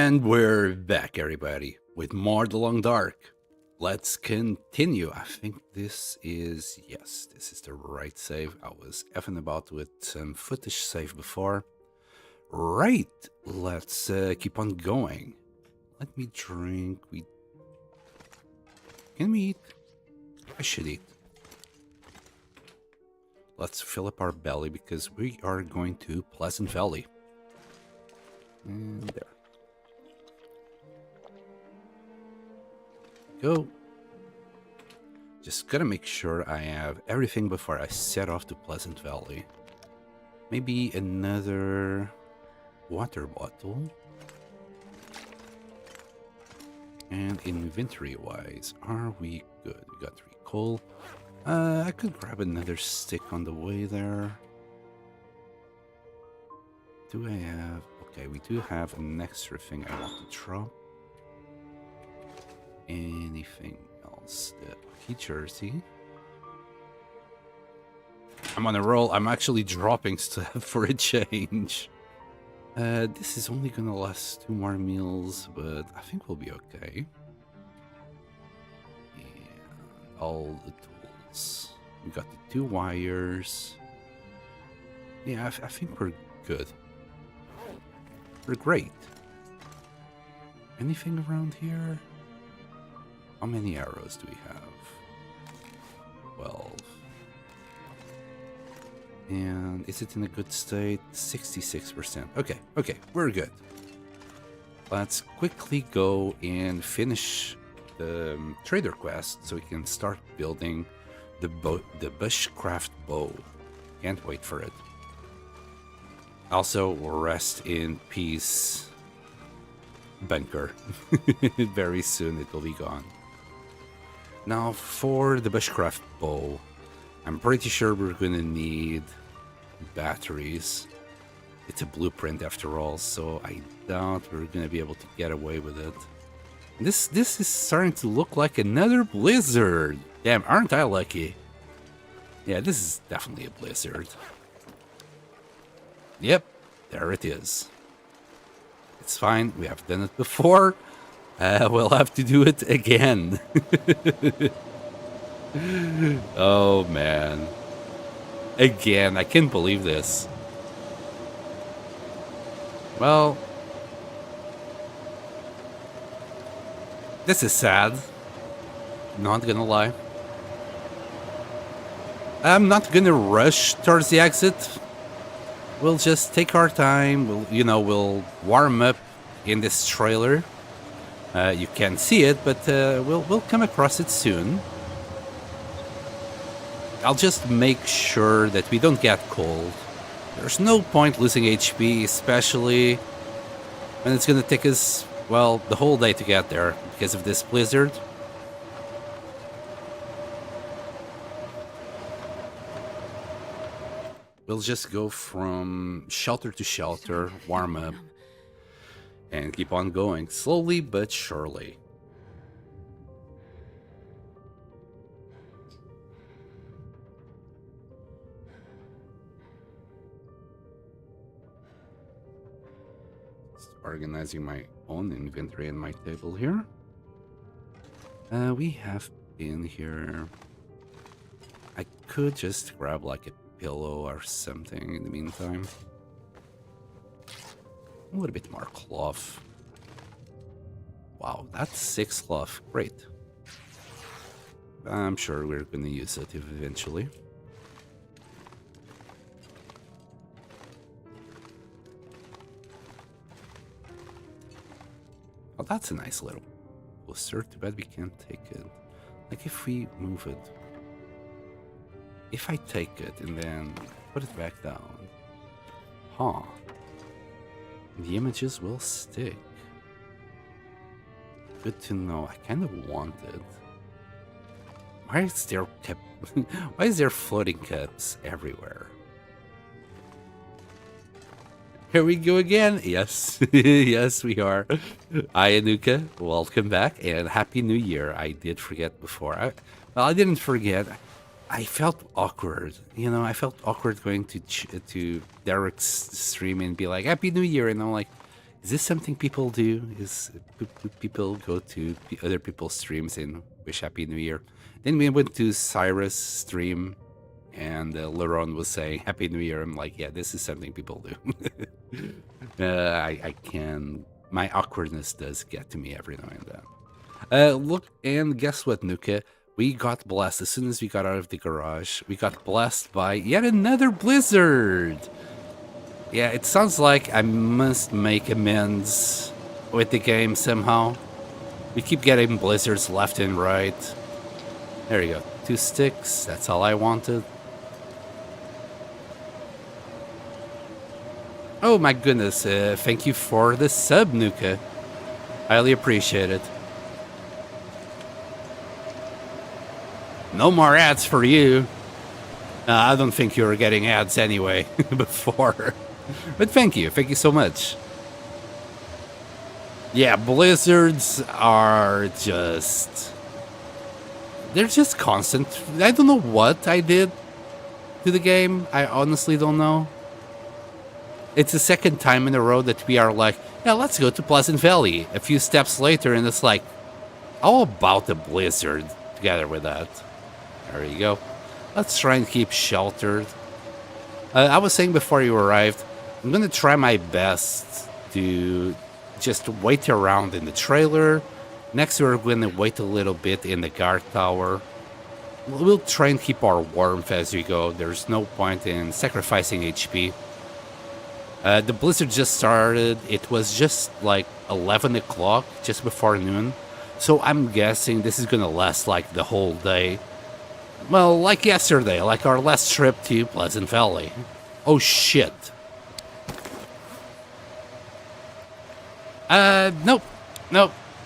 And we're back, everybody, with more The Long Dark. Let's continue. I think this is the right save. I was effing about with some footage save before. Right, let's keep on going. Let me drink. Can we eat? I should eat. Let's fill up our belly because we are going to Pleasant Valley. And there. Go. Just gotta make sure I have everything before I set off to Pleasant Valley. Maybe another water bottle. And inventory-wise, are we good? We got 3 coal. I could grab another stick on the way there. Do I have... Okay, we do have an extra thing I want to drop. Anything else? The hockey jersey. I'm on a roll. I'm actually dropping stuff for a change. This is only gonna last 2 more meals, but I think we'll be okay. And all the tools. We got the 2 wires. Yeah, I think we're good. We're great. Anything around here? How many arrows do we have? 12. And is it in a good state? 66%. Okay, we're good. Let's quickly go and finish the trader quest so we can start building the bushcraft bow. Can't wait for it. Also, rest in peace, bunker. Very soon it will be gone. Now, for the bushcraft bow, I'm pretty sure we're gonna need batteries. It's a blueprint after all, so I doubt we're gonna be able to get away with it. This is starting to look like another blizzard. Damn, aren't I lucky? Yeah, this is definitely a blizzard. Yep, there it is. It's fine, we have done it before. We'll have to do it again. Oh, man. Again, I can't believe this. Well, this is sad. Not gonna lie. I'm not gonna rush towards the exit. We'll just take our time. We'll warm up in this trailer. You can't see it, but we'll come across it soon. I'll just make sure that we don't get cold. There's no point losing HP, especially when it's gonna take us, well, the whole day to get there because of this blizzard. We'll just go from shelter to shelter, warm up, and keep on going, slowly but surely. Just organizing my own inventory and my table here. We have in here. I could just grab like a pillow or something in the meantime. A little bit more cloth. Wow, that's 6 cloth. Great. I'm sure we're gonna use it eventually. Oh, that's a nice little blister. Too bad we can't take it. Like if we move it. If I take it and then put it back down. Huh. The images will stick. Good to know. I kind of want it. Why is there floating cups everywhere? Here we go again. Yes, yes, we are. Hi, Anuka. Welcome back and Happy New Year. I did forget before. I didn't forget. I felt awkward. I felt awkward going to Derek's stream and be like, Happy New Year. And I'm like, Is this something people do? Do people go to other people's streams and wish Happy New Year? Then we went to Cyrus' stream, and Laron was saying Happy New Year. I'm like, yeah, this is something people do. I can. My awkwardness does get to me every now and then. Look, and guess what, Nuka? We got blessed as soon as we got out of the garage. We got blessed by yet another blizzard. Yeah, it sounds like I must make amends with the game somehow. We keep getting blizzards left and right. There you go. 2 sticks. That's all I wanted. Oh my goodness. Thank you for the sub, Nuka. Highly appreciate it. No more ads for you. I don't think you were getting ads anyway before. But thank you so much. Yeah, blizzards are just... They're just constant. I don't know what I did to the game. I honestly don't know. It's the second time in a row that we are like, yeah, let's go to Pleasant Valley. A few steps later, and it's like, how about the blizzard together with that? There you go. Let's try and keep sheltered. I was saying before you arrived, I'm going to try my best to just wait around in the trailer. Next, we're going to wait a little bit in the guard tower. We'll try and keep our warmth as we go. There's no point in sacrificing HP. The blizzard just started. It was just like 11 o'clock, just before noon. So I'm guessing this is going to last like the whole day. Well, like yesterday, like our last trip to Pleasant Valley. Oh, shit. Nope.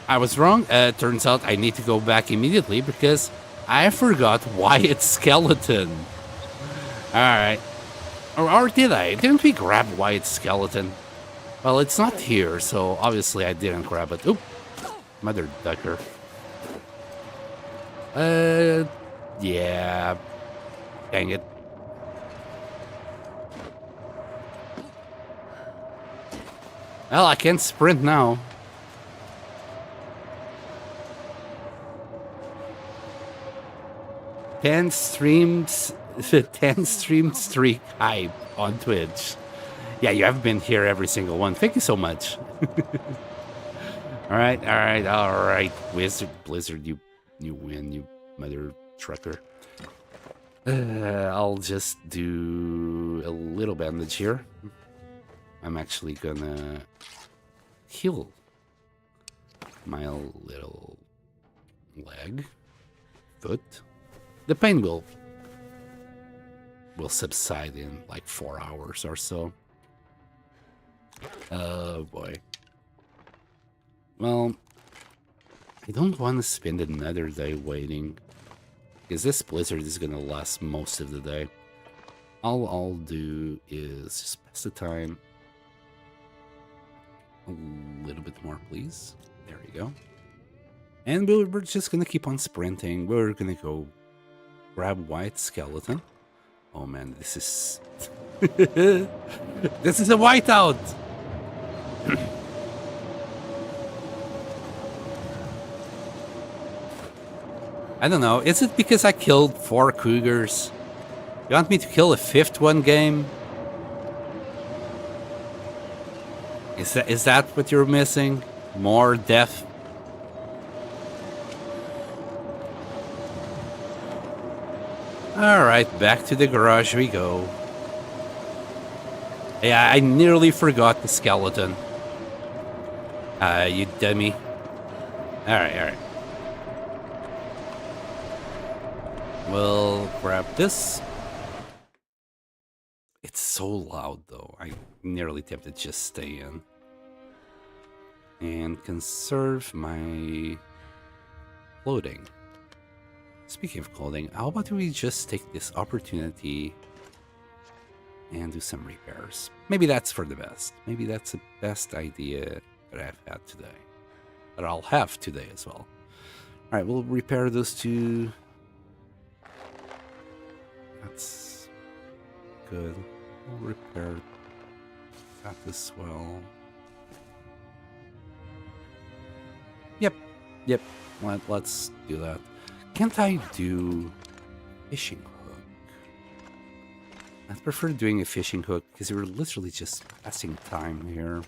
I was wrong. Turns out I need to go back immediately because I forgot Wyatt's skeleton. Alright. Or did I? Didn't we grab Wyatt's skeleton? Well, it's not here, so obviously I didn't grab it. Oop. Mother ducker. Yeah. Dang it. Well, I can't sprint now. Ten stream streak hype on Twitch. Yeah, you have been here every single one. Thank you so much. All right. Blizzard, you win, you mother trucker. I'll just do a little bandage here. I'm actually gonna heal my little leg, foot. The pain will subside in like 4 hours or so. Oh boy. Well, I don't want to spend another day waiting, because this blizzard is gonna last most of the day. All I'll do is just pass the time. A little bit more, please. There you go. And we're just gonna keep on sprinting. We're gonna go grab White Skeleton. Oh man, this is... this is a whiteout! I don't know, is it because I killed 4 cougars? You want me to kill a 5th one, game? Is that what you're missing? More death? Alright, back to the garage we go. Yeah, I nearly forgot the skeleton. You dummy. Alright. We'll grab this. It's so loud though. I'm nearly tempted to just stay in. And conserve my clothing. Speaking of clothing, how about we just take this opportunity and do some repairs? Maybe that's for the best. Maybe that's the best idea that I've had today. That I'll have today as well. Alright, we'll repair those 2. That's good. We'll repair that as well. Yep, yep. Let's do that. Can't I do fishing hook? I prefer doing a fishing hook because we're literally just passing time here.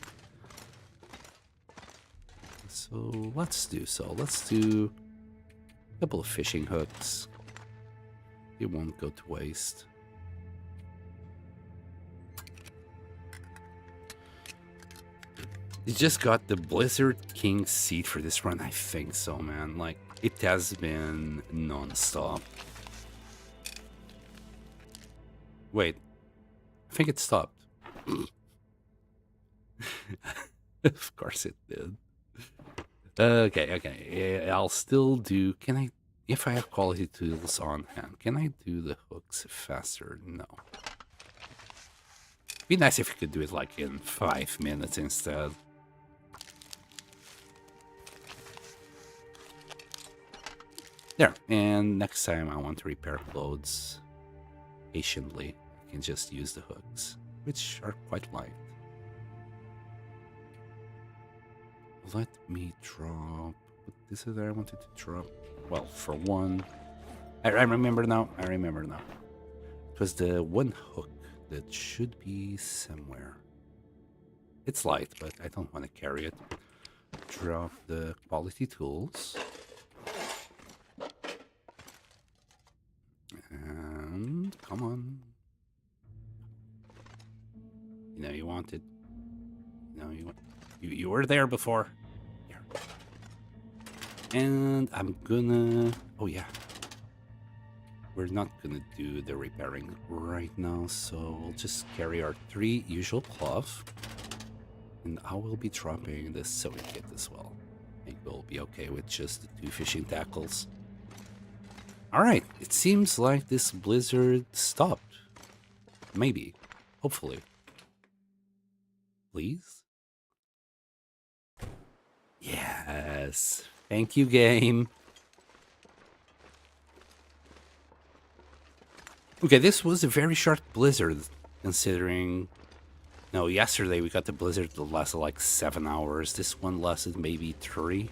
So let's do so. Let's do a couple of fishing hooks. It won't go to waste. You just got the Blizzard King seed for this run? I think so, man. Like, it has been non-stop. Wait. I think it stopped. Of course it did. Okay. Yeah, I'll still do... Can I... If I have quality tools on hand, can I do the hooks faster? No. Be nice if you could do it like in 5 minutes instead. There, and next time I want to repair clothes patiently, I can just use the hooks, which are quite light. Let me drop... What is it that I wanted to drop? Well, for one... I remember now. It was the one hook that should be somewhere. It's light, but I don't want to carry it. Drop the quality tools. And come on. You know you wanted. You were there before. Here. And I'm gonna... Oh yeah. We're not gonna do the repairing right now, so we'll just carry our 3 usual cloth. And I will be dropping the sewing kit as well. I think we'll be okay with just the 2 fishing tackles. Alright, it seems like this blizzard stopped. Maybe. Hopefully. Please? Yes. Thank you, game. Okay, this was a very short blizzard, considering... No, yesterday we got the blizzard that lasted like 7 hours. This one lasted maybe 3.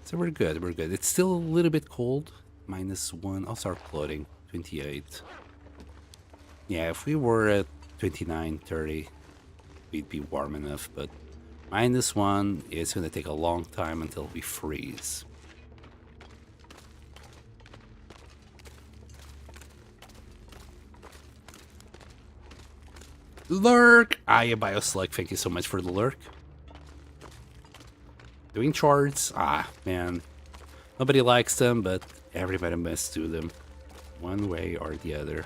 So we're good. It's still a little bit cold. -1. I'll start clothing. 28. Yeah, if we were at 29, 30, we'd be warm enough, but -1 is going to take a long time until we freeze. Lurk! Ah, Bioslug, thank you so much for the lurk. Doing charts? Ah, man. Nobody likes them, but everybody must do them. One way or the other.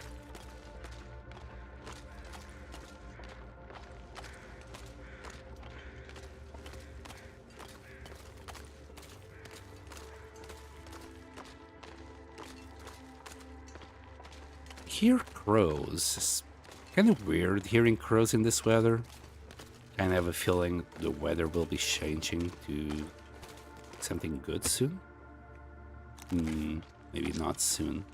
Hear crows. It's kind of weird hearing crows in this weather. Kind of have a feeling the weather will be changing to something good soon. Maybe not soon.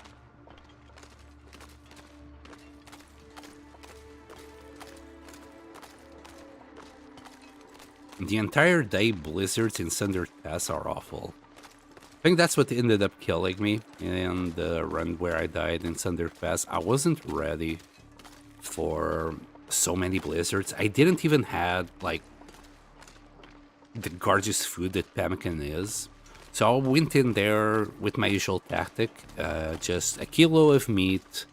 The entire day blizzards in Thunder Pass are awful. I think that's what ended up killing me in the run where I died in Thunder Pass. I wasn't ready for so many blizzards. I didn't even have like the gorgeous food that pemmican is. So I went in there with my usual tactic, just a kilo of meat,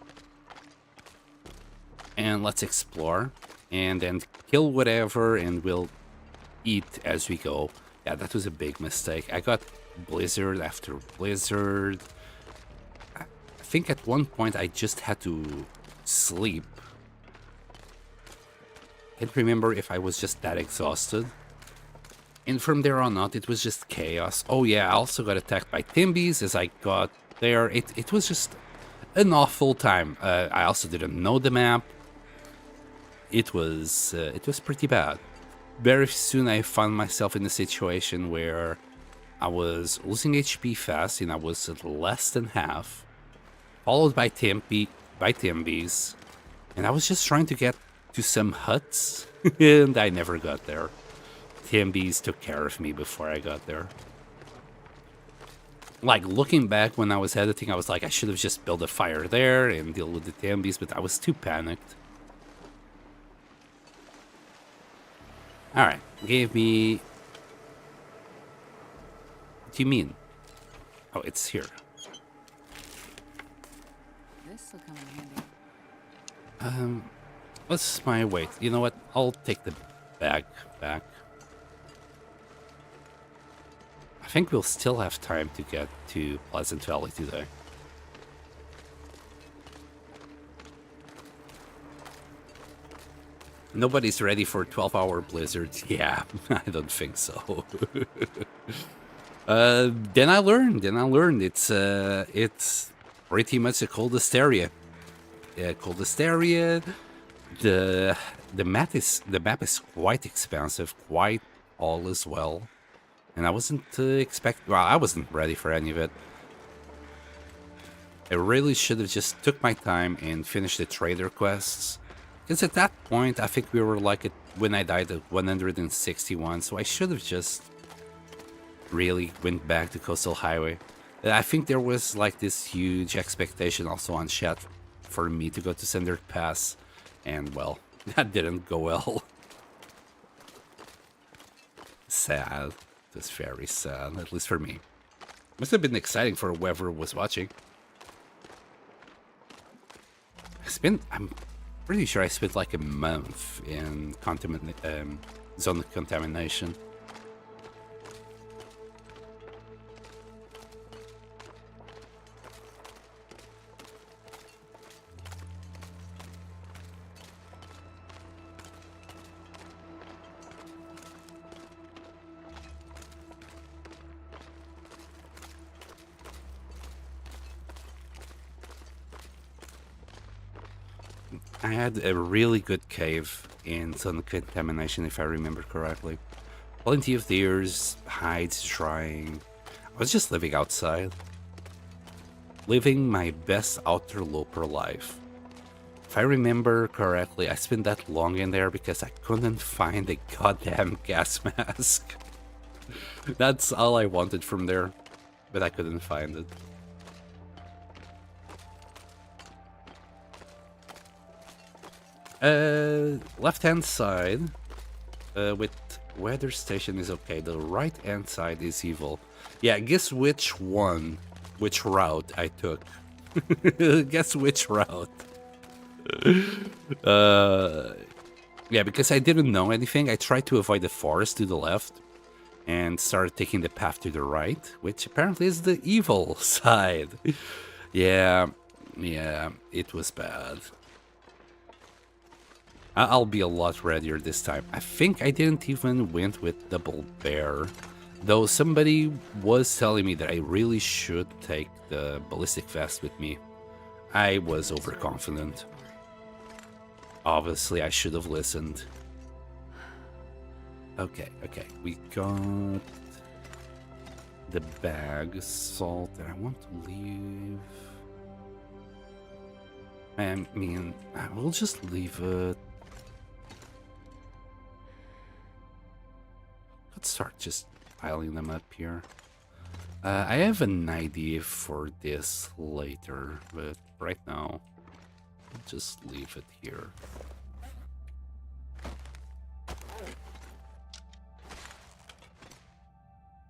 and let's explore, and then kill whatever, and we'll eat as we go. Yeah, that was a big mistake. I got blizzard after blizzard. I think at one point I just had to sleep. Can't remember if I was just that exhausted. And from there on out, it was just chaos. Oh yeah, I also got attacked by Timbies as I got there. It was just an awful time. I also didn't know the map. It was pretty bad. Very soon I found myself in a situation where I was losing HP fast, and I was at less than half, followed by Timbies, and I was just trying to get to some huts, and I never got there. TMBs took care of me before I got there. Like, looking back when I was editing, I was like, I should have just built a fire there and deal with the TMBs, but I was too panicked. Alright, gave me... What do you mean? Oh, it's here. This'll come in handy. What's my weight? You know what? I'll take the bag back. I think we'll still have time to get to Pleasant Valley today. Nobody's ready for 12-hour blizzards. Yeah, I don't think so. Then I learned. It's pretty much the coldest area. Yeah, coldest area. The map is quite expansive, quite all as well. And I wasn't I wasn't ready for any of it. I really should have just took my time and finished the trader quests. Because at that point, I think we were like when I died at 161, so I should have just really went back to Coastal Highway. I think there was like this huge expectation also on chat for me to go to Cinder Pass, and well, that didn't go well. Sad. It's very sad, at least for me. Must have been exciting for whoever was watching. I'm pretty sure I spent like a month in zone of contamination. I had a really good cave in Zone of Contamination, if I remember correctly. Plenty of deers, hides drying. I was just living outside. Living my best outer loper life. If I remember correctly, I spent that long in there because I couldn't find a goddamn gas mask. That's all I wanted from there, but I couldn't find it. Left-hand side with weather station is okay. The right-hand side is evil. Yeah, guess which route I took. Guess which route. Yeah, because I didn't know anything. I tried to avoid the forest to the left and started taking the path to the right, which apparently is the evil side. Yeah, it was bad. I'll be a lot readier this time. I think I didn't even went with double bear, though somebody was telling me that I really should take the ballistic vest with me. I was overconfident. Obviously, I should have listened. Okay, we got the bag, salt, and I want to leave. I mean, I will just leave it. Let's start just piling them up here. I have an idea for this later, but right now, I'll just leave it here.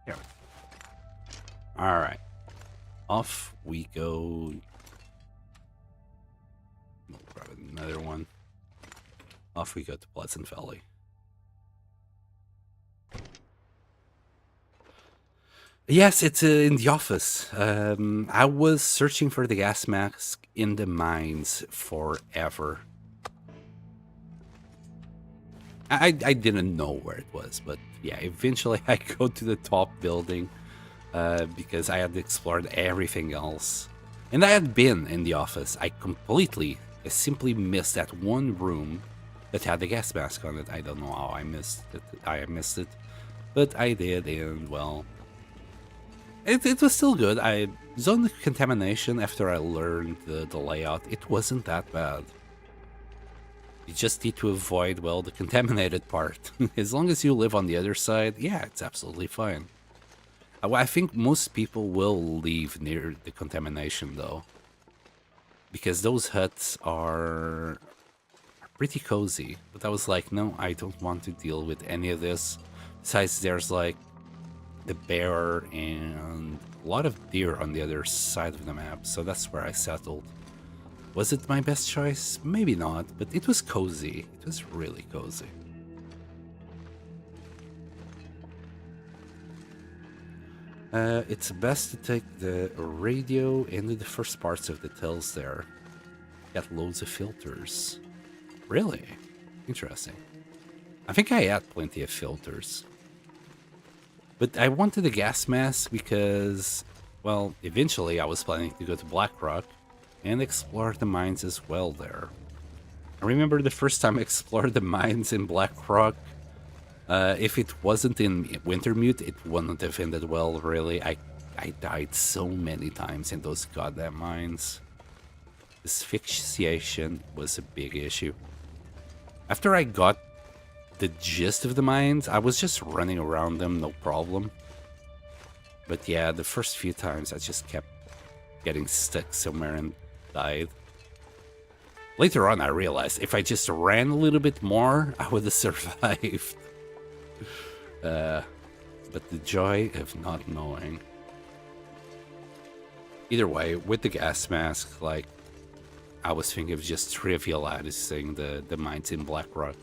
Here. Alright. Off we go. We'll grab another one. Off we go to Pleasant Valley. Yes, it's in the office. I was searching for the gas mask in the mines forever. I didn't know where it was, but yeah, eventually I go to the top building because I had explored everything else. And I had been in the office. I simply missed that one room that had the gas mask on it. I don't know how I missed it, but I did, and well... It was still good. Zone of Contamination, after I learned the layout, it wasn't that bad. You just need to avoid, well, the contaminated part. As long as you live on the other side, yeah, it's absolutely fine. I think most people will leave near the contamination, though. Because those huts are pretty cozy. But I was like, no, I don't want to deal with any of this. Besides, there's like the bear and a lot of deer on the other side of the map, so that's where I settled. Was it my best choice? Maybe not, but it was cozy. It was really cozy. It's best to take the radio into the first parts of the tills there. Got loads of filters. Really? Interesting. I think I had plenty of filters. But I wanted a gas mask because, well, eventually I was planning to go to Blackrock and explore the mines as well there. I remember the first time I explored the mines in Blackrock. If it wasn't in Wintermute, it wouldn't have ended well, really. I died so many times in those goddamn mines. Asphyxiation was a big issue. After I got the gist of the mines, I was just running around them, no problem. But yeah, the first few times I just kept getting stuck somewhere and died. Later on I realized if I just ran a little bit more, I would have survived. But the joy of not knowing. Either way, with the gas mask, like, I was thinking of just trivializing the mines in Blackrock.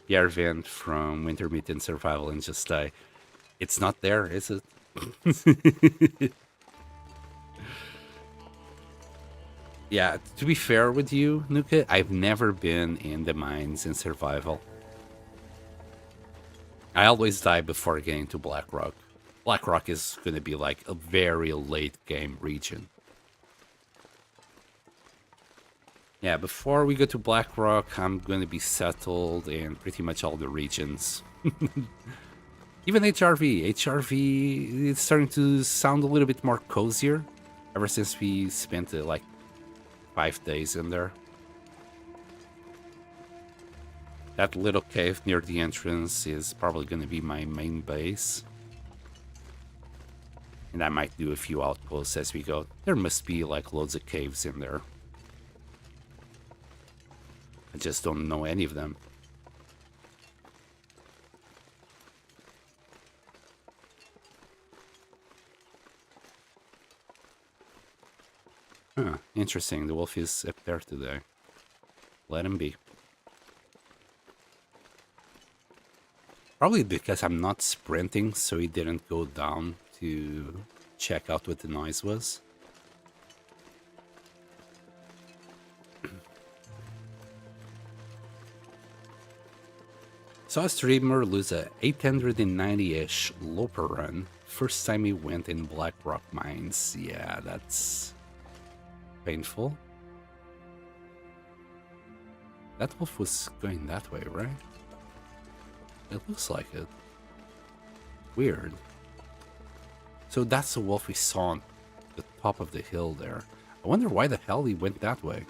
Yarvin from Wintermeat and Survival and Just Die. It's not there, is it? Yeah, to be fair with you, Nuka, I've never been in the mines in Survival. I always die before getting to Blackrock. Blackrock is going to be like a very late game region. Yeah, before we go to Blackrock, I'm going to be settled in pretty much all the regions. Even HRV. HRV is starting to sound a little bit more cozier ever since we spent like 5 days in there. That little cave near the entrance is probably going to be my main base. And I might do a few outposts as we go. There must be like loads of caves in there. I just don't know any of them. Huh, interesting. The wolf is up there today. Let him be. Probably because I'm not sprinting, so he didn't go down to check out what the noise was. Saw a streamer lose a 890-ish Loper run. First time he went in Blackrock mines. Yeah, that's painful. That wolf was going that way, right? It looks like it. Weird. So that's the wolf we saw on the top of the hill there. I wonder why the hell he went that way.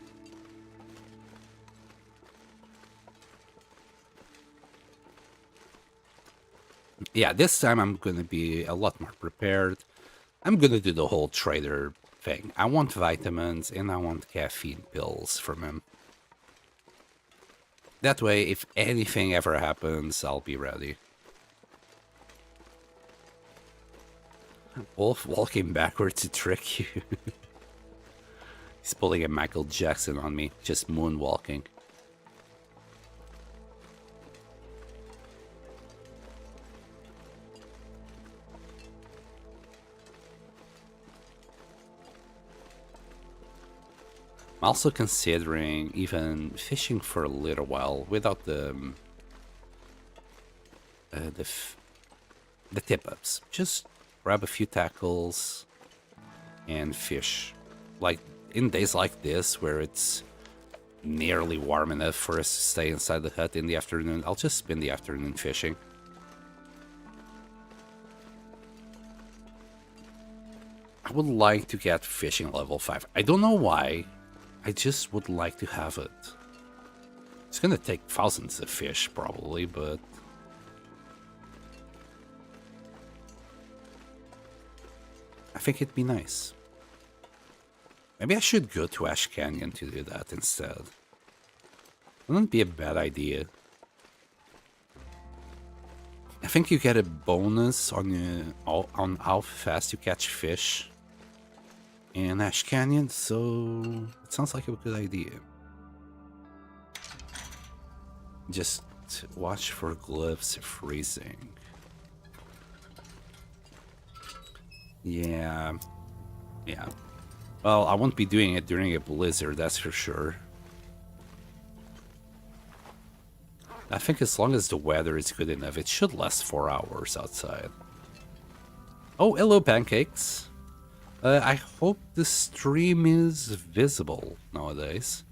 Yeah, this time I'm gonna be a lot more prepared. I'm gonna do the whole trader thing. I want vitamins and I want caffeine pills from him. That way, if anything ever happens, I'll be ready. Wolf walking backwards to trick you. He's pulling a Michael Jackson on me, just moonwalking. I'm also considering even fishing for a little while without the tip-ups. Just grab a few tackles and fish. Like, in days like this where it's nearly warm enough for us to stay inside the hut in the afternoon, I'll just spend the afternoon fishing. I would like to get fishing level 5. I don't know why. I just would like to have it. It's gonna take thousands of fish probably, but I think it'd be nice. Maybe I should go to Ash Canyon to do that instead. Wouldn't be a bad idea. I think you get a bonus on how fast you catch fish in Ash Canyon, so it sounds like a good idea. Just watch for gloves freezing. Yeah. Well, I won't be doing it during a blizzard, that's for sure. I think as long as the weather is good enough, it should last 4 hours outside. Oh, hello, pancakes. I hope the stream is visible nowadays.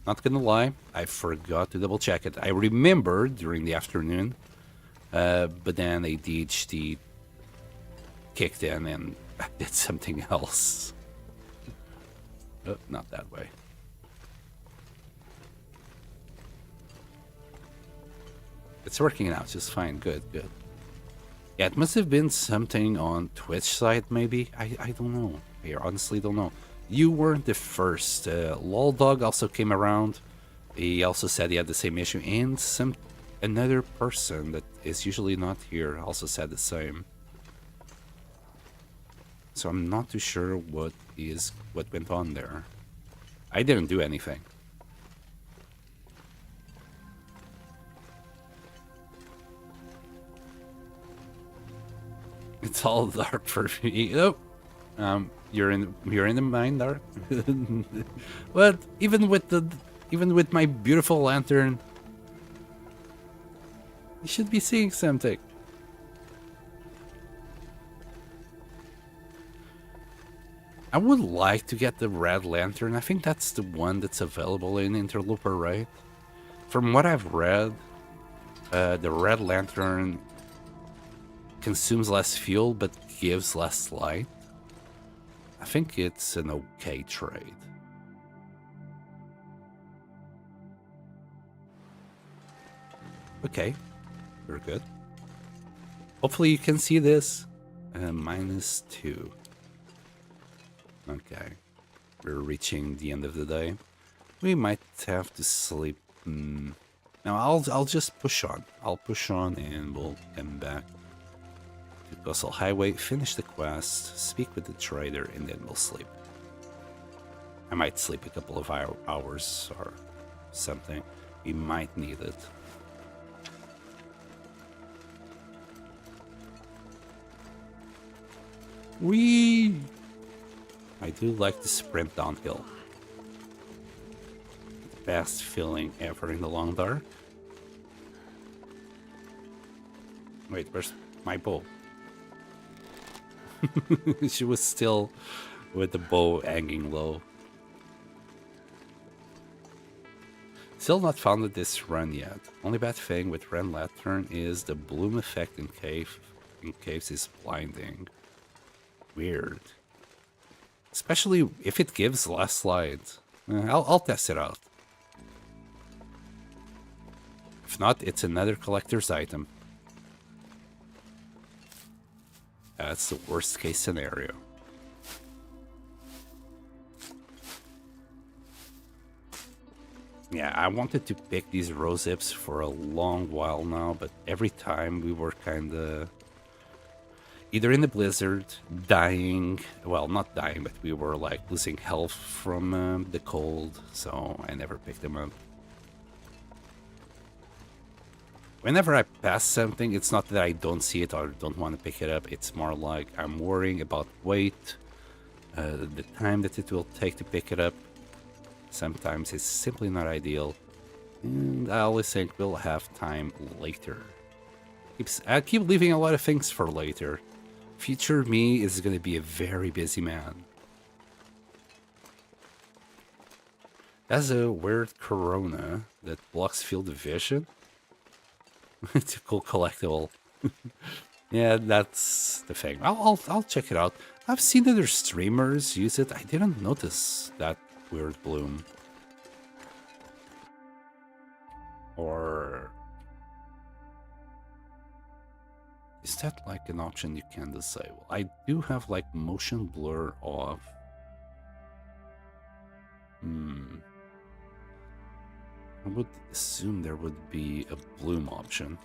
Not gonna lie, I forgot to double check it. I remembered during the afternoon, but then ADHD kicked in and I did something else. Oh, not that way. It's working out just fine. Good. Yeah, it must have been something on Twitch side, maybe. I don't know. I honestly don't know. You weren't the first. LolDog also came around. He also said he had the same issue, and another person that is usually not here also said the same. So I'm not too sure what went on there. I didn't do anything. It's all dark for me. Oh, you're in the mine, dark. But even with my beautiful lantern, you should be seeing something. I would like to get the red lantern. I think that's the one that's available in Interloper, right? From what I've read, the red lantern consumes less fuel but gives less light. I think it's an okay trade. Okay, we're good. Hopefully you can see this. -2. Okay, we're reaching the end of the day. We might have to sleep. No, I'll just push on. I'll push on and we'll come back to Coastal Highway, finish the quest, speak with the trader, and then we'll sleep. I might sleep a couple of hours or something. We might need it. Whee! I do like to sprint downhill. The best feeling ever in the long dark. Wait, where's my bow? She was still with the bow hanging low. Still not found this run yet. Only bad thing with Red Lantern is the bloom effect in caves is blinding. Weird. Especially if it gives less light. I'll test it out. If not, it's another collector's item. That's the worst case scenario. Yeah, I wanted to pick these rose hips for a long while now, but every time we were kinda either in the blizzard, dying, well, not dying, but we were like losing health from the cold, so I never picked them up. Whenever I pass something, it's not that I don't see it or don't want to pick it up, it's more like I'm worrying about weight, the time that it will take to pick it up. Sometimes it's simply not ideal, and I always think we'll have time later. I keep leaving a lot of things for later. Future me is going to be a very busy man. That's a weird corona that blocks field of vision. It's a cool collectible. Yeah, that's the thing. I'll check it out. I've seen other streamers use it. I didn't notice that weird bloom. Or is that like an option you can disable? I do have like motion blur off. I would assume there would be a bloom option.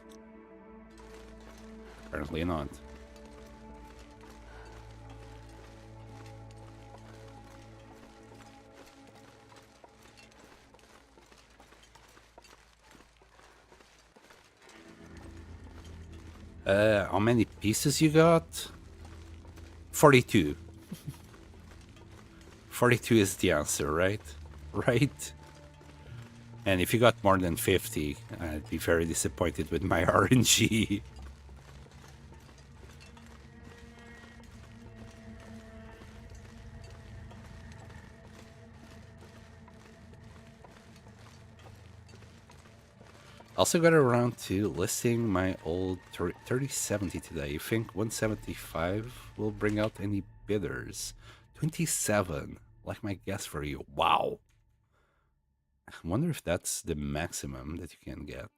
Apparently not. How many pieces you got? 42. 42 is the answer, right? Right? And if you got more than 50, I'd be very disappointed with my RNG. Also got around to listing my old 3070 today. You think 175 will bring out any bidders? 27, like my guess for you. Wow. I wonder if that's the maximum that you can get.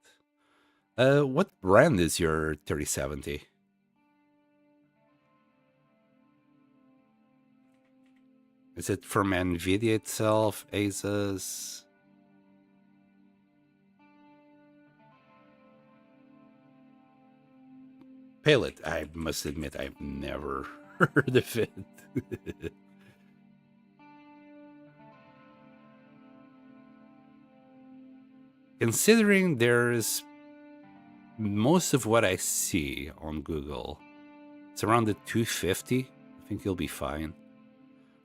What brand is your 3070? Is it from NVIDIA itself, Asus? Palette, I must admit, I've never heard of it. Considering there's most of what I see on Google, it's around the 250. I think you'll be fine.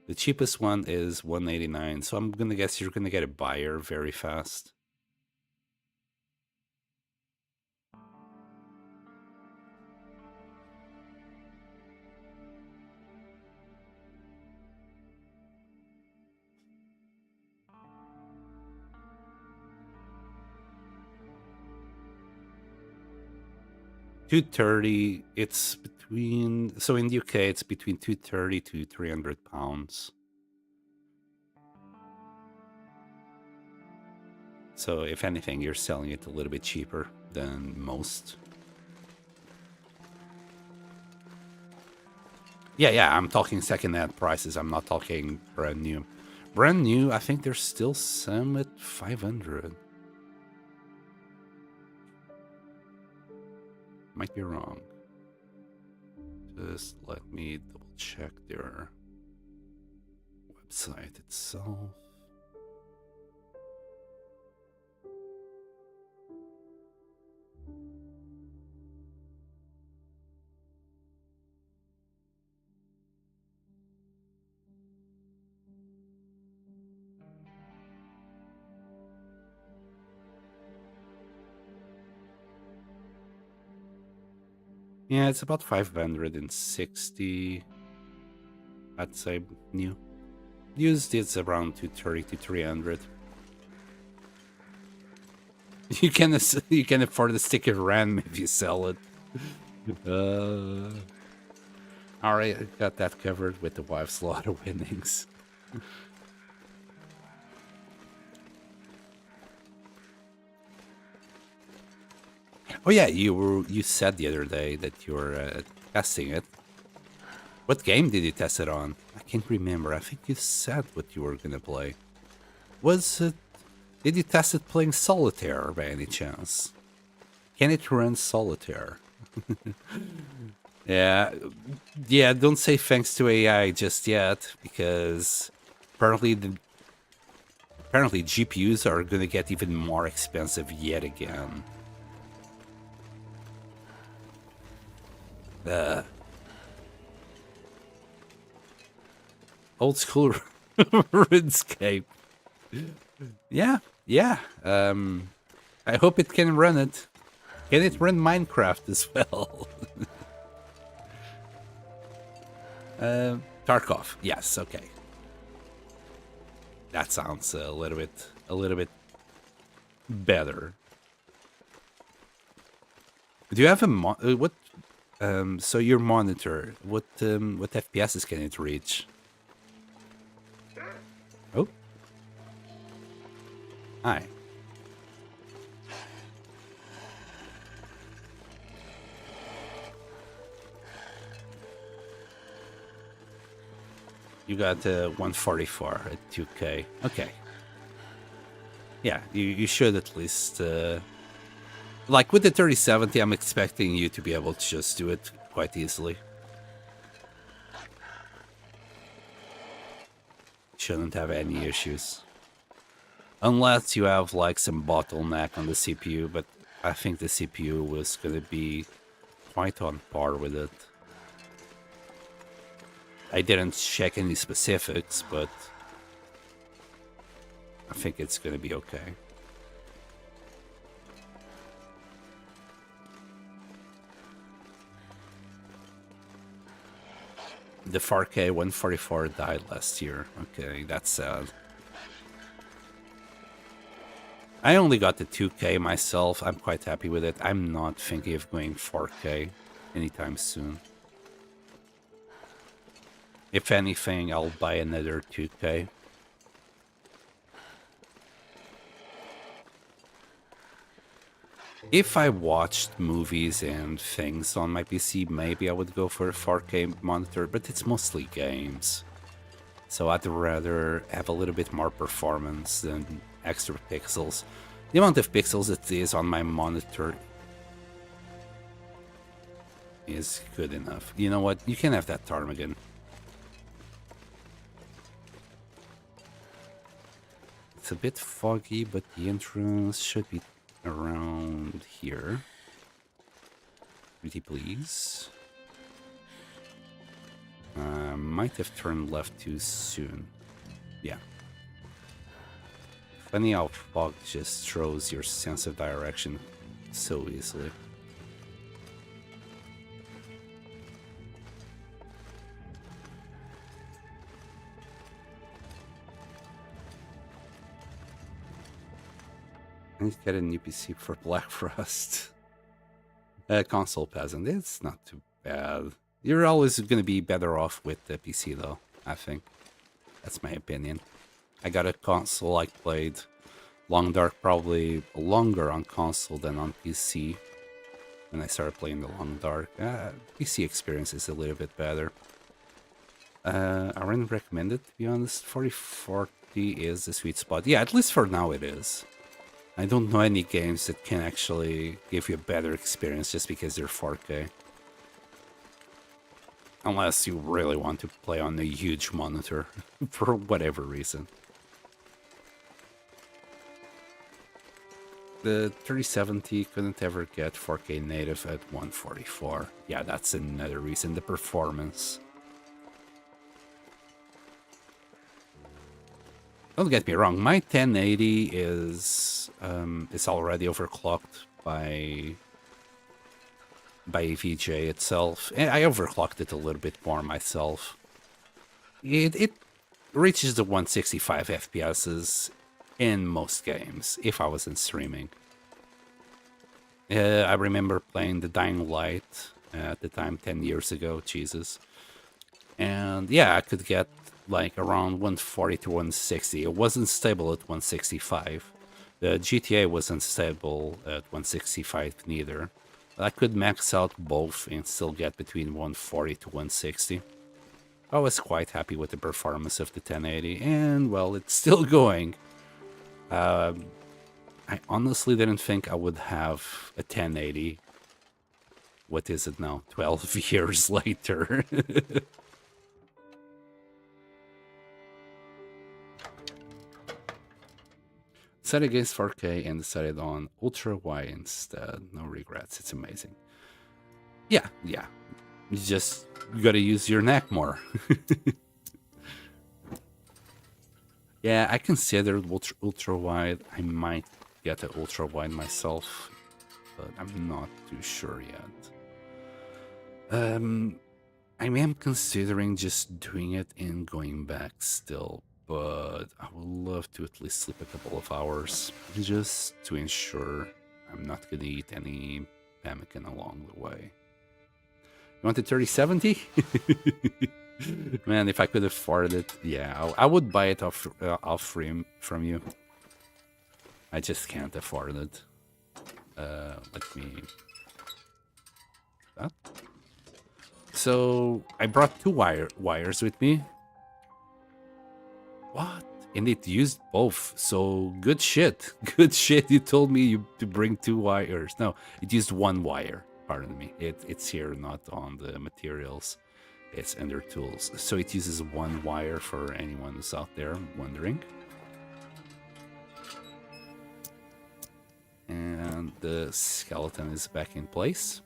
The cheapest one is 189, so I'm gonna guess you're gonna get a buyer very fast. $230. It's between, so in the UK it's between 230 to 300 pounds. So if anything, you're selling it a little bit cheaper than most. Yeah, I'm talking second-hand prices. I'm not talking brand new. Brand new, I think there's still some at 500. Might be wrong. Just let me double check their website itself. Yeah, it's about 560. I'd say new. Used, it's around 230 to 300. You can afford the sticker RAM if you sell it. All right, I got that covered with the wife's lotto winnings. Oh yeah, you said the other day that you were testing it. What game did you test it on? I can't remember. I think you said what you were gonna play. Was it? Did you test it playing solitaire by any chance? Can it run solitaire? Yeah. Don't say thanks to AI just yet, because apparently GPUs are gonna get even more expensive yet again. Old school RuneScape. Yeah. I hope it can run it. Can it run Minecraft as well? Tarkov. Yes, okay. That sounds a little bit better. Do you have a what? So your monitor, what FPSs can it reach? Oh, hi. You got 144 at 2K. Okay. Yeah, you should at least... like with the 3070, I'm expecting you to be able to just do it quite easily. Shouldn't have any issues. Unless you have like some bottleneck on the CPU, but I think the CPU was going to be quite on par with it. I didn't check any specifics, but I think it's going to be okay. The 4K 144 died last year. Okay, that's sad. I only got the 2K myself. I'm quite happy with it. I'm not thinking of going 4K anytime soon. If anything, I'll buy another 2K. If I watched movies and things on my PC, maybe I would go for a 4K monitor, but it's mostly games. So I'd rather have a little bit more performance than extra pixels. The amount of pixels it is on my monitor is good enough. You know what? You can have that ptarmigan. It's a bit foggy, but the entrance should be around here. Pretty please. Might have turned left too soon. Yeah. Funny how fog just throws your sense of direction so easily. I need to get a new PC for Black Frost. Console peasant, it's not too bad. You're always going to be better off with the PC though, I think. That's my opinion. I got a console, I played Long Dark probably longer on console than on PC. When I started playing the Long Dark, PC experience is a little bit better. I wouldn't recommend it, to be honest. 4040 is the sweet spot. Yeah, at least for now it is. I don't know any games that can actually give you a better experience just because they're 4K. Unless you really want to play on a huge monitor, for whatever reason. The 3070 couldn't ever get 4K native at 144. Yeah, that's another reason, the performance. Don't get me wrong, my 1080 is already overclocked by VJ itself. And I overclocked it a little bit more myself. It reaches the 165 FPSs in most games, if I wasn't streaming. I remember playing The Dying Light at the time, 10 years ago, Jesus. And yeah, I could get like around 140 to 160. It wasn't stable at 165. The GTA wasn't stable at 165 neither. I could max out both and still get between 140 to 160. I was quite happy with the performance of the 1080, and well, it's still going. I honestly didn't think I would have a 1080. What is it now? 12 years later. Set against 4K and decided on ultra wide instead. No regrets. It's amazing. Yeah. You gotta use your neck more. Yeah, I considered ultra wide. I might get an ultra wide myself, but I'm not too sure yet. I am considering just doing it and going back still. but I would love to at least sleep a couple of hours just to ensure I'm not gonna eat any pemmican along the way. You want the 3070? Man, if I could afford it, yeah, I would buy it off from you. I just can't afford it. Let me... That? So, I brought two wires with me. What? And it used both, so good shit. Good shit, you told me to bring two wires. No, it used one wire, pardon me. It's here, not on the materials. It's under tools. So it uses one wire for anyone who's out there wondering. And the skeleton is back in place.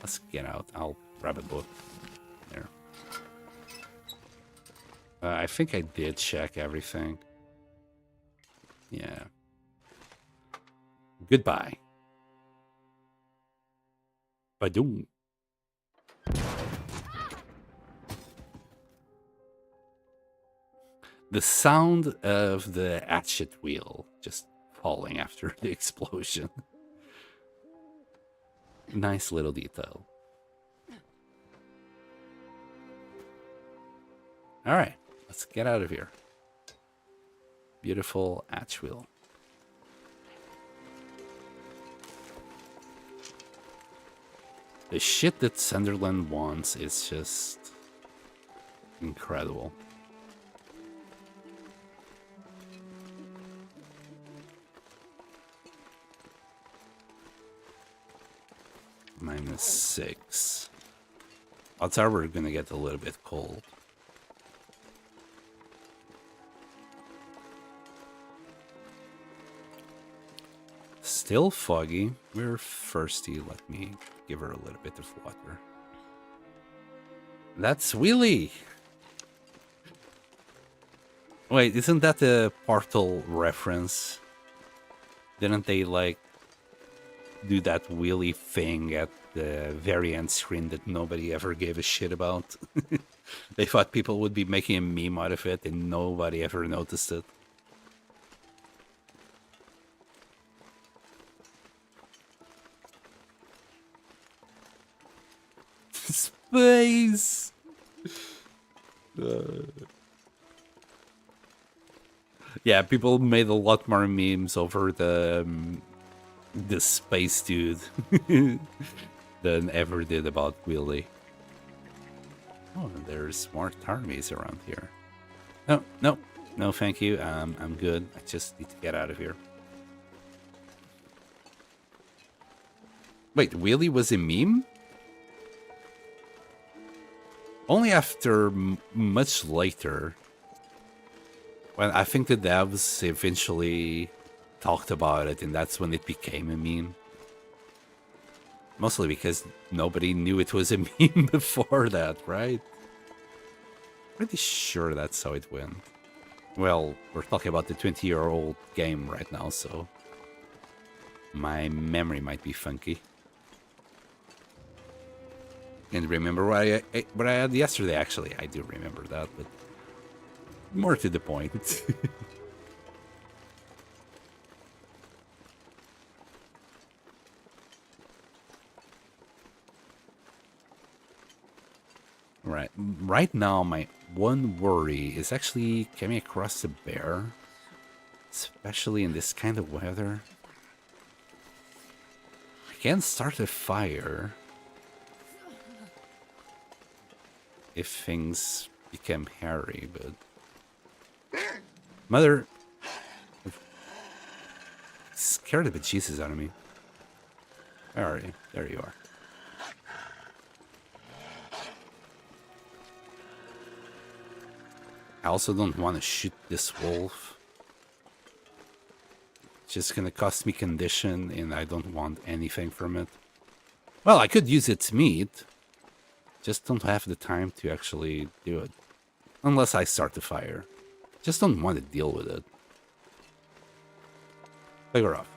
Let's get out. I'll grab a book. There. I think I did check everything. Yeah. Goodbye. Badoom. The sound of the hatchet wheel just falling after the explosion. Nice little detail. All right, let's get out of here. Beautiful hatch wheel. The shit that Sunderland wants is just incredible. -6. Odds are we're gonna get a little bit cold. Still foggy. We're thirsty. Let me give her a little bit of water. That's Willy! Wait, isn't that a Portal reference? Didn't they, like, do that Willy thing at the very end screen that nobody ever gave a shit about? They thought people would be making a meme out of it and nobody ever noticed it. Space! Yeah, people made a lot more memes over the space dude than ever did about Willy. Oh, there's more armies around here. No, thank you. I'm good. I just need to get out of here. Wait, Willy was a meme? Only after much later, when I think the devs eventually talked about it, and that's when it became a meme. Mostly because nobody knew it was a meme before that, right? Pretty sure that's how it went. Well, we're talking about the 20-year-old game right now, so my memory might be funky. And remember what I had yesterday, actually. I do remember that, but more to the point. Right now, my one worry is actually coming across a bear, especially in this kind of weather. I can start a fire if things become hairy, but mother scared the bejesus out of me. Where are you? There you are. I also don't want to shoot this wolf. It's just gonna cost me condition, and I don't want anything from it. Well, I could use its meat. Just don't have the time to actually do it. Unless I start the fire. Just don't want to deal with it. Figure off.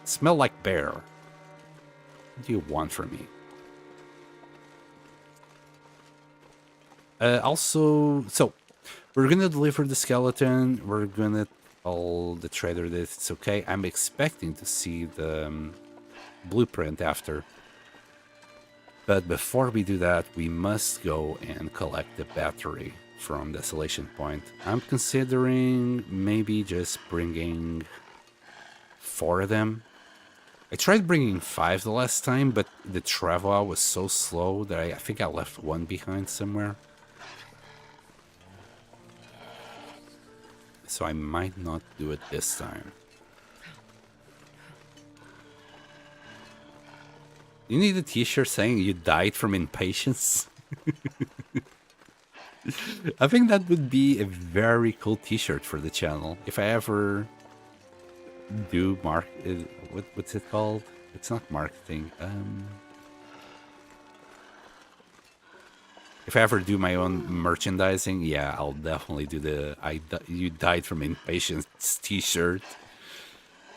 Smell like bear. What do you want from me? Also, so We're gonna deliver the skeleton. We're gonna tell the trader that it's okay. I'm expecting to see the blueprint after. But before we do that, we must go and collect the battery from Desolation Point. I'm considering maybe just bringing 4 of them. I tried bringing 5 the last time, but the travel was so slow that I think I left 1 behind somewhere. So I might not do it this time. You need a t-shirt saying you died from impatience? I think that would be a very cool t-shirt for the channel. If I ever do what's it called? It's not marketing. If I ever do my own merchandising, yeah, I'll definitely do the you died from impatience t-shirt.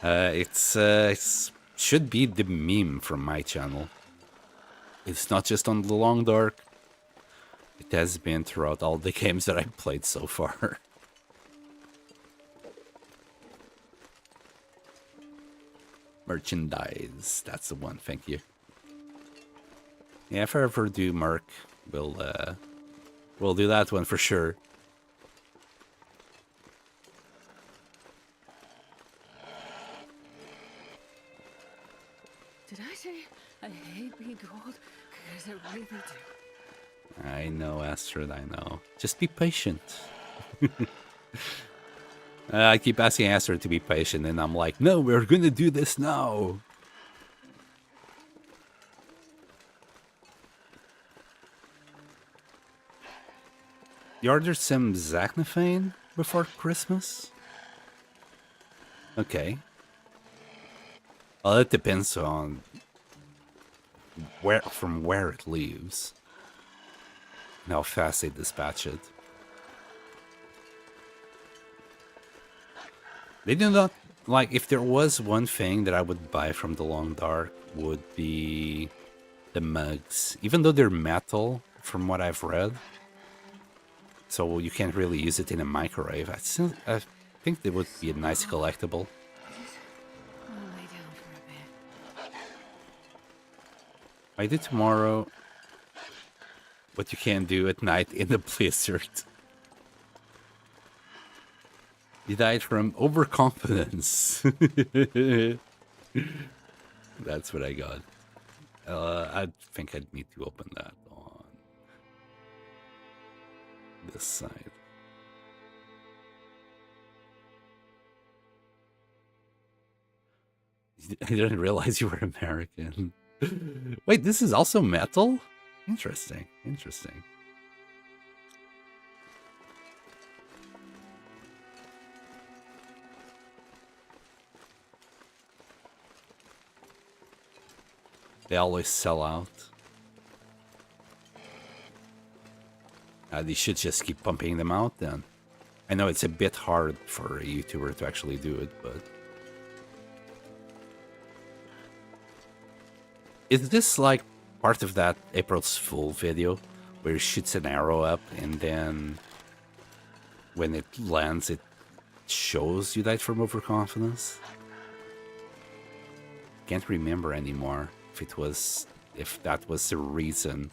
It's should be the meme from my channel. It's not just on the Long Dark. It has been throughout all the games that I've played so far. Merchandise, that's the one, thank you. Yeah, if I ever do merc, we'll do that one for sure. Did I say I hate being told? Because I really do. I know, Astrid, I know. Just be patient. I keep asking Astrid to be patient, and I'm like, no, we're gonna do this now. You ordered some Zacnophane before Christmas? Okay. Well, it depends on from where it leaves and how fast they dispatch it. They do not, like, if there was one thing that I would buy from the Long Dark would be the mugs. Even though they're metal, from what I've read, so you can't really use it in a microwave. I think they would be a nice collectible. I'll lay down for a bit. I do tomorrow what you can do at night in the blizzard. You died from overconfidence. That's what I got. I think I'd need to open that on this side. I didn't realize you were American. Wait, this is also metal? Interesting, interesting. They always sell out. They should just keep pumping them out then. I know it's a bit hard for a YouTuber to actually do it, but... Is this like part of that April's Fool video where he shoots an arrow up and then when it lands it shows you died from overconfidence? Can't remember anymore if that was the reason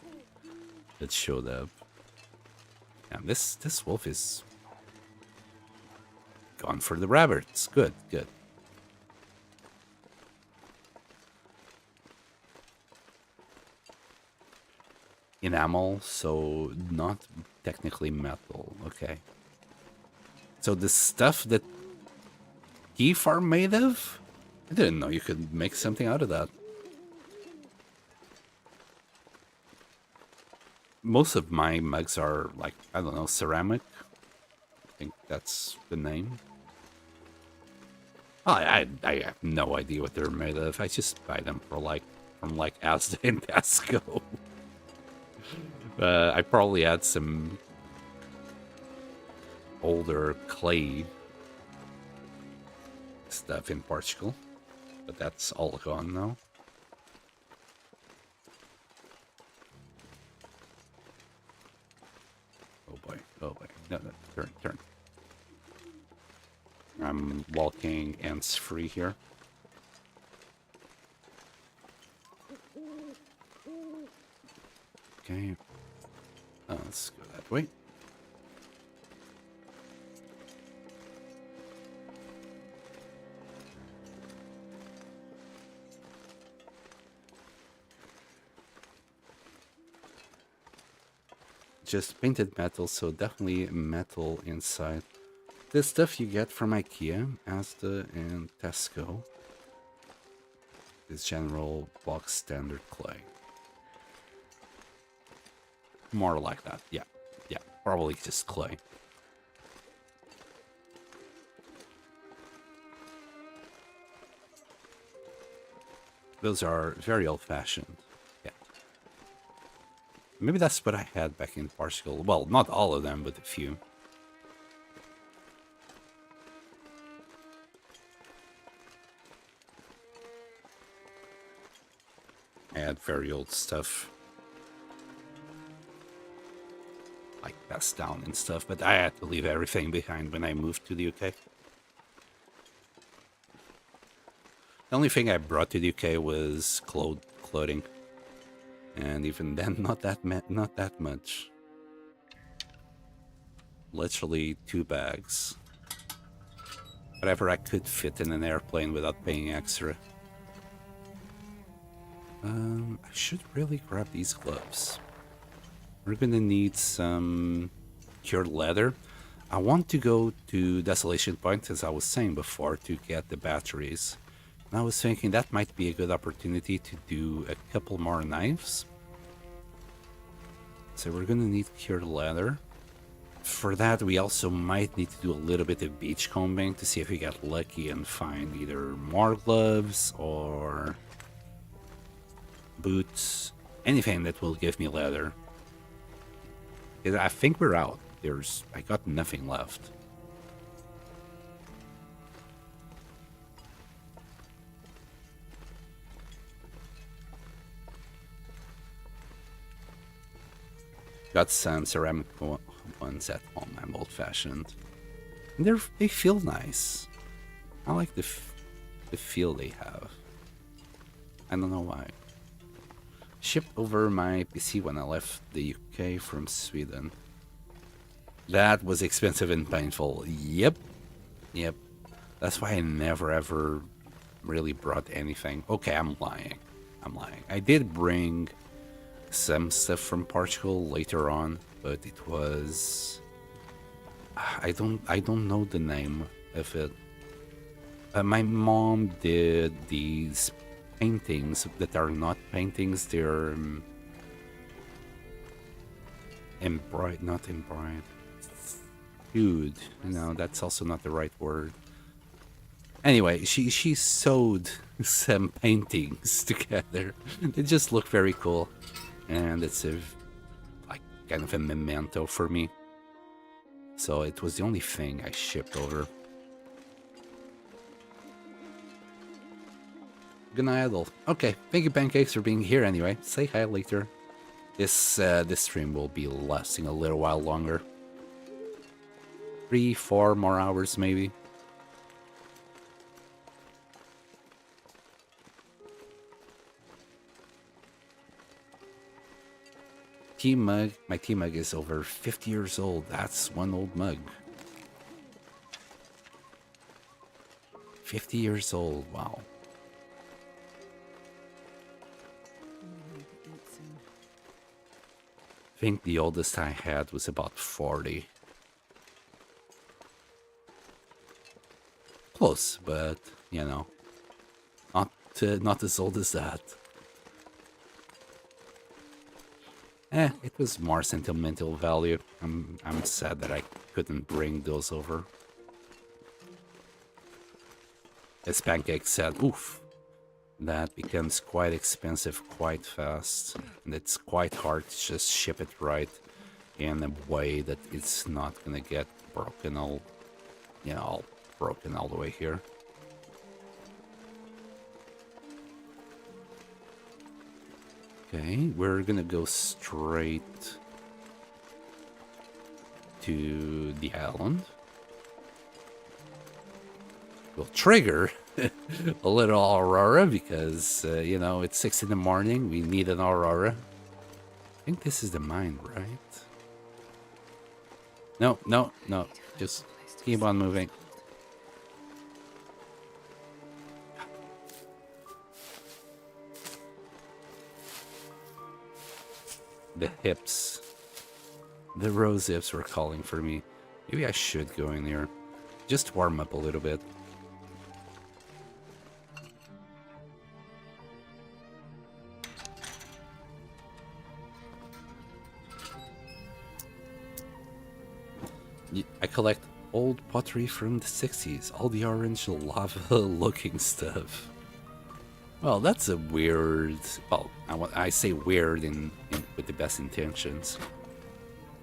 that showed up. Yeah, this wolf is gone for the rabbits. Good, good. Enamel, so not technically metal. Okay. So the stuff that teeth are made of? I didn't know you could make something out of that. Most of my mugs are like, I don't know, ceramic. I think that's the name. I have no idea what they're made of. I just buy them for from Asda and Tesco. I probably had some older clay stuff in Portugal, but that's all gone now. Oh boy, no, hands-free here. Okay. Let's go that way. Just painted metal, so definitely metal inside. This stuff you get from IKEA, Asda, and Tesco. This general box standard clay. More like that, yeah. Yeah, probably just clay. Those are very old-fashioned. Yeah. Maybe that's what I had back in Portugal. Well, not all of them, but a few. I had very old stuff. Like passed down and stuff, but I had to leave everything behind when I moved to the UK. The only thing I brought to the UK was clothing. And even then, not that much. Literally 2 bags. Whatever I could fit in an airplane without paying extra. I should really grab these gloves. We're gonna need some cured leather. I want to go to Desolation Point, as I was saying before, to get the batteries. And I was thinking that might be a good opportunity to do a couple more knives. So we're gonna need cured leather. For that, we also might need to do a little bit of beachcombing to see if we get lucky and find either more gloves or boots, anything that will give me leather. I think we're out. I got nothing left. Got some ceramic ones at home. I'm old-fashioned. They feel nice. I like the feel they have. I don't know why. Shipped over my PC when I left the UK from Sweden. That was expensive and painful. Yep. That's why I never ever really brought anything. Okay, I'm lying. I did bring some stuff from Portugal later on, but it was... I don't know the name of it. My mom did these paintings that are not paintings, they're not embroidered. Dude, no, that's also not the right word. Anyway, she sewed some paintings together. They just look very cool, and it's like kind of a memento for me. So it was the only thing I shipped over. Good night, Adolf. Okay, thank you, Pancakes, for being here anyway. Say hi later. This stream will be lasting a little while longer. 3-4 more hours, maybe. Tea mug. My tea mug is over 50 years old. That's one old mug. 50 years old. Wow. I think the oldest I had was about 40. Close, but you know, not as old as that. It was more sentimental value. I'm sad that I couldn't bring those over. As Pancake said, oof, that becomes quite expensive quite fast, and it's quite hard to just ship it right in a way that it's not gonna get broken all broken all the way here. Okay, we're gonna go straight to the island. will trigger a little aurora because, you know, it's 6 in the morning. We need an aurora. I think this is the mine, right? No, no, no. Just keep on moving. The hips. The rose hips were calling for me. Maybe I should go in here. Just warm up a little bit. I collect old pottery from the 60s. All the orange lava looking stuff. Well, that's a weird... Well, I say weird with the best intentions.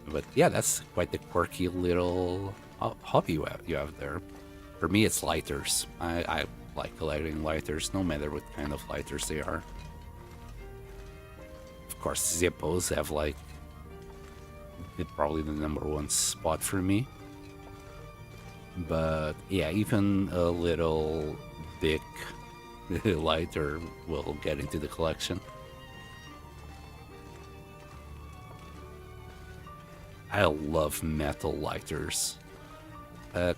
But yeah, that's quite the quirky little hobby you have there. For me, it's lighters. I like collecting lighters, no matter what kind of lighters they are. Of course, Zippos have like probably the #1 spot for me. But yeah, even a little big lighter will get into the collection. I love metal lighters.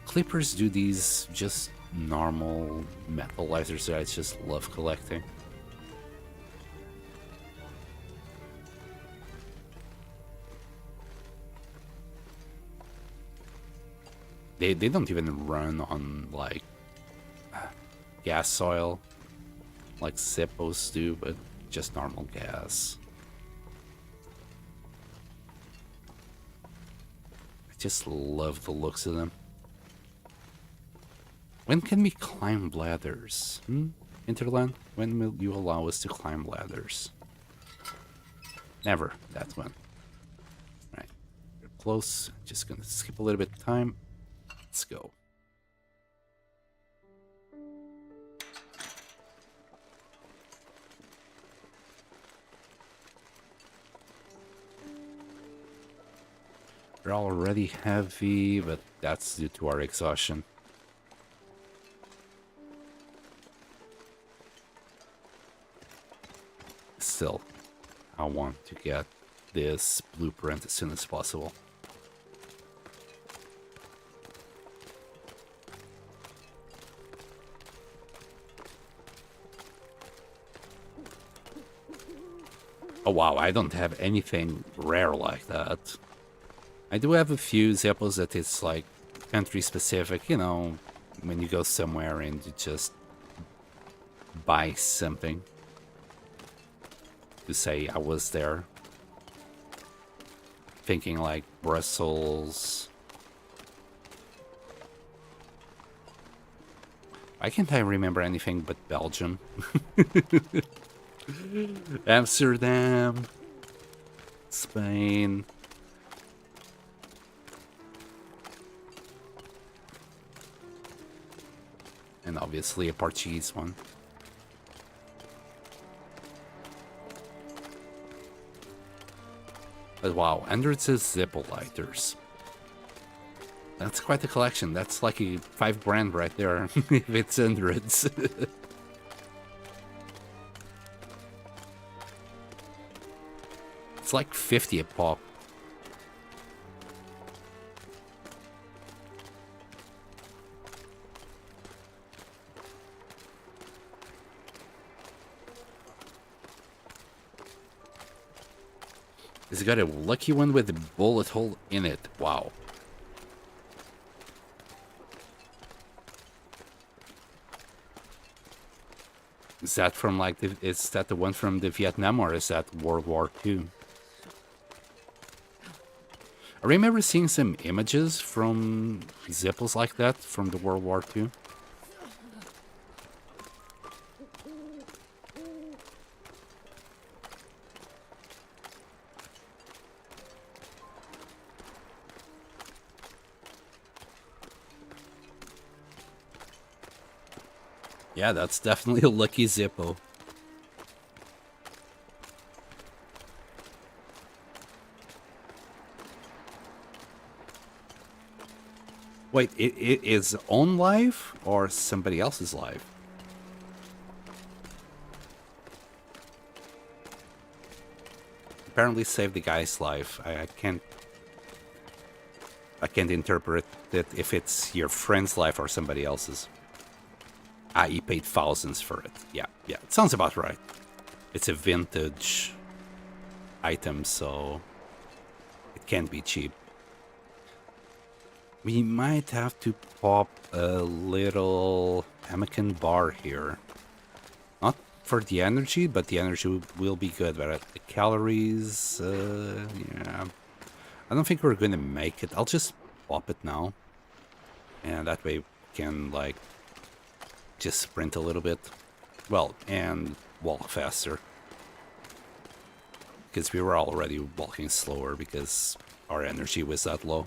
Clippers do these just normal metal lighters that I just love collecting. They don't even run on like gas oil like Zippos do, but just normal gas. I just love the looks of them. When can we climb ladders? Interland, when will you allow us to climb ladders? Never, that's when. Right, we're close. Just gonna skip a little bit of time. Let's go. We're already heavy, but that's due to our exhaustion. Still, I want to get this blueprint as soon as possible. Oh wow, I don't have anything rare like that. I do have a few Zippos that it's like country specific, you know, when you go somewhere and you just buy something to say I was there. Thinking like Brussels. Why can't I remember anything but Belgium? Amsterdam, Spain. And obviously a Portuguese one. But wow, hundreds of Zippo lighters. That's quite a collection. That's like a 5 grand right there, if it's hundreds. It's like 50 a pop. It's got a lucky one with a bullet hole in it. Wow. Is that from like is that the one from the Vietnam, or is that World War II? I remember seeing some images from Zippos like that from the World War II. Yeah, that's definitely a lucky Zippo. Wait, it is own life or somebody else's life? Apparently saved the guy's life. I can't interpret it if it's your friend's life or somebody else's. Ah, he paid thousands for it. Yeah, it sounds about right. It's a vintage item, so it can't be cheap. We might have to pop a little Anakin bar here. Not for the energy, but the energy will be good. But the calories, yeah. I don't think we're going to make it. I'll just pop it now. And that way we can, like, just sprint a little bit. Well, and walk faster. Because we were already walking slower because our energy was that low.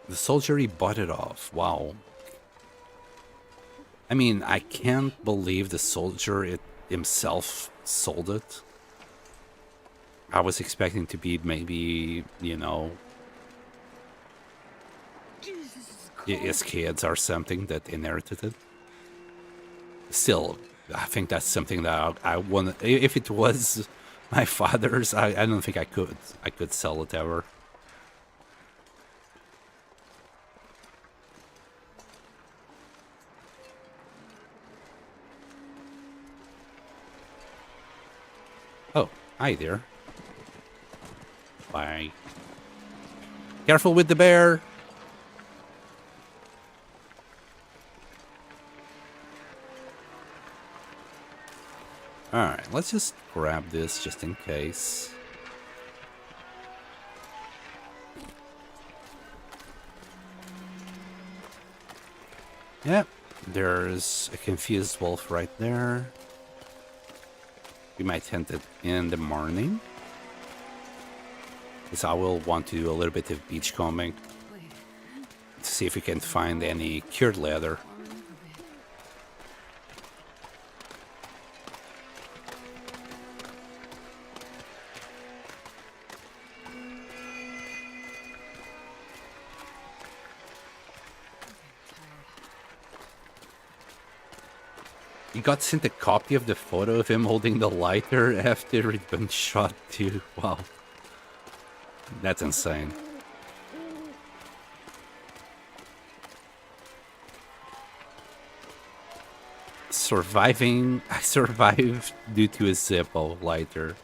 The soldier, he bought it off. Wow. I mean, I can't believe the soldier himself sold it. I was expecting to be maybe, you know, his kids or something that inherited it. Still, I think that's something that I want. If it was my father's, I don't think I could sell it ever. Oh, hi there. Bye. Careful with the bear. Alright, let's just grab this just in case. Yep, there's a confused wolf right there. We might hunt it in the morning. Because I will want to do a little bit of beachcombing. To see if we can find any cured leather. You got sent a copy of the photo of him holding the lighter after he'd been shot too. Wow. That's insane. I survived due to a Zippo lighter.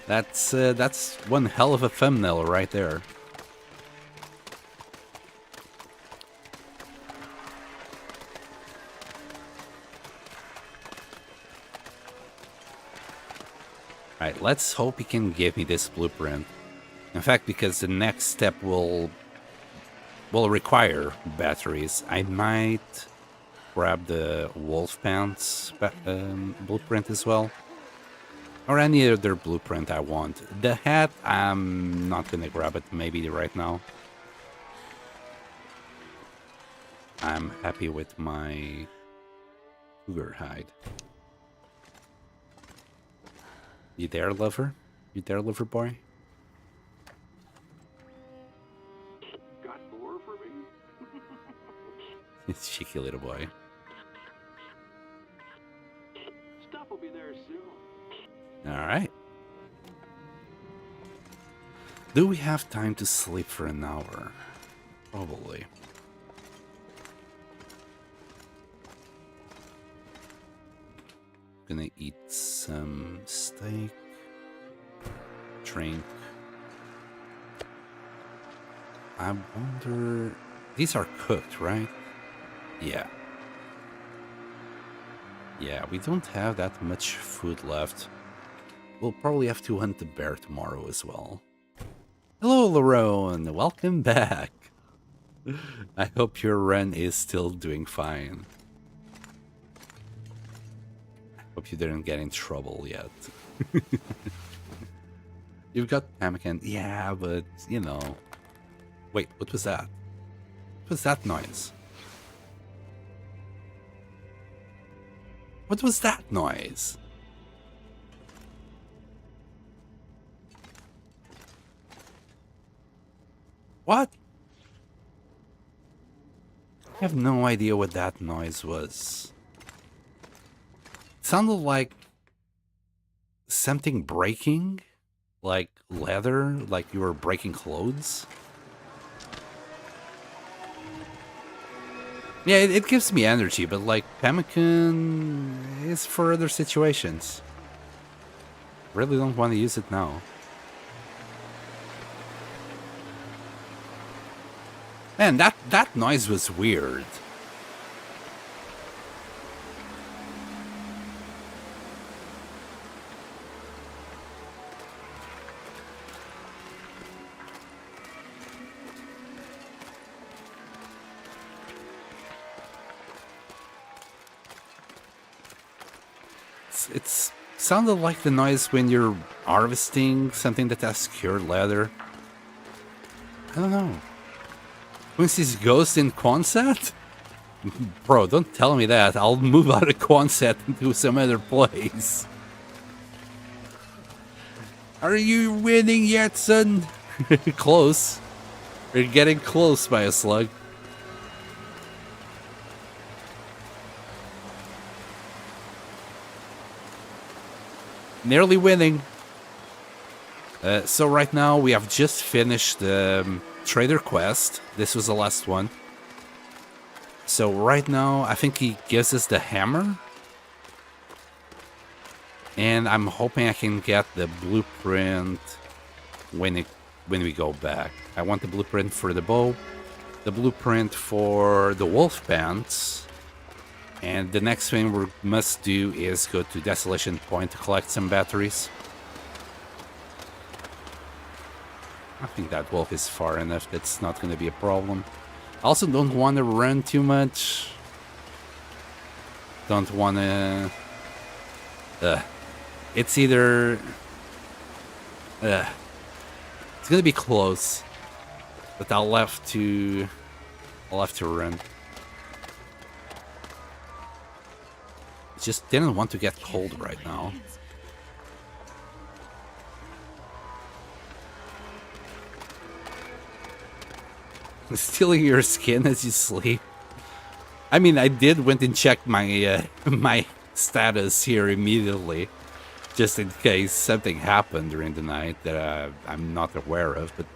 That's one hell of a thumbnail right there. Alright, let's hope he can give me this blueprint. In fact, because the next step will require batteries, I might grab the wolf pants blueprint as well. Or any other blueprint I want. The hat, I'm not gonna grab it maybe right now. I'm happy with my cougar hide. You there, lover? You there, lover boy? Got more for me? It's cheeky little boy. Stuff will be there soon. Alright. Do we have time to sleep for an hour? Probably. Gonna eat some steak. Drink. I wonder... These are cooked, right? Yeah. Yeah, we don't have that much food left. We'll probably have to hunt the bear tomorrow as well. Hello, Lerone. Welcome back. I hope your run is still doing fine. I hope you didn't get in trouble yet. You've got pemmican. Yeah, but, you know... Wait, what was that? What was that noise? What was that noise? What? I have no idea what that noise was. It sounded like something breaking, like leather, like you were breaking clothes. Yeah, it gives me energy, but like pemmican is for other situations. Really don't want to use it now. Man, that noise was weird. It's sounded like the noise when you're harvesting something that has cured leather. I don't know. Quincy's ghost in Quonset? Bro, don't tell me that. I'll move out of Quonset into some other place. Are you winning yet, son? Close. You're getting close by a slug. Nearly winning. So right now we have just finished the trader quest. This was the last one. So right now I think he gives us the hammer. And I'm hoping I can get the blueprint when we go back. I want the blueprint for the bow, the blueprint for the wolf pants. And the next thing we must do is go to Desolation Point to collect some batteries. I think that wolf is far enough, that's not going to be a problem. I also don't want to run too much. Don't want to... It's either... It's going to be close. But I'll have to run. Just didn't want to get cold right now. Stealing your skin as you sleep. I mean, I did went and checked my my status here immediately, just in case something happened during the night that I'm not aware of. But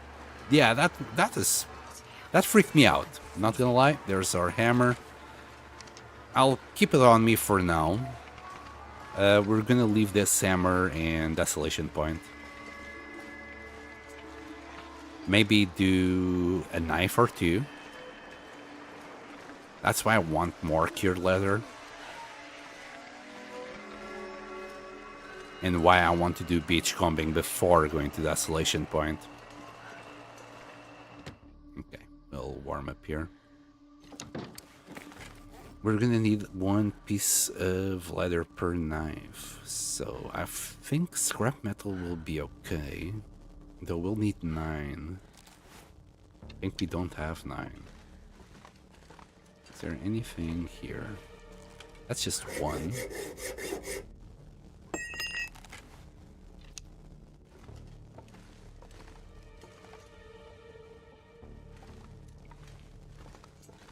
yeah, that freaked me out. Not gonna lie. There's our hammer. I'll keep it on me for now. We're gonna leave this hammer and Desolation Point. Maybe do a knife or two. That's why I want more cured leather. And why I want to do beachcombing before going to Desolation Point. Okay, we'll warm up here. We're gonna need 1 piece of leather per knife. So I think scrap metal will be okay. Though we'll need 9. I think we don't have 9. Is there anything here? That's just 1.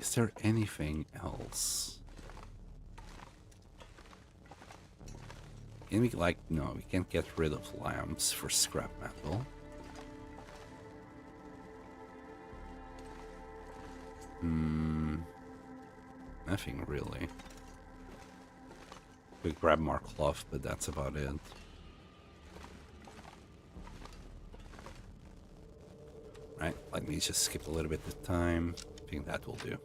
Is there anything else? Can we, like, no, we can't get rid of lamps for scrap metal. Nothing really. We grab more cloth, but that's about it. Right, let me just skip a little bit of time. I think that will do.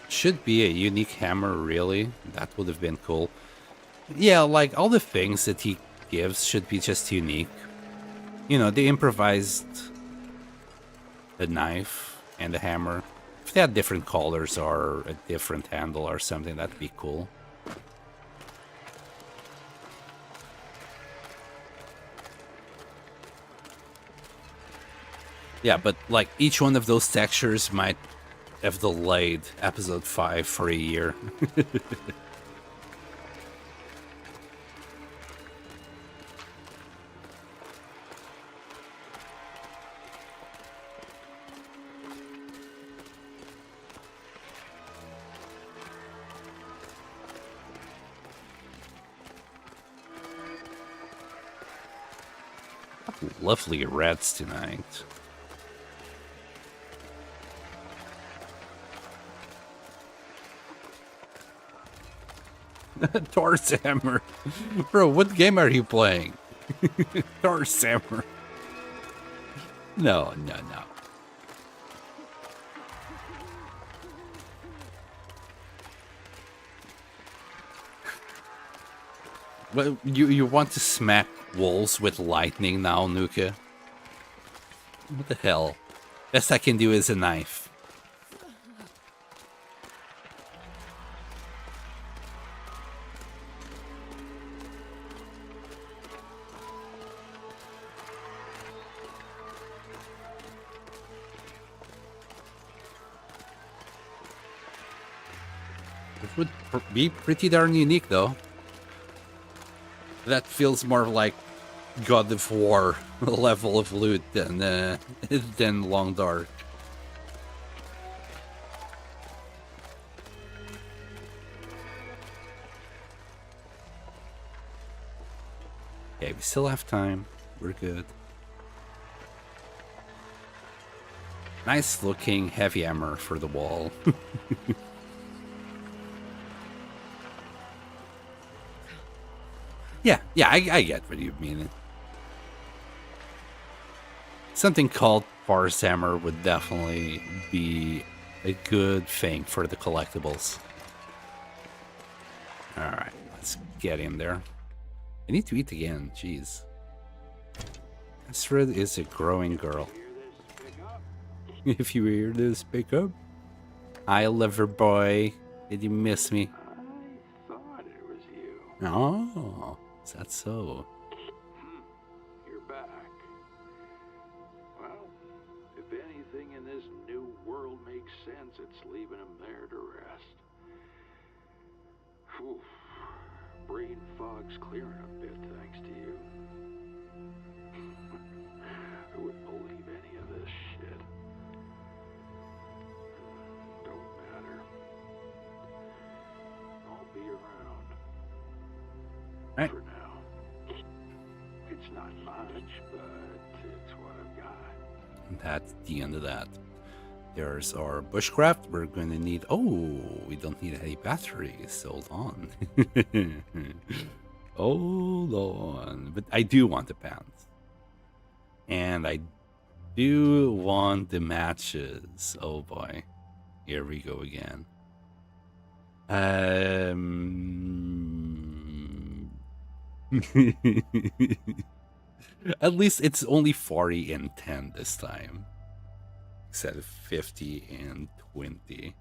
Should be a unique hammer, really. That would have been cool. Yeah, like all the things that he gives should be just unique. You know, they improvised the knife and the hammer. If they had different colors or a different handle or something, that'd be cool. Yeah, but like each one of those textures might have delayed episode 5 for a year. lovely reds tonight. Thor's Hammer. Bro, what game are you playing? Thor's Hammer. No, no, no. Well, you want to smack walls with lightning now, Nuka? What the hell? Best I can do is a knife. It would be pretty darn unique, though. That feels more like God of War level of loot than Long Dark. Okay, we still have time. We're good. Nice looking heavy hammer for the wall. Yeah, I get what you mean. Something called Thor's Hammer would definitely be a good thing for the collectibles. Alright, let's get in there. I need to eat again, jeez. Astrid is a growing girl. If you hear this, pick up. Hi, lover boy. Did you miss me? I thought it was you. Oh, is that so? You're back. Well, if anything in this new world makes sense, it's leaving him there to rest. Whew. Brain fog's clearing a bit thanks to you. Who would believe any of this shit? Don't matter. I'll be around. Right. For now. It's not much, but it's what I've got. That's the end of that. There's our bushcraft. We're going to need... Oh, we don't need any batteries. Hold on. Hold on. But I do want the pants. And I do want the matches. Oh boy. Here we go again. At least it's only 40 and 10 this time. Instead of 50 and 20.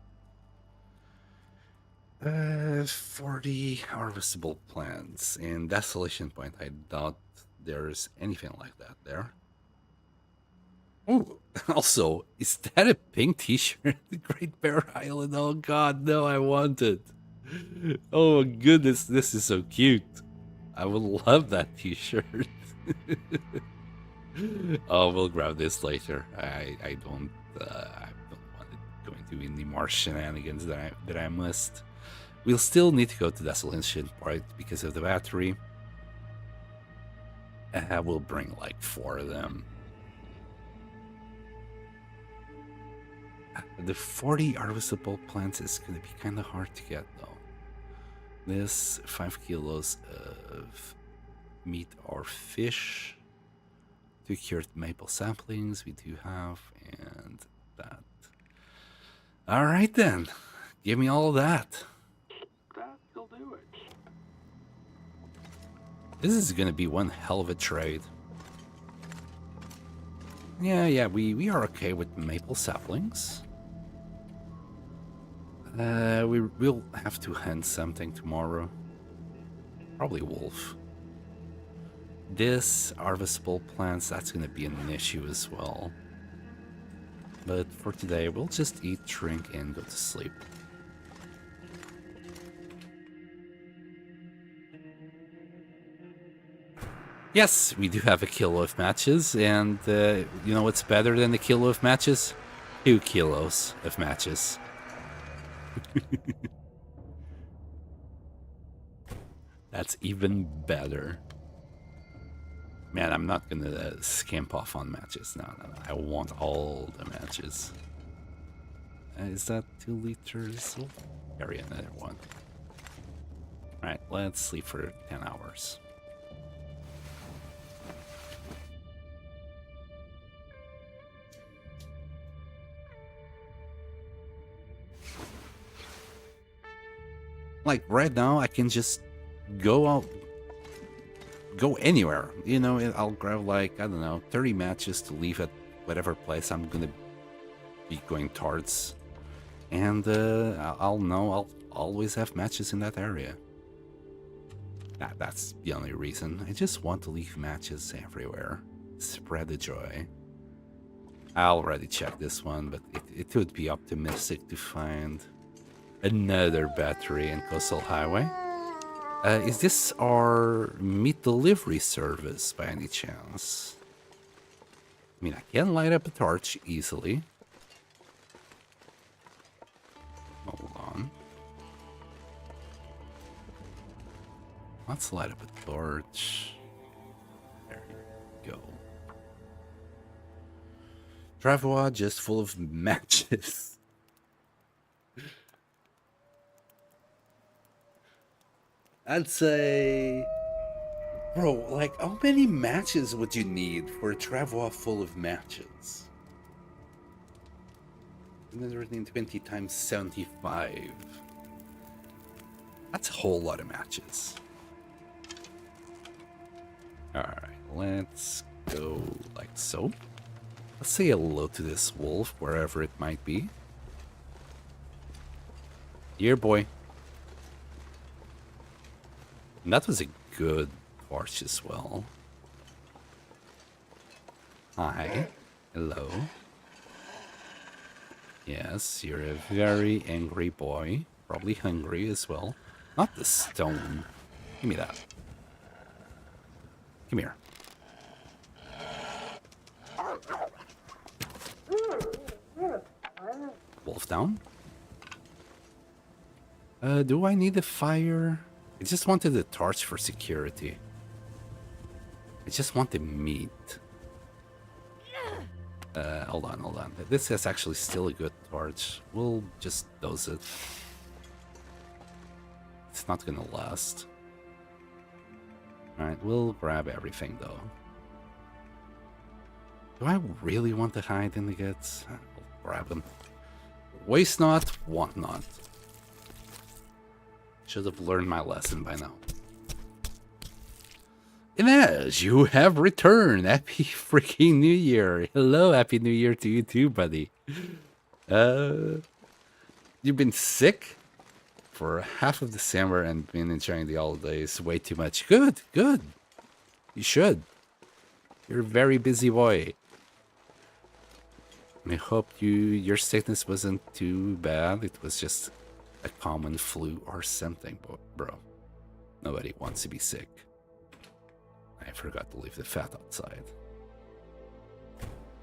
40 harvestable plants. And Desolation Point, I doubt there's anything like that there. Oh, also, is that a pink t-shirt? The Great Bear Island. Oh god, no, I want it. Oh goodness, this is so cute. I would love that t-shirt. Oh, we'll grab this later. I don't want it going to be any more shenanigans that I must. We'll still need to go to Desolation Point because of the battery. We'll bring like 4 of them. The 40 harvestable plants is going to be kind of hard to get though. This 5 kilos of meat or fish. 2 cured maple saplings we do have, and that. All right then, give me all of that. That'll do it. This is gonna be one hell of a trade. Yeah, we are okay with maple saplings. We'll have to hunt something tomorrow. Probably wolf. This harvestable plants, that's gonna be an issue as well. But for today, we'll just eat, drink, and go to sleep. Yes, we do have a kilo of matches, and you know what's better than a kilo of matches? 2 kilos of matches. That's even better. Man, I'm not gonna skimp off on matches. No, no, no. I want all the matches. Is that 2 liters? We'll carry another one. Alright, let's sleep for 10 hours. Like, right now, I can just go out, go anywhere. You know, I'll grab, like, I don't know, 30 matches to leave at whatever place I'm gonna be going towards. And I'll always have matches in that area. That's the only reason. I just want to leave matches everywhere. Spread the joy. I already checked this one, but it would be optimistic to find another battery in Coastal Highway. Is this our meat delivery service by any chance? I mean, I can light up a torch easily. Hold on. Let's light up a torch. There you go. Travois just full of matches. I'd say... Bro, like, how many matches would you need for a travois full of matches? 120 times 75. That's a whole lot of matches. Alright, let's go like so. Let's say hello to this wolf, wherever it might be. Here, boy. And that was a good torch as well. Hi. Hello. Yes, you're a very angry boy. Probably hungry as well. Not the stone. Give me that. Come here. Wolf down. Do I need a fire? I just wanted a torch for security. I just want the meat. Hold on, hold on. This is actually still a good torch. We'll just dose it. It's not gonna last. Alright, we'll grab everything though. Do I really want to hide in the guts? I'll grab them. Waste not, want not. Should have learned my lesson by now. Inez, you have returned. Happy freaking New Year. Hello, Happy New Year to you too, buddy. You've been sick for half of December and been enjoying the holidays way too much. Good, good. You should. You're a very busy boy. I hope your sickness wasn't too bad. It was just a common flu or something, bro. Nobody wants to be sick. I forgot to leave the fat outside.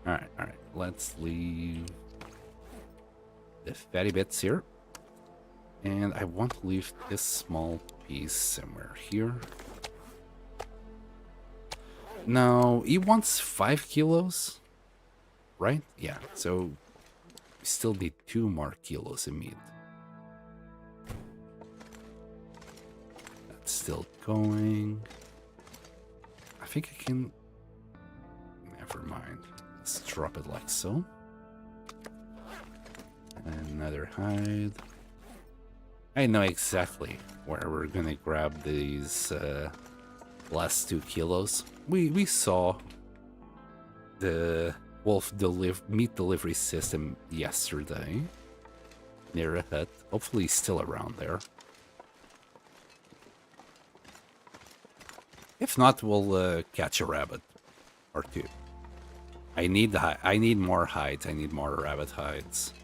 Alright, alright. Let's leave the fatty bits here. And I want to leave this small piece somewhere here. Now, he wants 5 kilos, right? Yeah, so we still need 2 more kilos of meat. That's still going. I think I can... Never mind. Let's drop it like so. Another hide. I know exactly where we're gonna grab these last 2 kilos. We saw the wolf meat delivery system yesterday near a hut. Hopefully he's still around there. If not, we'll catch a rabbit or 2. I need more hides. I need more rabbit hides.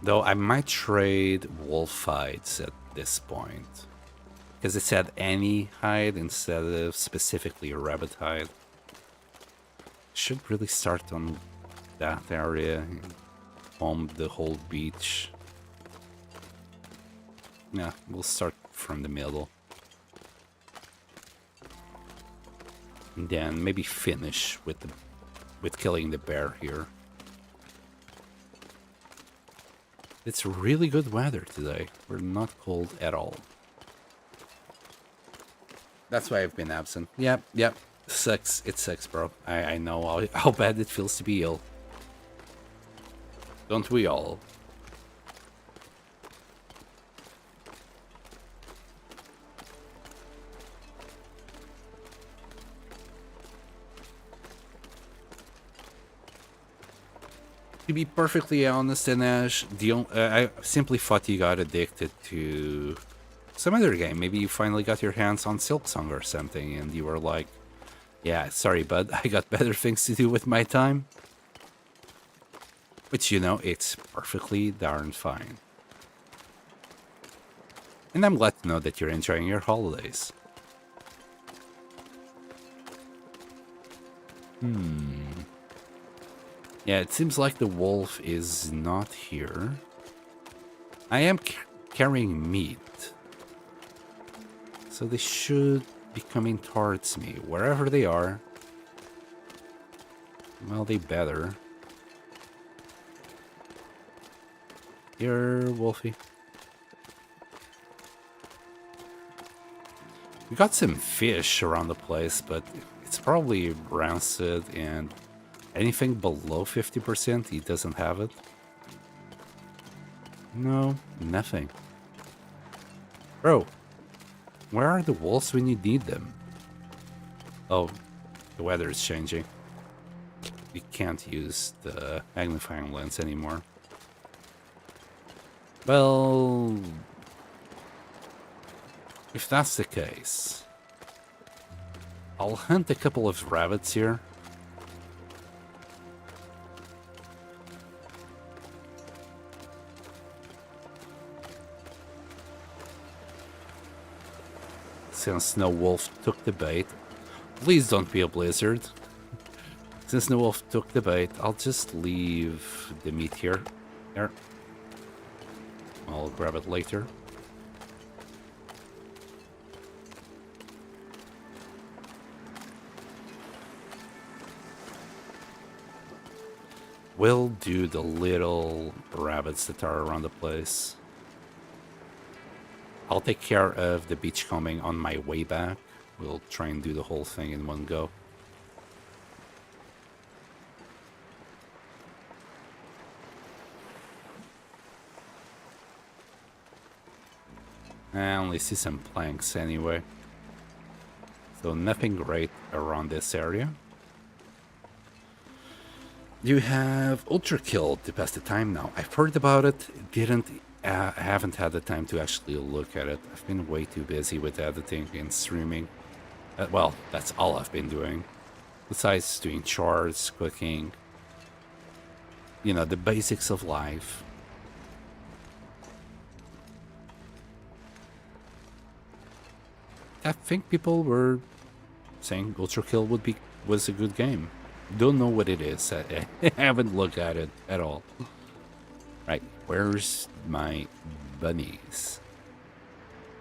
Though I might trade wolf hides at this point. Because it said any hide instead of specifically a rabbit hide. Should really start on that area. Bomb the whole beach. Yeah, we'll start from the middle. And then maybe finish with killing the bear here. It's really good weather today. We're not cold at all. That's why I've been absent. Yep. Sucks. It sucks, bro. I know how bad it feels to be ill. Don't we all? To be perfectly honest, Dinesh, I simply thought you got addicted to some other game. Maybe you finally got your hands on Silksong or something, and you were like, yeah, sorry, bud, I got better things to do with my time. Which, you know, it's perfectly darn fine. And I'm glad to know that you're enjoying your holidays. Yeah, it seems like the wolf is not here. I am carrying meat. So they should be coming towards me. Wherever they are. Well, they better. Here, Wolfie. We got some fish around the place, but it's probably rancid, and anything below 50%, he doesn't have it. No, nothing. Bro, where are the wolves when you need them? Oh, the weather is changing. You can't use the magnifying lens anymore. Well, if that's the case, I'll hunt a couple of rabbits here. Since no wolf took the bait, please don't be a blizzard. Since no wolf took the bait, I'll just leave the meat here. There. I'll grab it later. We'll do the little rabbits that are around the place. I'll take care of the beachcombing on my way back. We'll try and do the whole thing in one go. I only see some planks anyway. So nothing great around this area. You have Ultra Kill to pass the time now. I've heard about it, haven't had the time to actually look at it. I've been way too busy with editing and streaming. Well, that's all I've been doing. Besides doing chores, cooking. You know, the basics of life. I think people were saying Ultra Kill was a good game. Don't know what it is. I haven't looked at it at all. Right, where's my bunnies?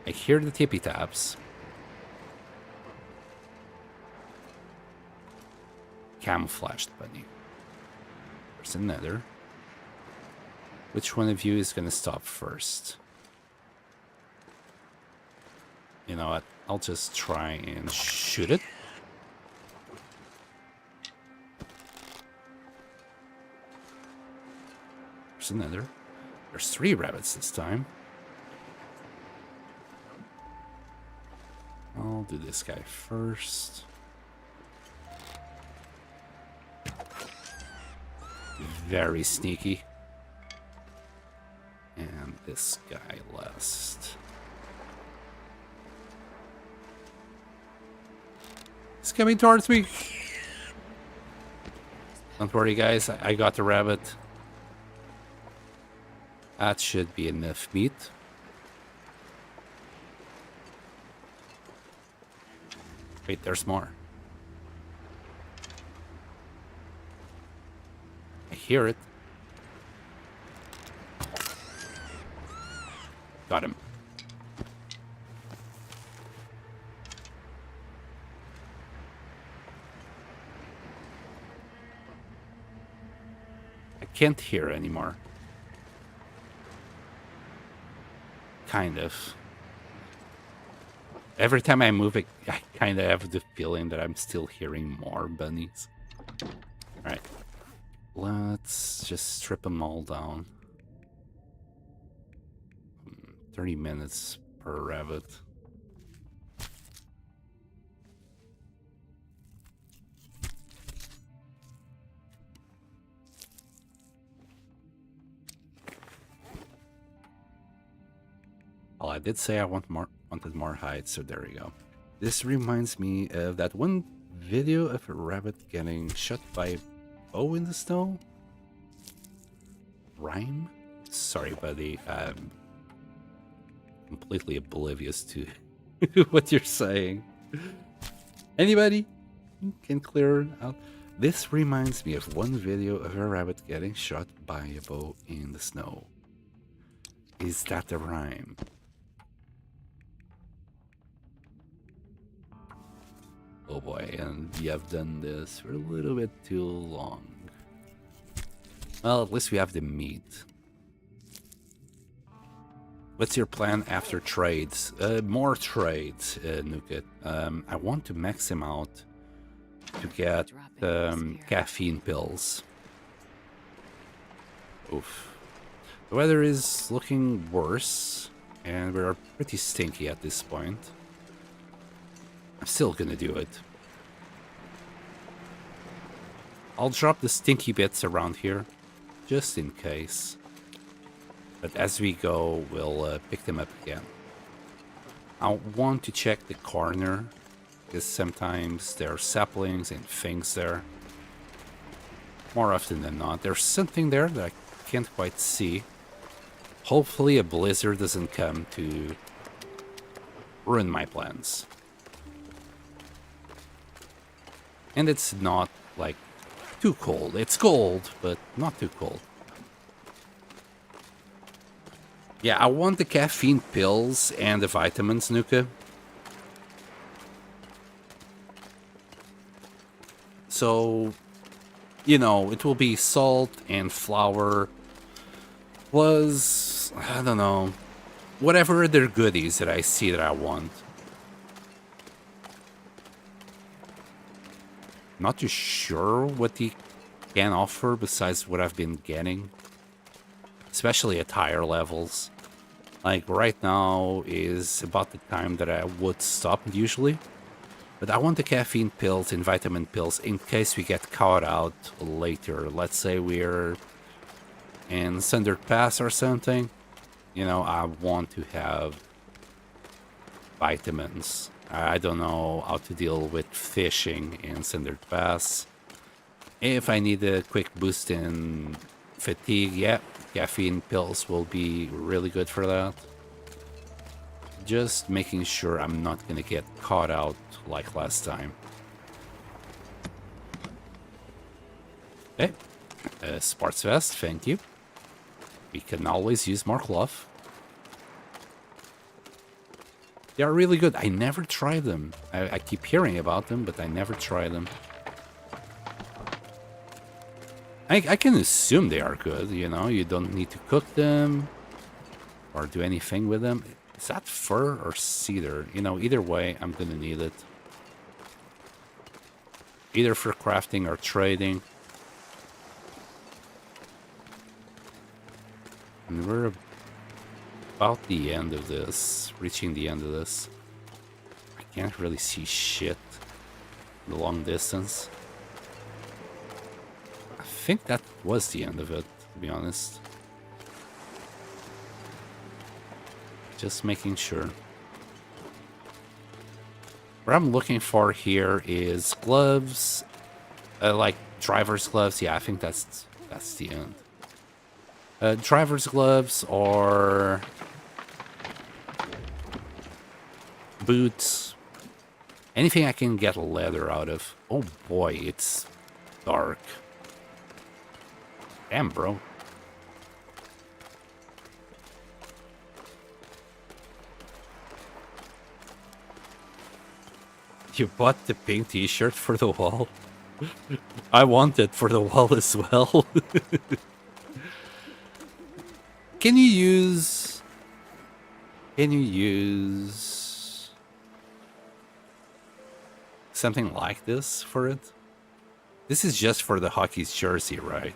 I hear the tippy taps. Camouflaged bunny. There's another. Which one of you is gonna stop first? You know what? I'll just try and shoot it. There's another. There's 3 rabbits this time. I'll do this guy first. Very sneaky. And this guy last. He's coming towards me. Don't worry, guys. I got the rabbit. That should be enough meat. Wait, there's more. I hear it. Got him. can't hear anymore. Kind of. Every time I move, I kind of have the feeling that I'm still hearing more bunnies. Alright. Let's just strip them all down. 30 minutes per rabbit. Well, I did say I wanted more height, so there we go. This reminds me of that one video of a rabbit getting shot by a bow in the snow. Rhyme? Sorry, buddy. I'm completely oblivious to what you're saying. Anybody can clear it out? This reminds me of one video of a rabbit getting shot by a bow in the snow. Is that a rhyme? Oh boy, and we have done this for a little bit too long. Well, at least we have the meat. What's your plan after trades? More trades, Nuket. I want to max him out to get caffeine pills. Oof. The weather is looking worse, and we're pretty stinky at this point. I'm still gonna do it. I'll drop the stinky bits around here, just in case. But as we go, we'll pick them up again. I want to check the corner, because sometimes there are saplings and things there. More often than not, there's something there that I can't quite see. Hopefully a blizzard doesn't come to ruin my plans. And it's not, like, too cold. It's cold, but not too cold. Yeah, I want the caffeine pills and the vitamins, Nuka. So, you know, it will be salt and flour. Plus, I don't know, whatever other goodies that I see that I want. Not too sure what he can offer besides what I've been getting. Especially at higher levels. Like right now is about the time that I would stop usually. But I want the caffeine pills and vitamin pills in case we get caught out later. Let's say we're in Sundered Pass or something. You know, I want to have vitamins. I don't know how to deal with fishing in Sundered Pass. If I need a quick boost in fatigue, yeah, caffeine pills will be really good for that. Just making sure I'm not gonna get caught out like last time. Okay, sports vest, thank you. We can always use more cloth. They are really good. I never tried them. I keep hearing about them, but I never try them. I can assume they are good, you know. You don't need to cook them or do anything with them. Is that fur or cedar? You know, either way, I'm gonna need it. Either for crafting or trading. And we're about the end of this, reaching the end of this. I can't really see shit in the long distance. I think that was the end of it, to be honest. Just making sure. What I'm looking for here is gloves, like driver's gloves. Yeah, I think that's the end. Driver's gloves or boots. Anything I can get leather out of. Oh boy, it's dark. Damn, bro. You bought the pink t-shirt for the wall? I want it for the wall as well. Can you use... Can you use... something like this for it? This is just for the hockey's jersey, right?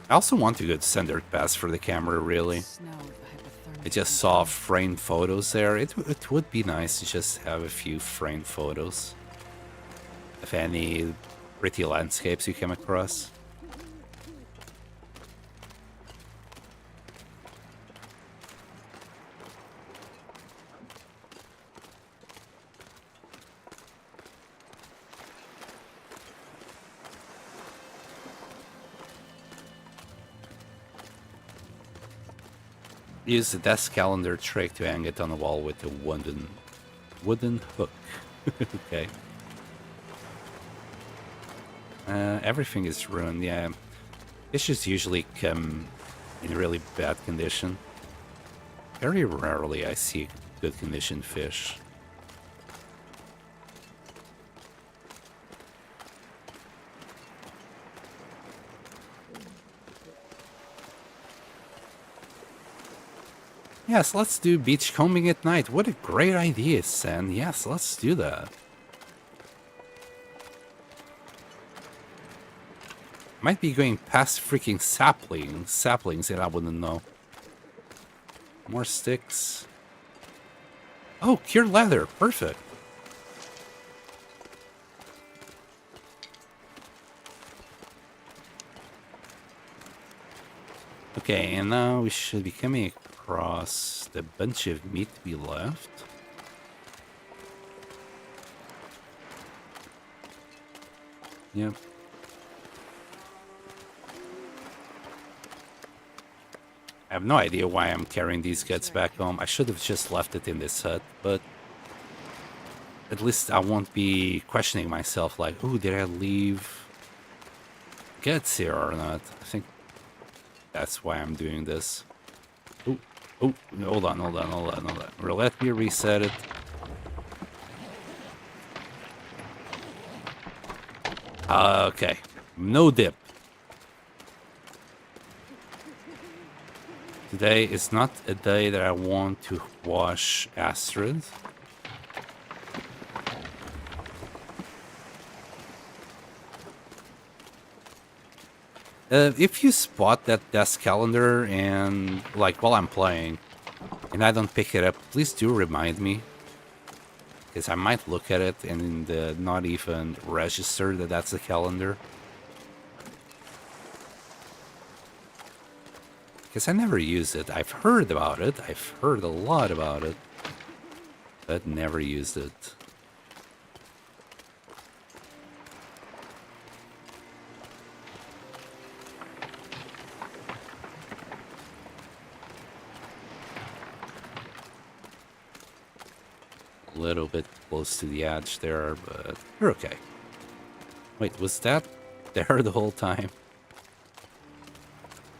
I also want to go to standard pass for the camera, really. I just saw framed photos there. It would be nice to just have a few framed photos of any pretty landscapes you come across. Use the desk calendar trick to hang it on the wall with a wooden hook. Okay. Everything is ruined, yeah. Fishes usually come in really bad condition. Very rarely I see good condition fish. Yes, let's do beachcombing at night. What a great idea, Sen. Yes, let's do that. Might be going past freaking saplings that I wouldn't know. More sticks. Oh, cured leather. Perfect. Okay, and now we should be coming across the bunch of meat we left. Yep. I have no idea why I'm carrying these guts back home. I should have just left it in this hut, but at least I won't be questioning myself like, oh, did I leave guts here or not? I think that's why I'm doing this. Oh, hold on. Let me reset it. Okay, no dip. Today is not a day that I want to wash Astrid. If you spot that desk calendar and, like, while I'm playing, and I don't pick it up, please do remind me. Because I might look at it and not even register that that's the calendar. Because I never use it. I've heard about it. I've heard a lot about it. But never used it. A little bit close to the edge there, but we're okay. Wait, was that there the whole time?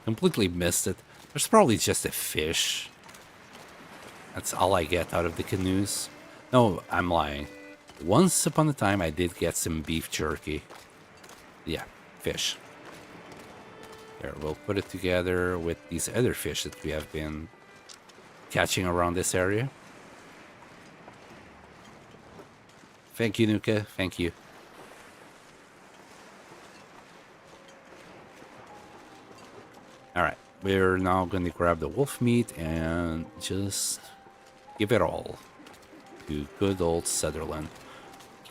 Completely missed it. There's probably just a fish. That's all I get out of the canoes. No, I'm lying. Once upon a time, I did get some beef jerky. Yeah, fish. There, we'll put it together with these other fish that we have been catching around this area. Thank you, Nuka. Thank you. Alright, we're now going to grab the wolf meat and just give it all to good old Sutherland.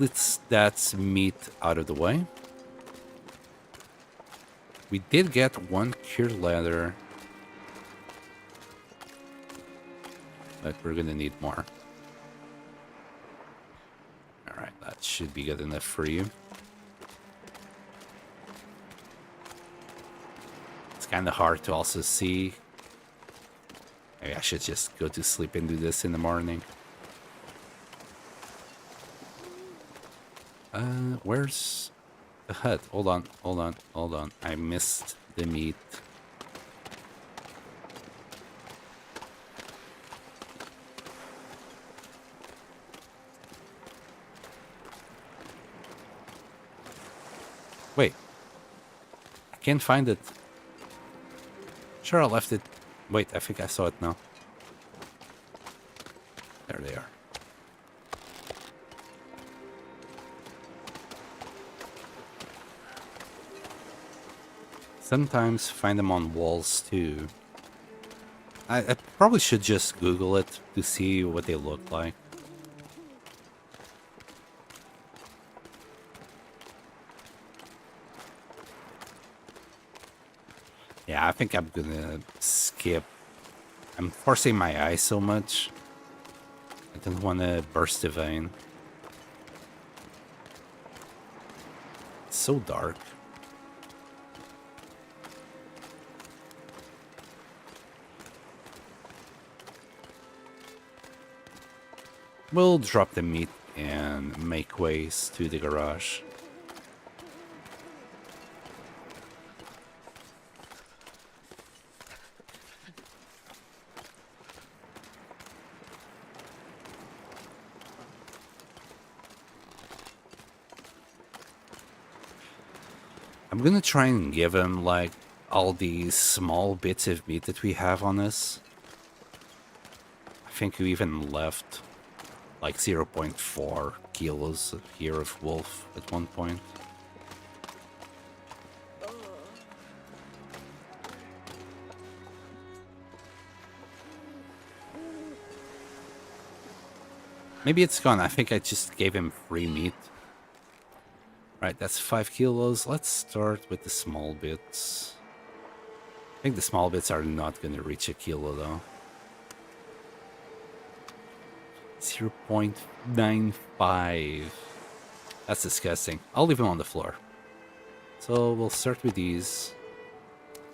Let's that meat out of the way. We did get one cured leather, but we're going to need more. Alright, that should be good enough for you. It's kind of hard to also see. Maybe I should just go to sleep and do this in the morning. Where's the hut? Hold on. I missed the meat. Wait. I can't find it. Sure, I left it. Wait, I think I saw it now. There they are. Sometimes find them on walls too. I probably should just Google it to see what they look like. Yeah, I think I'm gonna skip. I'm forcing my eyes so much. I don't want to burst the vein. It's so dark. We'll drop the meat and make ways to the garage. I'm gonna try and give him like all these small bits of meat that we have on us. I think we even left like 0.4 kilos here of wolf at one point. Maybe it's gone. I think I just gave him free meat. Right, that's 5 kilos. Let's start with the small bits. I think the small bits are not going to reach a kilo though. 0.95. That's disgusting. I'll leave them on the floor. So we'll start with these.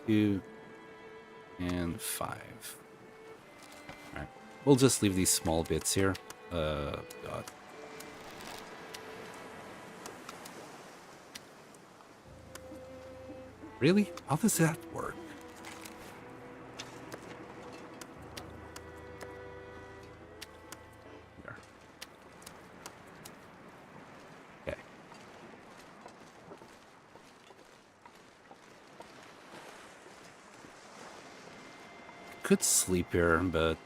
2 and 5. Alright. We'll just leave these small bits here. God. Really? How does that work? There. Okay. Could sleep here, but...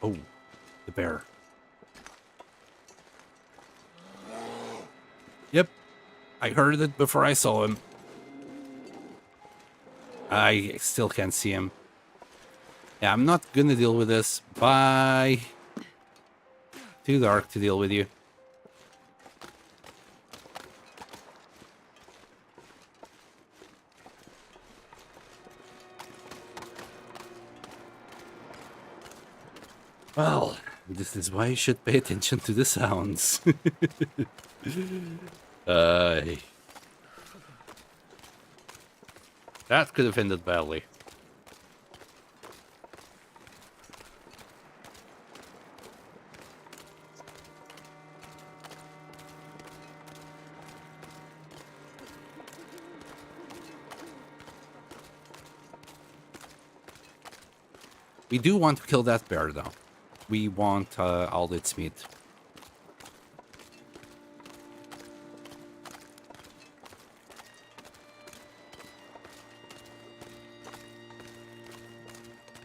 Oh, the bear. Yep. I heard it before I saw him. I still can't see him. Yeah, I'm not gonna deal with this. Bye. Too dark to deal with you. Well, this is why you should pay attention to the sounds. That could have ended badly. We do want to kill that bear, though. We want all its meat.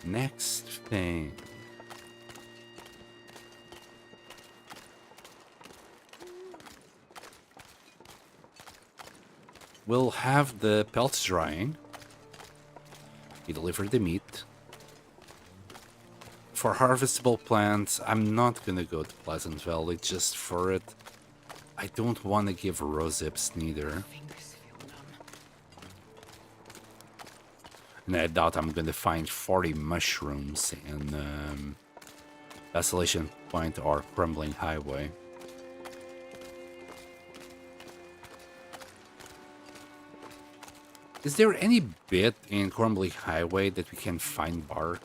Next thing. We'll have the pelts drying. We deliver the meat. For harvestable plants, I'm not gonna go to Pleasant Valley just for it. I don't want to give rosehips neither. And I doubt I'm gonna find 40 mushrooms in Desolation Point or Crumbling Highway. Is there any bit in Crumbling Highway that we can find bark?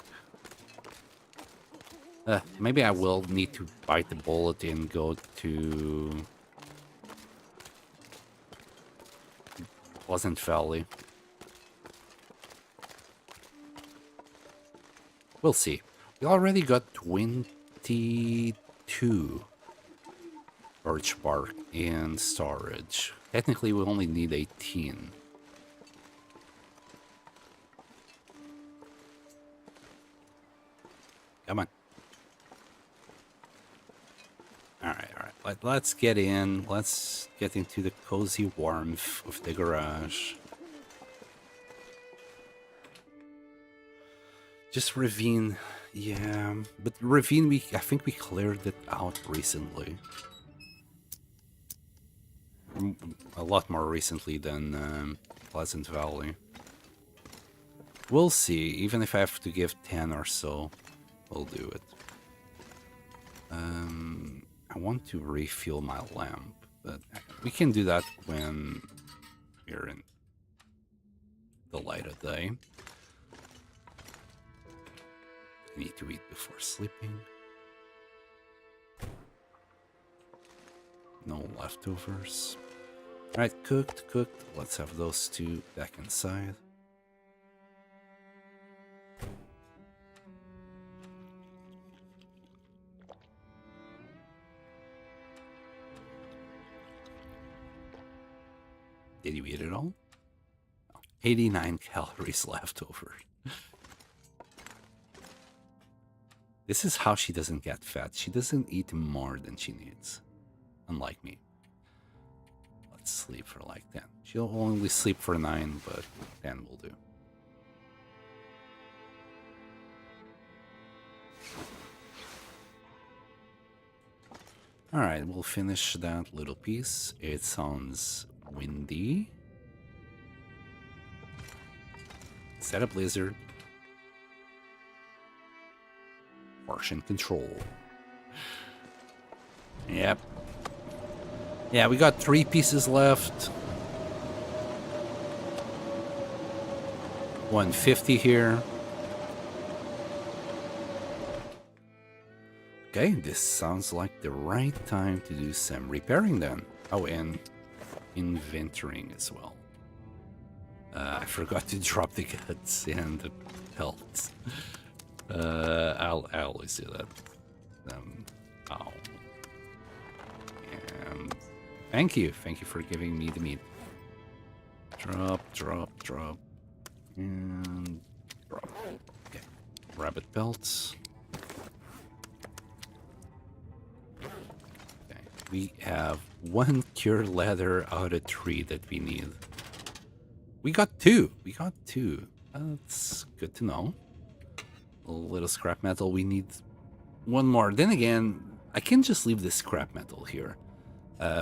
Maybe I will need to bite the bullet and go to Pleasant Valley. We'll see. We already got 22 birch bark in storage. Technically, we only need 18. Come on. Alright. Let's get in. Let's get into the cozy warmth of the garage. Just ravine. Yeah, but ravine, I think we cleared it out recently. A lot more recently than Pleasant Valley. We'll see. Even if I have to give 10 or so, we'll do it. I want to refuel my lamp, but we can do that when we're in the light of day. I need to eat before sleeping. No leftovers. Alright, cooked. Let's have those two back inside. Did you eat it all? No. 89 calories left over. This is how she doesn't get fat. She doesn't eat more than she needs. Unlike me. Let's sleep for like 10. She'll only sleep for 9, but 10 will do. Alright, we'll finish that little piece. It sounds windy. Set a blizzard. Martian control. Yep. Yeah, we got 3 pieces left. 150 here. Okay, this sounds like the right time to do some repairing then. Oh, and inventorying as well. I forgot to drop the guts and the pelts. I always do that. Oh. And thank you for giving me the meat. Drop, and drop. Okay, rabbit pelts. Okay, we have 1 cured leather out of 3 that we need. We got 2. That's good to know. A little scrap metal. We need 1 more. Then again, I can just leave this scrap metal here.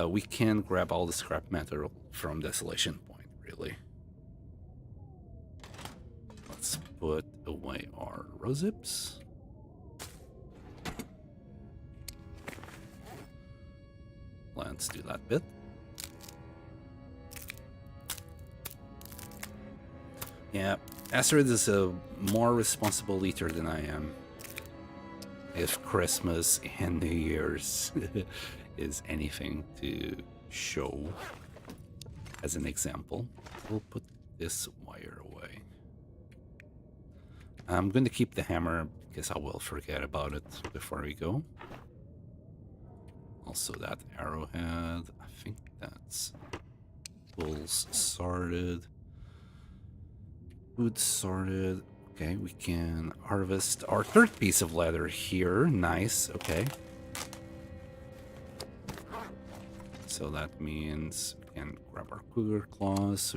We can grab all the scrap metal from Desolation Point, really. Let's put away our rosehips. Let's do that bit. Yeah, Astrid is a more responsible eater than I am. If Christmas and New Year's is anything to show as an example, we'll put this wire away. I'm going to keep the hammer because I will forget about it before we go. Also that arrowhead, I think that's tools sorted. Food sorted. Okay, we can harvest our 3rd piece of leather here. Nice, okay. So that means we can grab our cougar claws.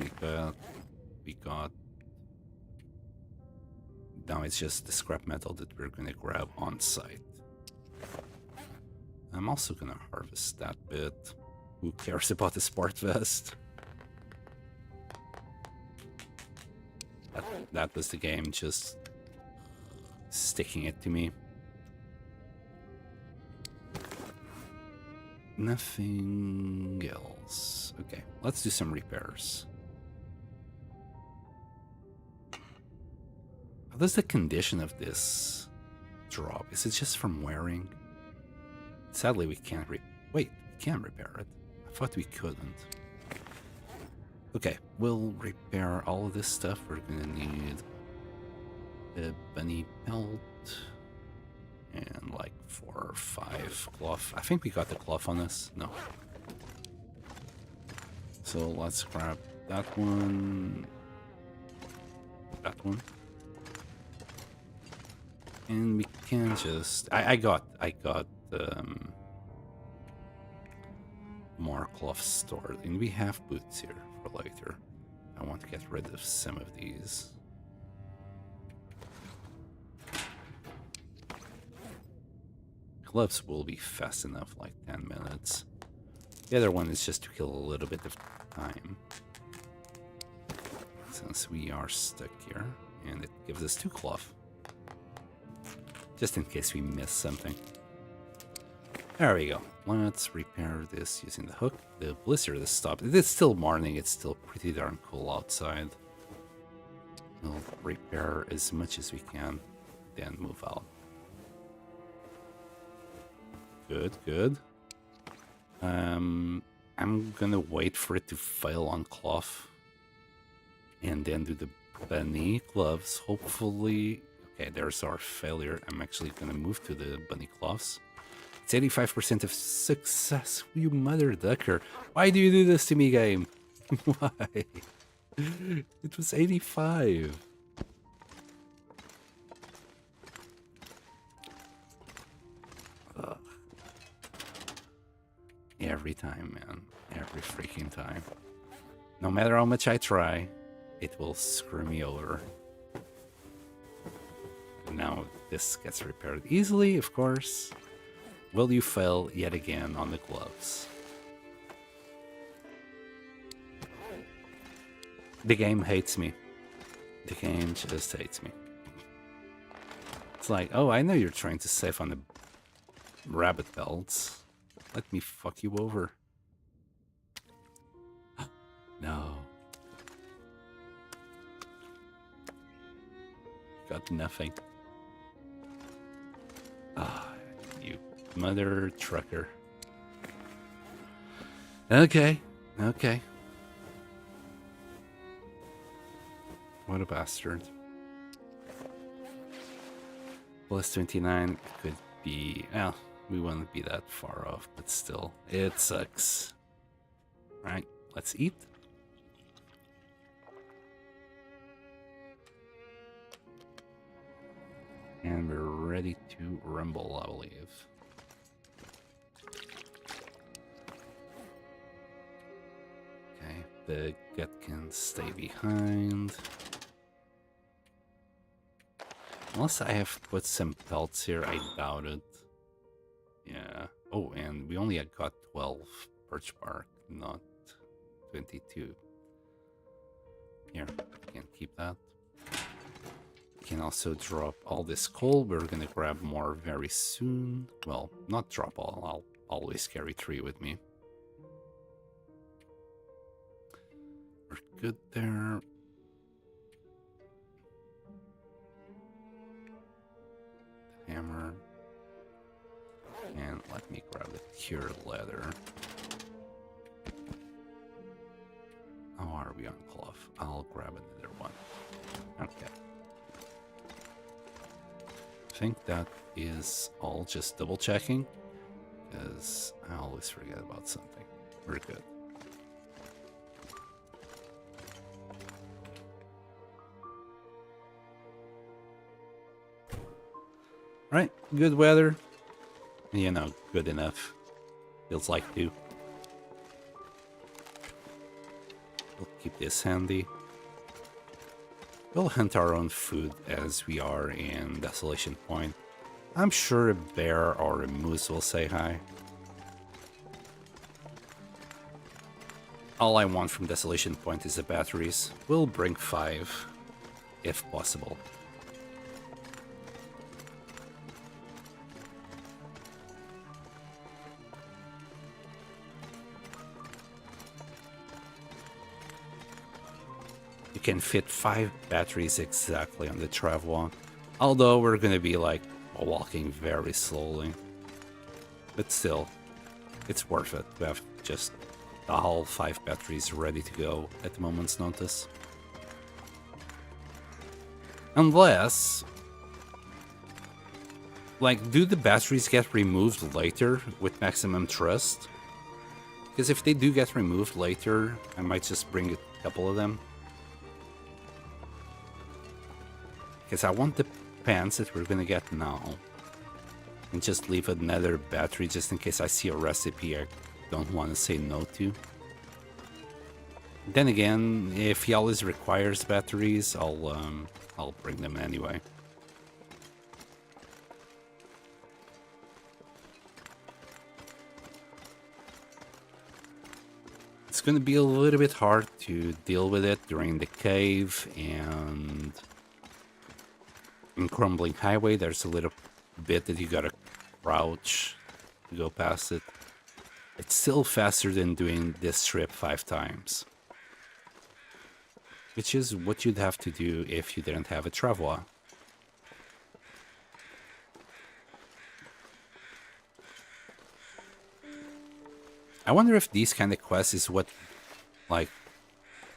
We got now it's just the scrap metal that we're gonna grab on site. I'm also gonna harvest that bit. Who cares about the sport vest? That was the game just sticking it to me. Nothing else. Okay, let's do some repairs. How does the condition of this drop? Is it just from wearing? Sadly, we can't wait, we can repair it. I thought we couldn't. Okay, we'll repair all of this stuff. We're gonna need a bunny pelt and like 4 or 5 cloth. I think we got the cloth on this. No. So let's grab that one. That one. And we can just... I got more cloth stored. And we have boots here for later. I want to get rid of some of these. Gloves will be fast enough, like 10 minutes. The other one is just to kill a little bit of time. Since we are stuck here. And it gives us 2 cloth. Just in case we miss something. There we go. Let's repair this using the hook. The blizzard has stopped. It is still morning. It's still pretty darn cool outside. We'll repair as much as we can, then move out. Good, good. I'm gonna wait for it to fail on cloth. And then do the bunny gloves. Hopefully... Okay, there's our failure. I'm actually gonna move to the bunny cloths. It's 85% of success, you mother ducker. Why do you do this to me, game? Why? It was 85. Ugh. Every time, man. Every freaking time. No matter how much I try, it will screw me over. Now this gets repaired easily, of course. Will you fail yet again on the gloves? The game hates me. The game just hates me. It's like, oh, I know you're trying to save on the rabbit belts. Let me fuck you over. No. Got nothing. Ah, you mother trucker. Okay, okay. What a bastard. Plus 29 could be... Well, we won't be that far off, but still, it sucks. Alright, let's eat. And we're ready to rumble, I believe. Okay, the gut can stay behind. Unless I have put some pelts here, I doubt it. Yeah. Oh, and we only had got 12 birch bark, not 22. Here, we can keep that. Can also drop all this coal. We're gonna grab more very soon. Well, not drop all. I'll always carry 3 with me. We're good there. The hammer. And let me grab the cured leather. How are we on cloth? I'll grab another one. Okay. I think that is all, just double checking, because I always forget about something. We're good. Right, good weather. You know, good enough. Feels like 2. We'll keep this handy. We'll hunt our own food as we are in Desolation Point. I'm sure a bear or a moose will say hi. All I want from Desolation Point is the batteries. We'll bring 5, if possible. You can fit 5 batteries exactly on the Travois, although we're gonna be like walking very slowly. But still, it's worth it to have just the whole 5 batteries ready to go at the moment's notice. Unless, like, do the batteries get removed later with maximum trust? Because if they do get removed later, I might just bring a couple of them. Because I want the pants that we're gonna get now. And just leave another battery just in case I see a recipe I don't want to say no to. Then again, if he always requires batteries, I'll bring them anyway. It's gonna be a little bit hard to deal with it during the cave, and in Crumbling Highway there's a little bit that you gotta crouch to go past it. It's still faster than doing this trip 5 times. Which is what you'd have to do if you didn't have a Travois. I wonder if these kind of quests is what, like,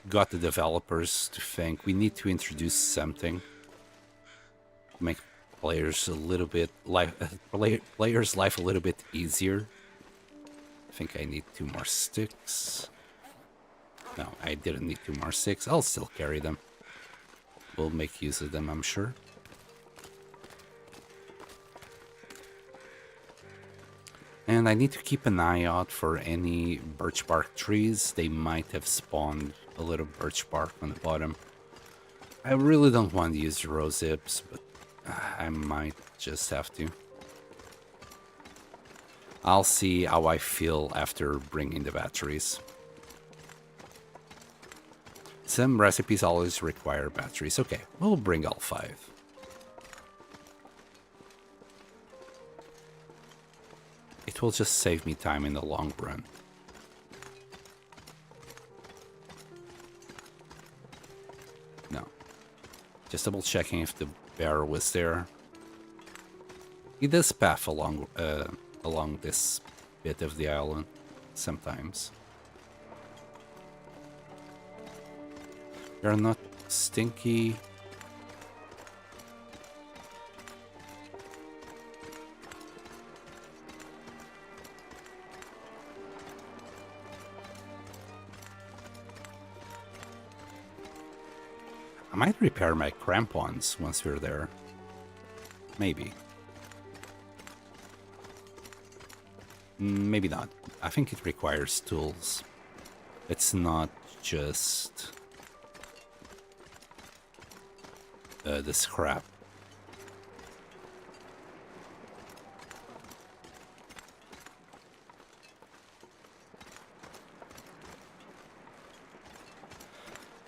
got the developers to think we need to introduce something to make players a little bit players' life a little bit easier. I think I need 2 more sticks. No, I didn't need 2 more sticks. I'll still carry them. We'll make use of them, I'm sure. And I need to keep an eye out for any birch bark trees. They might have spawned a little birch bark on the bottom. I really don't want to use rose hips, but I might just have to. I'll see how I feel after bringing the batteries. Some recipes always require batteries. Okay, we'll bring all 5. It will just save me time in the long run. No. Just double checking if the bear was there. He does path along this bit of the island sometimes. You're not stinky. I might repair my crampons once we're there. Maybe. Maybe not. I think it requires tools. It's not just the scrap.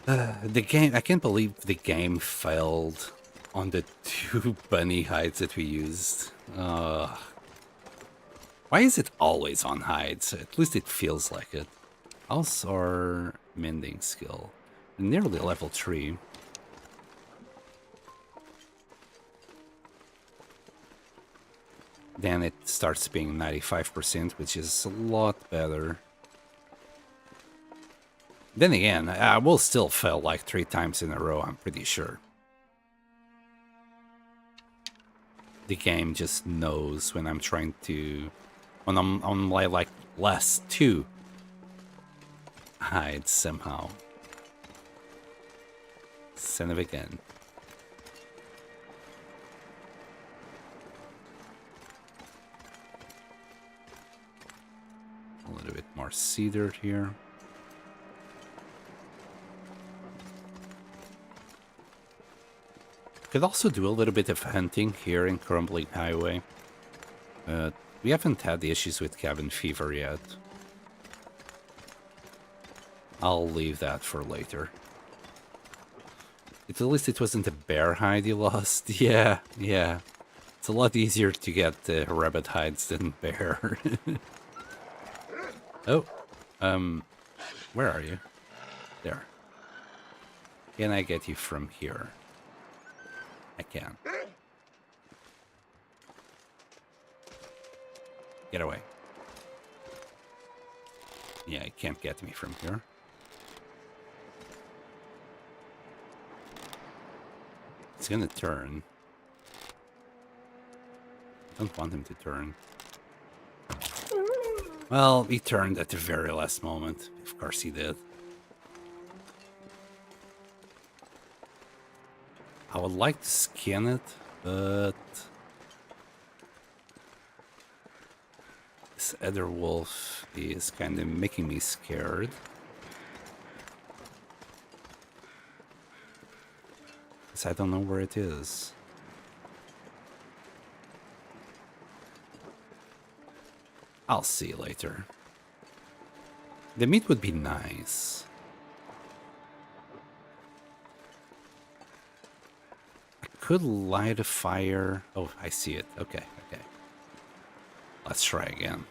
The game, I can't believe the game failed on the 2 bunny hides that we used. Why is it always on hides? At least it feels like it. How's our mending skill? Nearly level 3. Then it starts being 95%, which is a lot better. Then again, I will still fail like 3 times in a row, I'm pretty sure. The game just knows when I'm trying to... when I'm on my, like, last 2 hides somehow. Son of a gun. A little bit more cedar here. Could also do a little bit of hunting here in Crumbling Highway. We haven't had the issues with cabin fever yet. I'll leave that for later. At least it wasn't a bear hide you lost. Yeah. It's a lot easier to get rabbit hides than bear. Oh, where are you? There. Can I get you from here? I can. Get away. Yeah, it can't get me from here. It's gonna turn. Don't want him to turn. Well, he turned at the very last moment. Of course he did. I would like to skin it, but this other wolf is kind of making me scared. Because I don't know where it is. I'll see you later. The meat would be nice. I could light a fire. Oh, I see it. Okay, okay. Let's try again.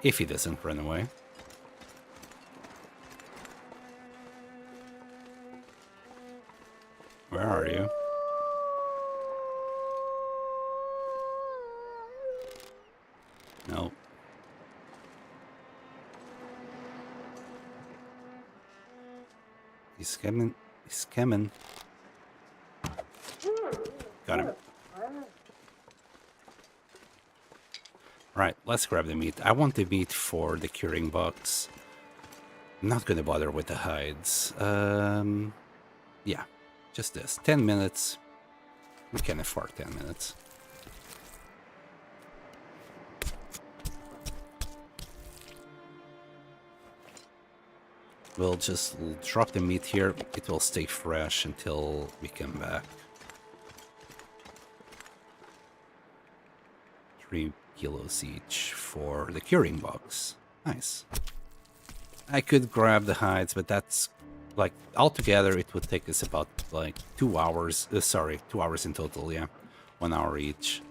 If he doesn't run away. Where are you? No. He's coming. He's coming. Got him. Right, let's grab the meat. I want the meat for the curing box. I'm not gonna bother with the hides. Yeah, just this. 10 minutes. We can afford 10 minutes. We'll just drop the meat here. It will stay fresh until we come back. 3 kilos each for the curing box. Nice. I could grab the hides, but that's like altogether it would take us about like 2 hours. Sorry, 2 hours in total, yeah. 1 hour each.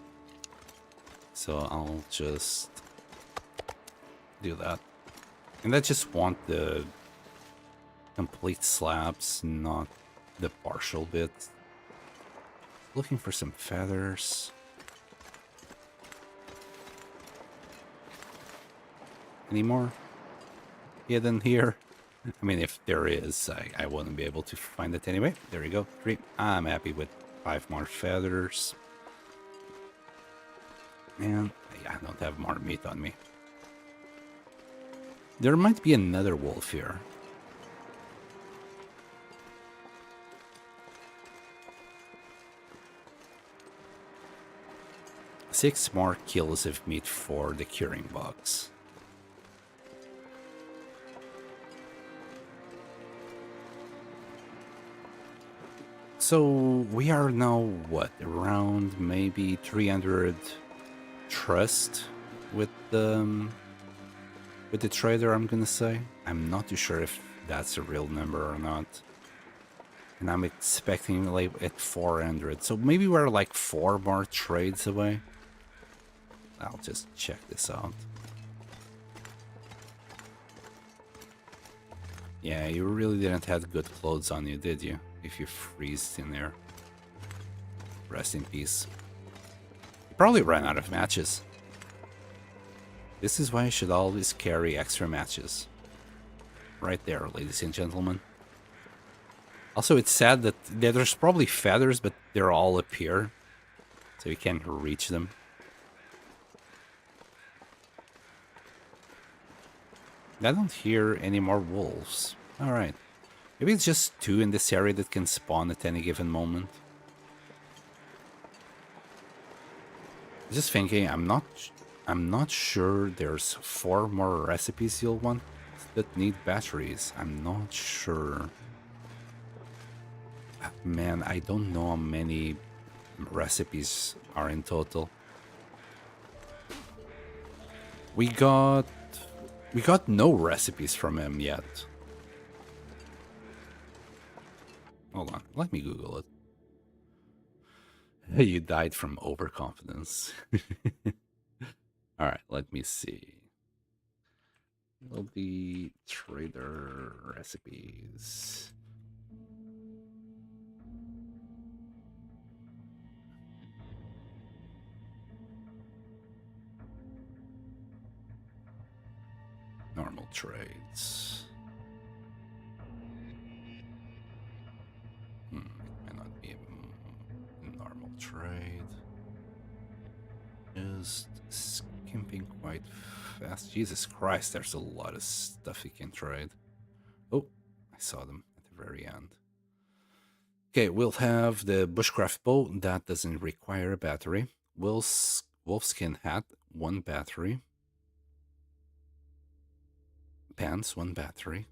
So I'll just do that. And I just want the complete slabs, not the partial bits. Looking for some feathers. Any more hidden here? I mean, if there is, I wouldn't be able to find it anyway. There you go, 3. I'm happy with 5 more feathers. And I don't have more meat on me. There might be another wolf here. Six more kilos of meat for the curing box. So we are now, what, around maybe 300 trust with the trader, I'm gonna say. I'm not too sure if that's a real number or not. And I'm expecting like at 400. So maybe we're like 4 more trades away. I'll just check this out. Yeah, you really didn't have good clothes on you, did you? If you freeze in there. Rest in peace. You probably ran out of matches. This is why you should always carry extra matches. Right there, ladies and gentlemen. Also, it's sad that there's probably feathers, but they're all up here. So you can't reach them. I don't hear any more wolves. Alright. Maybe it's just 2 in this area that can spawn at any given moment. Just thinking, I'm not sure there's 4 more recipes you'll want that need batteries. I'm not sure. Man, I don't know how many recipes are in total. We got no recipes from him yet. Hold on, let me Google it. You died from overconfidence. Alright, let me see. Will be trader recipes. Normal trades. It may not be a normal trade. just skimping quite fast. Jesus Christ, there's a lot of stuff you can trade. Oh, I saw them at the very end. Okay, we'll have the bushcraft bow. That doesn't require a battery. Wolfskin hat, 1 battery. Pants, 1 battery.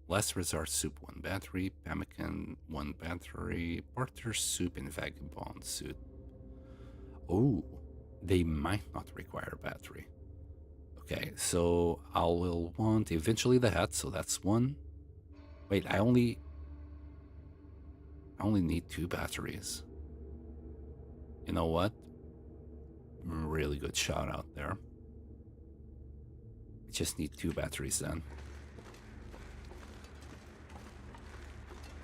Last Resort Soup, 1 battery. Pemmican, 1 battery. Porter Soup in Vagabond Suit. Oh, they might not require a battery. Okay, so I will want eventually the hat, so that's 1. Wait, I only need 2 batteries. You know what? Really good shout out there. I just need 2 batteries then.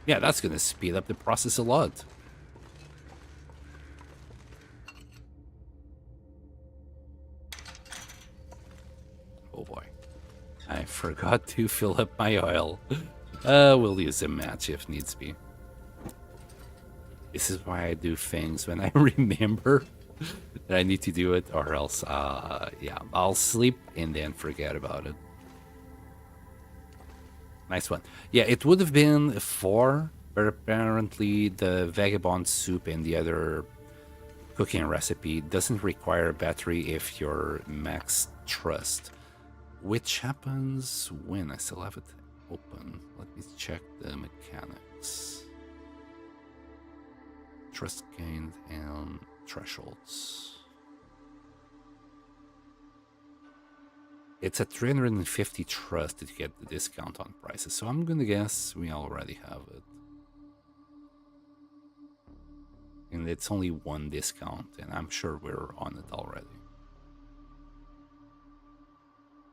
Yeah, that's gonna speed up the process a lot. Oh boy. I forgot to fill up my oil. We'll use a match if needs be. This is why I do things when I remember that I need to do it, or else, yeah, I'll sleep and then forget about it. Nice one. Yeah, it would have been 4, but apparently the Vagabond Soup and the other cooking recipe doesn't require a battery if you're max trust. Which happens when I still have it open. Let me check the mechanics. Trust gained and thresholds. It's at 350 trust to get the discount on prices, so I'm gonna guess we already have it. And it's only 1 discount, and I'm sure we're on it already.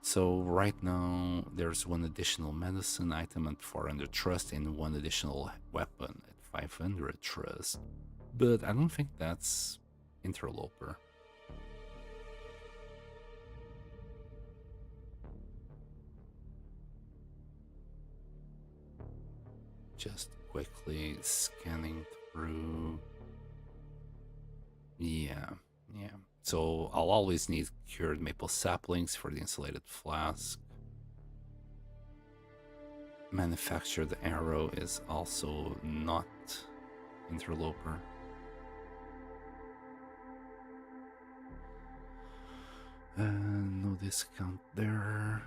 So right now, there's 1 additional medicine item at 400 trust and 1 additional weapon at 500 trust. But I don't think that's interloper. Just quickly scanning through. Yeah. So I'll always need cured maple saplings for the insulated flask. Manufactured arrow is also not interloper. No discount there.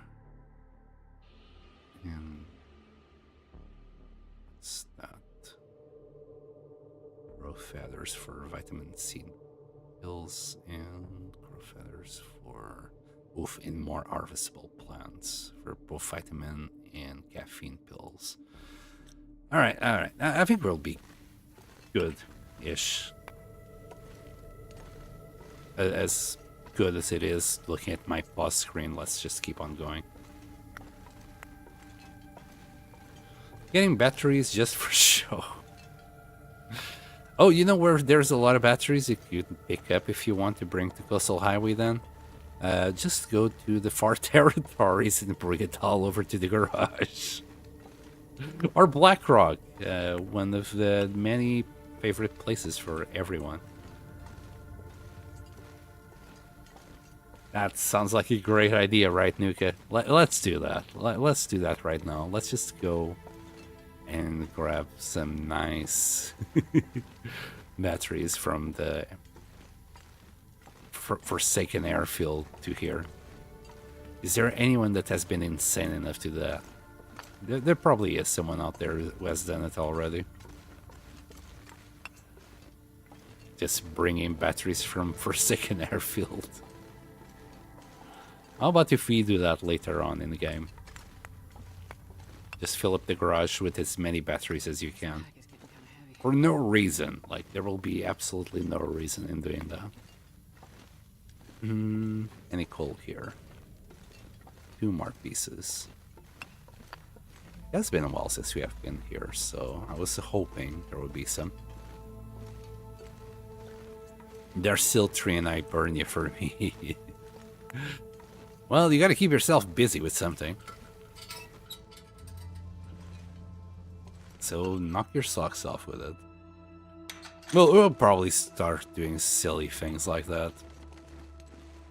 And what's that? Crow feathers for vitamin C pills and crow feathers for in more harvestable plants for both vitamin and caffeine pills. All right. I think we'll be good-ish. As good as it is looking at my pause screen, let's just keep on going. Getting batteries just for show. Oh, you know where there's a lot of batteries you can pick up if you want to bring to Coastal Highway then? Just go to the far territories and bring it all over to the garage. Or Blackrock, one of the many favorite places for everyone. That sounds like a great idea, right, Nuka? Let's do that. Let's do that right now. Let's just go and grab some nice batteries from the Forsaken Airfield to here. Is there anyone that has been insane enough to do that? There probably is someone out there who has done it already. Just bringing batteries from Forsaken Airfield. How about if we do that later on in the game? Just fill up the garage with as many batteries as you can. For no reason. Like, there will be absolutely no reason in doing that. Any coal here? 2 more pieces. It's been a while since we have been here, so I was hoping there would be some. There's still 3 and I burn you for me. Well, you gotta keep yourself busy with something. So knock your socks off with it. Well, we'll probably start doing silly things like that.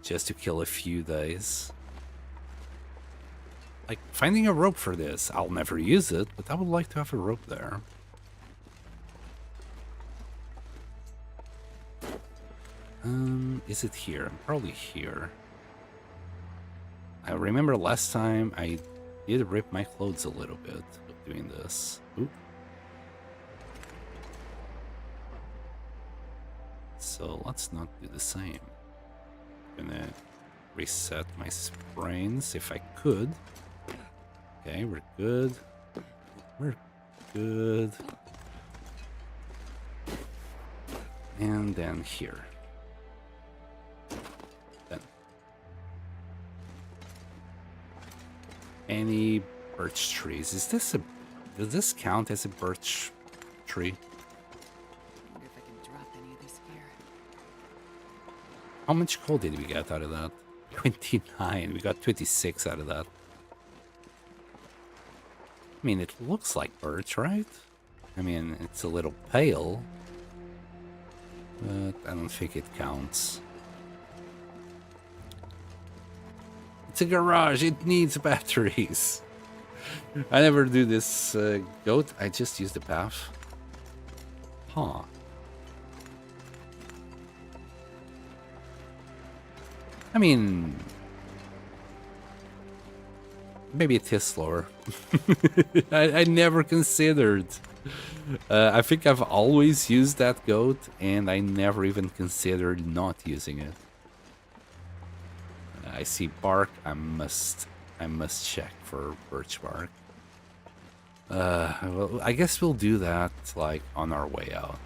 just to kill a few days. Like, finding a rope for this. I'll never use it, but I would like to have a rope there. Is it here? Probably here. I remember last time I did rip my clothes a little bit with doing this. Ooh. So let's not do the same. I'm gonna reset my sprains if I could. Okay, we're good. We're good. And then here. Then. Any birch trees? Is this a... Does this count as a birch tree? I wonder if I can drop any of this gear. How much gold did we get out of that? 29. We got 26 out of that. I mean, it looks like birch, right? I mean, it's a little pale. But I don't think it counts. It's a garage. It needs batteries. I never do this goat. I just use the path. Huh. I mean... Maybe it is slower. I never considered. I think I've always used that goat, and I never even considered not using it. I see bark. I must check for birch bark. Well, I guess we'll do that like on our way out.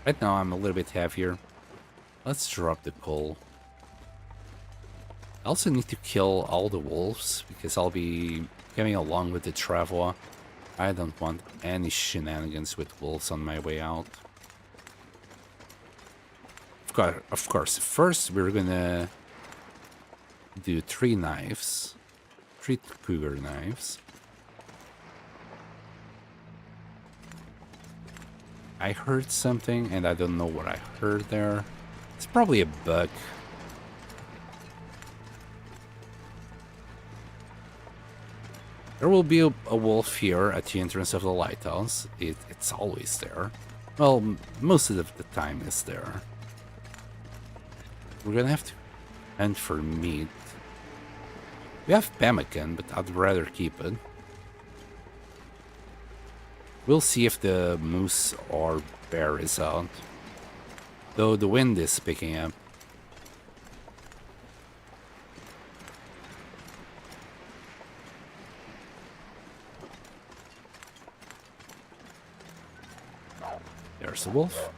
Right now, I'm a little bit heavier. Let's drop the coal. I also need to kill all the wolves because I'll be coming along with the traveler. I don't want any shenanigans with wolves on my way out. Of course, first we're gonna do 3 knives. 3 cougar knives. I heard something and I don't know what I heard there. It's probably a bug. There will be a wolf here at the entrance of the lighthouse. It's always there. Well, most of the time it's there. We're gonna have to hunt for meat. We have pemmican, but I'd rather keep it. We'll see if the moose or bear is out. Though the wind is picking up. There's the wolf.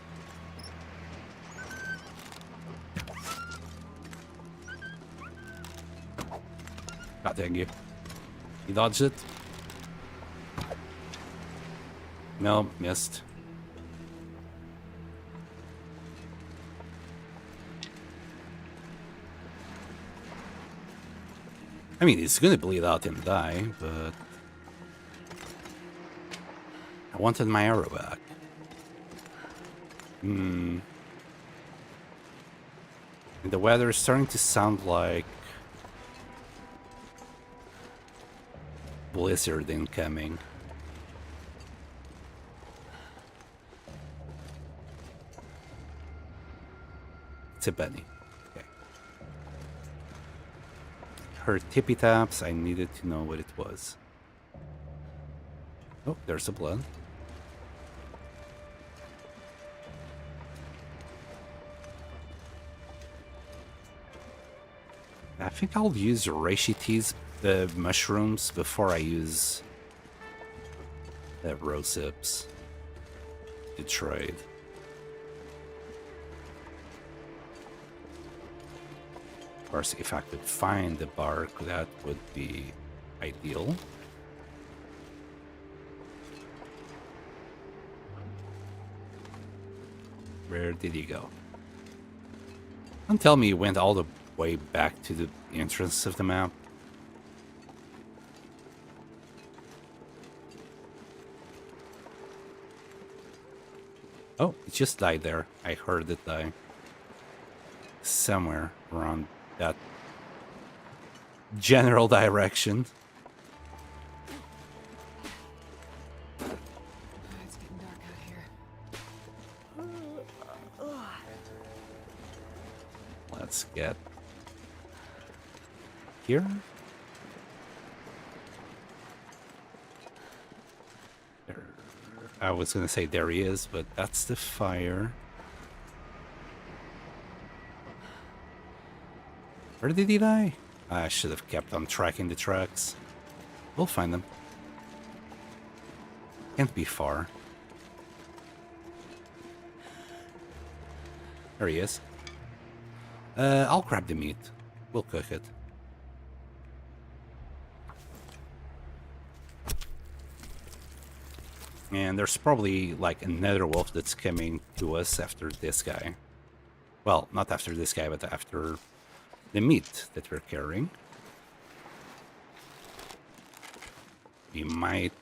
God dang you. He dodged it. No, missed. I mean, he's gonna bleed out and die, but... I wanted my arrow back. The weather is starting to sound like blizzard incoming. It's a bunny. Okay. Her tippy taps, I needed to know what it was. Oh, there's the blood. I think I'll use Reishi the mushrooms, before I use the rose hips to trade. Of course, if I could find the bark, that would be ideal. Where did he go? Don't tell me he went all the way back to the entrance of the map. Oh, it just died there. I heard it die. Somewhere around that general direction. It's getting dark out here. Let's get here. There. I was gonna say there he is, but that's the fire. Where did he die? I should have kept on tracking the tracks. We'll find them. Can't be far. There he is. I'll grab the meat. We'll cook it. And there's probably like another wolf that's coming to us after this guy. Well, not after this guy, but after the meat that we're carrying. We might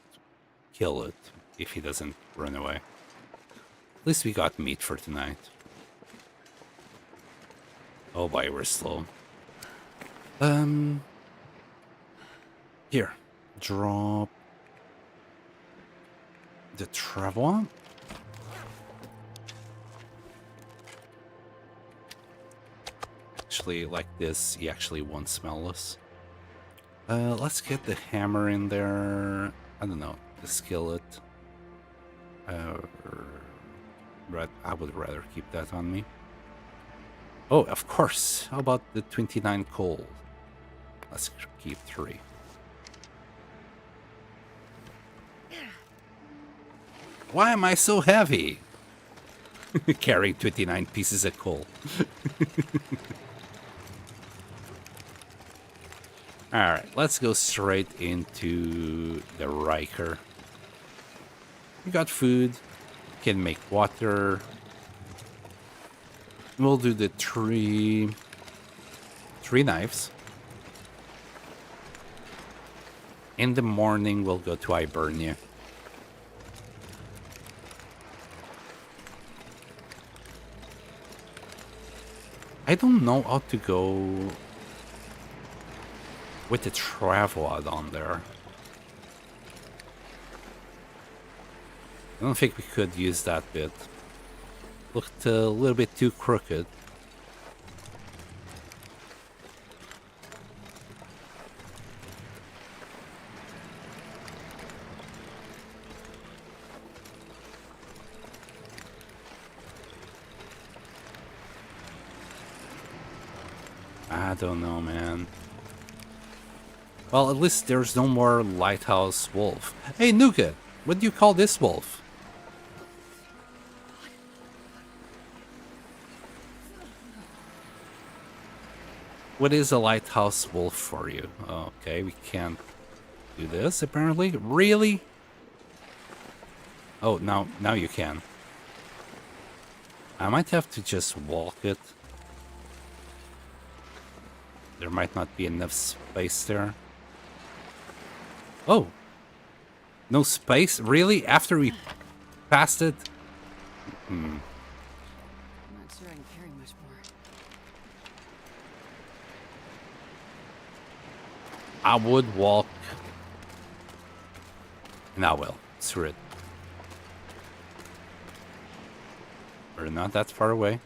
kill it if he doesn't run away. At least we got meat for tonight. Oh boy, we're slow. Here. Drop the travel. Actually, like this, he actually won't smell us. Let's get the hammer in there. I don't know, the skillet. I would rather keep that on me. Oh, of course. How about the 29 coal? Let's keep 3. Why am I so heavy? Carrying 29 pieces of coal. Alright, let's go straight into the Riker. We got food. Can make water. We'll do the three knives. In the morning, we'll go to Hibernia. I don't know how to go with the travel on there. I don't think we could use that bit. Looked a little bit too crooked. I don't know, man. Well, at least there's no more lighthouse wolf. Hey, Nuka, what do you call this wolf? What is a lighthouse wolf for you? Okay, we can't do this, apparently. Really? Oh, now you can. I might have to just walk it. There might not be enough space there. Oh! No space? Really? After we passed it? I'm not sure I can carry much more. I would walk. And I will. Screw it. We're not that far away.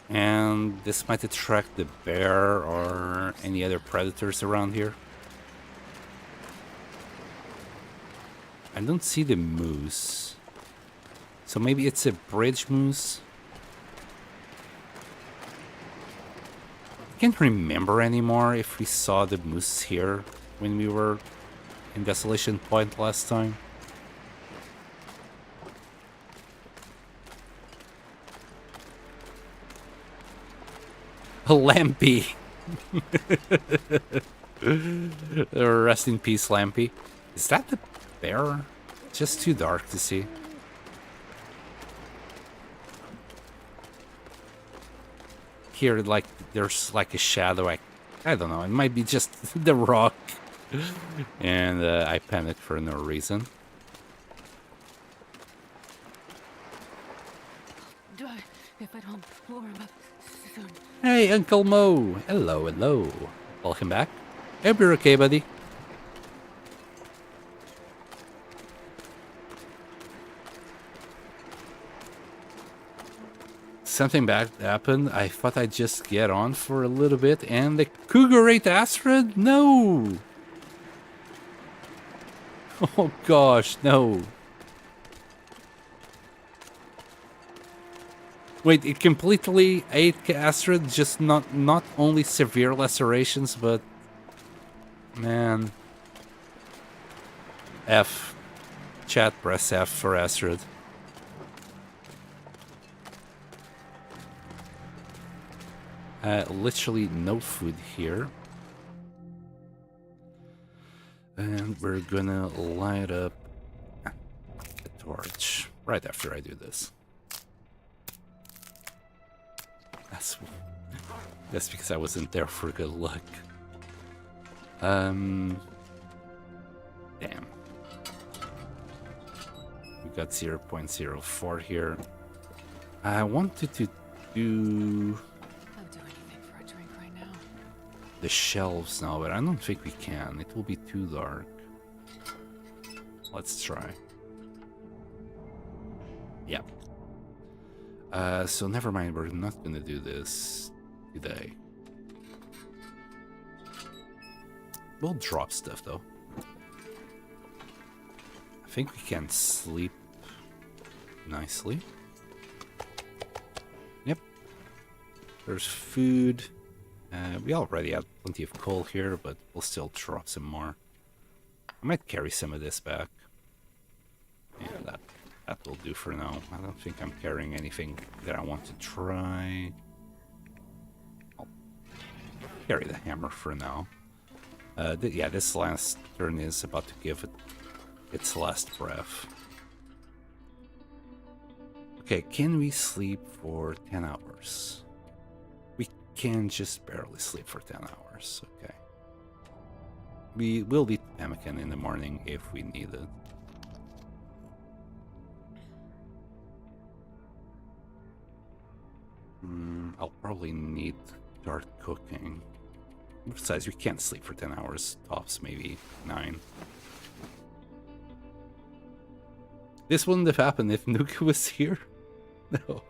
And this might attract the bear or any other predators around here. I don't see the moose. So maybe it's a bridge moose? I can't remember anymore if we saw the moose here when we were in Desolation Point last time. Lampy. Rest in peace, Lampy. Is that the bear? Just too dark to see. Here, like, there's like a shadow. I don't know. It might be just the rock. And I panicked for no reason. If I don't blow him up, soon. Hey, Uncle Mo. Hello, hello. Welcome back. Hope you're okay, buddy. Something bad happened. I thought I'd just get on for a little bit, and the cougar ate Astrid? No! Oh gosh, no. Wait, it completely ate Astrid, just not only severe lacerations, but... Man. F. Chat, press F for Astrid. Literally no food here. And we're gonna light up a torch right after I do this. That's because I wasn't there for good luck. Damn. We got 0.04 here. I wanted to do the shelves now, but I don't think we can. It will be too dark. Let's try. Yep. So never mind, we're not gonna do this today. We'll drop stuff though. I think we can sleep nicely. Yep. There's food. We already have plenty of coal here, but we'll still drop some more. I might carry some of this back. Yeah, that will do for now. I don't think I'm carrying anything that I want to try. I'll carry the hammer for now. Yeah, this last turn is about to give it its last breath. Okay, can we sleep for 10 hours? We can just barely sleep for 10 hours, okay. We will be pemmican in the morning if we need it. I'll probably need to start cooking. Besides, we can't sleep for 10 hours, tops maybe 9. This wouldn't have happened if Nuka was here. No.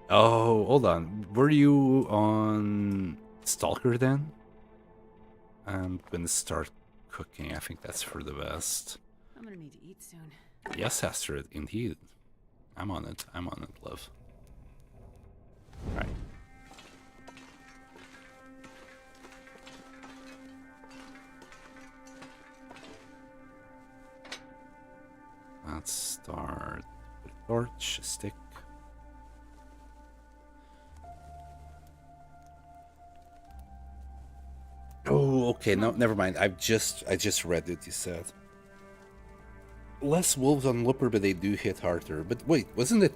Oh, hold on. Were you on Stalker then? I'm gonna start cooking. I think that's for the best. I'm gonna need to eat soon. Yes, Astrid, indeed. I'm on it. I'm on it, love. Right. Let's start with a torch, a stick. Oh, okay. No, never mind. I just read it. You said less wolves on Looper, but they do hit harder. But wait, wasn't it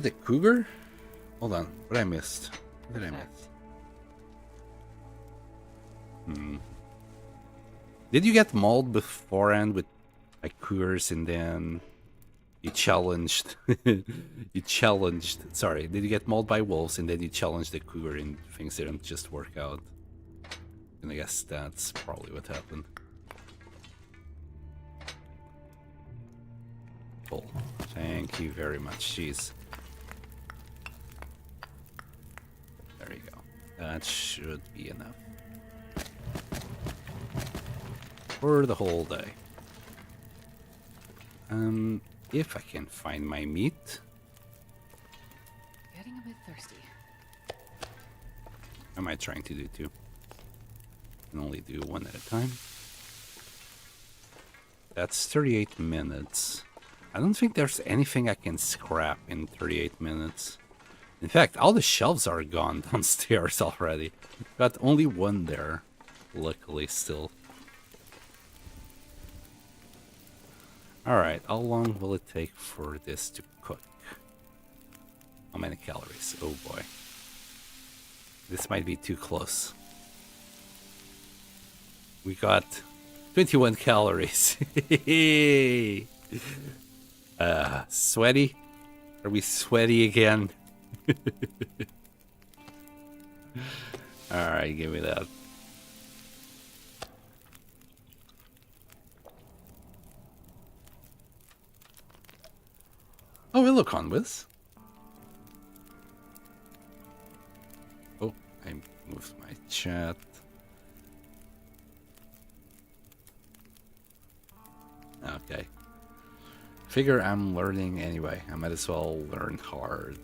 a cougar? Hold on, what I missed? What did I miss? Did you get mauled beforehand with like cougars, and then you challenged? Sorry, did you get mauled by wolves, and then you challenged the cougar, and things didn't just work out? And I guess that's probably what happened. Cool. Thank you very much. Jeez. There you go. That should be enough for the whole day. If I can find my meat. Getting a bit thirsty. What am I trying to do too? Can only do one at a time. That's 38 minutes. I don't think there's anything I can scrap in 38 minutes. In fact, all the shelves are gone downstairs already. Got only one there, luckily still. Alright, how long will it take for this to cook? How many calories? Oh boy. This might be too close. We got 21 calories. Sweaty. Are we sweaty again? Alright, give me that. Oh, hello, Conwys. Oh, I moved my chat. Okay. Figure I'm learning anyway. I might as well learn hard.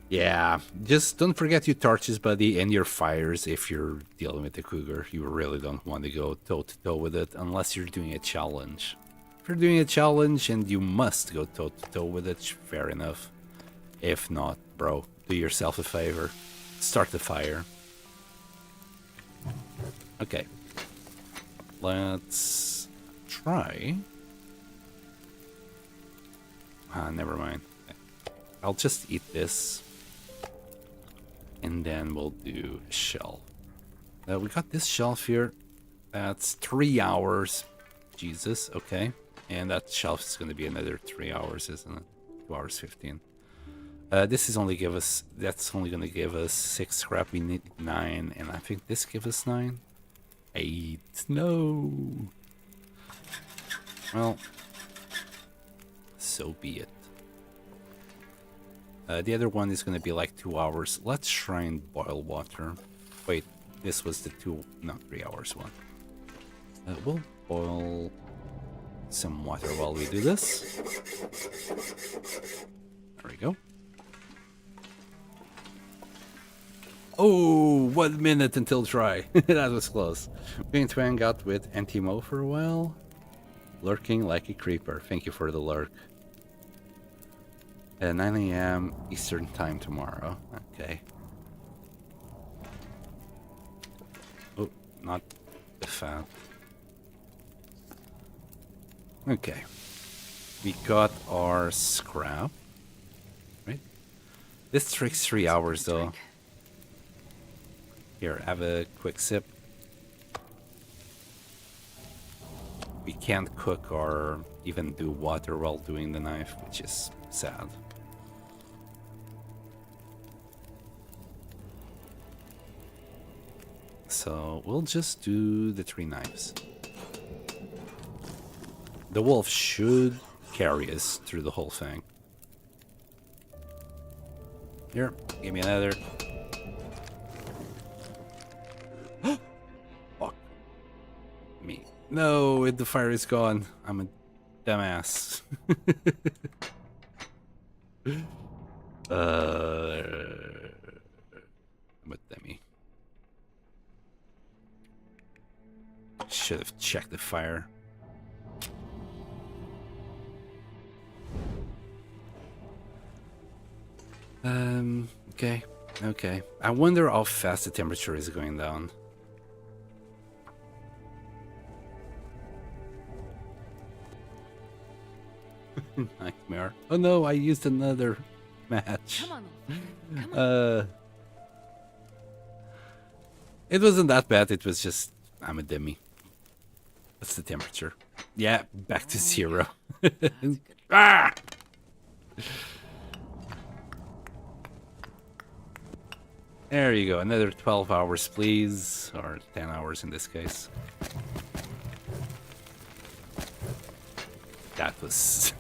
Yeah, just don't forget your torches, buddy, and your fires if you're dealing with the cougar. You really don't want to go toe-to-toe with it unless you're doing a challenge. If you're doing a challenge and you must go toe-to-toe with it, fair enough. If not, bro, do yourself a favor. Start the fire. Okay. Let's try. Never mind. I'll just eat this. And then we'll do a shell. We got this shelf here. That's 3 hours. Jesus, okay. And that shelf is going to be another 3 hours, isn't it? 2 hours 15. This is only give us. That's only going to give us 6 scrap. We need 9, and I think this gives us 9. 8. No. Well, so be it. The other one is going to be like 2 hours. Let's try and boil water. Wait, this was the 3 hours one. We'll boil some water while we do this. There we go. Oh, 1 minute until dry. That was close. I'm going to hang out with Antimo for a while. Lurking like a creeper. Thank you for the lurk. 9 a.m. Eastern time tomorrow. Okay. Oh, not the fat. Okay. We got our scrap. Right? This takes 3 hours though. Here, have a quick sip. We can't cook or even do water while doing the knife, which is sad. So we'll just do the 3 knives. The wolf should carry us through the whole thing. Here, give me another. Fuck me. No, the fire is gone. I'm a dumbass. I'm a dummy. Should have checked the fire. Okay. I wonder how fast the temperature is going down. Nightmare. Oh no, I used another match. Come on. Come on. It wasn't that bad, it was just I'm a dummy. What's the temperature? Yeah, back to 0. Ah! There you go, another 12 hours, please. Or 10 hours in this case. That was...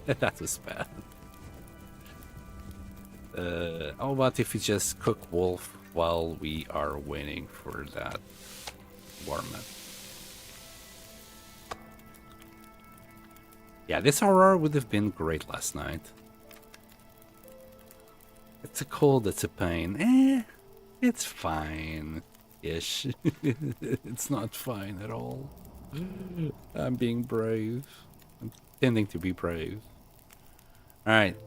that was bad. How about if we just cook wolf while we are waiting for that warm-up? Yeah, this aurora would have been great last night. It's a cold, it's a pain. It's fine-ish. It's not fine at all. I'm being brave. I'm tending to be brave. Alright.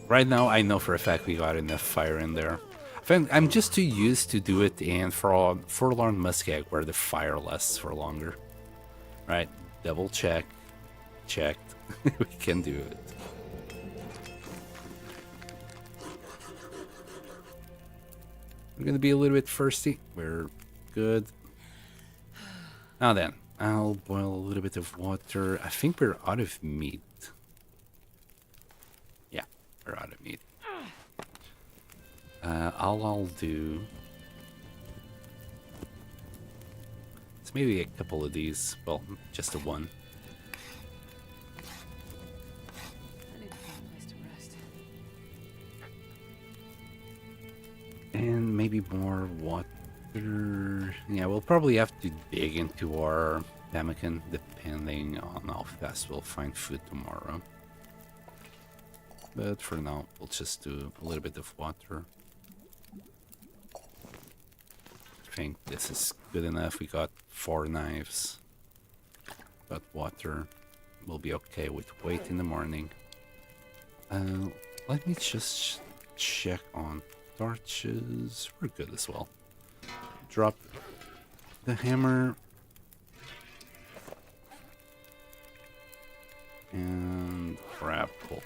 Right now, I know for a fact we got enough fire in there. I'm just too used to do it in Forlorn Muskeg, where the fire lasts for longer. Right, double check. Checked. We can do it. We're gonna be a little bit thirsty. We're good. Now then, I'll boil a little bit of water. I think we're out of meat. Yeah. We're out of meat. All I'll do is maybe a couple of these. Well, just the one. I need to find a place to rest. And maybe more water. Yeah, we'll probably have to dig into our pemmican depending on how fast we'll find food tomorrow. But for now, we'll just do a little bit of water. I think this is good enough. We got 4 knives. Got water. We'll be okay with weight in the morning. Let me just check on torches. We're good as well. Drop the hammer. And grab coal.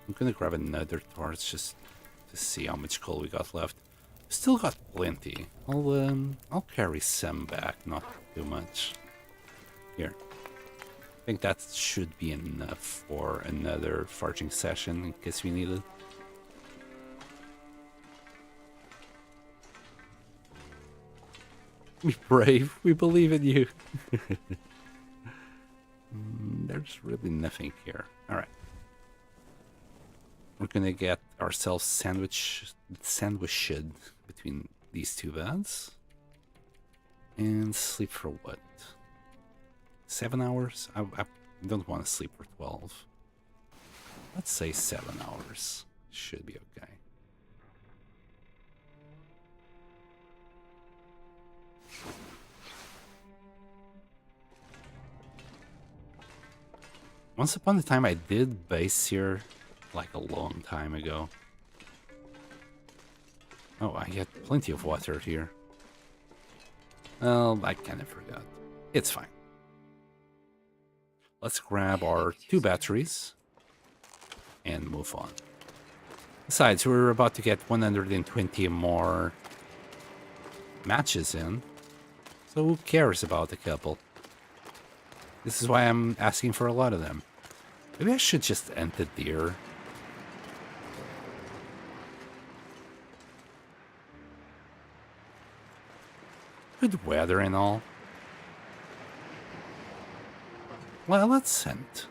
I'm gonna grab another torch just to see how much coal we got left. Still got plenty. I'll carry some back, not too much. Here. I think that should be enough for another foraging session in case we need it. Be brave. We believe in you. There's really nothing here. All right. We're gonna get ourselves sandwiched between these two beds. And sleep for what? 7 hours? I don't want to sleep for 12. Let's say 7 hours. Should be okay. Once upon a time I did base here like a long time ago. Oh, I get plenty of water here. Well, I kind of forgot. It's fine. Let's grab our 2 batteries and move on. Besides, we're about to get 120 more matches in. So who cares about a couple? This is why I'm asking for a lot of them. Maybe I should just end the deer. Good weather and all. Well, let's hunt.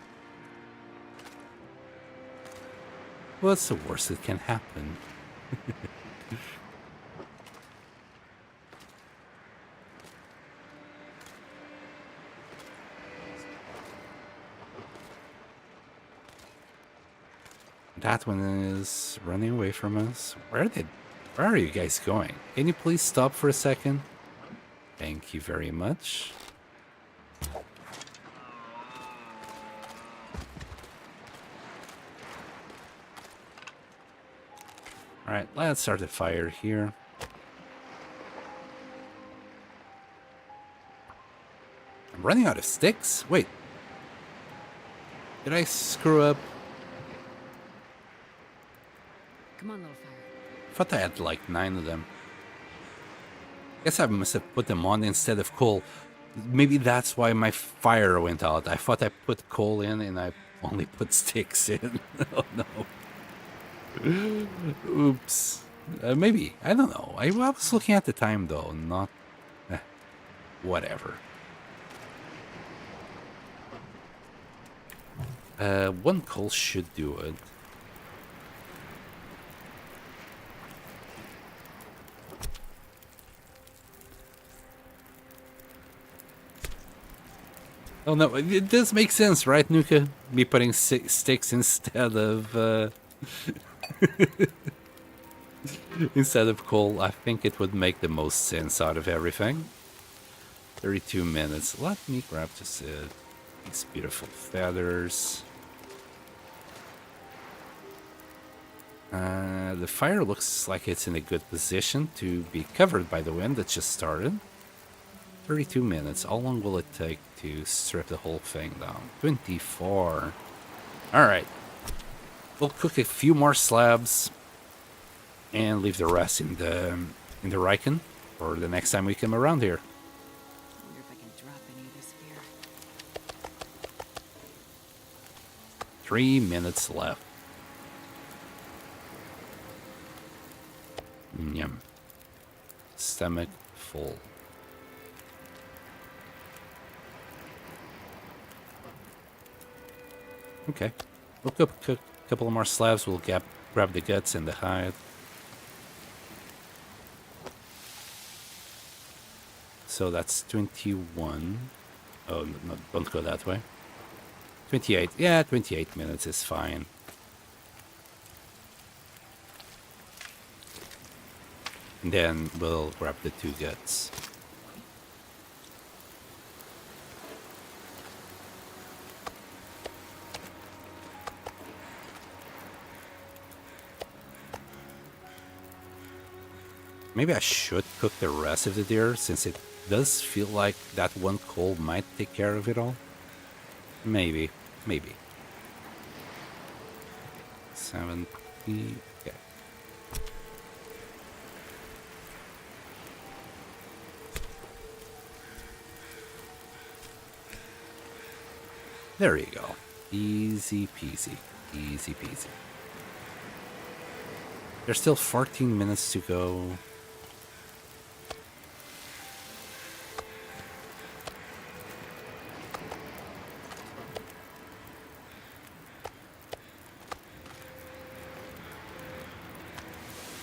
What's the worst that can happen? That one is running away from us. Where are you guys going? Can you please stop for a second? Thank you very much. Alright, let's start the fire here. I'm running out of sticks? Wait. Did I screw up? Come on, little fire. I thought I had like 9 of them. Guess I must have put them on instead of coal. Maybe that's why my fire went out. I thought I put coal in and I only put sticks in. Oh no. Oops. Maybe. I don't know. I was looking at the time though, not... whatever. 1 coal should do it. Oh no, it does make sense, right, Nuka? Me putting sticks instead of instead of coal. I think it would make the most sense out of everything. 32 minutes. Let me grab just these beautiful feathers. The fire looks like it's in a good position to be covered by the wind that just started. 32 minutes. How long will it take to strip the whole thing down? 24. Alright. We'll cook a few more slabs and leave the rest in the Riken for the next time we come around here. I wonder if I can drop any of this 3 minutes left. Yum. Stomach full. Okay. We'll cook a couple of more slabs. We'll grab the guts and the hide. So that's 21. Oh, no, don't go that way. 28. Yeah, 28 minutes is fine. And then we'll grab the 2 guts. Maybe I should cook the rest of the deer, since it does feel like that one coal might take care of it all. Maybe. 70. Okay. There you go. Easy peasy. Easy peasy. There's still 14 minutes to go.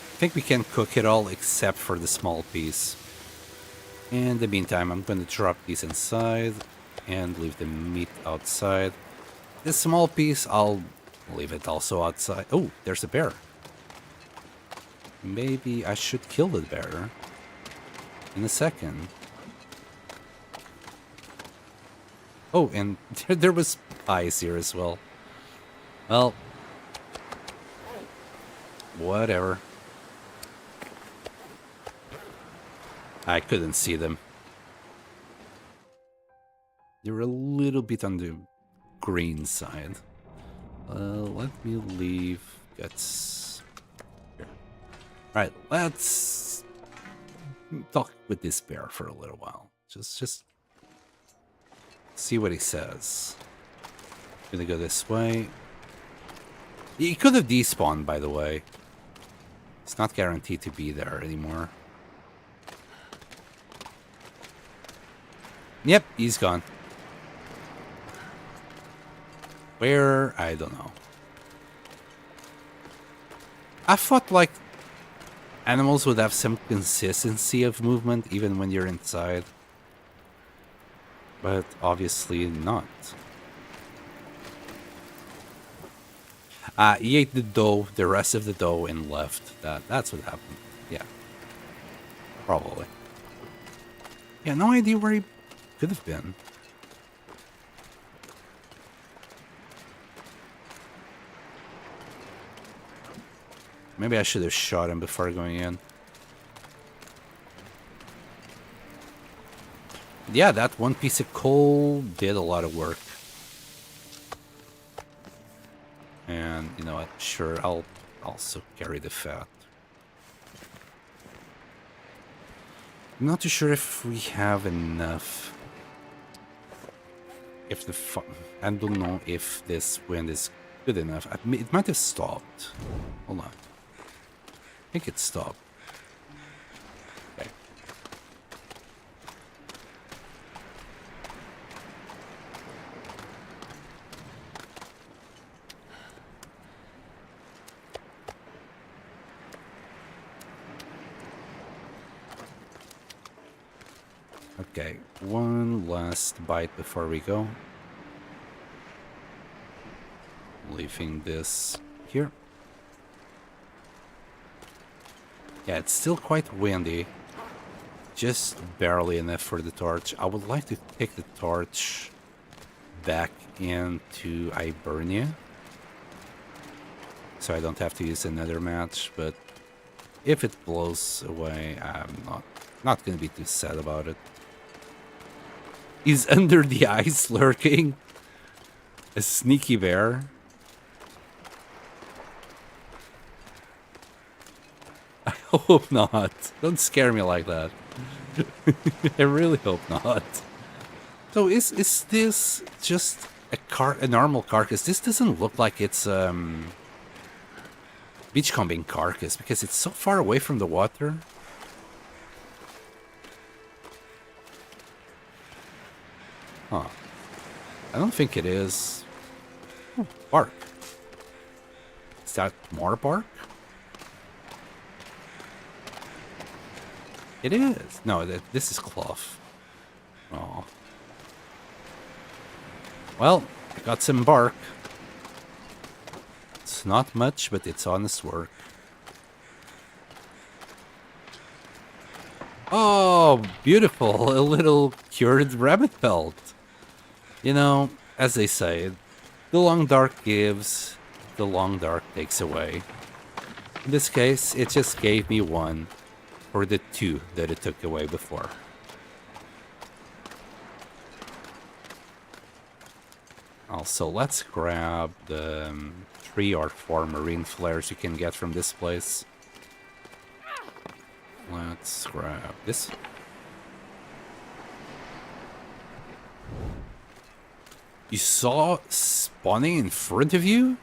I think we can cook it all except for the small piece. In the meantime, I'm going to drop these inside and leave the meat outside. This small piece, I'll leave it also outside. Oh, there's a bear. Maybe I should kill the bear in a second. Oh, and there was eyes here as well. Well, whatever. I couldn't see them. They were a little bit on the green side. Let me leave guts here. Right, let's talk with this bear for a little while. Just see what he says. Gonna go this way. He could have despawned, by the way. It's not guaranteed to be there anymore. Yep, he's gone. Where? I don't know. I thought, like, animals would have some consistency of movement even when you're inside. But obviously not. He ate the dough, the rest of the dough, and left. That's what happened. Yeah. Probably. Yeah, no idea where he could have been. Maybe I should have shot him before going in. Yeah, that one piece of coal did a lot of work. And, you know what? Sure, I'll also carry the fat. I'm not too sure if we have enough. If the I don't know if this wind is good enough. It might have stopped. Hold on. I think it stopped. Okay. Okay, one last bite before we go. Leaving this here. Yeah, it's still quite windy. Just barely enough for the torch. I would like to take the torch back into Hibernia, so I don't have to use another match, but if it blows away, I'm not gonna be too sad about it. He's under the ice lurking. A sneaky bear. I hope not. Don't scare me like that. I really hope not. So is this just a normal carcass. This doesn't look like it's beachcombing carcass because it's so far away from the water. Huh. I don't think it is. Oh, bark. Is that more bark? It is. No, this is cloth. Oh. Well, I got some bark. It's not much, but it's honest work. Oh, beautiful. A little cured rabbit pelt. You know, as they say, the long dark gives, the long dark takes away. In this case, it just gave me one for the two that it took away before. Also, let's grab the 3 or 4 marine flares you can get from this place. Let's grab this. You saw spawning in front of you?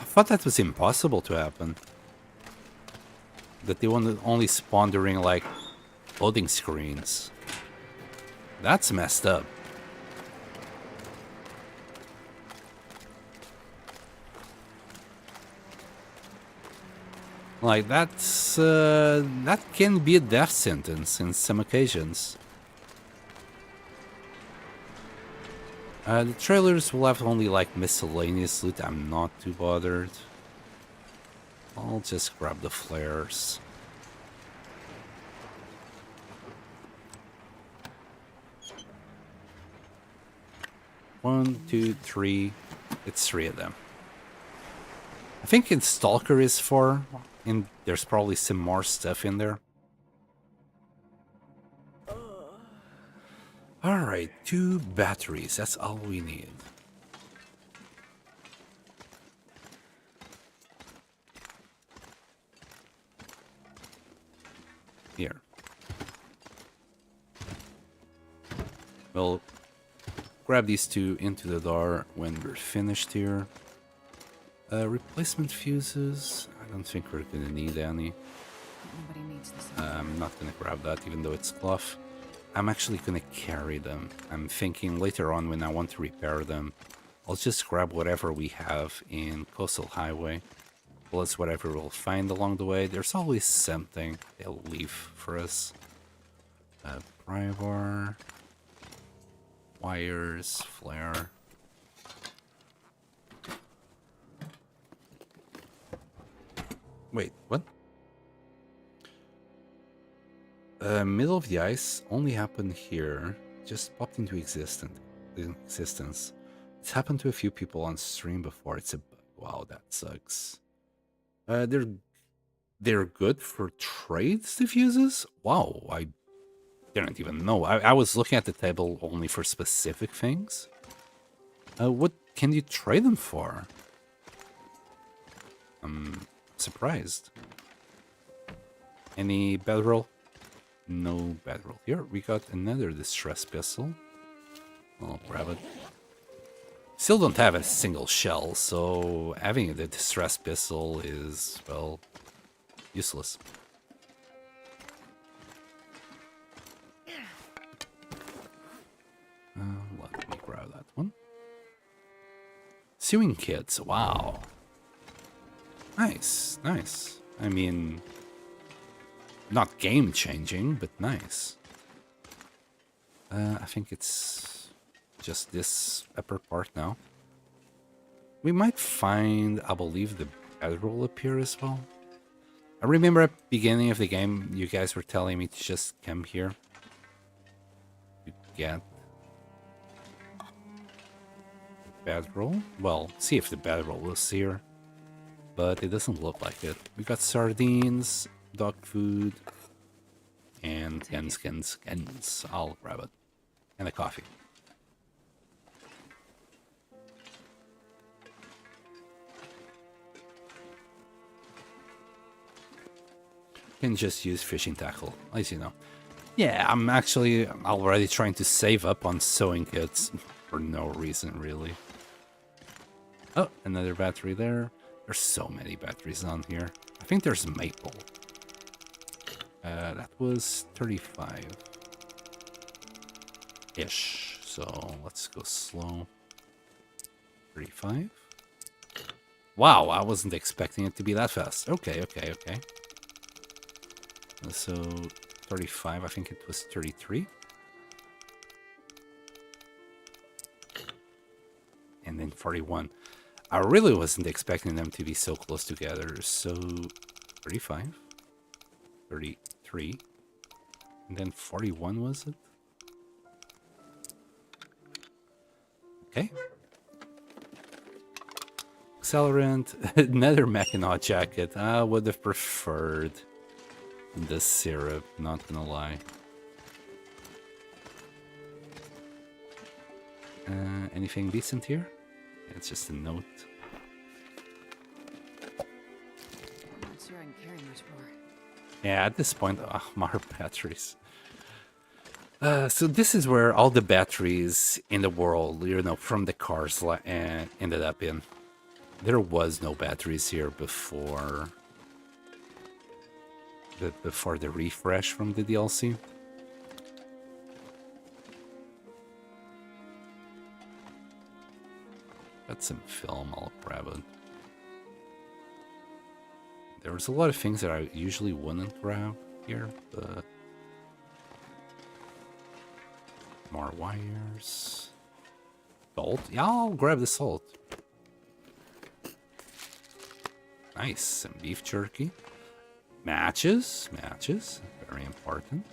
I thought that was impossible to happen. That they only spawn during, like, loading screens. That's messed up. Like, that's, that can be a death sentence in some occasions. The trailers will have only, like, miscellaneous loot. I'm not too bothered. I'll just grab the flares. One, two, three. It's 3 of them. I think in Stalker is 4. And there's probably some more stuff in there. Alright, 2 batteries. That's all we need. Here. We'll grab these 2 into the door when we're finished here. Replacement fuses. I don't think we're gonna need any. Nobody needs this. I'm not gonna grab that even though it's cloth. I'm actually gonna carry them. I'm thinking later on when I want to repair them, I'll just grab whatever we have in Coastal Highway. Plus whatever we'll find along the way. There's always something they'll leave for us. Pry bar, wires, flare. Wait, what? Middle of the ice only happened here. Just popped into existence. It's happened to a few people on stream before. It's a wow, that sucks. They're good for trades, the fuses? Wow, I didn't even know. I was looking at the table only for specific things. What can you trade them for? I'm surprised. Any bedroll? No bedroll. Here, we got another distress pistol. I'll grab it. Still don't have a single shell, so having the distress pistol is, well, useless. Let me grab that one. Sewing kits, wow. Nice, nice. I mean, not game-changing, but nice. I think it's just this upper part now. We might find, I believe, the bedroll up here as well. I remember at the beginning of the game, you guys were telling me to just come here to get the bedroll. Well, see if the bedroll was here, but it doesn't look like it. We got sardines, dog food, and skins. I'll grab it. And a coffee. Can just use fishing tackle, as you know. Yeah, I'm actually already trying to save up on sewing kits. for no reason, really. Oh, another battery there. There's so many batteries on here. I think there's maple. That was 35-ish. So let's go slow. 35. Wow, I wasn't expecting it to be that fast. Okay. So 35, I think it was 33. And then 41. I really wasn't expecting them to be so close together. So 35, 33, and then 41, was it? Okay. Accelerant, another Mackinac jacket. I would have preferred the syrup, not gonna lie. Anything decent here? It's just a note. I'm not sure I can carry much more. Yeah, at this point, more batteries. So this is where all the batteries in the world, from the cars ended up in. There was no batteries here before the refresh from the DLC. Got some film, I'll grab it. There was a lot of things that I usually wouldn't grab here, but... More wires. Salt? Yeah, I'll grab the salt. Nice, some beef jerky. Matches, very important.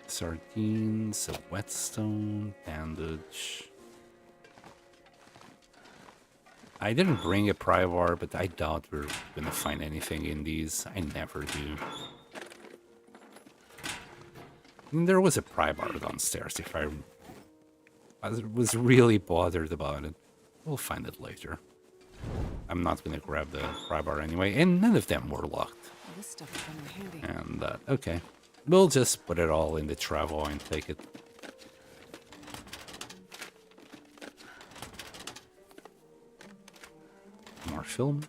Sardines, a whetstone, bandage. I didn't bring a pry bar, but I doubt we're gonna find anything in these. I never do. And there was a pry bar downstairs if I was really bothered about it. We'll find it later. I'm not gonna grab the pry bar anyway, and none of them were locked. Well, this stuff will come in handy. And, okay. We'll just put it all in the travel and take it. More film.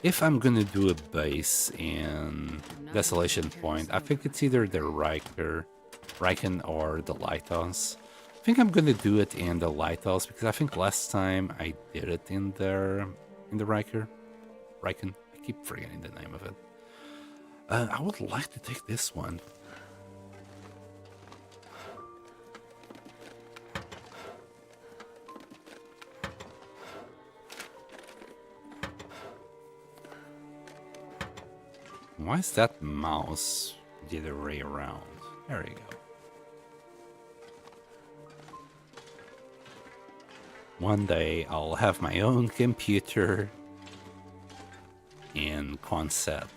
If I'm gonna do a base in Desolation Point, I think it's either the Riken or the Lighthouse. I think I'm gonna do it in the Lighthouse because I think last time I did it in the Riken. I keep forgetting the name of it. I would like to take this one. Why is that mouse the other way around? There you go. One day I'll have my own computer in concept.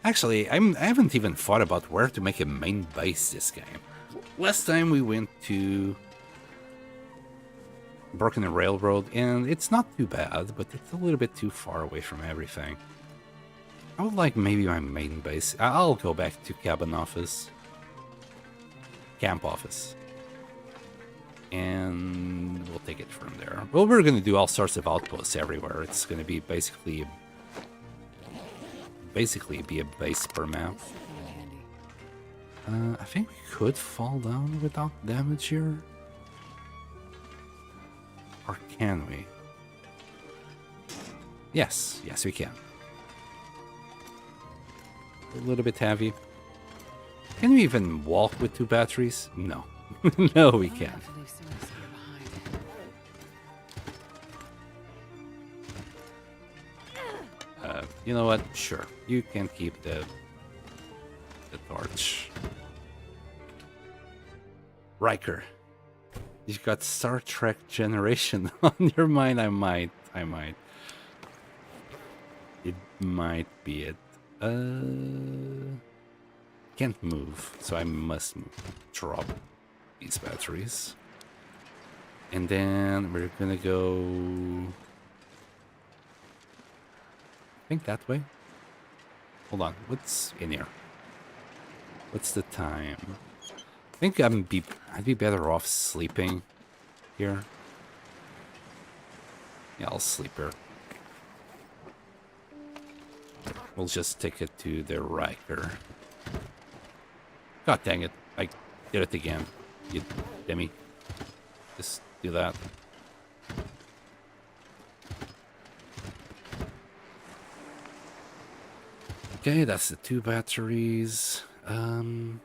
Actually, I haven't even thought about where to make a main base this game. Last time we went to Broken Railroad, and it's not too bad, but it's a little bit too far away from everything. I would like maybe my main base. I'll go back to Camp Office. And we'll take it from there. Well, we're going to do all sorts of outposts everywhere. It's going to be basically be a base per map. This will come in handy. I think we could fall down without damage here. Or can we? Yes, we can. A little bit heavy. Can we even walk with 2 batteries? No. No, we I'll can't. have to leave some of this gear behind. You know what? Sure. You can keep the torch. Riker. You've got Star Trek Generation on your mind. I might. It might be it. Can't move, so I must drop these batteries. And then we're gonna go... I think that way. Hold on, what's in here? What's the time? I think I'd be better off sleeping here. Yeah, I'll sleep here. We'll just take it to the Riker. God dang it, I did it again. You dummy. Just do that. Okay, that's the 2 batteries. We're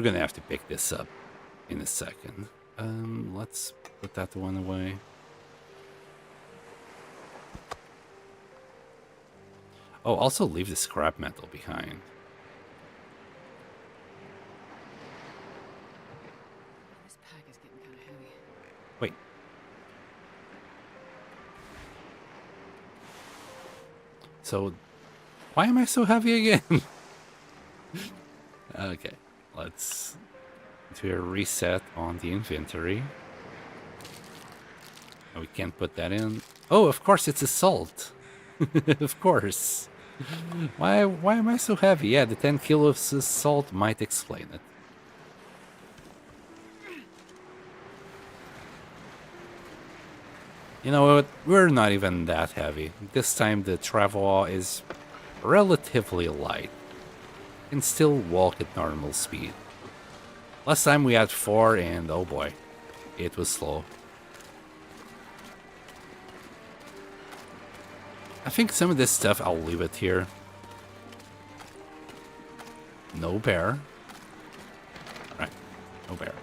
gonna have to pick this up in a second. Let's put that one away. Oh, also leave the scrap metal behind. This pack is getting kind of heavy. Wait. So, why am I so heavy again? Okay, let's do a reset on the inventory. Oh, we can't put that in. Oh, of course, it's a salt. Of course. Why am I so heavy? Yeah, the 10 kilos of salt might explain it. You know what? We're not even that heavy. This time the travel is relatively light. Can still walk at normal speed. Last time we had 4 and oh boy, it was slow. I think some of this stuff I'll leave it here. No bear. Right, no bear.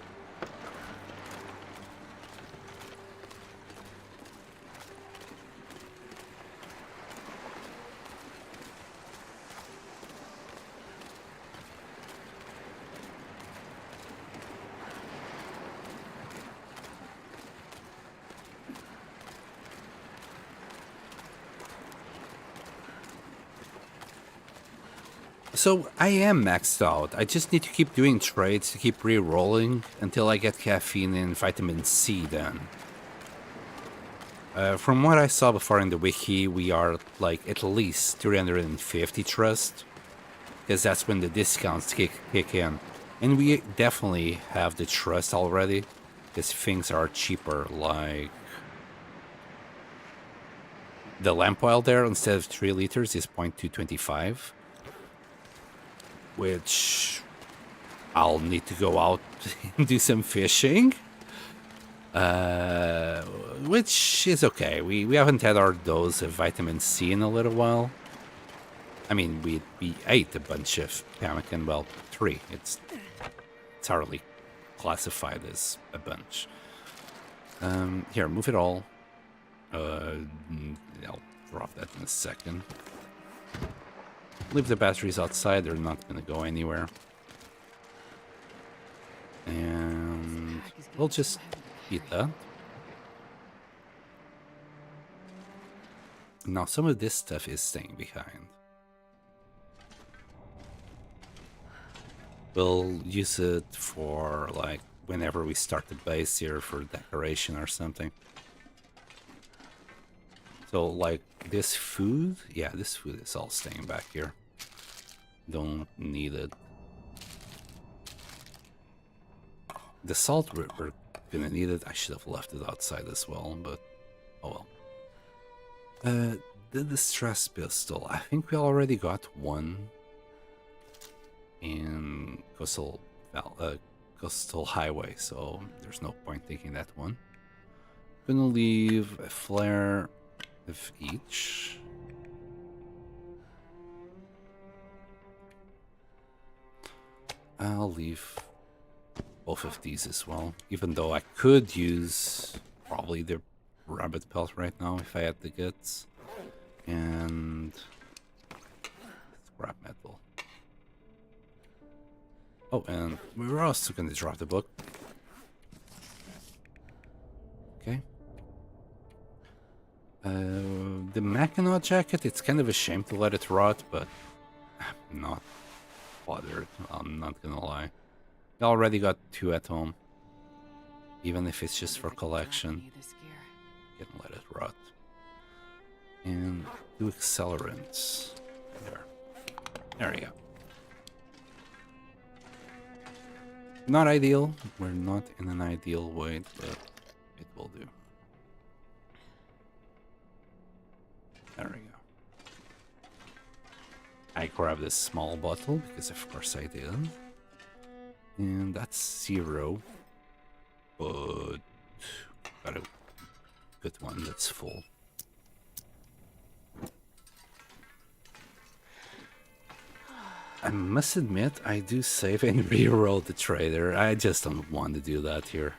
So I am maxed out. I just need to keep doing trades to keep re-rolling until I get caffeine and vitamin C then. From what I saw before in the wiki, we are like at least 350 trust. Because that's when the discounts kick in. And we definitely have the trust already. Because things are cheaper, like... The lamp oil there, instead of 3 liters, is 0.225. Which I'll need to go out and do some fishing. Which is okay. We haven't had our dose of vitamin C in a little while. I mean, we ate a bunch of pemmican. Well, 3. It's hardly classified as a bunch. Here, move it all. I'll drop that in a second. Leave the batteries outside, they're not going to go anywhere. And we'll just eat that. Now, some of this stuff is staying behind. We'll use it for, like, whenever we start the base here for decoration or something. So, like, this food, yeah, this food is all staying back here. Don't need it. The salt, we're gonna need it. I should have left it outside as well, but oh well. The distress pistol, I think we already got one in Coastal Highway, so there's no point taking that one. Gonna leave a flare of each. I'll leave both of these as well, even though I could use probably the rabbit pelt right now if I had the guts. And scrap metal. Oh, and we were also going to drop the book. Okay. The Mackinac jacket, it's kind of a shame to let it rot, but I'm not bothered, I'm not gonna lie. I already got 2 at home. Even if it's just for collection. Can let it rot. And 2 accelerants. There we go. Not ideal. We're not in an ideal weight, but it will do. There we go. I grabbed this small bottle because of course I did. And that's 0. But got a good one that's full. I must admit, I do save and reroll the trader. I just don't want to do that here.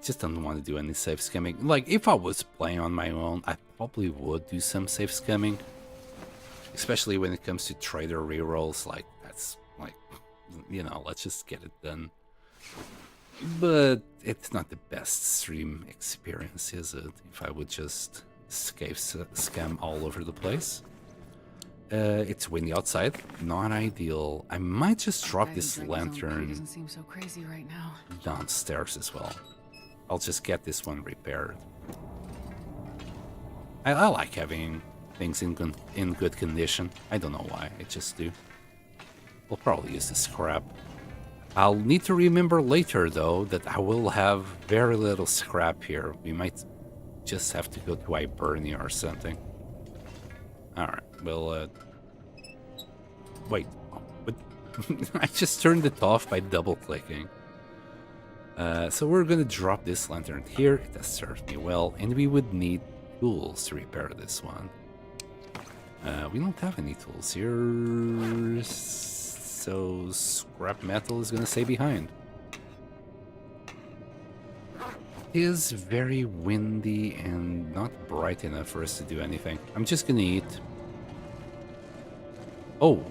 Just don't want to do any safe scamming. Like, if I was playing on my own, I probably would do some safe scamming. Especially when it comes to trader rerolls. Like, that's like, you know, let's just get it done. But it's not the best stream experience, is it? If I would just scam all over the place. It's windy outside. Not ideal. I might just drop this lantern doesn't seem so crazy right now. downstairs as well. I'll just get this one repaired. I like having things in good condition. I don't know why, I just do. We'll probably use the scrap. I'll need to remember later, though, that I will have very little scrap here. We might just have to go to Hibernia or something. Alright, well, wait. Oh, but I just turned it off by double-clicking. So we're gonna drop this lantern here. It has served me well, and we would need tools to repair this one. We don't have any tools here, so scrap metal is gonna stay behind. It is very windy and not bright enough for us to do anything. I'm just gonna eat. Oh,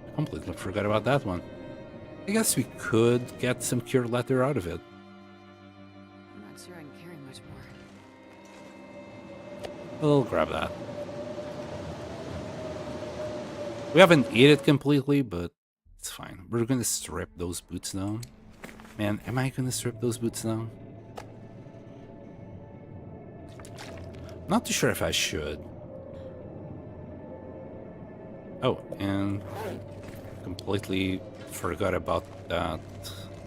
I completely forgot about that one. I guess we could get some cure leather out of it. I'm not sure I can carry much more. We'll grab that. We haven't eaten it completely, but it's fine. We're gonna strip those boots down. Man, am I gonna strip those boots down? Not too sure if I should. Oh, and completely forgot about that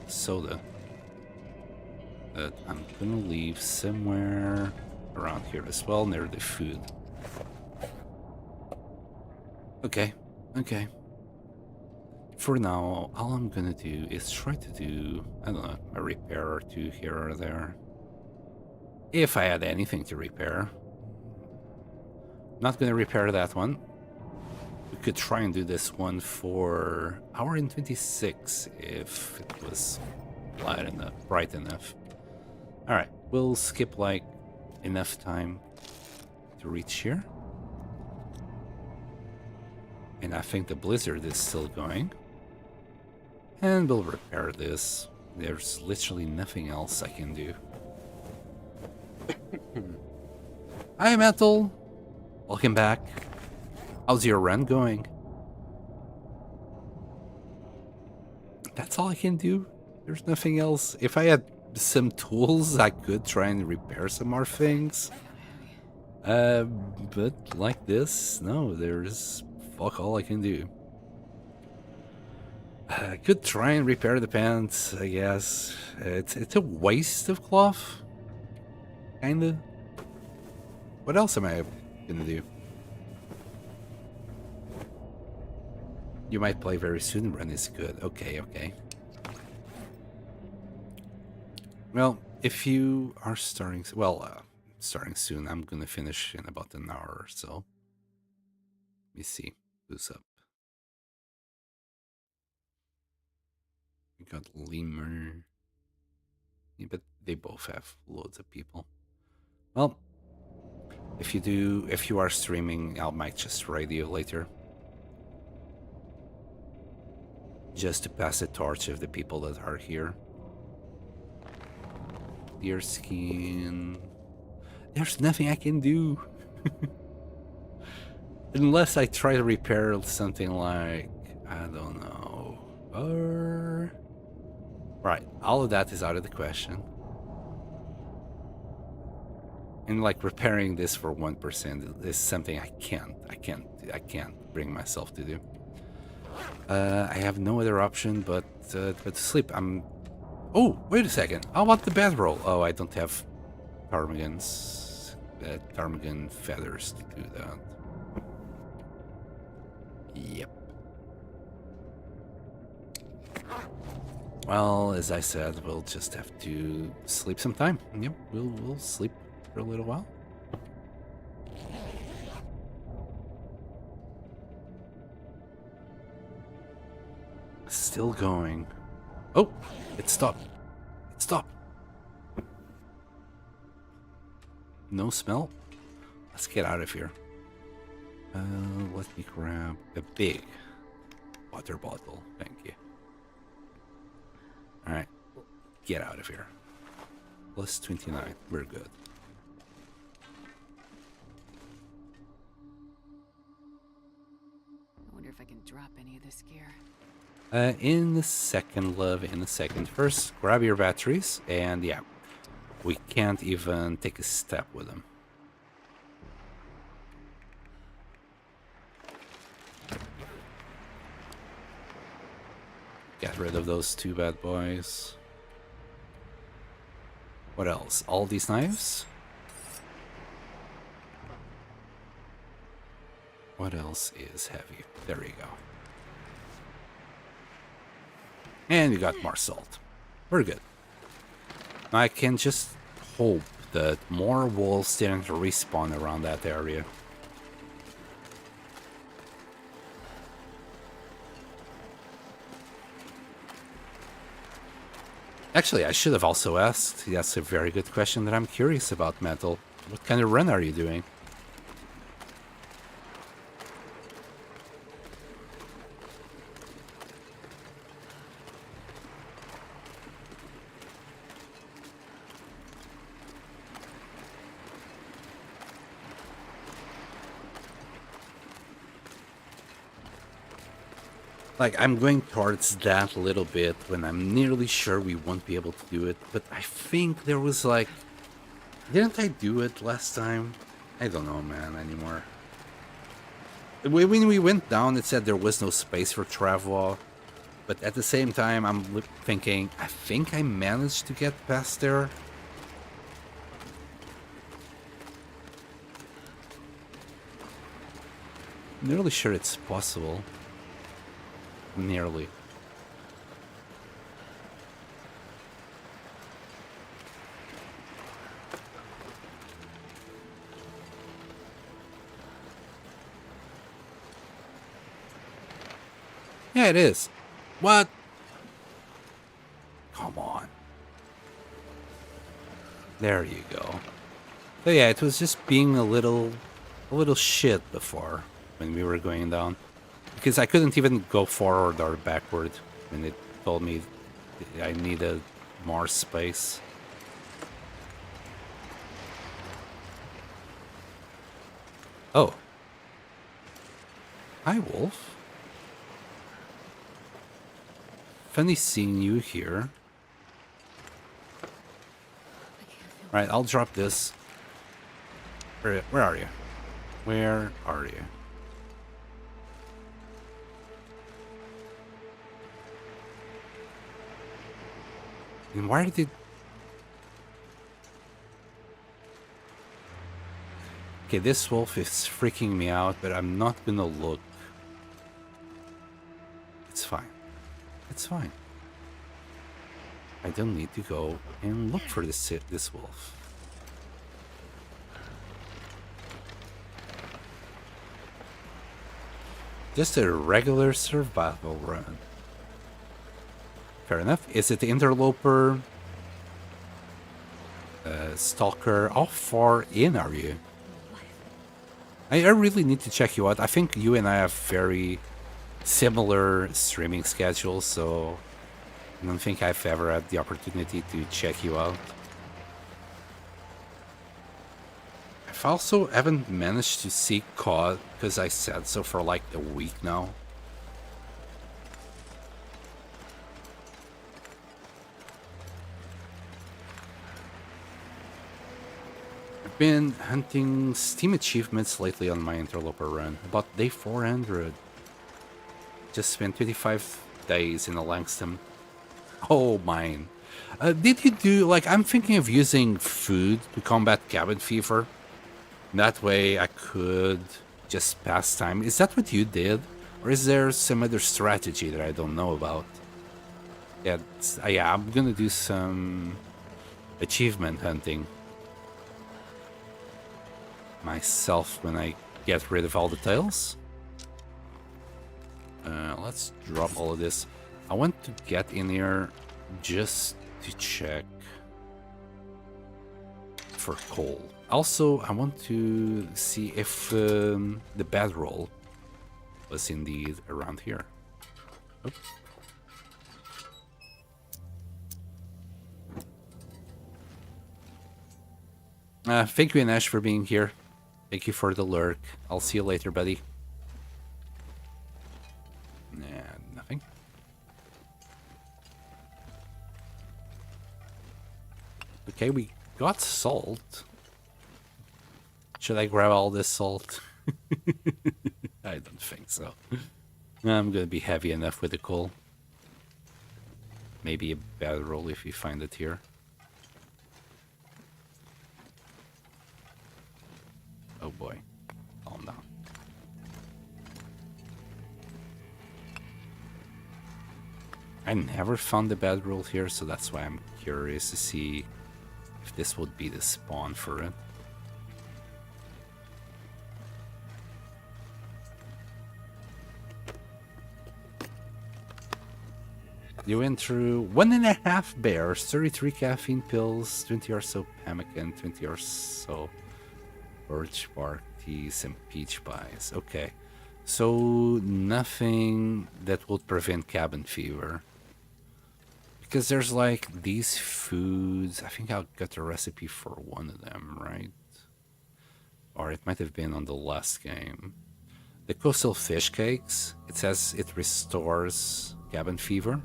soda that I'm gonna leave somewhere around here as well, near the food. Okay. For now, all I'm gonna do is try to do, I don't know, a repair or two here or there. If I had anything to repair. Not gonna repair that one. We could try and do this one for hour and 26 if it was bright enough. Alright, we'll skip like enough time to reach here. And I think the blizzard is still going. And we'll repair this. There's literally nothing else I can do. Hi, Metal. Welcome back. How's your run going? That's all I can do. There's nothing else. If I had some tools, I could try and repair some more things. But like this, no, there's fuck all I can do. I could try and repair the pants, I guess. It's a waste of cloth. Kinda. What else am I gonna do? You might play very soon. Run is good. Okay. Well, if you are starting soon, I'm gonna finish in about an hour or so. Let me see who's up. We got Lemur. Yeah, but they both have loads of people. Well, if you are streaming, I might just raid you later. Just to pass the torch of the people that are here. Deer skin. There's nothing I can do. Unless I try to repair something like, I don't know. Or Right, all of that is out of the question. And like repairing this for 1% is something I can't bring myself to do. I have no other option but to sleep. Oh, wait a second. How about the bedroll? Oh, I don't have ptarmigan feathers to do that. Yep. Well, as I said, we'll just have to sleep sometime. Yep, we'll sleep for a little while. Still going. Oh, it stopped. It stopped. No smell? Let's get out of here. Let me grab a big water bottle. Thank you. Alright, get out of here. Plus 29. We're good. I wonder if I can drop any of this gear. In a second, love, in a second. First, grab your batteries, and yeah, we can't even take a step with them. Get rid of those two bad boys. What else? All these knives? What else is heavy? There you go. And we got more salt. We're good. I can just hope that more wolves didn't respawn around that area. Actually, I should have also asked. That's a very good question that I'm curious about, Metal. What kind of run are you doing? Like, I'm going towards that a little bit when I'm nearly sure we won't be able to do it. But I think there was like... Didn't I do it last time? I don't know, man, anymore. When we went down, it said there was no space for travel. But at the same time, I'm thinking, I think I managed to get past there. Nearly sure it's possible. Nearly. Yeah, it is. What? Come on. There you go. So yeah, it was just being a little shit before when we were going down. Because I couldn't even go forward or backward when it told me I needed more space. Oh. Hi, Wolf. Funny seeing you here. Right, I'll drop this. Where are you? Where are you? And why did it... Okay, this wolf is freaking me out, but I'm not gonna look. It's fine. It's fine. I don't need to go and look for this wolf. Just a regular survival run. Fair enough. Is it the interloper? Stalker? How far in are you? I really need to check you out. I think you and I have very similar streaming schedules, so I don't think I've ever had the opportunity to check you out. I also haven't managed to see COD because I said so for like a week now. been hunting Steam achievements lately on my interloper run. About day 400. Just spent 25 days in a Langston. Oh, mine. Did you do, like, I'm thinking of using food to combat cabin fever. That way I could just pass time. Is that what you did? Or is there some other strategy that I don't know about? Yeah, yeah, I'm gonna do some achievement hunting myself when I get rid of all the tails. Let's drop all of this. I want to get in here just to check for coal. Also, I want to see if the bedroll was indeed around here. Oops. Thank you, Inash, for being here. Thank you for the lurk. I'll see you later, buddy. Nah, nothing. Okay, we got salt. Should I grab all this salt? I don't think so. I'm gonna be heavy enough with the coal. Maybe a bedroll if we find it here. Oh boy. Calm down. I never found the bedroll here, so that's why I'm curious to see if this would be the spawn for it. You went through 1.5 bears, 33 caffeine pills, 20 or so pemmican, 20 or so birch bark teas, and peach pies. Okay, so nothing that would prevent cabin fever. Because there's like these foods. I think I got a recipe for one of them, right? Or it might have been on the last game. The coastal fish cakes, it says it restores cabin fever.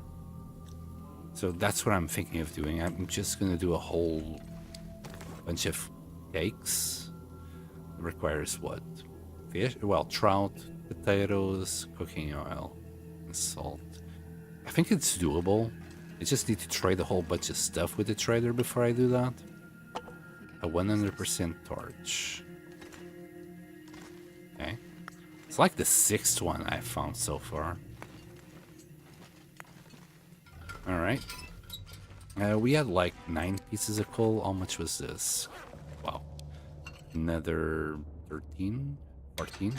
So that's what I'm thinking of doing. I'm just gonna do a whole bunch of cakes. It requires what? Fish? Well, trout, potatoes, cooking oil, and salt. I think it's doable. I just need to trade a whole bunch of stuff with the trader before I do that. A 100% torch. Okay. It's like the 6th one I found so far. Alright. We had like 9 pieces of coal. How much was this? Wow. Another 13? 14?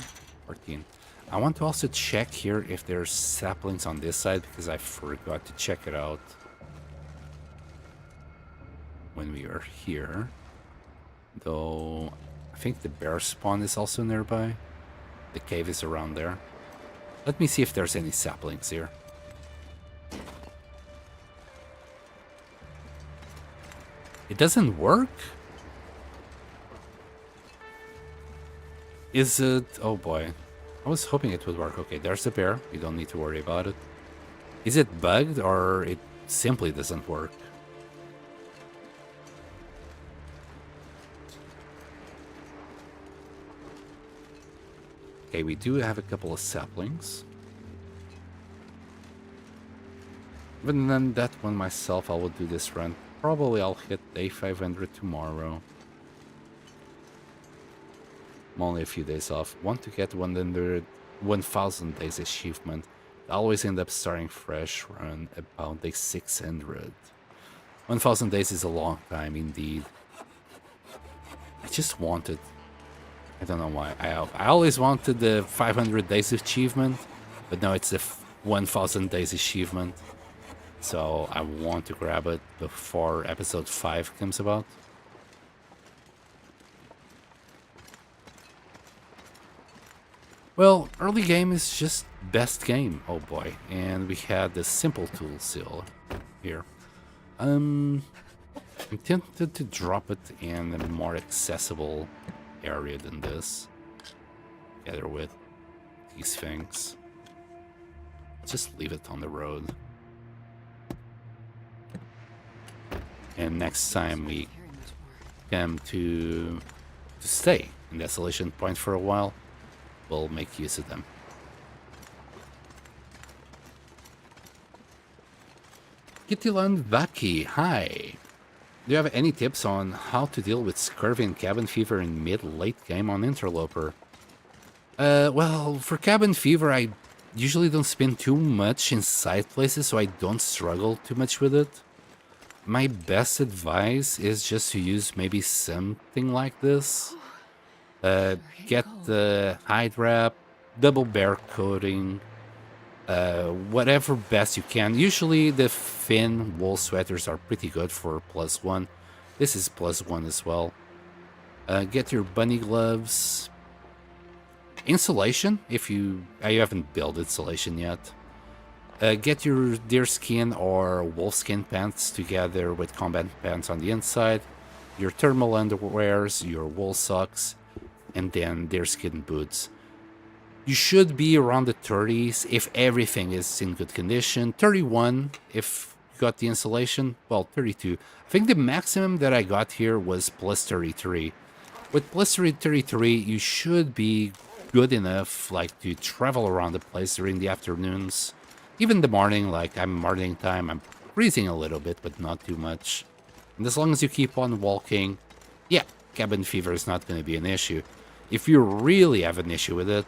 14. I want to also check here if there's saplings on this side because I forgot to check it out when we were here. Though I think the bear spawn is also nearby. The cave is around there. Let me see if there's any saplings here. It doesn't work? Is it... Oh boy. I was hoping it would work. Okay, there's a bear. You don't need to worry about it. Is it bugged or it simply doesn't work? Okay, we do have a couple of saplings. But then that one myself, I will do this run. Probably I'll hit day 500 tomorrow. I'm only a few days off. Want to get 1,000 days achievement. I always end up starting fresh run about day 600. 1,000 days is a long time indeed. I just wanted... I don't know why. I always wanted the 500 days achievement, but now it's the 1,000 days achievement. So I want to grab it before episode 5 comes about. Well, early game is just best game. Oh boy. And we had the simple tool seal here. I'm tempted to drop it in a more accessible area than this. Together with these things. Just leave it on the road. And next time we come to to stay in Desolation Point for a while, we'll make use of them. Kittilan Vaki, hi. Do you have any tips on how to deal with scurvy and cabin fever in mid-late game on Interloper? Well, for cabin fever, I usually don't spend too much in side places, so I don't struggle too much with it. My best advice is just to use maybe something like this. Get the hide wrap, double bear coating, whatever best you can. Usually the Finn wool sweaters are pretty good for +1. This is +1 as well. Get your bunny gloves. Insulation, if you haven't built insulation yet. Get your deerskin or wolfskin pants together with combat pants on the inside, your thermal underwears, your wool socks, and then deerskin boots. You should be around the 30s if everything is in good condition. 31 if you got the insulation. Well, 32. I think the maximum that I got here was +33. With +33, you should be good enough like to travel around the place during the afternoons. Even the morning, like I'm morning time, I'm freezing a little bit, but not too much. And as long as you keep on walking, yeah, cabin fever is not going to be an issue. If you really have an issue with it,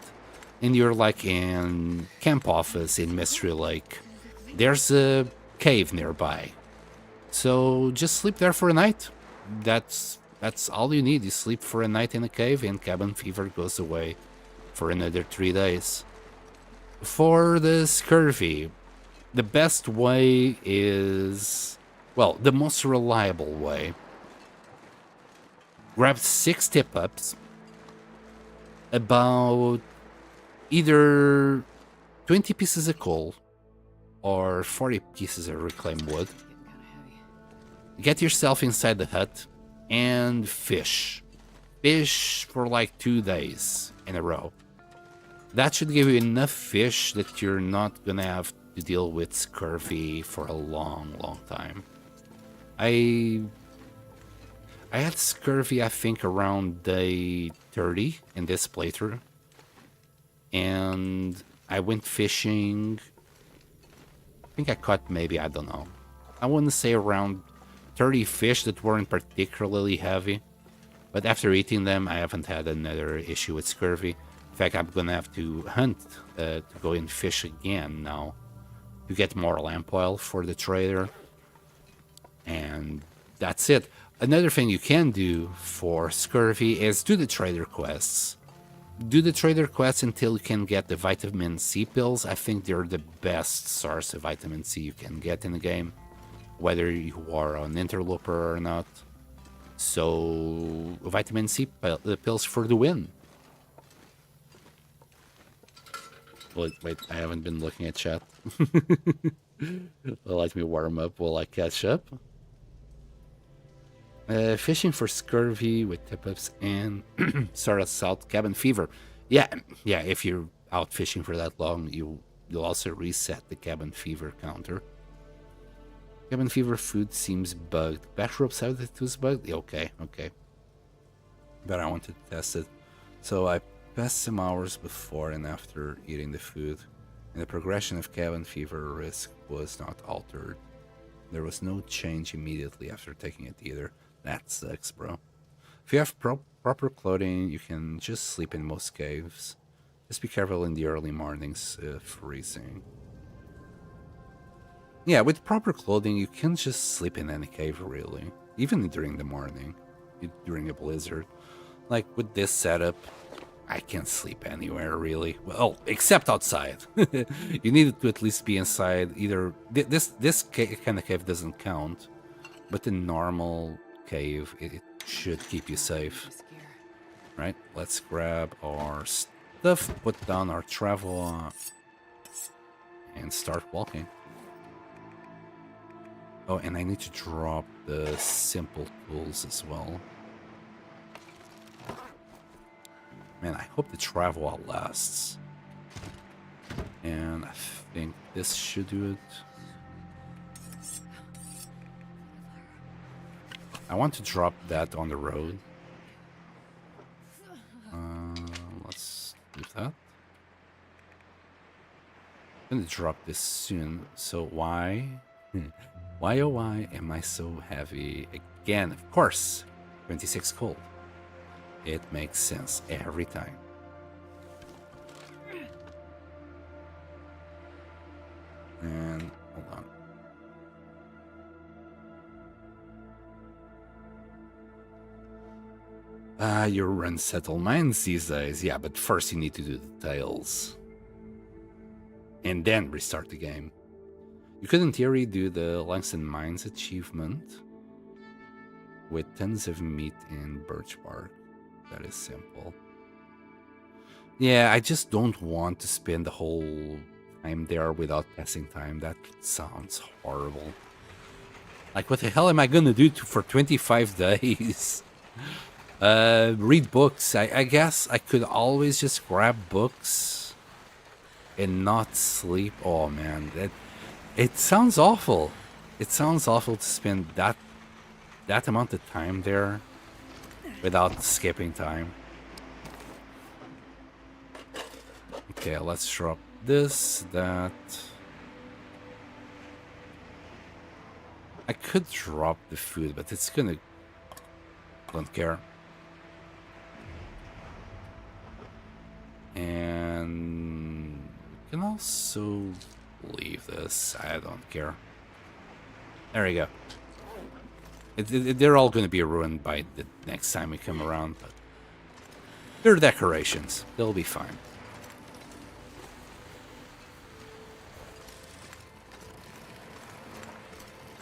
and you're like in camp office in Mystery Lake, there's a cave nearby. So just sleep there for a night. That's all you need. You sleep for a night in a cave and cabin fever goes away for another 3 days. For the scurvy, the best way is, well, the most reliable way. Grab 6 tip-ups, about either 20 pieces of coal or 40 pieces of reclaimed wood. Get yourself inside the hut and fish. Fish for like 2 days in a row. That should give you enough fish that you're not gonna have to deal with scurvy for a long, long time. I had scurvy, I think, around day 30 in this playthrough. And I went fishing. I think I caught maybe, I don't know. I wouldn't say around 30 fish that weren't particularly heavy. But after eating them, I haven't had another issue with scurvy. In fact, I'm gonna have to hunt to go and fish again now to get more lamp oil for the trader. And that's it. Another thing you can do for scurvy is do the trader quests. Do the trader quests until you can get the vitamin C pills. I think they're the best source of vitamin C you can get in the game, whether you are an interloper or not. So, vitamin C pills for the win. Wait, I haven't been looking at chat. Let me warm up while I catch up. Fishing for scurvy with tip-ups and sort of south cabin fever. Yeah, if you're out fishing for that long, you'll also reset the cabin fever counter. Cabin fever food seems bugged. Backrope's out it was bugged? Okay. But I wanted to test it. So I passed some hours before and after eating the food, and the progression of cabin fever risk was not altered. There was no change immediately after taking it either. That sucks, bro. If you have proper clothing, you can just sleep in most caves. Just be careful in the early mornings of freezing. Yeah, with proper clothing, you can just sleep in any cave, really. Even during the morning, during a blizzard. Like, with this setup, I can't sleep anywhere, really. Well, except outside. You need to at least be inside. Either this kind of cave doesn't count, but the normal cave, it should keep you safe. Right, let's grab our stuff, put down our travel, and start walking. Oh, and I need to drop the simple tools as well. Man, I hope the travel all lasts. And I think this should do it. I want to drop that on the road. I'm gonna drop this soon. So why? Why oh why am I so heavy? Again, of course. 26 cold. It makes sense every time. And hold on. You run settle mines these days. Yeah, but first you need to do the tails. And then restart the game. You could in theory do the Langston Mines achievement with tons of meat and birch bark. That is simple. Yeah, I just don't want to spend the whole time there without passing time. That sounds horrible. Like, what the hell am I gonna do for 25 days? Read books. I guess I could always just grab books and not sleep. Oh man, it sounds awful. It sounds awful to spend that amount of time there without skipping time. Okay, let's drop this, that. I could drop the food, but it's gonna... Don't care. And you can also leave this. I don't care. There we go. They're all going to be ruined by the next time we come around, but they're decorations. They'll be fine.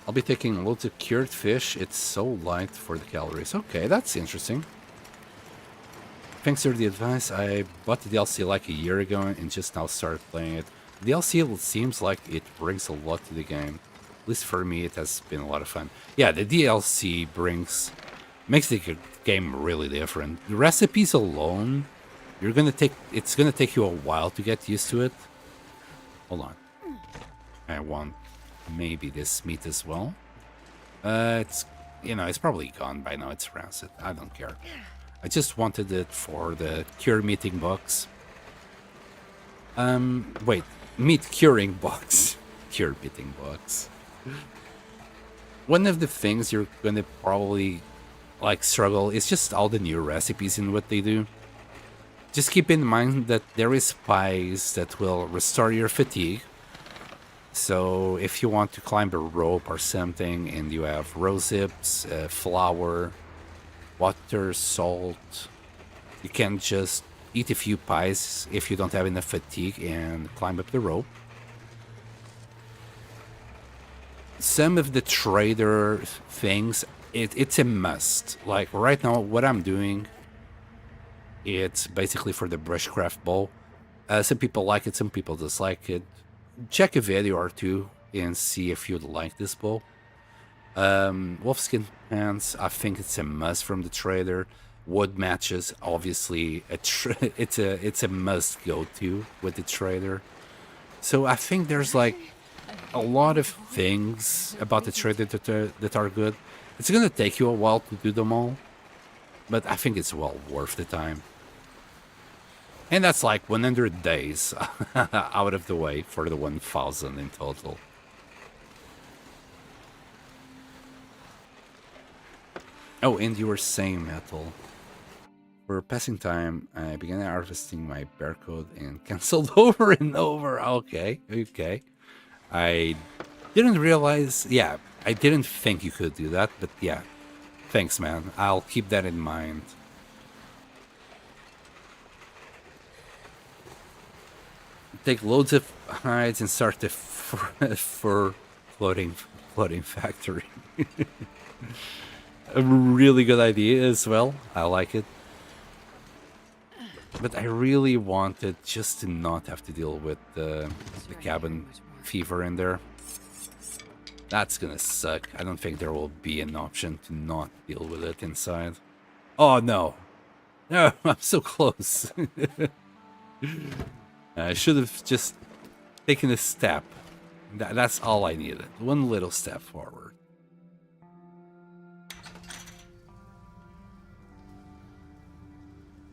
I'll be taking loads of cured fish. It's so light for the calories. Okay, that's interesting. Thanks for the advice. I bought the DLC like a year ago and just now started playing it. The DLC seems like it brings a lot to the game. At least for me, it has been a lot of fun. Yeah, the DLC makes the game really different. The recipes alone, it's gonna take you a while to get used to it. Hold on. I want maybe this meat as well. It's probably gone by now. It's rancid. I don't care. I just wanted it for the cure meeting box. Wait, meat curing box. Cure meeting box. One of the things you're gonna probably struggle is just all the new recipes and what they do. Just keep in mind that there is spice that will restore your fatigue. So if you want to climb a rope or something and you have rose hips, flour, water, salt, you can just eat a few pies if you don't have enough fatigue and climb up the rope. Some of the trader things, it's a must. Like right now, what I'm doing, it's basically for the bushcraft bow. Some people like it, some people dislike it. Check a video or two and see if you'd like this bow. Wolfskin pants, I think it's a must from the trader. Wood matches, obviously, it's a must go to with the trader. So I think there's a lot of things about the trader that are good. It's gonna take you a while to do them all, but I think it's well worth the time. And that's 100 days out of the way for the 1,000 in total. Oh, and you were saying, Metal. For passing time, I began harvesting my bear coat and cancelled over and over. Okay. I didn't realize... Yeah, I didn't think you could do that, but yeah. Thanks, man. I'll keep that in mind. Take loads of hides and start the fur floating factory. A really good idea as well. I like it. But I really wanted just to not have to deal with the cabin fever in there. That's gonna suck. I don't think there will be an option to not deal with it inside. Oh no! No, I'm so close. I should have just taken a step. That's all I needed. One little step forward.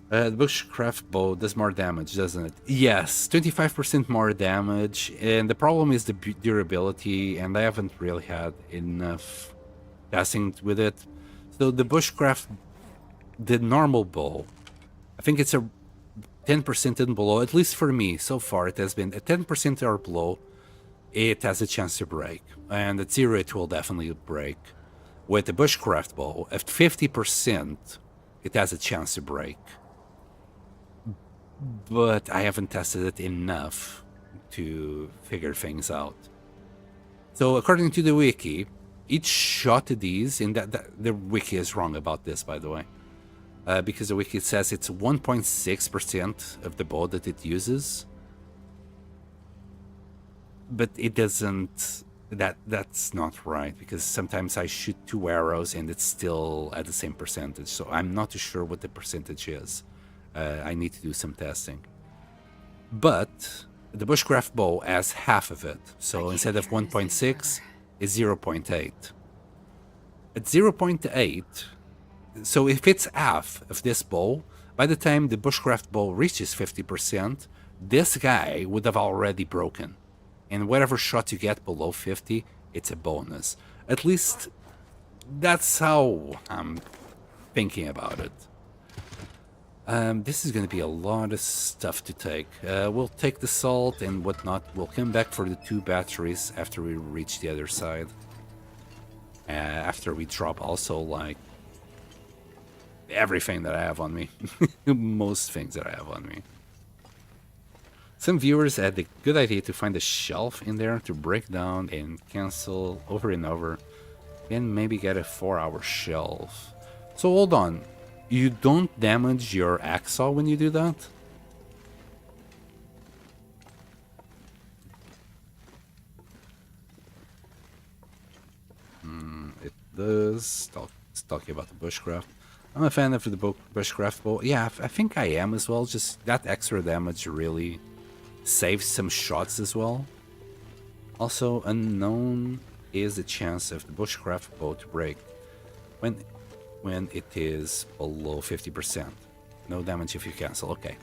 The bushcraft bow does more damage, doesn't it? Yes, 25% more damage, and the problem is the durability, and I haven't really had enough testing with it. So the bushcraft, the normal bow, I think it's a 10% and below, at least for me, so far it has been a 10% or below, it has a chance to break. And at 0 it will definitely break. With the bushcraft bow, at 50%, it has a chance to break. But I haven't tested it enough to figure things out. So according to the wiki, each shot of these, and the wiki is wrong about this, by the way, because the wiki says it's 1.6% of the bow that it uses, but it doesn't. That's not right, because sometimes I shoot 2 arrows and it's still at the same percentage. So I'm not too sure what the percentage is. I need to do some testing. But the bushcraft bow has half of it. So instead of 1.6, it's 0.8. At 0.8, so if it's half of this bow, by the time the bushcraft bow reaches 50%, this guy would have already broken. And whatever shot you get below 50, it's a bonus. At least that's how I'm thinking about it. This is going to be a lot of stuff to take. We'll take the salt and whatnot. We'll come back for the 2 batteries after we reach the other side. After we drop also, like, everything that I have on me. Most things that I have on me. Some viewers had the good idea to find a shelf in there to break down and cancel over and over. And maybe get a 4-hour shelf. So hold on. You don't damage your hacksaw when you do that? It does. Talking about the bushcraft. I'm a fan of the bushcraft bow. Yeah, I think I am as well. Just that extra damage really saves some shots as well. Also, unknown is the chance of the bushcraft bow to break when it is below 50%. No damage if you cancel. Okay.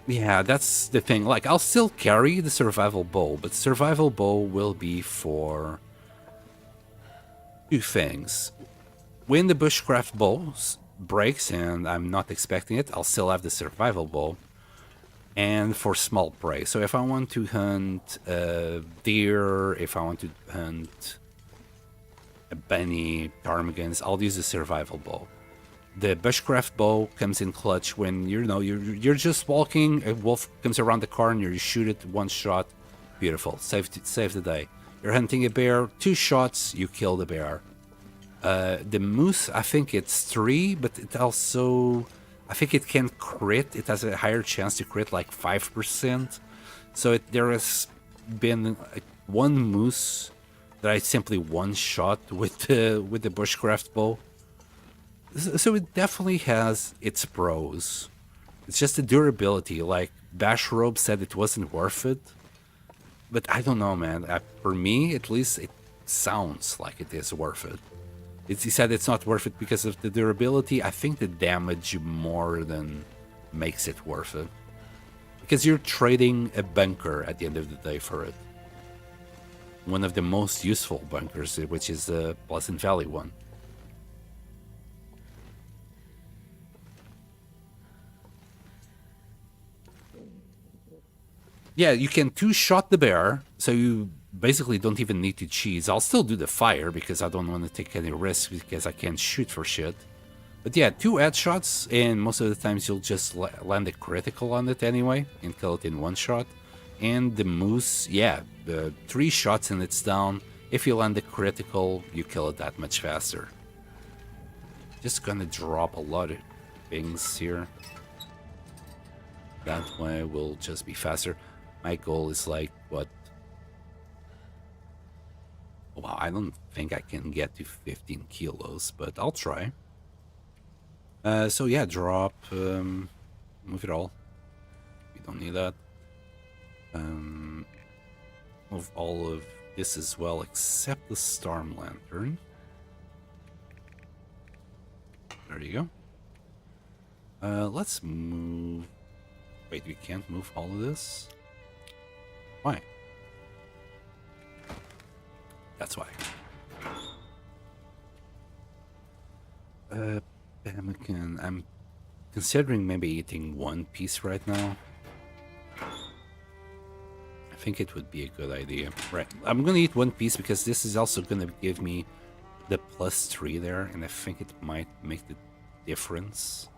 Yeah, that's the thing. Like, I'll still carry the survival bow, but survival bow will be for 2 things. When the bushcraft bow breaks and I'm not expecting it, I'll still have the survival bow. And for small prey. So if I want to hunt deer, if I want to hunt a bunny, ptarmigans, I'll use the survival bow. The bushcraft bow comes in clutch when you're just walking, a wolf comes around the corner, you shoot it 1 shot, beautiful, save the day. You're hunting a bear, 2 shots, you kill the bear. The moose, I think it's 3, but it also, I think it can crit. It has a higher chance to crit, like 5%. So there has been 1 moose that I simply 1-shot with the bushcraft bow. So it definitely has its pros. It's just the durability. Like Bashrobe said, it wasn't worth it. But I don't know, man. For me, at least, it sounds like it is worth it. He said it's not worth it because of the durability. I think the damage more than makes it worth it. Because you're trading a bunker at the end of the day for it. One of the most useful bunkers, which is the Pleasant Valley one. Yeah, you can 2-shot the bear, so you basically don't even need to cheese. I'll still do the fire because I don't want to take any risks because I can't shoot for shit. But yeah, 2 headshots, and most of the times you'll just land a critical on it anyway and kill it in 1 shot. And the moose, yeah, the 3 shots and it's down. If you land a critical, you kill it that much faster. Just gonna drop a lot of things here. That way we'll just be faster. My goal is like, what? Wow, I don't think I can get to 15 kilos, but I'll try. So yeah, drop, move it all. We don't need that. Move all of this as well, except the Storm Lantern. There you go. Let's move... Wait, we can't move all of this? Why? That's why. Pemmican. I'm considering maybe eating one piece right now. I think it would be a good idea. Right, I'm gonna eat one piece because this is also gonna give me the +3 there, and I think it might make the difference.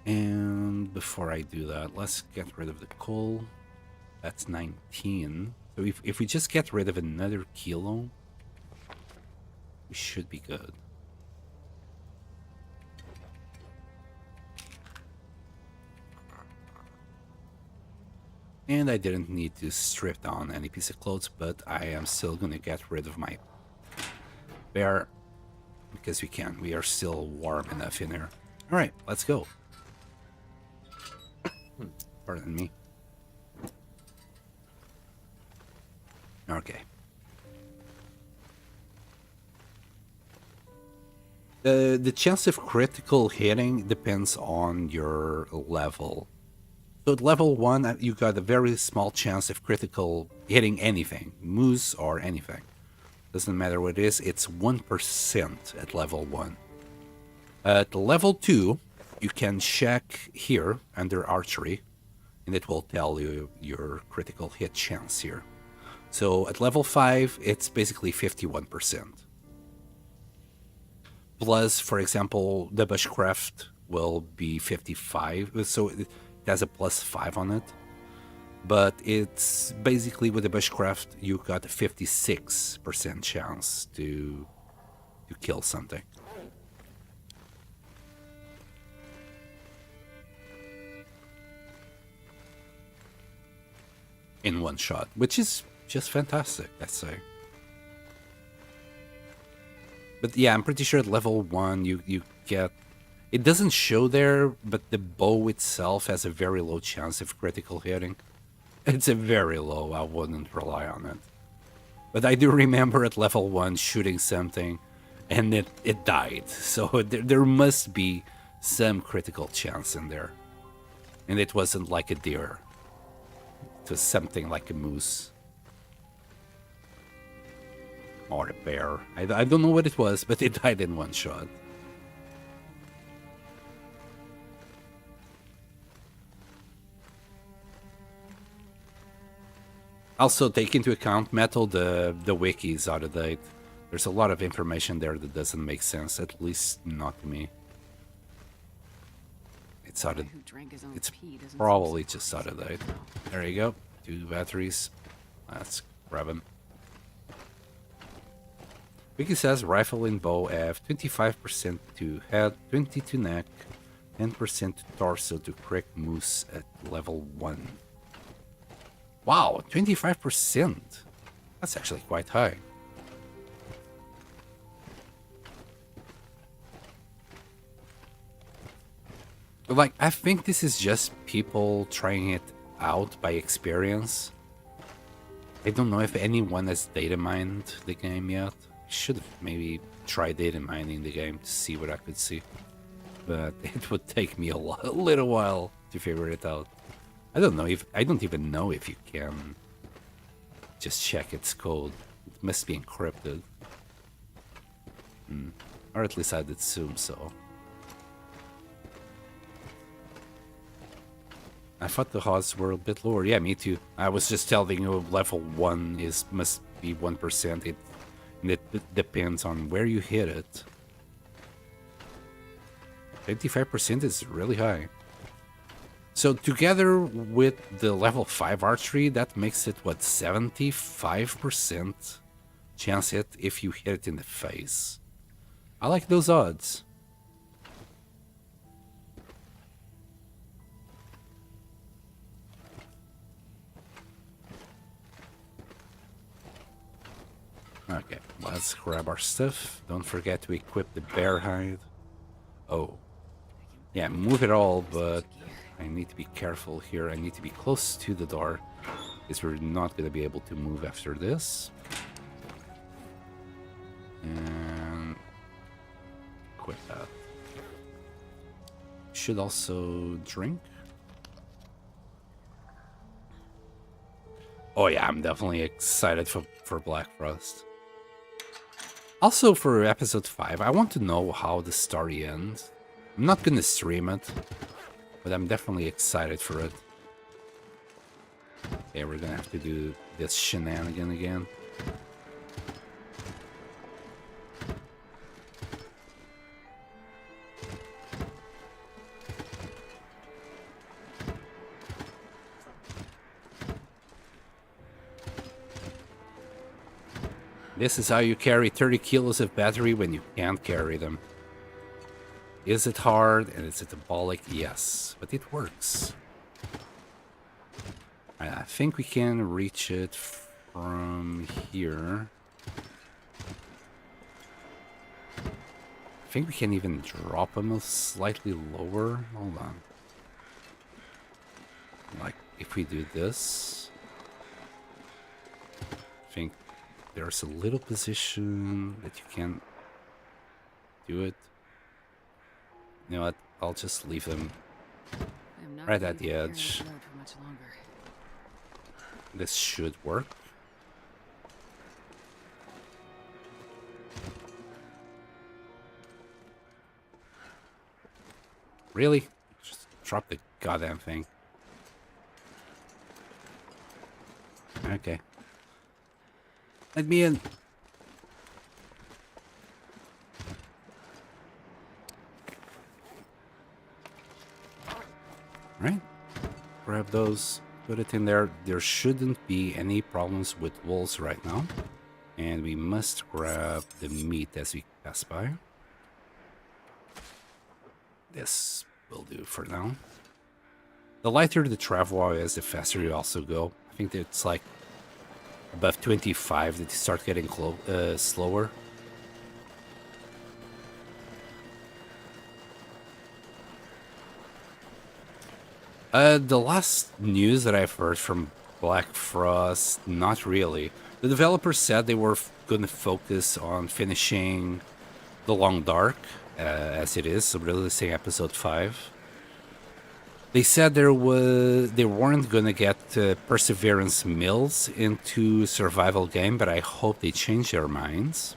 And before I do that, let's get rid of the coal. That's 19. So if we just get rid of another kilo, we should be good. And I didn't need to strip down any piece of clothes, but I am still gonna get rid of my bear because we can. We are still warm enough in here. All right, let's go. Pardon me. Okay. The chance of critical hitting depends on your level. So at level 1, you got a very small chance of critical hitting anything, moose or anything. Doesn't matter what it is, it's 1% at level 1. At level 2, you can check here under archery, and it will tell you your critical hit chance here. So at level 5, it's basically 51%. Plus, for example, the bushcraft will be 55, so it has a +5 on it. But it's basically with the bushcraft, you got a 56% chance to kill something. In one shot, which is just fantastic, let's say. But yeah, I'm pretty sure at level 1 you get... It doesn't show there, but the bow itself has a very low chance of critical hitting. It's a very low, I wouldn't rely on it. But I do remember at level 1 shooting something and it died. So there must be some critical chance in there. And it wasn't like a deer. It was something like a moose. Or a bear. I don't know what it was, but it died in one shot. Also, take into account, Metal, the wiki is out of date. There's a lot of information there that doesn't make sense, at least not to me. It's out of... It's probably just out of date. There you go. 2 batteries. Let's grab them. Wiki says rifle and bow have 25% to head, 20 to neck, 10% to torso to crack moose at level 1. Wow, 25%! That's actually quite high. Like, I think this is just people trying it out by experience. I don't know if anyone has data mined the game yet. Should have maybe tried data mining the game to see what I could see. But it would take me a little while to figure it out. I don't even know if you can just check its code. It must be encrypted. Or at least I'd assume so. I thought the odds were a bit lower. Yeah, me too. I was just telling you level 1 must be 1%. It depends on where you hit it. 55% is really high. So together with the level 5 archery, that makes it, what, 75% chance hit if you hit it in the face. I like those odds. Okay, let's grab our stuff. Don't forget to equip the bear hide. Oh. Yeah, move it all, but I need to be careful here. I need to be close to the door, because we're not going to be able to move after this. And equip that. Should also drink. Oh yeah, I'm definitely excited for Black Frost. Also for episode 5, I want to know how the story ends. I'm not gonna stream it, but I'm definitely excited for it. Okay, we're gonna have to do this shenanigan again. This is how you carry 30 kilos of battery when you can't carry them. Is it hard and is it symbolic? Yes, but it works. I think we can reach it from here. I think we can even drop them slightly lower. Hold on. Like, if we do this, I think there's a little position that you can do it. You know what? I'll just leave them right at the edge. This should work. Really? Just drop the goddamn thing. Okay. Let me in. Right? Grab those, put it in there. There shouldn't be any problems with wolves right now. And we must grab the meat as we pass by. This will do for now. The lighter the travel is, the faster you also go. I think that it's like above 25 that you start getting slower. The last news that I've heard from Black Frost, not really. The developers said they were going to focus on finishing The Long Dark, as it is, so releasing episode 5. They said they weren't going to get Perseverance Mills into survival game, but I hope they change their minds.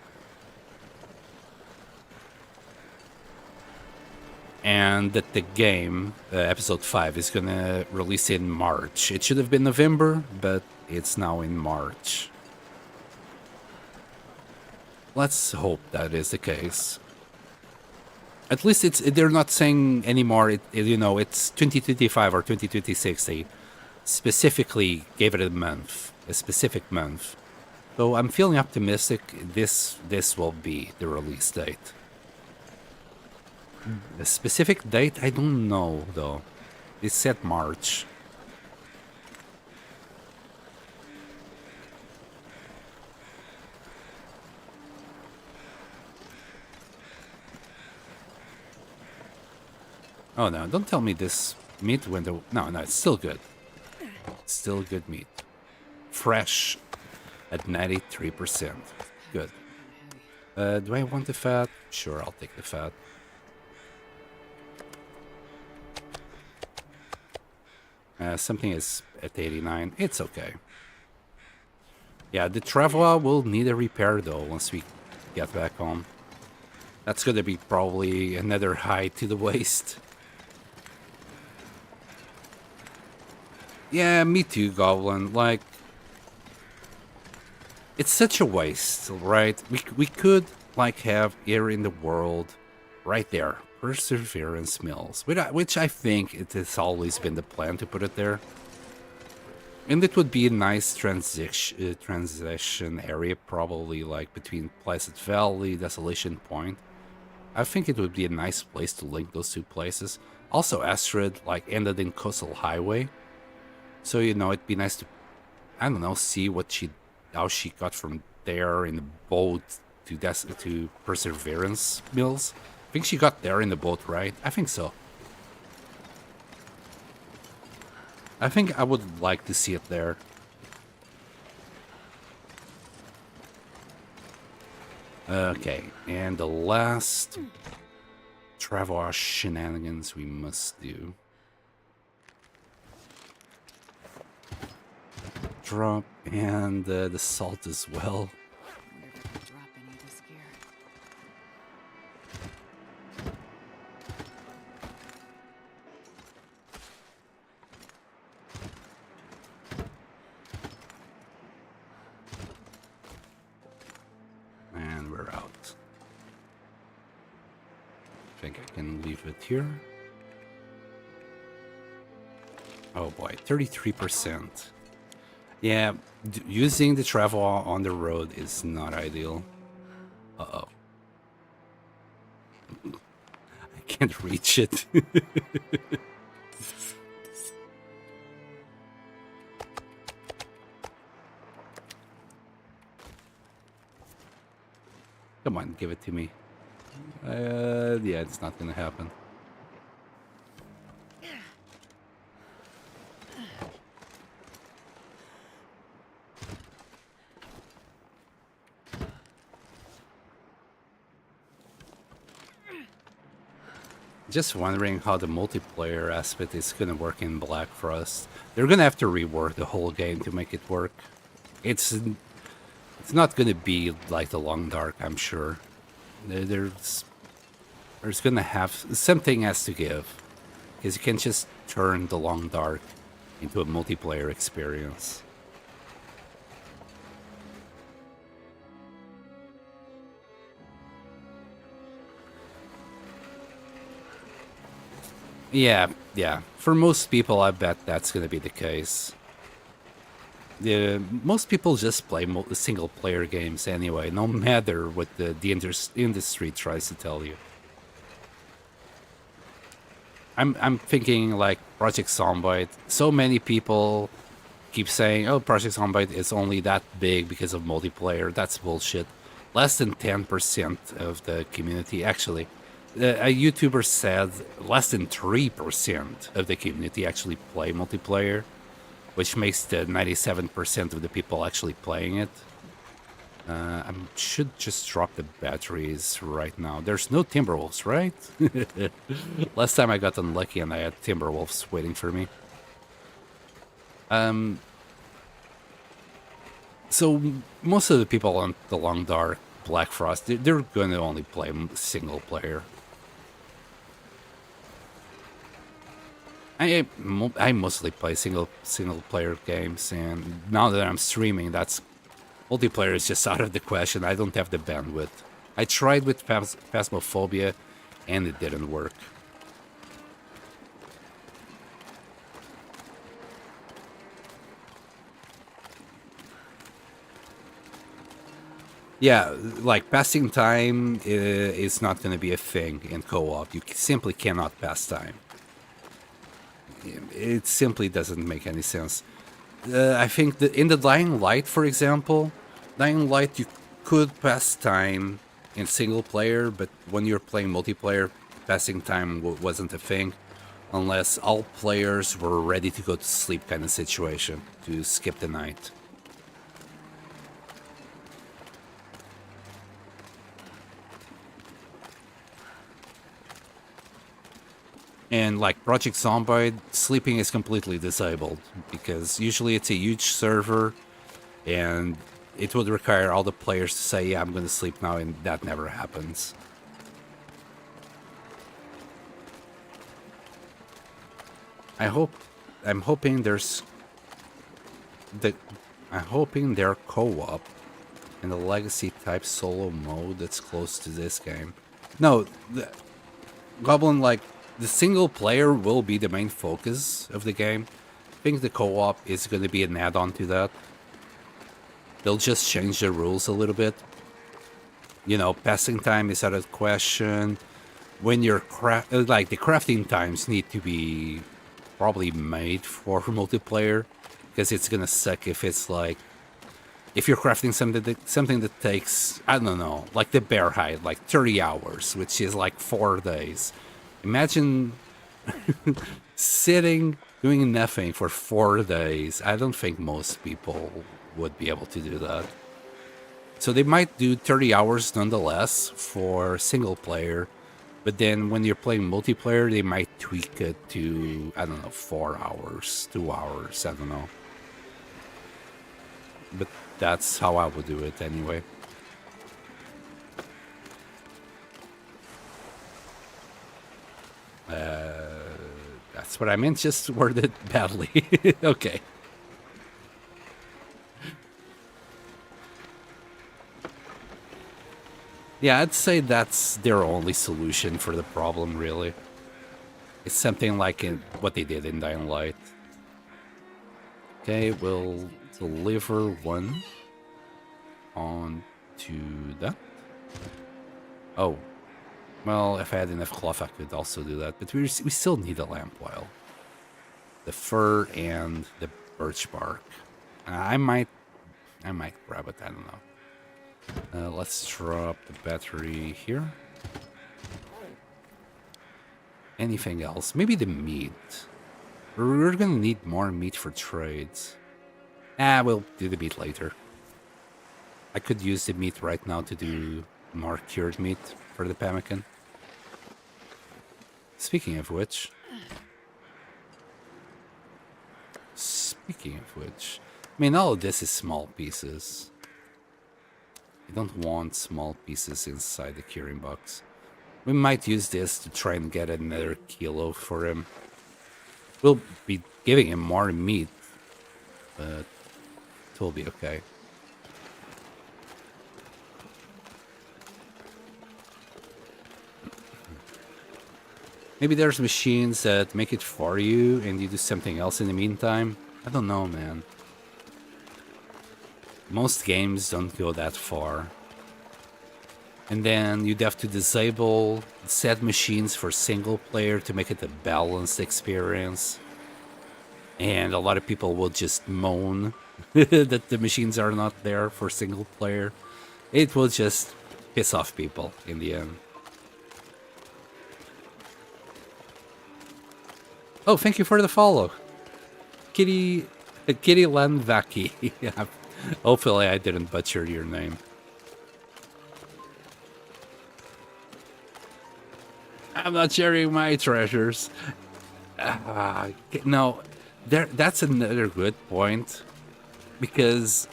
And that the game, episode 5, is going to release in March. It should have been November, but it's now in March. Let's hope that is the case. At least they're not saying anymore, it's 2025 or 2026. They specifically gave it a specific month. So I'm feeling optimistic this will be the release date. The specific date, I don't know, though. It said March. Oh no, don't tell me this meat went away. No, it's still good. Still good meat. Fresh at 93%. Good. Do I want the fat? Sure, I'll take the fat. Something is at 89. It's okay. Yeah, the Traveler will need a repair though once we get back home. That's gonna be probably another high to the waist. Yeah, me too, Goblin. Like, it's such a waste, right? We could, like, have here in the world, right there, Perseverance Mills, which I think it has always been the plan to put it there. And it would be a nice transition area, probably, like, between Pleasant Valley, Desolation Point. I think it would be a nice place to link those two places. Also, Astrid, like, ended in Coastal Highway. So, it'd be nice to, I don't know, see how she got from there in the boat to Perseverance Mills. I think she got there in the boat, right? I think so. I think I would like to see it there. Okay, and the last travel shenanigans we must do. Drop and the salt as well. Wonder if I can drop any of this gear. And we're out. I think I can leave it here. Oh boy, 33%. Yeah, using the travel on the road is not ideal. Uh-oh. I can't reach it. Come on, give it to me. Yeah, it's not gonna happen. Just wondering how the multiplayer aspect is gonna work in Black Frost. They're gonna have to rework the whole game to make it work. It's not gonna be like the Long Dark, I'm sure. There's gonna have something has to give, because you can't just turn the Long Dark into a multiplayer experience. Yeah. For most people, I bet that's gonna be the case. Most people just play single-player games anyway, no matter what the industry tries to tell you. I'm thinking like Project Zomboid. So many people keep saying, "Oh, Project Zomboid is only that big because of multiplayer." That's bullshit. Less than 10% of the community actually. A YouTuber said less than 3% of the community actually play multiplayer, which makes the 97% of the people actually playing it. I should just drop the batteries right now. There's no Timberwolves, right? Last time I got unlucky and I had Timberwolves waiting for me. So most of the people on the Long Dark, Black Frost, they're going to only play single player. I mostly play single player games, and now that I'm streaming, that's multiplayer is just out of the question. I don't have the bandwidth. I tried with Phasmophobia, and it didn't work. Yeah, like passing time is not going to be a thing in co-op. You simply cannot pass time. It simply doesn't make any sense. I think that in the Dying Light, for example, Dying Light, you could pass time in single player, but when you're playing multiplayer, passing time wasn't a thing, unless all players were ready to go to sleep kind of situation, to skip the night. And like Project Zomboid, sleeping is completely disabled because usually it's a huge server and it would require all the players to say, yeah, I'm going to sleep now, and that never happens. I'm hoping they're co-op in the legacy type solo mode that's close to this game. No, Goblin, like, the single player will be the main focus of the game. I think the co-op is going to be an add-on to that. They'll just change the rules a little bit. You know, passing time is out of the question. When you're the crafting times need to be probably made for multiplayer, because it's gonna suck if it's like, if you're crafting something that takes, I don't know, like the bear hide, like 30 hours, which is like 4 days. Imagine sitting, doing nothing for 4 days. I don't think most people would be able to do that. So they might do 30 hours nonetheless for single player, But then when you're playing multiplayer, they might tweak it to, I don't know, 4 hours, 2 hours, I don't know. But that's how I would do it anyway. That's what I meant, just worded badly. Okay. Yeah, I'd say that's their only solution for the problem, really. It's something like what they did in Dying Light. Okay, we'll deliver one on to that. Oh, well, if I had enough cloth, I could also do that. But we still need a lamp oil. The fur and the birch bark. I might grab it, I don't know. Let's drop the battery here. Anything else? Maybe the meat. We're gonna need more meat for trades. We'll do the meat later. I could use the meat right now to do more cured meat for the pemmican. Speaking of which, I mean, all of this is small pieces. You don't want small pieces inside the curing box. We might use this to try and get another kilo for him. We'll be giving him more meat, but it will be okay. Maybe there's machines that make it for you and you do something else in the meantime. I don't know, man. Most games don't go that far. And then you'd have to disable said machines for single player to make it a balanced experience. And a lot of people will just moan that the machines are not there for single player. It will just piss off people in the end. Oh, thank you for the follow. Kitty Landvaki. Yeah, hopefully I didn't butcher your name. I'm not sharing my treasures. No, that's another good point. Because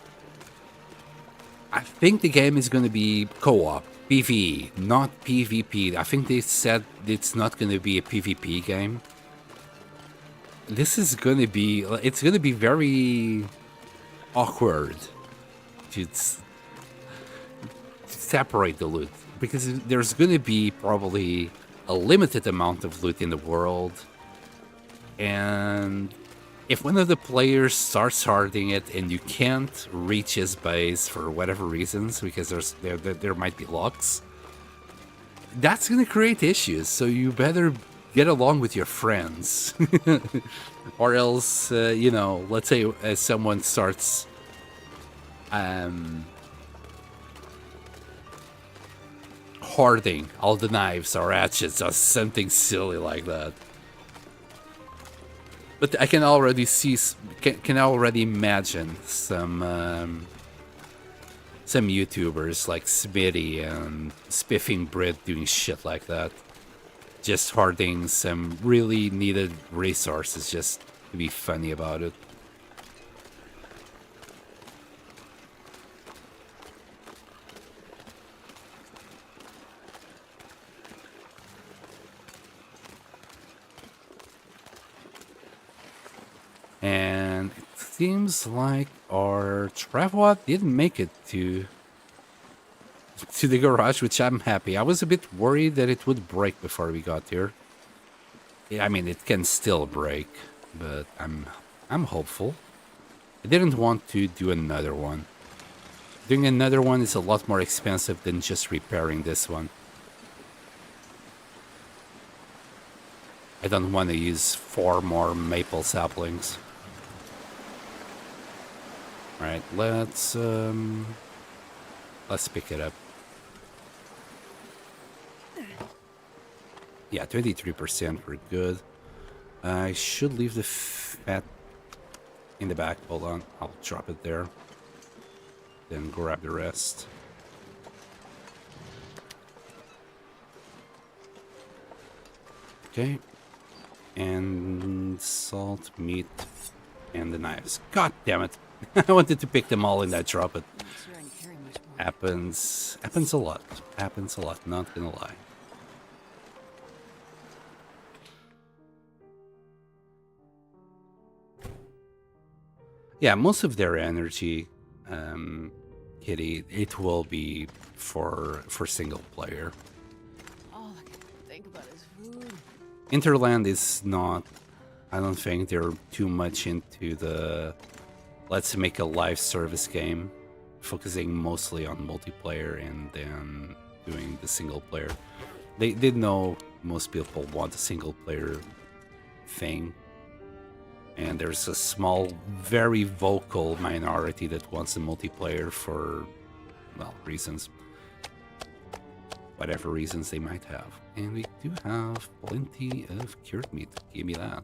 I think the game is going to be co-op, PvE, not PvP. I think they said it's not going to be a PvP game. This is going to be, it's going to be very awkward to separate the loot. Because there's going to be probably a limited amount of loot in the world. And if one of the players starts harding it and you can't reach his base for whatever reasons, because there might be locks, that's going to create issues. So you better get along with your friends. Or else, you know, let's say someone starts hoarding all the knives or hatchets or something silly like that. But I can already see, can already imagine some YouTubers like Smitty and Spiffing Brit doing shit like that. Just hoarding some really needed resources just to be funny about it. And it seems like our Travat didn't make it to the garage, which I'm happy. I was a bit worried that it would break before we got here. Yeah, I mean, it can still break, but I'm hopeful. I didn't want to do another one. Doing another one is a lot more expensive than just repairing this one. I don't want to use 4 more maple saplings. Alright, let's pick it up. Yeah, 23%, we're good. I should leave the fat in the back. Hold on, I'll drop it there. Then grab the rest. Okay. And salt, meat, and the knives. God damn it. I wanted to pick them all in that drop, but I'm not sure I can carry much more. happens a lot. Happens a lot, not gonna lie. Yeah, most of their energy, Kitty, it will be for single player. All I can think about is food. Interland is not. I don't think they're too much into the let's make a live service game, focusing mostly on multiplayer and then doing the single player. They did know most people want a single player thing. And there's a small, very vocal minority that wants a multiplayer for, well, reasons. Whatever reasons they might have. And we do have plenty of cured meat. Give me that.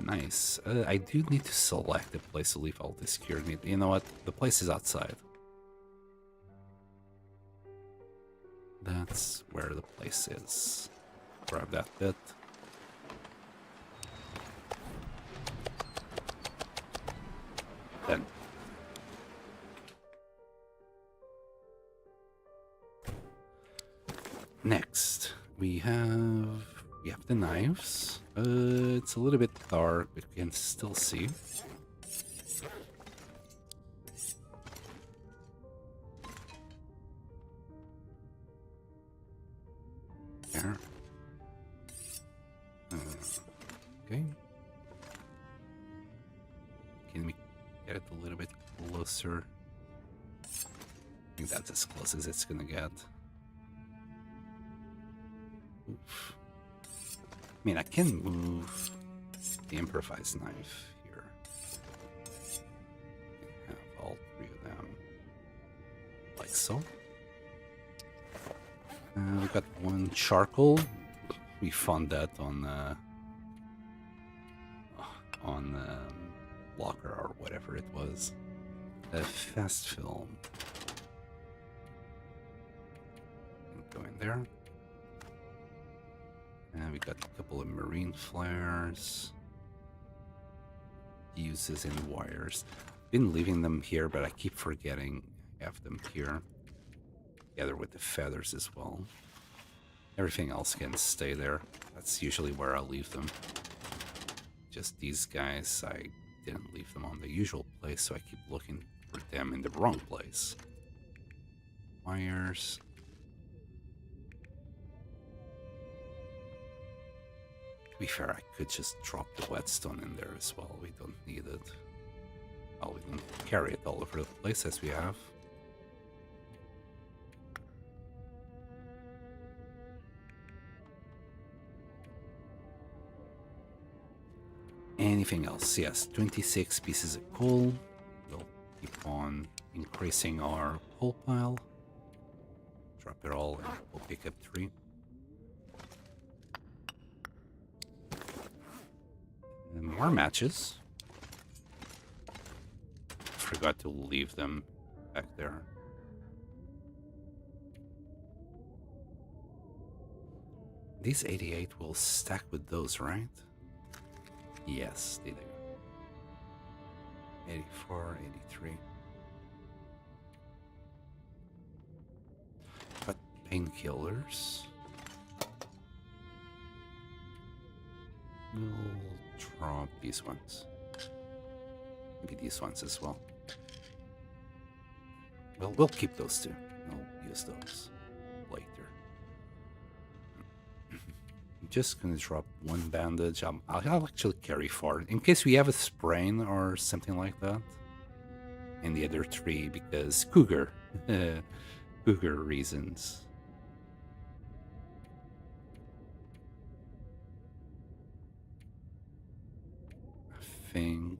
Nice. I do need to select a place to leave all this cured meat. You know what? The place is outside. That's where the place is. Grab that bit. Then. Next, we have the knives. It's a little bit dark, but we can still see. There. Okay. Can we get it a little bit closer? I think that's as close as it's gonna get. Oof. I mean, I can move the improvised knife here. Have all three of them, like so. We got one charcoal. We found that on Locker or whatever it was. A fast film. Go in there. And we got a couple of marine flares. Fuses and wires. Been leaving them here, but I keep forgetting I have them here. Together with the feathers as well. Everything else can stay there. That's usually where I leave them. Just these guys, I didn't leave them on the usual place, so I keep looking for them in the wrong place. Wires. To be fair, I could just drop the whetstone in there as well. We don't need it. Well, we don't carry it all over the place as we have. Anything else? Yes, 26 pieces of coal. We'll keep on increasing our coal pile. Drop it all and we'll pick up 3. And more matches. Forgot to leave them back there. These 88 will stack with those, right? Yes, they do. 84, 83. But painkillers. We'll drop these ones. Maybe these ones as well. Well, we'll keep those two. I'll use those later. I'm just gonna drop one bandage. I'll actually carry 4 in case we have a sprain or something like that. And the other 3 because cougar, cougar reasons. I think.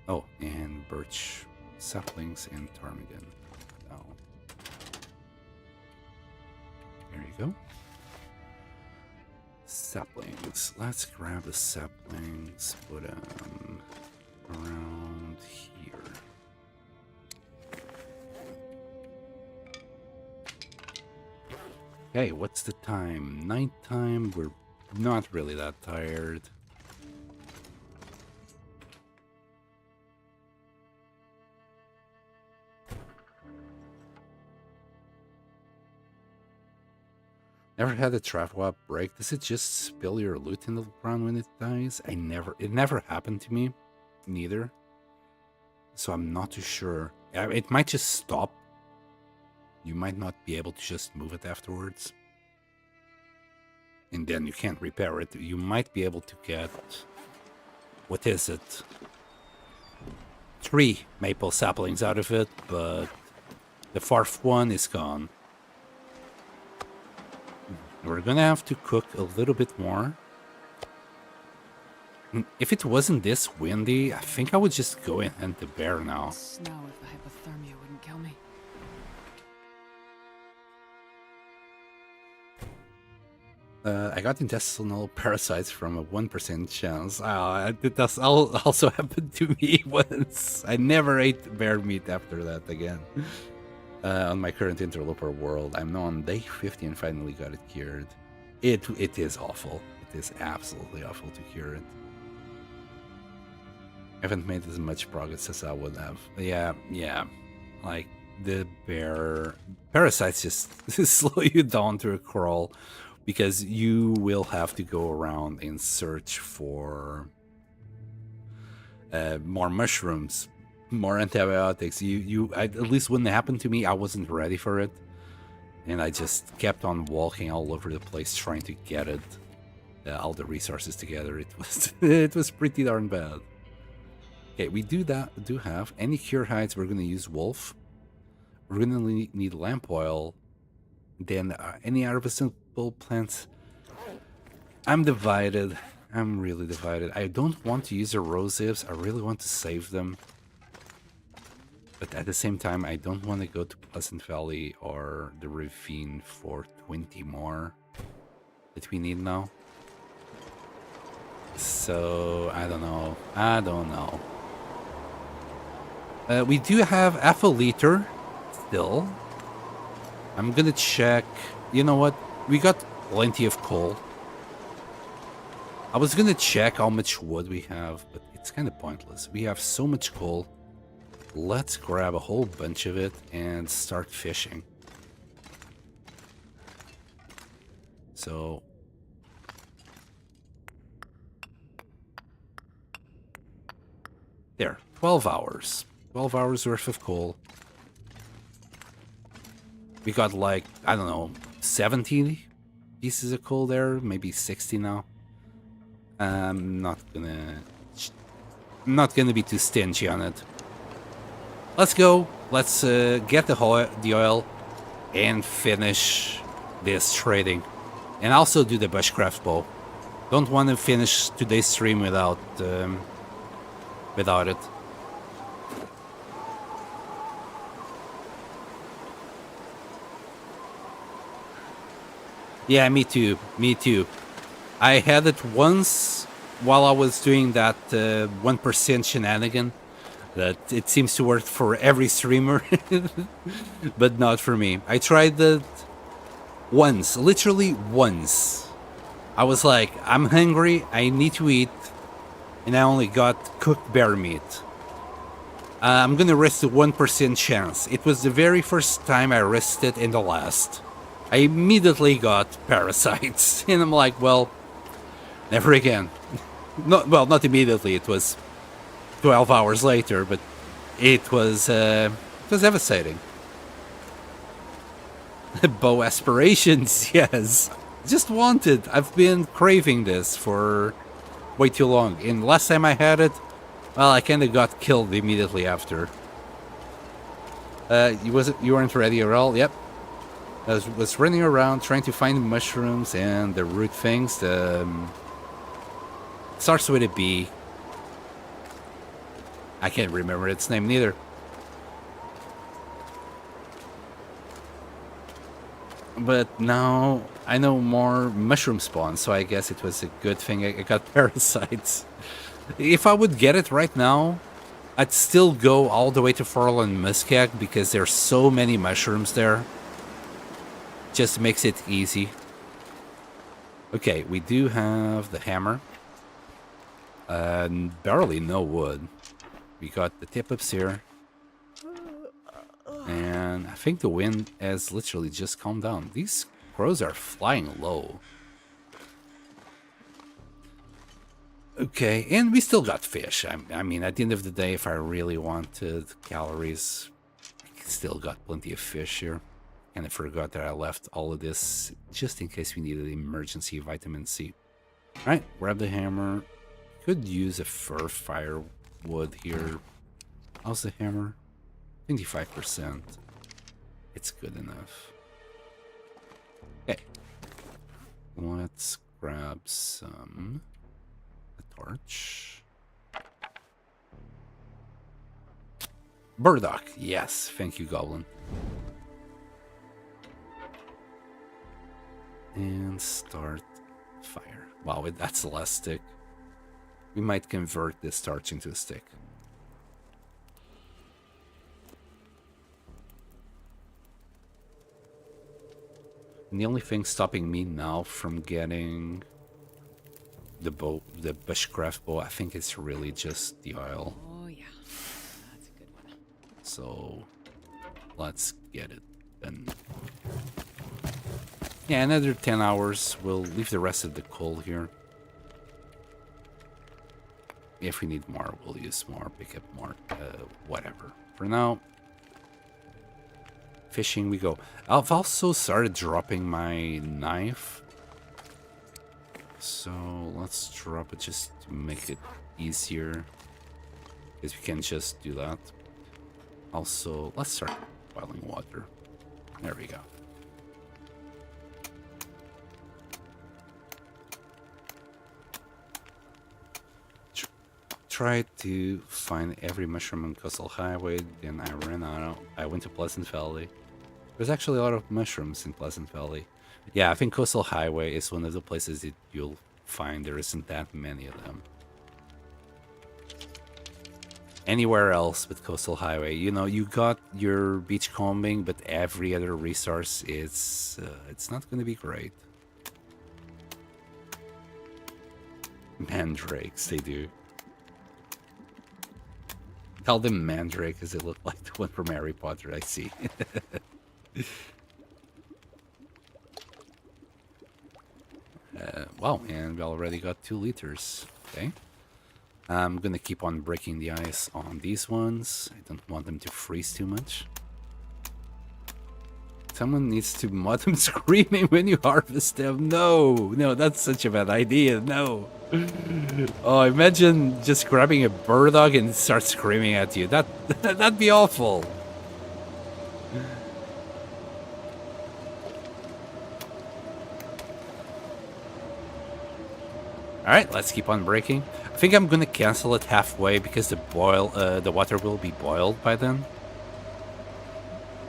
Oh, and birch saplings and ptarmigan. Oh. There you go. Saplings. Let's grab the saplings, put them around here. Okay, what's the time? Nighttime. We're not really that tired. Never had a trap wap break. Does it just spill your loot in the ground when it dies? It never happened to me, neither. So I'm not too sure. It might just stop. You might not be able to just move it afterwards. And then you can't repair it. You might be able to get... What is it? 3 maple saplings out of it, but the 4th one is gone. We're gonna have to cook a little bit more. If it wasn't this windy, I think I would just go and hunt the bear now. Snow if the hypothermia wouldn't kill me. I got intestinal parasites from a 1% chance. It does also happen to me once. I never ate bear meat after that again. On my current interloper world, I'm now on day 50 and finally got it cured. It is awful. It is absolutely awful to cure it. I haven't made as much progress as I would have. Yeah. Like, the bear... Parasites just slow you down to a crawl, because you will have to go around and search for more mushrooms, more antibiotics. At least when it happened to me, I wasn't ready for it, and I just kept on walking all over the place trying to get it, all the resources together. It was pretty darn bad. Okay, we do have any cure hides. We're gonna use wolf. We're gonna need lamp oil. Then any harvestable plants. I'm divided. I'm really divided. I don't want to use the rose hips. I really want to save them. But at the same time, I don't want to go to Pleasant Valley or the ravine for 20 more that we need now. So, I don't know. We do have half a liter still. I'm gonna check. You know what? We got plenty of coal. I was gonna check how much wood we have, but it's kind of pointless. We have so much coal. Let's grab a whole bunch of it and start fishing. So... There, 12 hours. 12 hours worth of coal. We got like, I don't know, 70 pieces of coal there, maybe 60 now. I'm not gonna be too stingy on it. Let's go. Let's get the oil and finish this trading, and also do the bushcraft bow. Don't want to finish today's stream without it. Yeah, me too. I had it once while I was doing that 1% shenanigan. That it seems to work for every streamer, but not for me. I tried that once, literally once. I was like, I'm hungry, I need to eat, and I only got cooked bear meat. I'm gonna risk the 1% chance. It was the very first time I risked it and the last. I immediately got parasites, and I'm like, well, never again. Not immediately. It was 12 hours later, but it was devastating. Bow aspirations, yes. Just wanted. I've been craving this for way too long. And last time I had it, well, I kind of got killed immediately after. You weren't ready at all. Yep. I was running around trying to find mushrooms and the root things. Starts with a B. I can't remember its name neither. But now I know more mushroom spawns, so I guess it was a good thing I got parasites. If I would get it right now, I'd still go all the way to Farland Muskeg because there's so many mushrooms there. Just makes it easy. Okay, we do have the hammer. And barely no wood. We got the tip-ups here. And I think the wind has literally just calmed down. These crows are flying low. Okay, and we still got fish. I mean, at the end of the day, if I really wanted calories, I still got plenty of fish here. And I forgot that I left all of this just in case we needed emergency vitamin C. Alright, grab the hammer. Could use a fur firewood here. How's the hammer? 25%. It's good enough. Okay. Let's grab some... a torch. Burdock. Yes, thank you, Goblin. And start fire. Wow, that's less stick. We might convert this torch into a stick. And the only thing stopping me now from getting the bow, the bushcraft bow, I think it's really just the oil. Oh yeah, that's a good one. So let's get it done. Yeah, another 10 hours. We'll leave the rest of the coal here. If we need more, we'll use more, pick up more, whatever. For now, fishing we go. I've also started dropping my knife. So let's drop it just to make it easier. Because we can just do that. Also, let's start boiling water. There we go. Tried to find every mushroom on Coastal Highway, then I ran out. I went to Pleasant Valley. There's actually a lot of mushrooms in Pleasant Valley. Yeah, I think Coastal Highway is one of the places that you'll find there isn't that many of them. Anywhere else but Coastal Highway, you know, you got your beachcombing, but every other resource is it's not going to be great. Mandrakes, they do. Call them Mandrake because it looked like the one from Harry Potter, I see. Wow, and we already got 2 liters. Okay. I'm gonna keep on breaking the ice on these ones. I don't want them to freeze too much. Someone needs to mod them screaming when you harvest them. No, that's such a bad idea. No. Oh, imagine just grabbing a burdock and start screaming at you. That'd be awful. Alright, let's keep on breaking. I think I'm gonna cancel it halfway because the water will be boiled by then.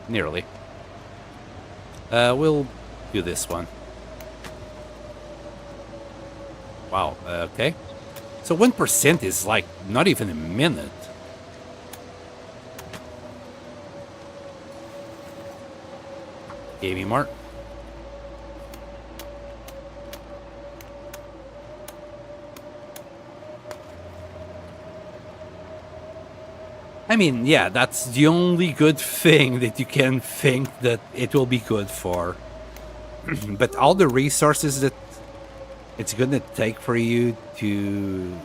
Nearly. We'll do this one. Wow, okay. So 1% is like not even a minute. Give me more. I mean, yeah, that's the only good thing that you can think that it will be good for. But all the resources that it's gonna take for you to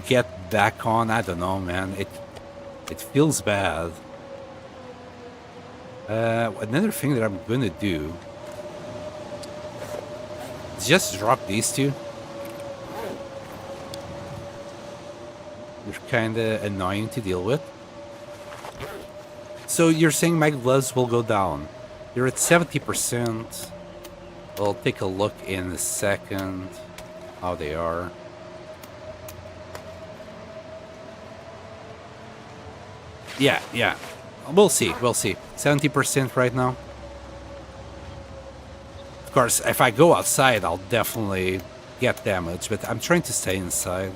get back on, I don't know, man. It feels bad. Another thing that I'm gonna do is just drop these 2. They're kinda annoying to deal with. So you're saying my gloves will go down. You're at 70%. We'll take a look in a second how they are. Yeah. We'll see. 70% right now. Of course, if I go outside, I'll definitely get damaged, but I'm trying to stay inside.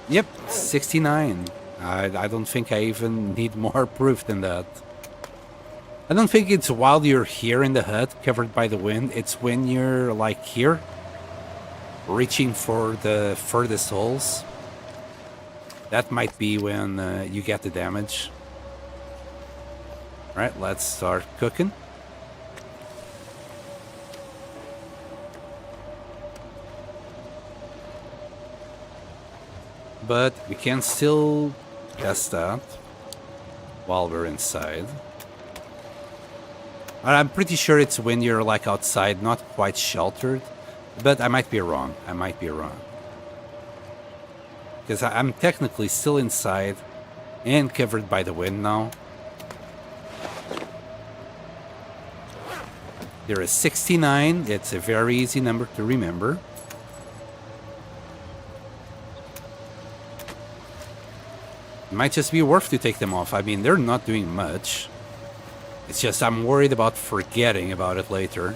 Yep, 69. I don't think I even need more proof than that. I don't think it's while you're here in the hut, covered by the wind. It's when you're, like, here, reaching for the furthest holes. That might be when you get the damage. Alright, let's start cooking. But we can still test that while we're inside. I'm pretty sure it's when you're like outside, not quite sheltered. But I might be wrong. I might be wrong. Because I'm technically still inside and covered by the wind now. There is 69. It's a very easy number to remember. It might just be worth to take them off. I mean, they're not doing much. It's just I'm worried about forgetting about it later.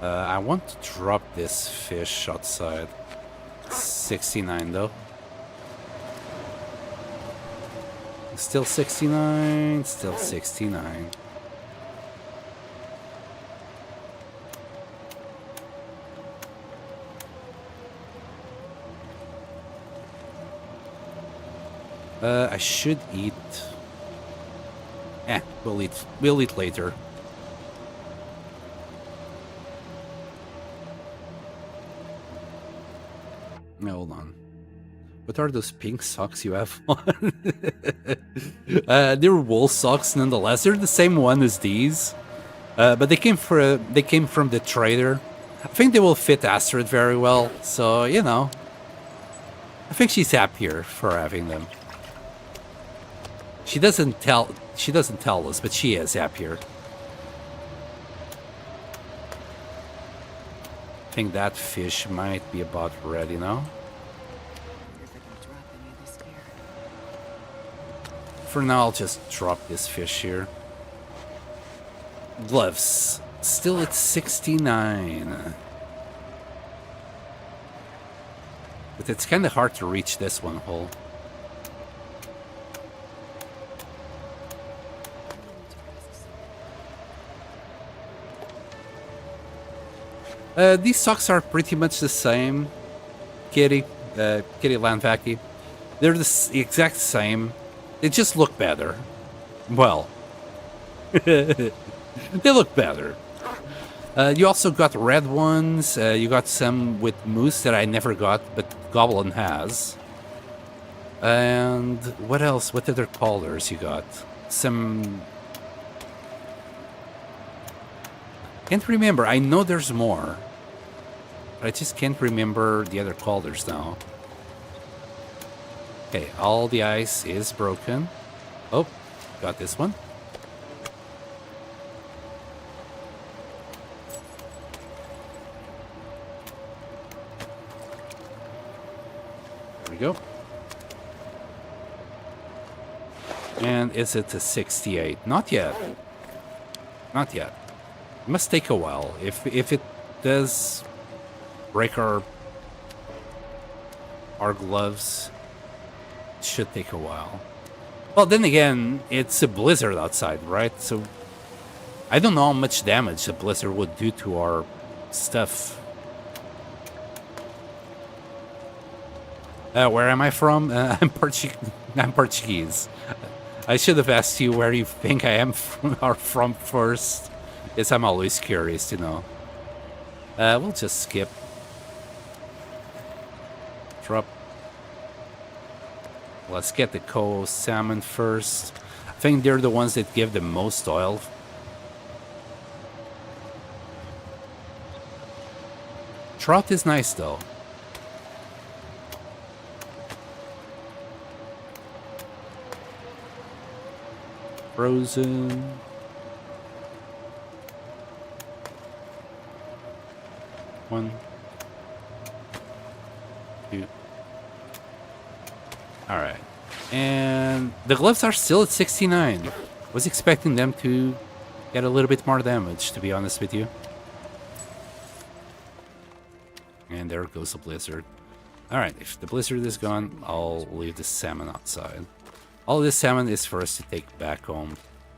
I want to drop this fish outside. 69 though. Still 69, still 69. I should eat. We'll eat later. No, hold on. What are those pink socks you have on? They're wool socks nonetheless. They're the same one as these. But they came from the trader. I think they will fit Astrid very well, so you know. I think she's happier for having them. She doesn't tell us, but she is happier. I think that fish might be about ready now. For now, I'll just drop this fish here. Gloves. Still at 69. But it's kind of hard to reach this one hole. These socks are pretty much the same. Kitty Landvacky. They're the exact same. They just look better. Well, they look better. You also got red ones. You got some with moose that I never got, but Goblin has. And what else? What other colors you got? Some... Can't remember. I know there's more. But I just can't remember the other colors now. Okay, all the ice is broken. Oh, got this one. There we go. And is it a 68? Not yet. Not yet. It must take a while. If it does break our gloves, it should take a while. Well, then again, it's a blizzard outside, right? So I don't know how much damage a blizzard would do to our stuff. Where am I from? I'm Portuguese. I should have asked you where you think I am from first. Yes, I'm always curious to know. We'll just skip. Drop. Let's get the Koho salmon first. I think they're the ones that give the most oil. Trout is nice though. Frozen. One, two. All right, and the gloves are still at 69. Was expecting them to get a little bit more damage, to be honest with you. And there goes a blizzard. Alright, if the blizzard is gone, I'll leave the salmon outside. All this salmon is for us to take back home,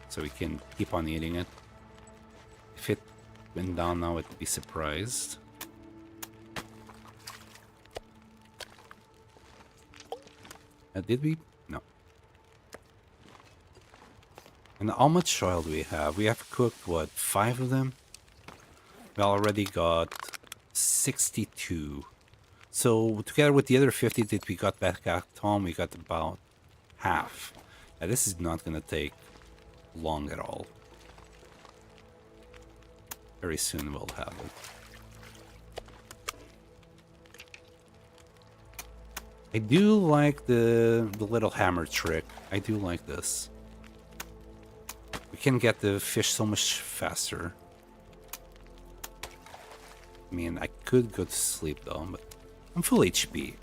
so we can keep on eating it. If it went down now, I'd be surprised. Did we? No. And how much oil do we have? We have cooked, what, 5 of them? We already got 62. So together with the other 50 that we got back at home, we got about half. Now, this is not going to take long at all. Very soon we'll have it. I do like the little hammer trick. I do like this. We can get the fish so much faster. I mean, I could go to sleep though, but I'm full HP.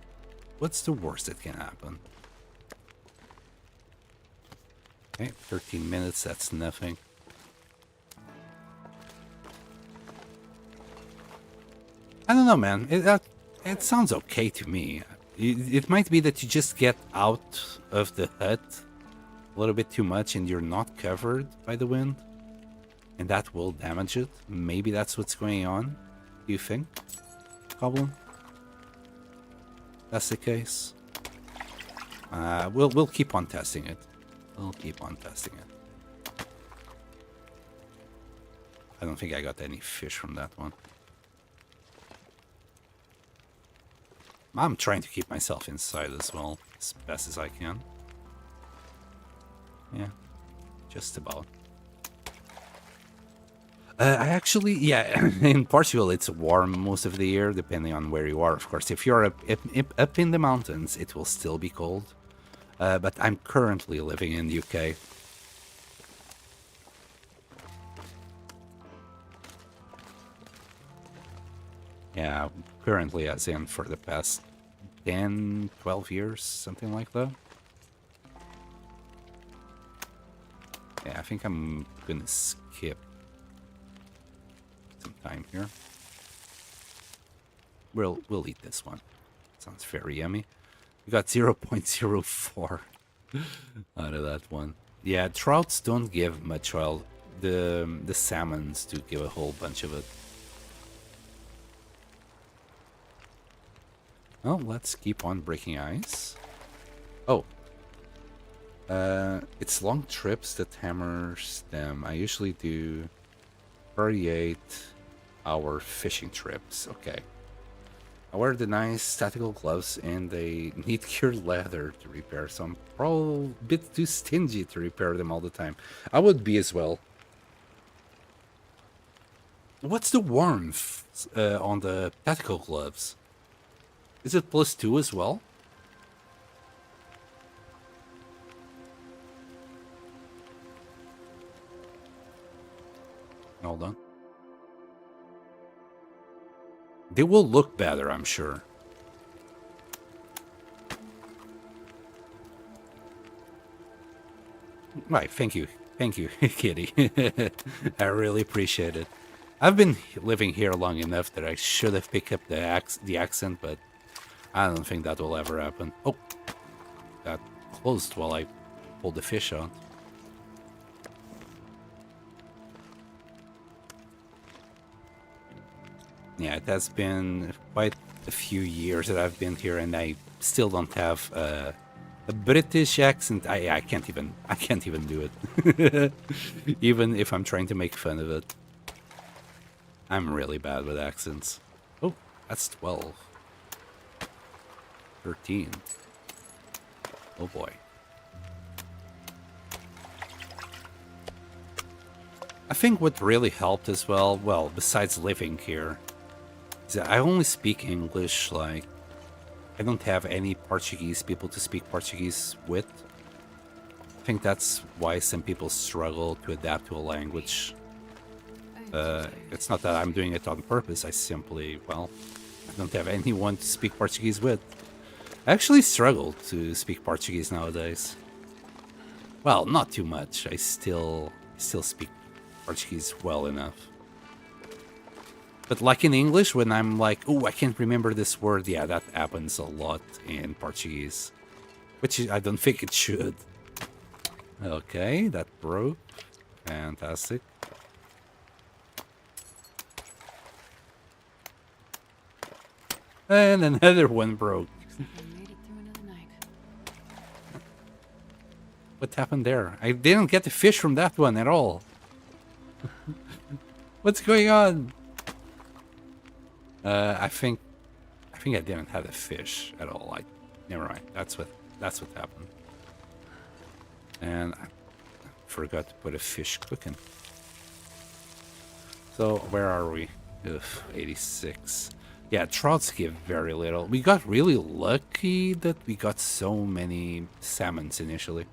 What's the worst that can happen? Okay, 13 minutes, that's nothing. I don't know, man. It sounds okay to me. It might be that you just get out of the hut a little bit too much and you're not covered by the wind. And that will damage it. Maybe that's what's going on. Do you think? Goblin? That's the case. We'll keep on testing it. We'll keep on testing it. I don't think I got any fish from that one. I'm trying to keep myself inside as well, as best as I can. Yeah, just about. I actually, yeah, in Portugal it's warm most of the year, depending on where you are, of course. If you're up in the mountains, it will still be cold. But I'm currently living in the UK. Yeah, currently as in for the past 10, 12 years, something like that. Yeah, I think I'm gonna skip some time here. We'll eat this one. Sounds very yummy. We got 0.04 out of that one. Yeah, trouts don't give much oil. The salmons do give a whole bunch of it. Well, let's keep on breaking ice. Oh. It's long trips that hammers them. I usually do 38-hour fishing trips. Okay. I wear the nice tactical gloves and they need cured leather to repair, so I'm probably a bit too stingy to repair them all the time. I would be as well. What's the warmth on the tactical gloves? Is it +2 as well? Hold on. They will look better, I'm sure. Right, thank you. Thank you, Kitty. I really appreciate it. I've been living here long enough that I should have picked up the accent, but I don't think that will ever happen. Oh, that closed while I pulled the fish out. Yeah, it has been quite a few years that I've been here, and I still don't have a British accent. I can't even do it, even if I'm trying to make fun of it. I'm really bad with accents. Oh, that's 12. 13. Oh boy. I think what really helped as well, besides living here, is that I only speak English. Like, I don't have any Portuguese people to speak Portuguese with. I think that's why some people struggle to adapt to a language. It's not that I'm doing it on purpose. I simply, I don't have anyone to speak Portuguese with. I actually struggle to speak Portuguese nowadays. Well, not too much. I still speak Portuguese well enough. But like in English, when I'm like, oh, I can't remember this word, yeah, that happens a lot in Portuguese. Which I don't think it should. Okay, that broke. Fantastic. And another one broke. I made it through another night. What happened there? I didn't get the fish from that one at all. What's going on? I think I didn't have a fish at all. Never mind. That's what happened. And I forgot to put a fish cooking. So where are we? Ugh, 86. Yeah, trouts give very little. We got really lucky that we got so many salmons initially.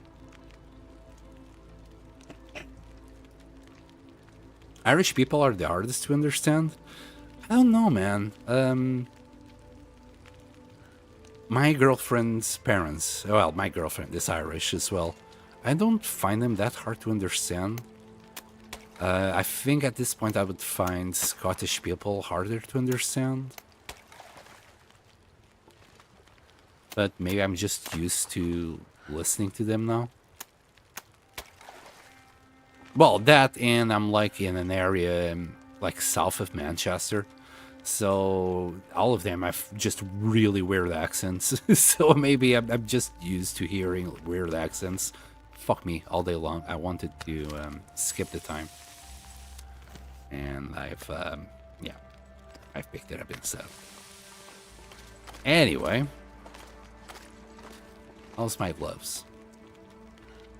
Irish people are the hardest to understand. I don't know, man. My girlfriend's parents, well, my girlfriend is Irish as well. I don't find them that hard to understand. I think at this point I would find Scottish people harder to understand. But maybe I'm just used to listening to them now. Well, that, and I'm like in an area like south of Manchester. So all of them have just really weird accents. So maybe I'm just used to hearing weird accents. Fuck me all day long. I wanted to skip the time. And I've picked it up instead. Anyway. How's my gloves?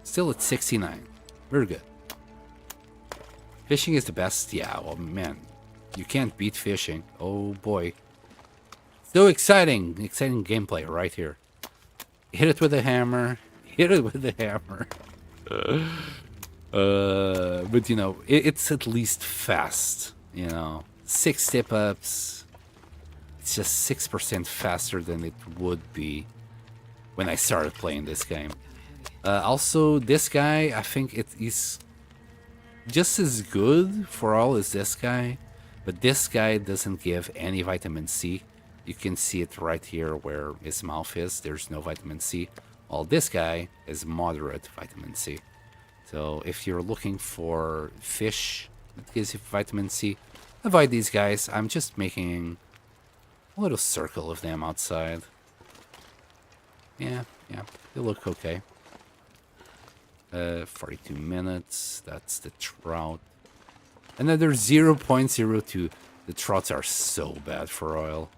Still at 69. Very good. Fishing is the best. Yeah, well, man. You can't beat fishing. Oh, boy. So exciting. Exciting gameplay right here. Hit it with a hammer. Hit it with a hammer. But, you know, it's at least fast. You know, 6 step-ups. It's just 6% faster than it would be when I started playing this game. Also, this guy, I think it is just as good for all as this guy, but this guy doesn't give any vitamin C. You can see it right here where his mouth is. There's no vitamin C. While this guy is moderate vitamin C. So if you're looking for fish that gives you vitamin C, avoid these guys. I'm just making a little circle of them outside. Yeah, they look okay. 42 minutes, that's the trout. Another 0.02. The trouts are so bad for oil.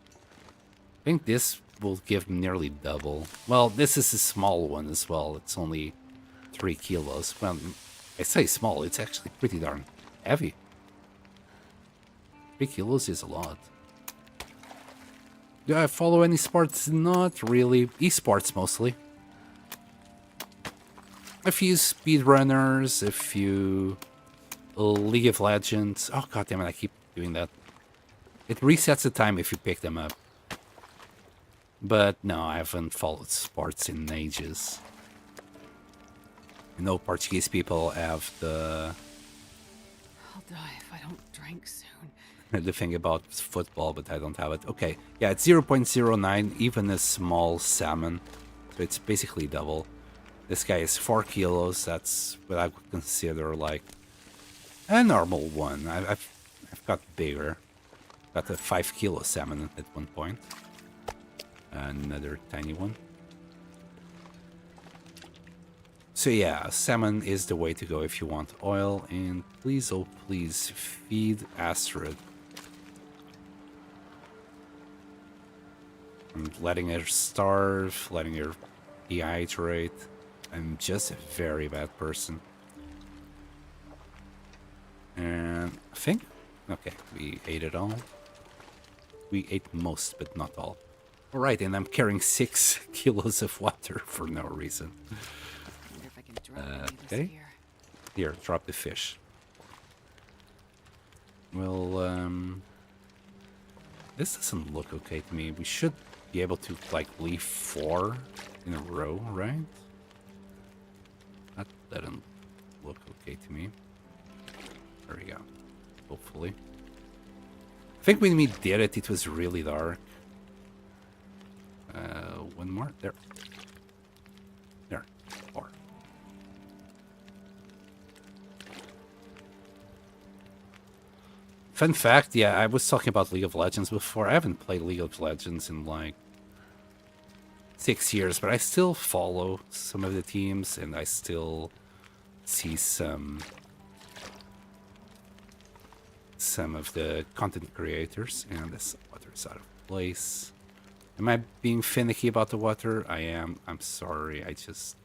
I think this will give nearly double. Well, this is a small one as well. It's only 3 kilos. Well, I say small, it's actually pretty darn heavy. 3 kilos is a lot. Do I follow any sports? Not really. Esports mostly. A few speedrunners, a few League of Legends. Oh, god damn it, I keep doing that. It resets the time if you pick them up. But no, I haven't followed sports in ages. I know Portuguese people have the I'll die if I don't drink soon. the thing about football, but I don't have it. Okay, yeah, it's 0.09, even a small salmon. So it's basically double. This guy is 4 kilos. That's what I would consider like a normal one. I've got bigger. Got a 5 kilo salmon at one point. Another tiny one. So yeah, salmon is the way to go if you want oil. And please, oh please, feed Astrid. I'm letting her starve, letting her dehydrate. I'm just a very bad person. And I think, okay, we ate it all. We ate most, but not all. All right, and I'm carrying 6 kilos of water for no reason. Wonder if I can drop any of this Okay. here. Here, drop the fish. Well, this doesn't look okay to me. We should be able to, like, leave 4 in a row, right? That doesn't look okay to me. There we go. Hopefully. I think when we did it, it was really dark. One more. There. There. 4. Fun fact, yeah, I was talking about League of Legends before. I haven't played League of Legends in like 6 years, but I still follow some of the teams, and I still see some of the content creators. And this water's out of place. Am I being finicky about the water? I am. I'm sorry. I just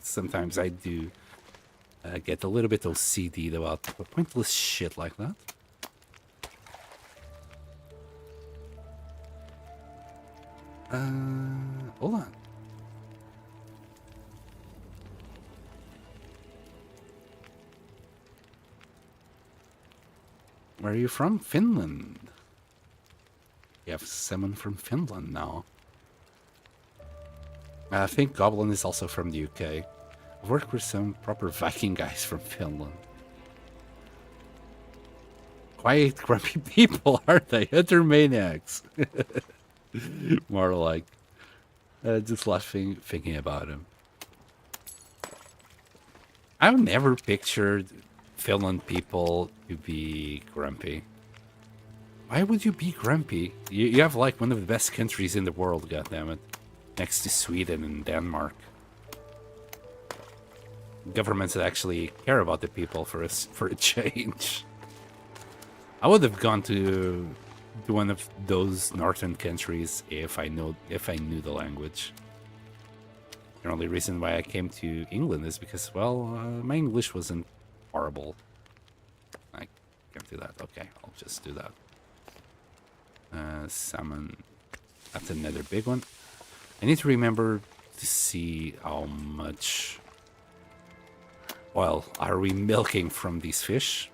sometimes I do get a little bit OCD about pointless shit like that. Hold on. Where are you from? Finland. We have someone from Finland now. I think Goblin is also from the UK. I've worked with some proper Viking guys from Finland. Quiet, grumpy people, aren't they? Utter maniacs. More like just laughing, thinking about him. I've never pictured Finland people to be grumpy. Why would you be grumpy? You have like one of the best countries in the world, goddammit. Next to Sweden and Denmark. Governments that actually care about the people for a change. I would have gone to one of those northern countries if I knew the language. The only reason why I came to England is because, well, my English wasn't horrible. I can't do that. Okay, I'll just do that. Salmon. That's another big one. I need to remember to see how much oil are we milking from these fish.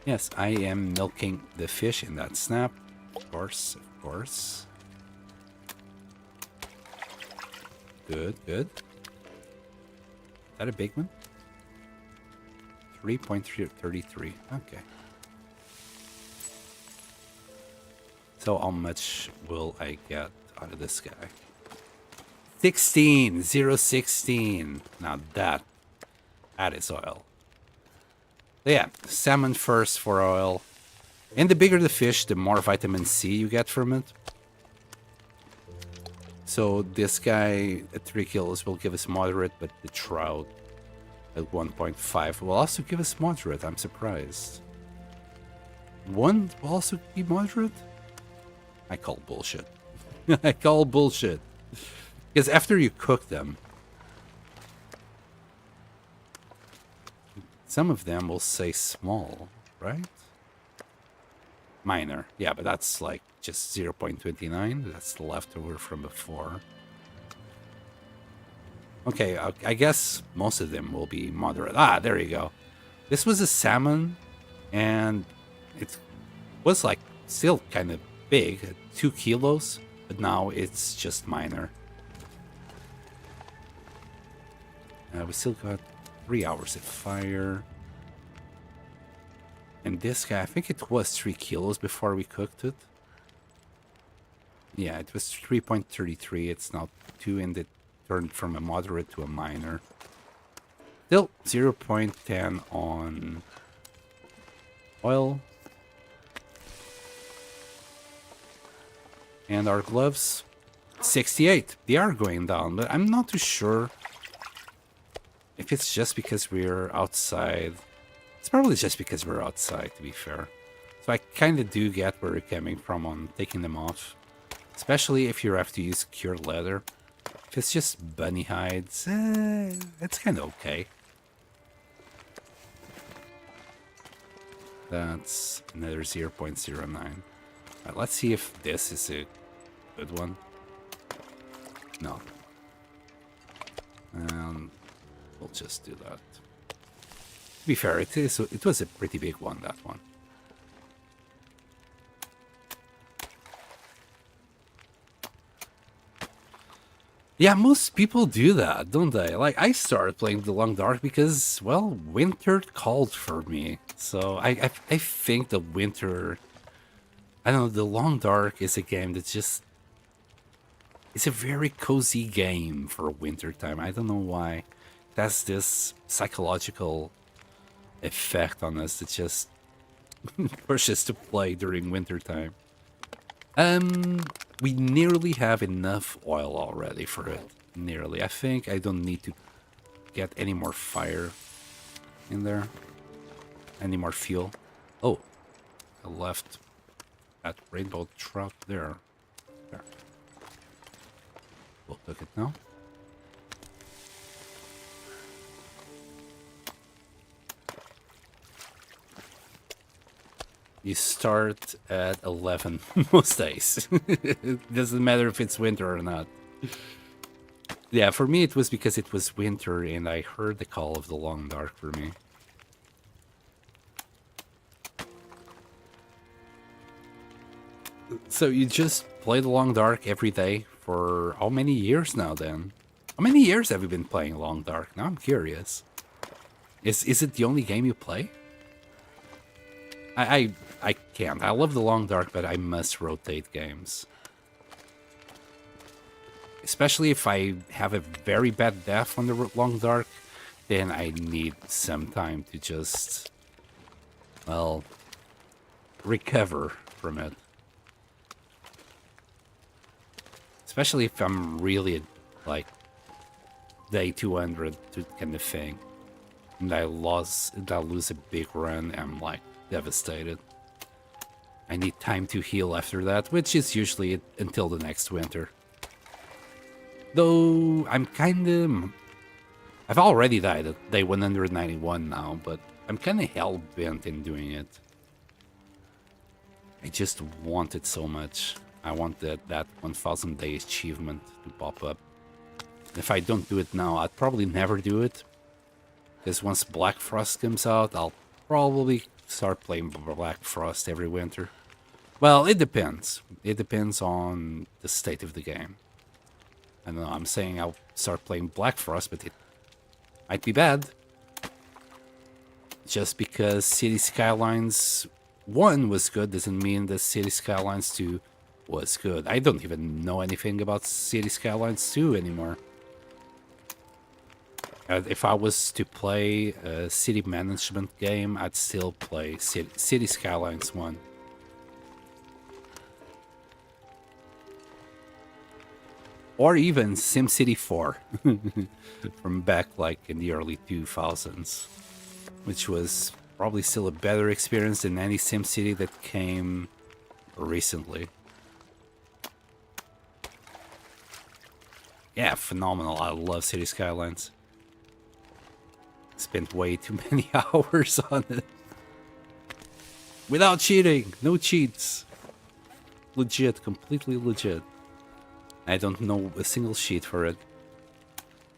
Yes, I am milking the fish in that snap. Of course, of course. Good, good. Is that a big one? 3.33. Okay. So how much will I get out of this guy? 16! 0.16. Now that is oil. So yeah, salmon first for oil. And the bigger the fish, the more vitamin C you get from it. So this guy at 3 kilos will give us moderate, but the trout at 1.5 will also give us moderate. I'm surprised. 1 will also be moderate? I call bullshit. I call bullshit. Because after you cook them, some of them will say small, right? Minor. Yeah, but that's like just 0.29. That's the leftover from before. Okay, I guess most of them will be moderate. Ah, there you go. This was a salmon, and it was like still kind of big, at 2 kilos, but now it's just minor. We still got 3 hours of fire. And this guy, I think it was 3 kilos before we cooked it. Yeah, it was 3.33. It's now 2, and it turned from a moderate to a minor. Still 0.10 on oil. And our gloves, 68. They are going down, but I'm not too sure if it's just because we're outside. It's probably just because we're outside, to be fair. So I kind of do get where you're coming from on taking them off. Especially if you have to use cured leather. If it's just bunny hides, it's kind of okay. That's another 0.09. Right, let's see if this is a good one. No. We'll just do that. To be fair, it was a pretty big one, that one. Yeah, most people do that, don't they? Like, I started playing The Long Dark because, well, winter called for me. So I think the winter, I don't know, The Long Dark is a game that's just, it's a very cozy game for winter time. I don't know why. It has this psychological effect on us that just pushes to play during winter time. We nearly have enough oil already for it. Nearly. I think I don't need to get any more fire in there. Any more fuel. Oh, I left that rainbow trout there. There. We'll cook it now. You start at 11 most days. It doesn't matter if it's winter or not. Yeah, for me it was because it was winter and I heard the call of the long dark for me. So you just play the long dark every day for how many years now then? How many years have you been playing long dark? Now I'm curious. Is it the only game you play? I can't. I love the long dark, but I must rotate games. Especially if I have a very bad death on the long dark, then I need some time to just, well, recover from it. Especially if I'm really like day 200 kind of thing, and I lose a big run, I'm like devastated. I need time to heal after that, which is usually until the next winter. Though I'm I've already died at day 191 now, but I'm kind of hell-bent in doing it. I just want it so much. I want that 1000 day achievement to pop up. If I don't do it now, I'd probably never do it. Because once Black Frost comes out, I'll probably start playing Black Frost every winter. Well, it depends. It depends on the state of the game. I don't know, I'm saying I'll start playing Black Frost, but it might be bad. Just because City Skylines 1 was good doesn't mean that City Skylines 2 was good. I don't even know anything about City Skylines 2 anymore. If I was to play a city management game, I'd still play City Skylines 1. Or even SimCity 4 from back like in the early 2000s, which was probably still a better experience than any SimCity that came recently. Yeah, phenomenal. I love City Skylines. Spent way too many hours on it. Without cheating. No cheats. Legit. Completely legit. I don't know a single sheet for it.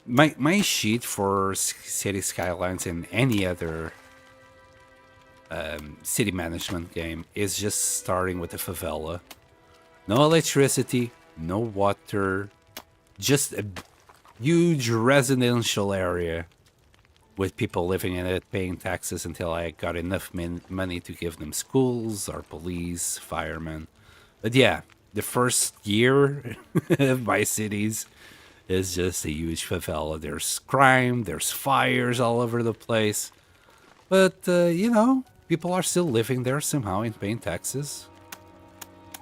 My sheet for City Skylines and any other city management game is just starting with a favela. No electricity, no water, just a huge residential area with people living in it, paying taxes until I got enough money to give them schools or police, firemen. But yeah, the first year of my cities is just a huge favela. There's crime, there's fires all over the place. But, you know, people are still living there somehow and paying taxes.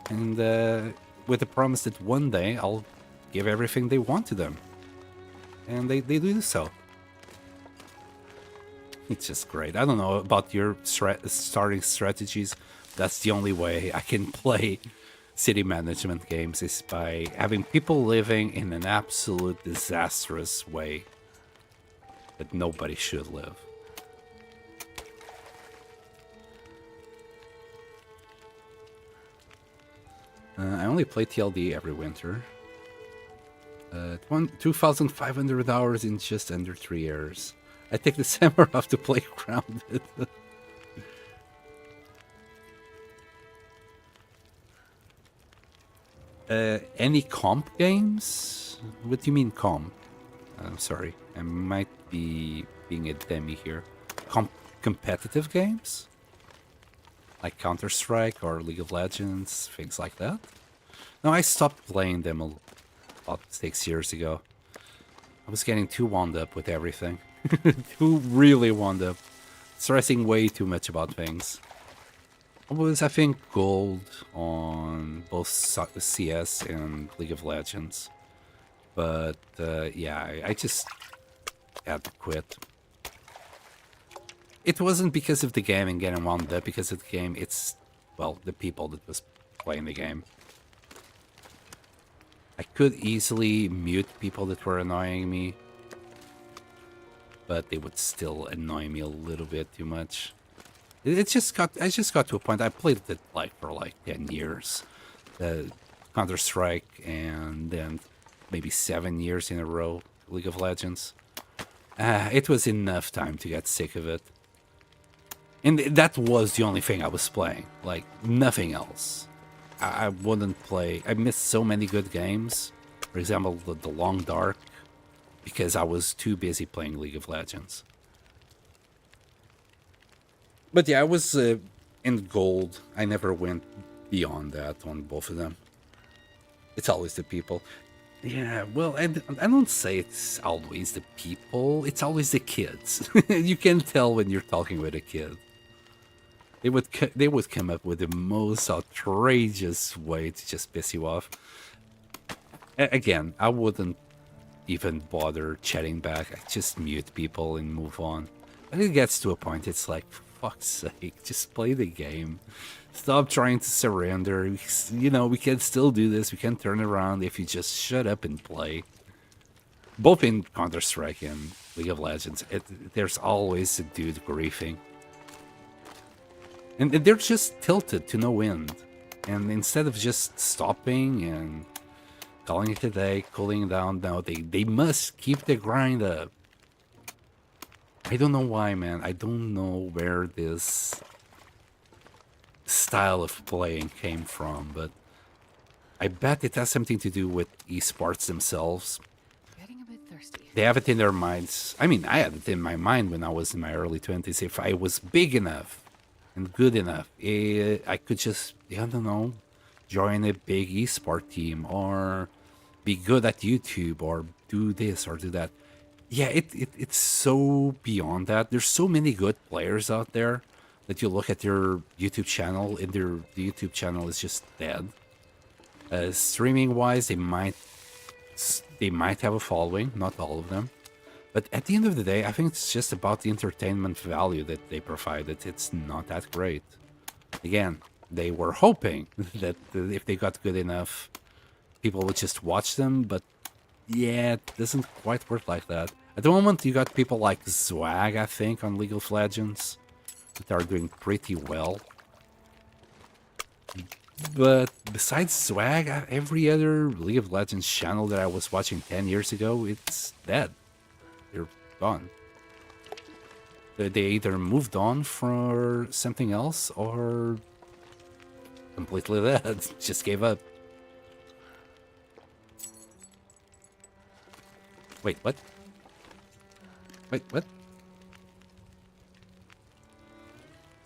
And with the promise that one day I'll give everything they want to them. And they do so. It's just great. I don't know about your starting strategies. That's the only way I can play city management games is by having people living in an absolute disastrous way that nobody should live. I only play TLD every winter. 2,500 hours in just under 3 years. I take the summer off to play Grounded. Any comp games? What do you mean calm? I'm sorry, I might be being a demi here. Competitive games? Like Counter-Strike or League of Legends, things like that? No, I stopped playing them about 6 years ago. I was getting too wound up with everything. Too really wound up. Stressing way too much about things. I was, I think, gold on both CS and League of Legends. But, yeah, I just had to quit. It wasn't because of the game and getting wound up because of the game. It's, well, the people that was playing the game. I could easily mute people that were annoying me. But they would still annoy me a little bit too much. I just got to a point. I played it for 10 years. Counter-Strike, and then maybe 7 years in a row, League of Legends. It was enough time to get sick of it. And that was the only thing I was playing. Like, nothing else. I wouldn't play. I missed so many good games. For example, the Long Dark. Because I was too busy playing League of Legends. But yeah, I was in gold. I never went beyond that on both of them. It's always the people. Yeah, well, I don't say it's always the people. It's always the kids. You can tell when you're talking with a kid. They would come up with the most outrageous way to just piss you off. Again, I wouldn't even bother chatting back. I just mute people and move on. And it gets to a point, it's like, for fuck's sake, just play the game. Stop trying to surrender. You know, we can still do this. We can turn around if you just shut up and play. Both in Counter-Strike and League of Legends, there's always a dude griefing. And they're just tilted to no end. And instead of just stopping and calling it a day, cooling down, no, they must keep the grind up. I don't know why, man. I don't know where this style of playing came from, but I bet it has something to do with esports themselves. Getting a bit thirsty. They have it in their minds. I mean, I had it in my mind when I was in my early 20s. If I was big enough and good enough, I could just, I don't know, join a big esport team or be good at YouTube or do this or do that. Yeah, it's so beyond that. There's so many good players out there that you look at their YouTube channel and the YouTube channel is just dead. Streaming wise, they might have a following, not all of them. But at the end of the day, I think it's just about the entertainment value that they provided. It's not that great. Again, they were hoping that if they got good enough, people would just watch them, but yeah, it doesn't quite work like that. At the moment, you got people like Zwag, I think, on League of Legends that are doing pretty well. But besides Zwag, every other League of Legends channel that I was watching 10 years ago, it's dead. They're gone. They either moved on for something else or completely dead. Just gave up. Wait, what? Wait, what?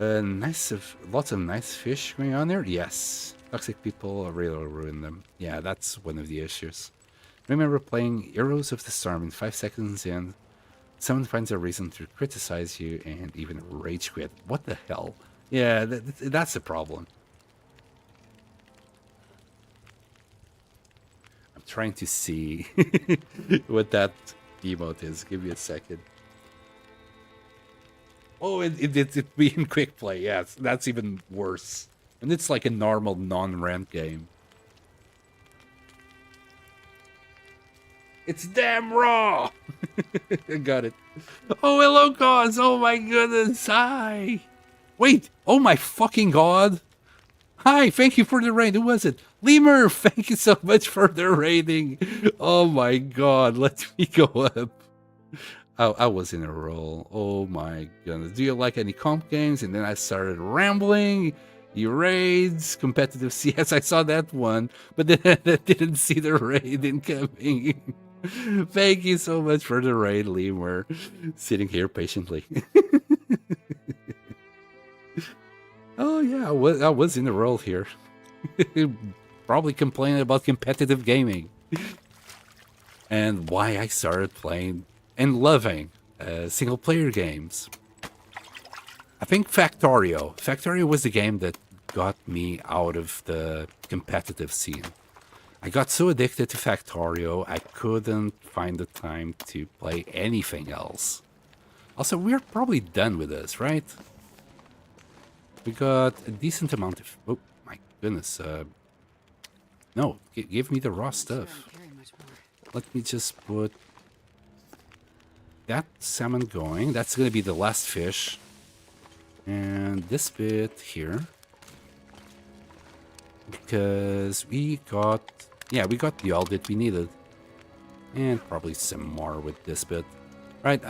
Lots of nice fish going on there? Yes. Toxic people really ruin them. Yeah, that's one of the issues. Remember playing Heroes of the Storm in 5 seconds and someone finds a reason to criticize you and even rage quit. What the hell? Yeah, that's the problem. I'm trying to see what that emote is. Give me a second. Oh, it be in quick play. Yeah, that's even worse. And it's like a normal non-rant game. It's damn raw! I got it. Oh, hello, cause. Oh my goodness. Hi. Wait. Oh my fucking god. Hi, thank you for the raid. Who was it? Lemur, thank you so much for the raiding. Oh my god. Let me go up. I was in a roll. Oh my goodness. Do you like any comp games? And then I started rambling. You raids, competitive CS. I saw that one, but then I didn't see the raid incoming. Thank you so much for the raid, Lemur. Sitting here patiently. Oh yeah, I was in the role here. Probably complaining about competitive gaming. And why I started playing and loving single player games. I think Factorio. Factorio was the game that got me out of the competitive scene. I got so addicted to Factorio, I couldn't find the time to play anything else. Also, we're probably done with this, right? We got a decent amount of... Oh, my goodness. No, give me the raw stuff. Let me just put that salmon going. That's going to be the last fish. And this bit here. Because we got... Yeah, we got the all that we needed. And probably some more with this bit. Right,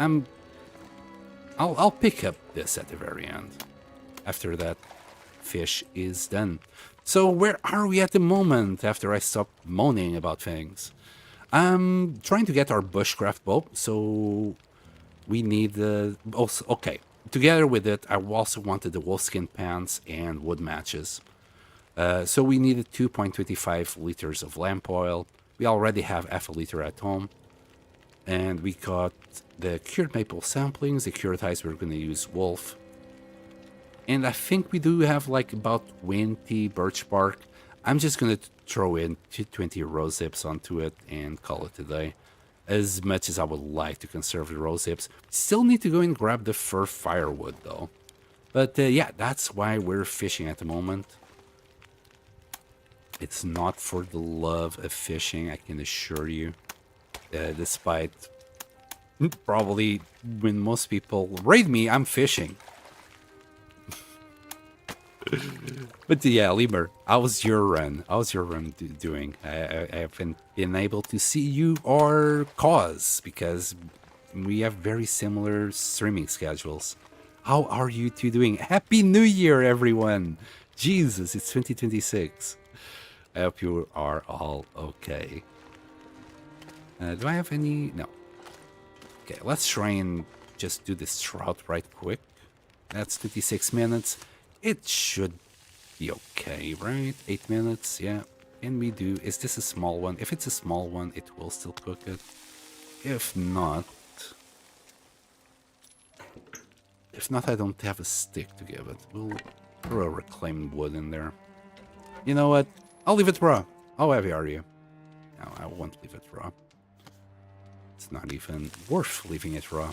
I'll pick up this at the very end. After that fish is done. So where are we at the moment after I stop moaning about things? I'm trying to get our bushcraft bow, so we need the... Also, okay, together with it, I also wanted the wolfskin pants and wood matches. So we needed 2.25 liters of lamp oil. We already have half a liter at home. And we got the cured maple samplings, the cured ice, we're going to use wolf. And I think we do have like about 20 birch bark. I'm just going to throw in 20 rose hips onto it and call it a day. As much as I would like to conserve the rose hips. Still need to go and grab the fir firewood though. But yeah, that's why we're fishing at the moment. It's not for the love of fishing, I can assure you. Despite probably when most people raid me, I'm fishing. But yeah, Lemur, how was your run? How's your run doing? I haven't been able to see you or Cause because we have very similar streaming schedules. How are you two doing? Happy New Year, everyone! Jesus, it's 2026. I hope you are all okay. Do I have any? No. Okay, let's try and just do this trout right quick. That's 56 minutes. It should be okay, right? 8 minutes, yeah. Can we do... Is this a small one? If it's a small one, it will still cook it. If not... If not, I don't have a stick to give it. We'll throw a reclaimed wood in there. You know what? I'll leave it raw. How heavy are you? No, I won't leave it raw. It's not even worth leaving it raw.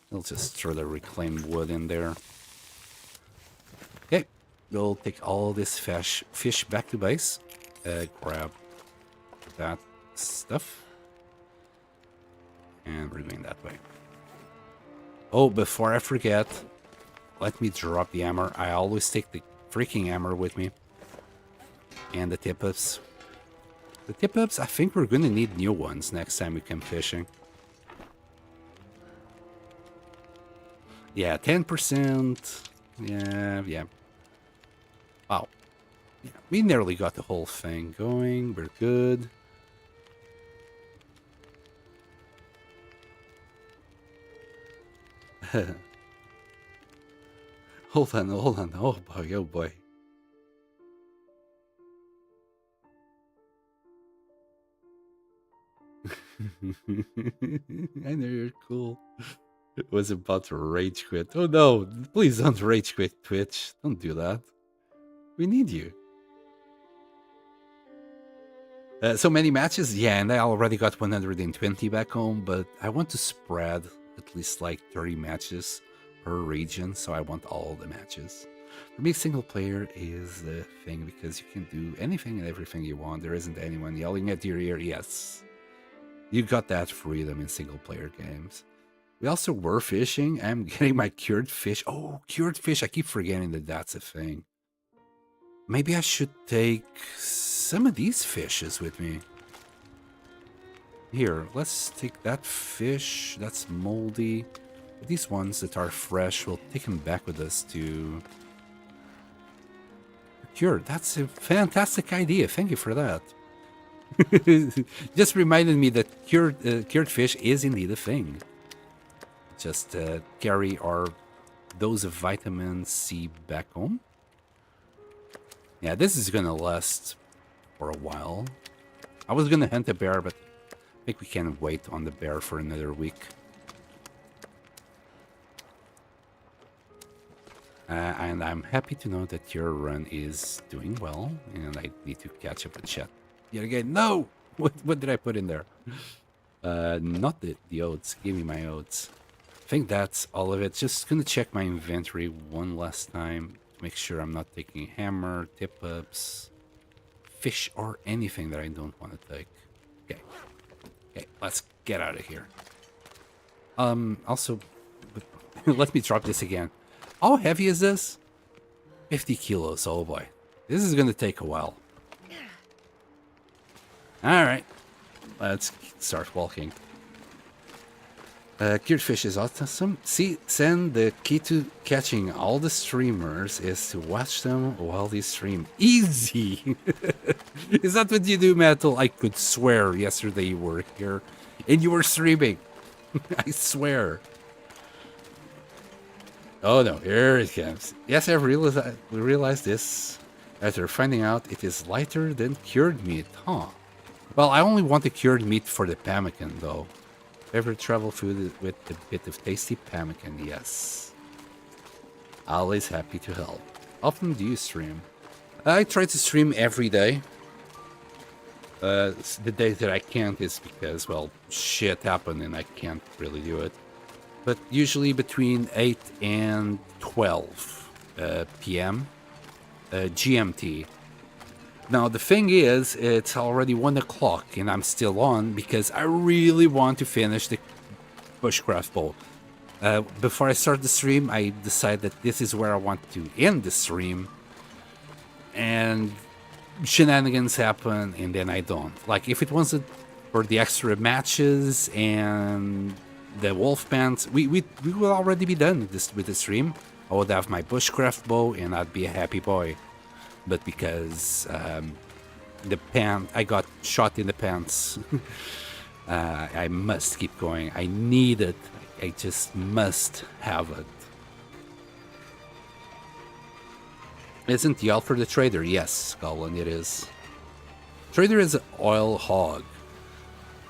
We'll just throw the reclaimed wood in there. Okay, we'll take all this fish back to base. Grab that stuff. And we're going that way. Oh, before I forget, let me drop the hammer. I always take the freaking hammer with me. And the tip-ups. The tip-ups, I think we're going to need new ones next time we come fishing. Yeah, 10%. Yeah. Wow. Yeah, we nearly got the whole thing going. We're good. Hold on. Oh boy. I know you're cool. It was about to rage quit. Oh no, please don't rage quit, Twitch. Don't do that. We need you. So many matches? Yeah, and I already got 120 back home, but I want to spread at least like 30 matches per region, so I want all the matches. For me, single player is the thing because you can do anything and everything you want. There isn't anyone yelling at your ear. Yes, you got that freedom in single player games. We also were fishing. I'm getting my cured fish. Oh, cured fish. I keep forgetting that that's a thing. Maybe I should take some of these fishes with me. Here, let's take that fish. That's moldy. These ones that are fresh, we'll take them back with us to cured. That's a fantastic idea. Thank you for that. Just reminded me that cured fish is indeed a thing. Just carry our dose of vitamin C back home. Yeah, this is gonna last for a while. I was gonna hunt a bear, but I think we can wait on the bear for another week. And I'm happy to know that your run is doing well, and I need to catch up with chat yet again. No! What did I put in there? Not the oats. Give me my oats. I think that's all of it. Just gonna check my inventory one last time. Make sure I'm not taking hammer, tip-ups, fish, or anything that I don't want to take. Okay. Okay, let's get out of here. Also, let me drop this again. How heavy is this? 50 kilos, oh boy. This is gonna take a while. Alright, let's start walking. Cured fish is awesome. See, Sen, the key to catching all the streamers is to watch them while they stream. Easy! Is that what you do, Metal? I could swear yesterday you were here and you were streaming. I swear. Oh no, here it comes. Yes, I've realized this after finding out it is lighter than cured meat, huh? Well, I only want the cured meat for the pemmican, though. Favorite travel food with a bit of tasty pemmican, yes. Always happy to help. Often do you stream? I try to stream every day. The day that I can't is because, well, shit happened and I can't really do it. But usually between 8 and 12 p.m. GMT. Now, the thing is, it's already 1 o'clock and I'm still on because I really want to finish the bushcraft bowl. Before I start the stream, I decide that this is where I want to end the stream. And shenanigans happen and then I don't. Like, if it wasn't for the extra matches and the wolf pants, we will already be done with the stream. I would have my bushcraft bow and I'd be a happy boy. But because I got shot in the pants, I must keep going. I need it. I just must have it. Isn't the for the trader? Yes, Colin, it is. Trader is an oil hog.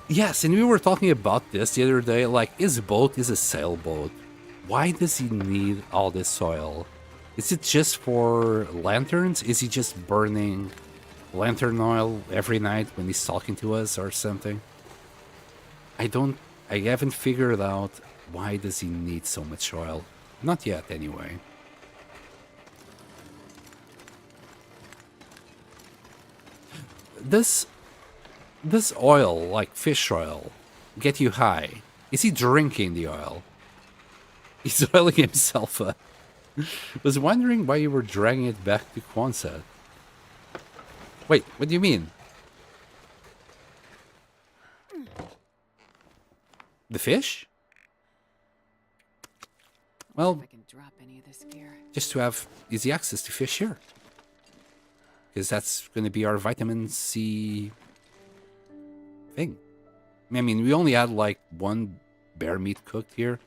Yes, and we were talking about this the other day. Like, his boat is a sailboat. Why does he need all this oil? Is it just for lanterns? Is he just burning lantern oil every night when he's talking to us or something? I haven't figured out why does he need so much oil. Not yet, anyway. Does oil, like fish oil, get you high? Is he drinking the oil? He's oiling himself up. Was wondering why you were dragging it back to Quonset. Wait, what do you mean? The fish? Well, I can drop any of this gear. just to have easy access to fish here. Because that's going to be our vitamin C thing. I mean, we only had like one bear meat cooked here.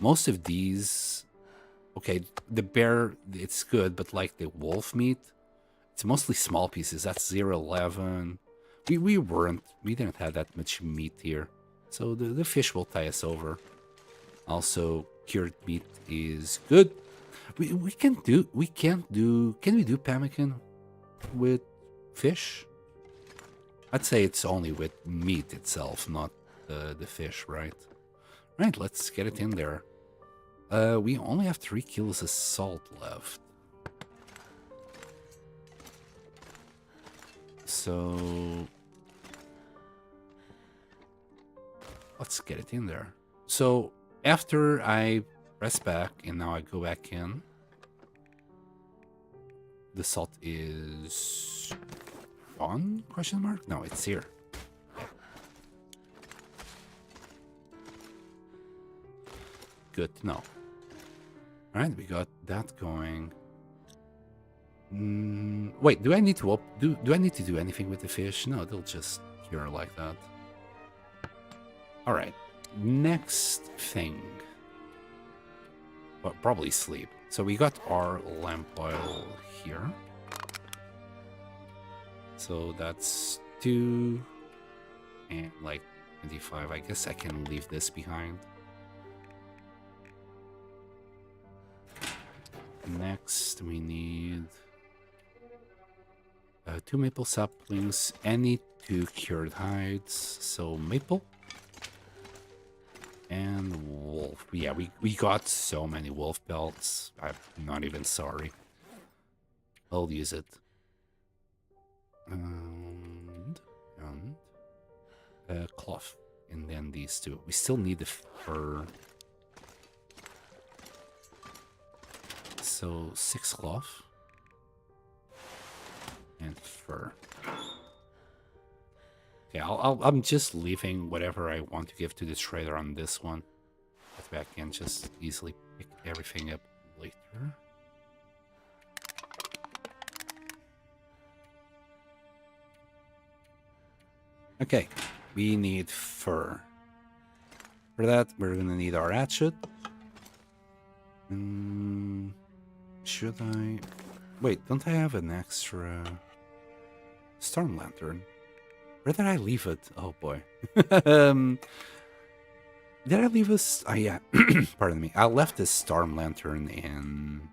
Most of these... Okay, the bear, it's good, but like the wolf meat, it's mostly small pieces. That's 0.11. We didn't have that much meat here. So the fish will tie us over. Also, cured meat is good. Can we do pemmican with fish? I'd say it's only with meat itself, not the fish, right? Right, let's get it in there. We only have 3 kilos of salt left. So let's get it in there. So after I press back and now I go back in, the salt is on? Question mark? No, it's here. Good to know. Alright, we got that going. Wait, do I need to do I need to do anything with the fish? No, they'll just cure like that. All right. Next thing. Well, probably sleep. So we got our lamp oil here. So that's 2 and like 25. I guess I can leave this behind. Next, we need 2 maple saplings, any 2 cured hides. So maple and wolf. Yeah, we got so many wolf pelts. I'm not even sorry. I'll use it. And cloth. And then these 2. We still need the fur. So 6 cloth. And fur. Okay, I'm just leaving whatever I want to give to the trader on this one. That way I can just easily pick everything up later. Okay, we need fur. For that, we're gonna need our hatchet. Should I... Wait, don't I have an extra... storm lantern? Where did I leave it? Oh boy. Did I leave us? Oh yeah, pardon me. I left this storm lantern in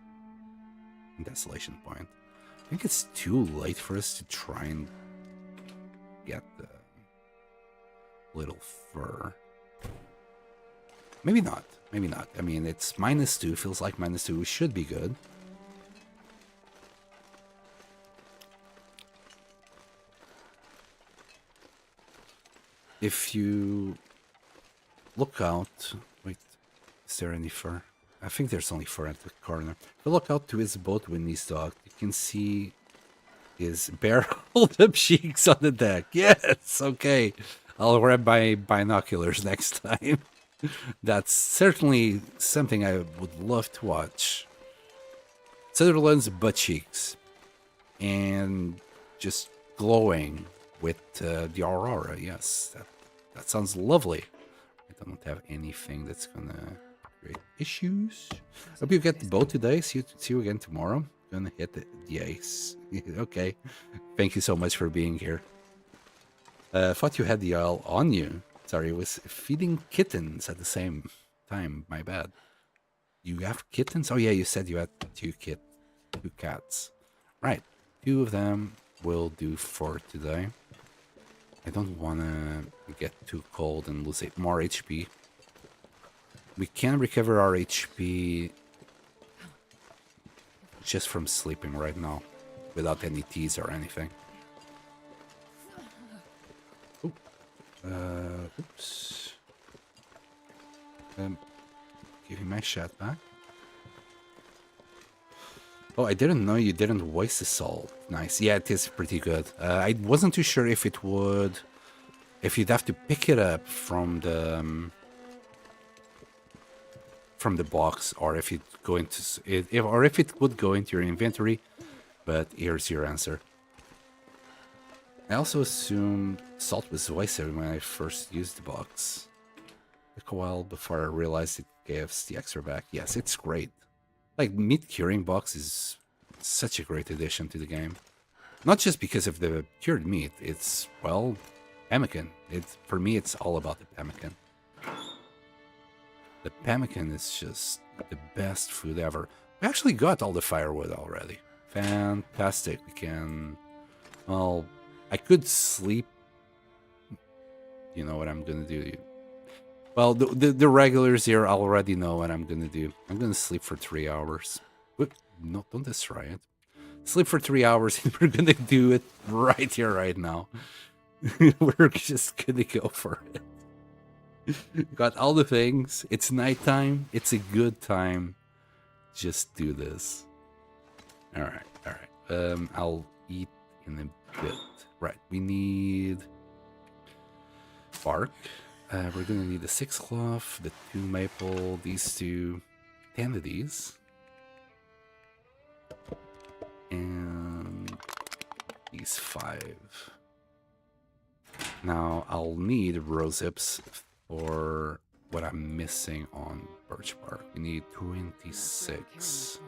Desolation Point. I think it's too late for us to try and get the little fur. Maybe not. Maybe not. I mean, it's -2. Feels like -2. We should be good. If you look out... Wait, is there any fur? I think there's only fur at the corner. If you look out to his boat when he's docked, you can see his bare-hold up cheeks on the deck. Yes, okay. I'll grab my binoculars next time. That's certainly something I would love to watch. Sutherland's butt cheeks. And just glowing with the aurora. Yes, that sounds lovely. I don't have anything that's gonna create issues. Hope you get the boat today. See you again tomorrow. Gonna hit the ice. Okay. Thank you so much for being here. Thought you had the oil on you. Sorry, it was feeding kittens at the same time. My bad. You have kittens? Oh yeah, you said you had 2 cats. Right. 2 of them will do for today. I don't want to get too cold and lose more HP. We can recover our HP just from sleeping right now, without any teas or anything. Oops. Give me my shot back. Oh, I didn't know you didn't waste the salt. Nice. Yeah, it is pretty good. I wasn't too sure if it would... If you'd have to pick it up from the box, or if it go into or if it would go into your inventory. But here's your answer. I also assumed salt was wasted when I first used the box. Took a while before I realized it gave us the extra back. Yes, it's great. Like, meat curing box is such a great addition to the game. Not just because of the cured meat, it's, well, pemmican. For me, it's all about the pemmican. The pemmican is just the best food ever. We actually got all the firewood already. Fantastic. We can... Well, I could sleep. You know what I'm gonna do. Well, the regulars here already know what I'm gonna do. I'm gonna sleep for 3 hours. Whoop, no, don't destroy it. Sleep for 3 hours and we're gonna do it right here, right now. We're just gonna go for it. Got all the things. It's nighttime. It's a good time. Just do this. Alright, alright. I'll eat in a bit. Right, we need bark. We're gonna need the 6 cloth, the 2 maple, these 2, 10 of these. And these 5. Now I'll need rose hips for what I'm missing on birch bark. We need 26.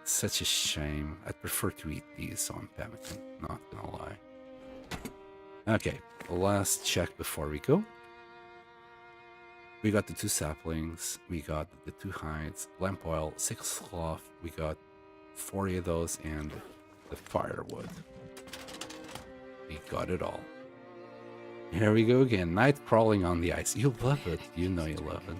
Such a shame. I'd prefer to eat these on pemmican, not gonna lie. Okay, last check before we go. We got the 2 saplings, we got the 2 hides, lamp oil, 6 cloth, we got 40 of those, and the firewood. We got it all. Here we go again, night crawling on the ice. You love it, you know you love it.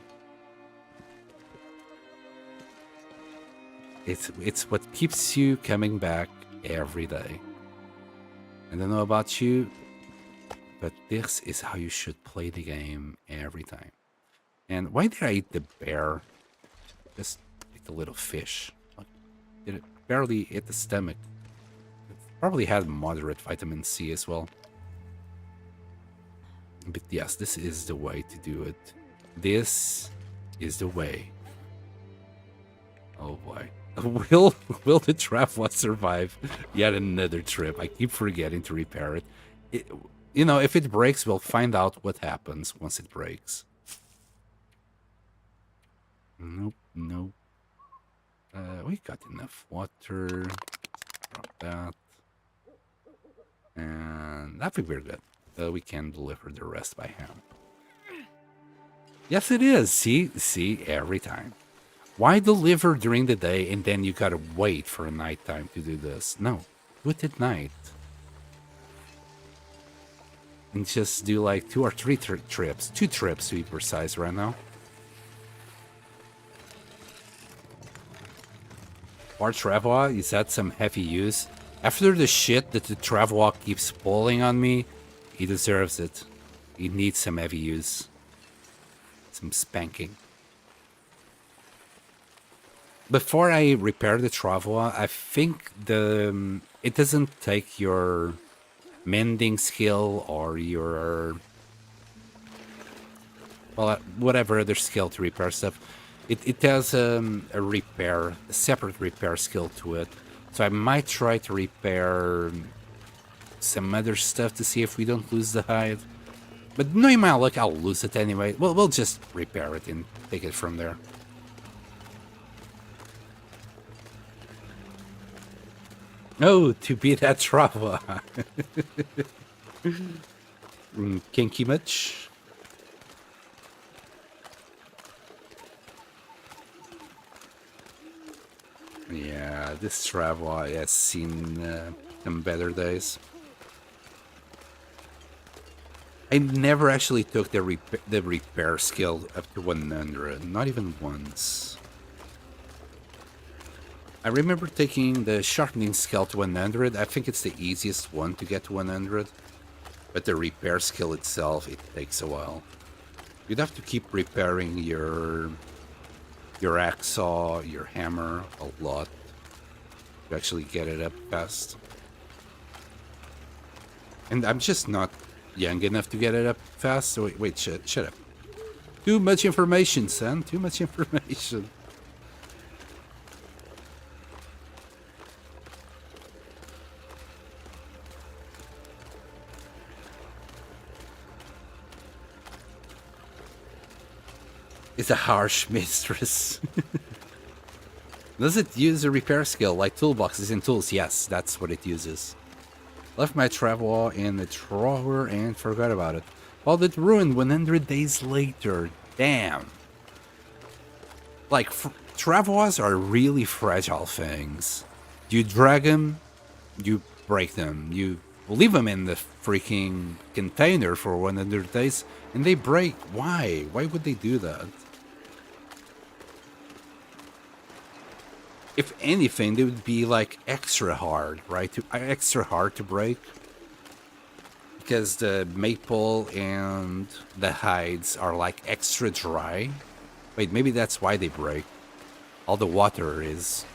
It's what keeps you coming back every day. I don't know about you, but this is how you should play the game every time. And why did I eat the bear? Just eat the little fish. Did it barely hit the stomach? It probably had moderate vitamin C as well. But yes, this is the way to do it. This is the way. Oh boy. Will the Travois survive yet another trip? I keep forgetting to repair it. You know, if it breaks, we'll find out what happens once it breaks. Nope, nope. We got enough water. Drop that. And I think we're good. We can deliver the rest by hand. Yes, it is. See, every time. Why deliver during the day and then you gotta wait for a nighttime to do this? No, do it at night. And just do like 2 or 3 trips. 2 trips to be precise right now. Our Travois, is that some heavy use? After the shit that the Travois keeps pulling on me, he deserves it. He needs some heavy use. Some spanking. Before I repair the Travois, I think it doesn't take your mending skill or your, well, whatever other skill to repair stuff. It has a separate repair skill to it. So I might try to repair some other stuff to see if we don't lose the hide. But knowing my luck, I'll lose it anyway. Well, we'll just repair it and take it from there. Oh, to be that Travois. Kinky much? Yeah, this Travois has seen some better days. I never actually took the repair skill up to 100, not even once. I remember taking the sharpening skill to 100. I think it's the easiest one to get to 100. But the repair skill itself, it takes a while. You'd have to keep repairing your hacksaw, your hammer a lot to actually get it up fast. And I'm just not young enough to get it up fast. So wait, shut up. Too much information, son. Too much information. It's a harsh mistress. Does it use a repair skill like toolboxes and tools? Yes, that's what it uses. Left my Travois in the drawer and forgot about it. Found it ruined 100 days later. Damn. Like, Travois are really fragile things. You drag them, you break them. You leave them in the freaking container for 100 days, and they break. Why? Why would they do that? If anything, they would be like extra hard, right? Extra hard to break. Because the maple and the hides are like extra dry. Wait, maybe that's why they break. All the water is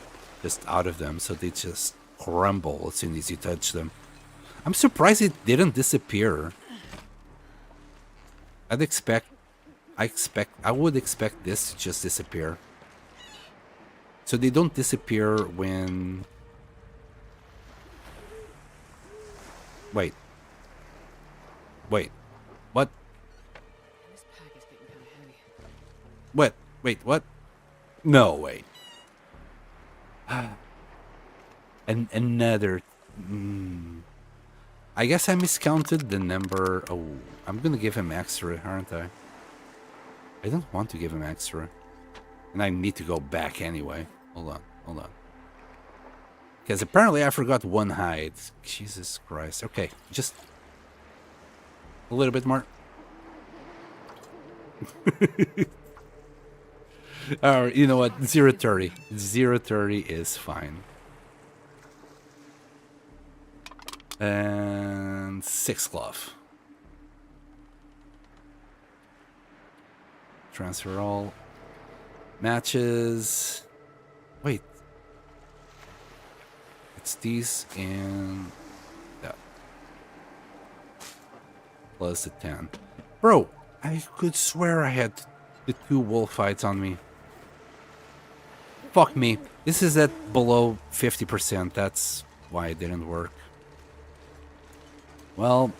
just out of them, so they just crumble as soon as you touch them. I'm surprised it didn't disappear. I would expect this to just disappear. So they don't disappear when... Wait. Wait. What? This pack is getting kind of heavy. What? Wait, what? No, wait. And another... I guess I miscounted the number. Oh, I'm gonna give him extra, aren't I? I don't want to give him extra. And I need to go back anyway. Hold on, hold on. Because apparently I forgot one hide. Jesus Christ. Okay, just a little bit more. Alright, you know what? 0.30. 0.30 is fine. And 6 cloth. Transfer all. Matches. Wait. It's these and that. Plus the 10. Bro, I could swear I had the 2 wolf fights on me. Fuck me. This is at below 50%. That's why it didn't work. Well,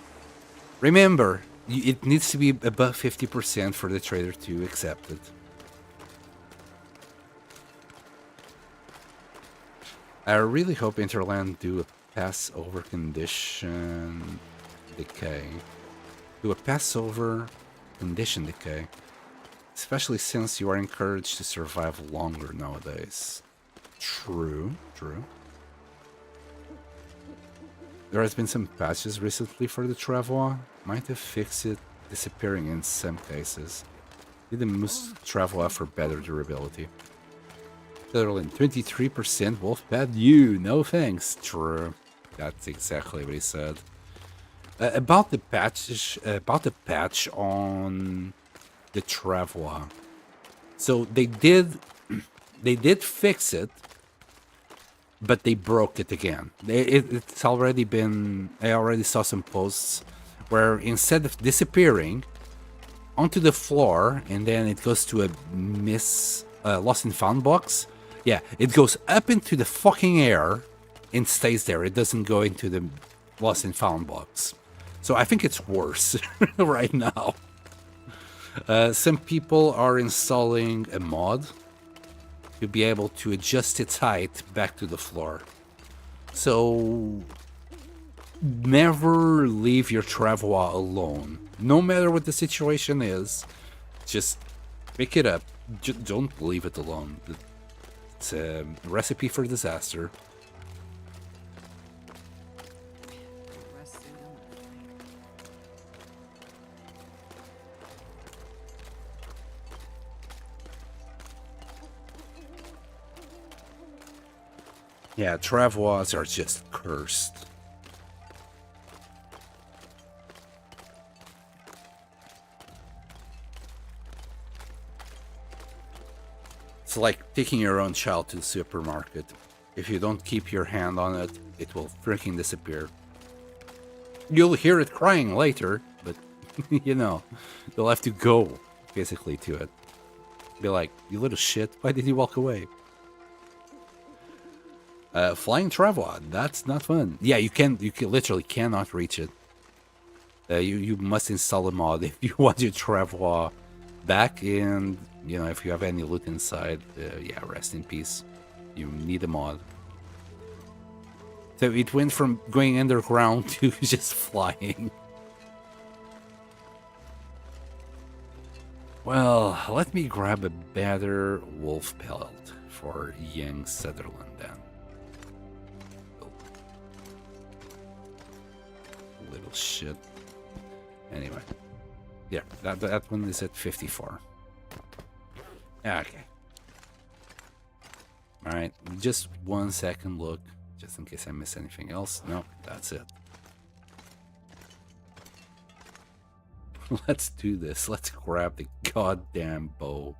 remember, it needs to be above 50% for the trader to accept it. I really hope Interland do a pass-over condition decay. Do a pass-over condition decay. Especially since you are encouraged to survive longer nowadays. True, true. There has been some patches recently for the Travois. Might have fixed it disappearing in some cases. Did the moose Travois for better durability. Literally 23% wolf pad. You, no thanks. True. That's exactly what he said. About the patch on the Travois. So they did fix it, but they broke it again. It's already been... I already saw some posts where instead of disappearing onto the floor and then it goes to a lost and found box, yeah, it goes up into the fucking air and stays there. It doesn't go into the lost and found box. So I think it's worse right now. Some people are installing a mod to be able to adjust its height back to the floor. So never leave your Travois alone. No matter what the situation is, just pick it up. Don't leave it alone. It's a recipe for disaster. Yeah, Travois are just cursed. It's like taking your own child to the supermarket. If you don't keep your hand on it, it will freaking disappear. You'll hear it crying later, but, you know, you'll have to go, basically, to it. Be like, you little shit, why did you walk away? Flying Travois, that's not fun. Yeah, you literally cannot reach it. You must install a mod if you want your Travois back, and you know, if you have any loot inside, yeah, rest in peace. You need a mod. So it went from going underground to just flying. Well, let me grab a better wolf pelt for young Sutherland then. Little shit. Anyway, yeah, that one is at 54. Okay. All right, just 1 second look, just in case I miss anything else. No, that's it. Let's do this. Let's grab the goddamn bow.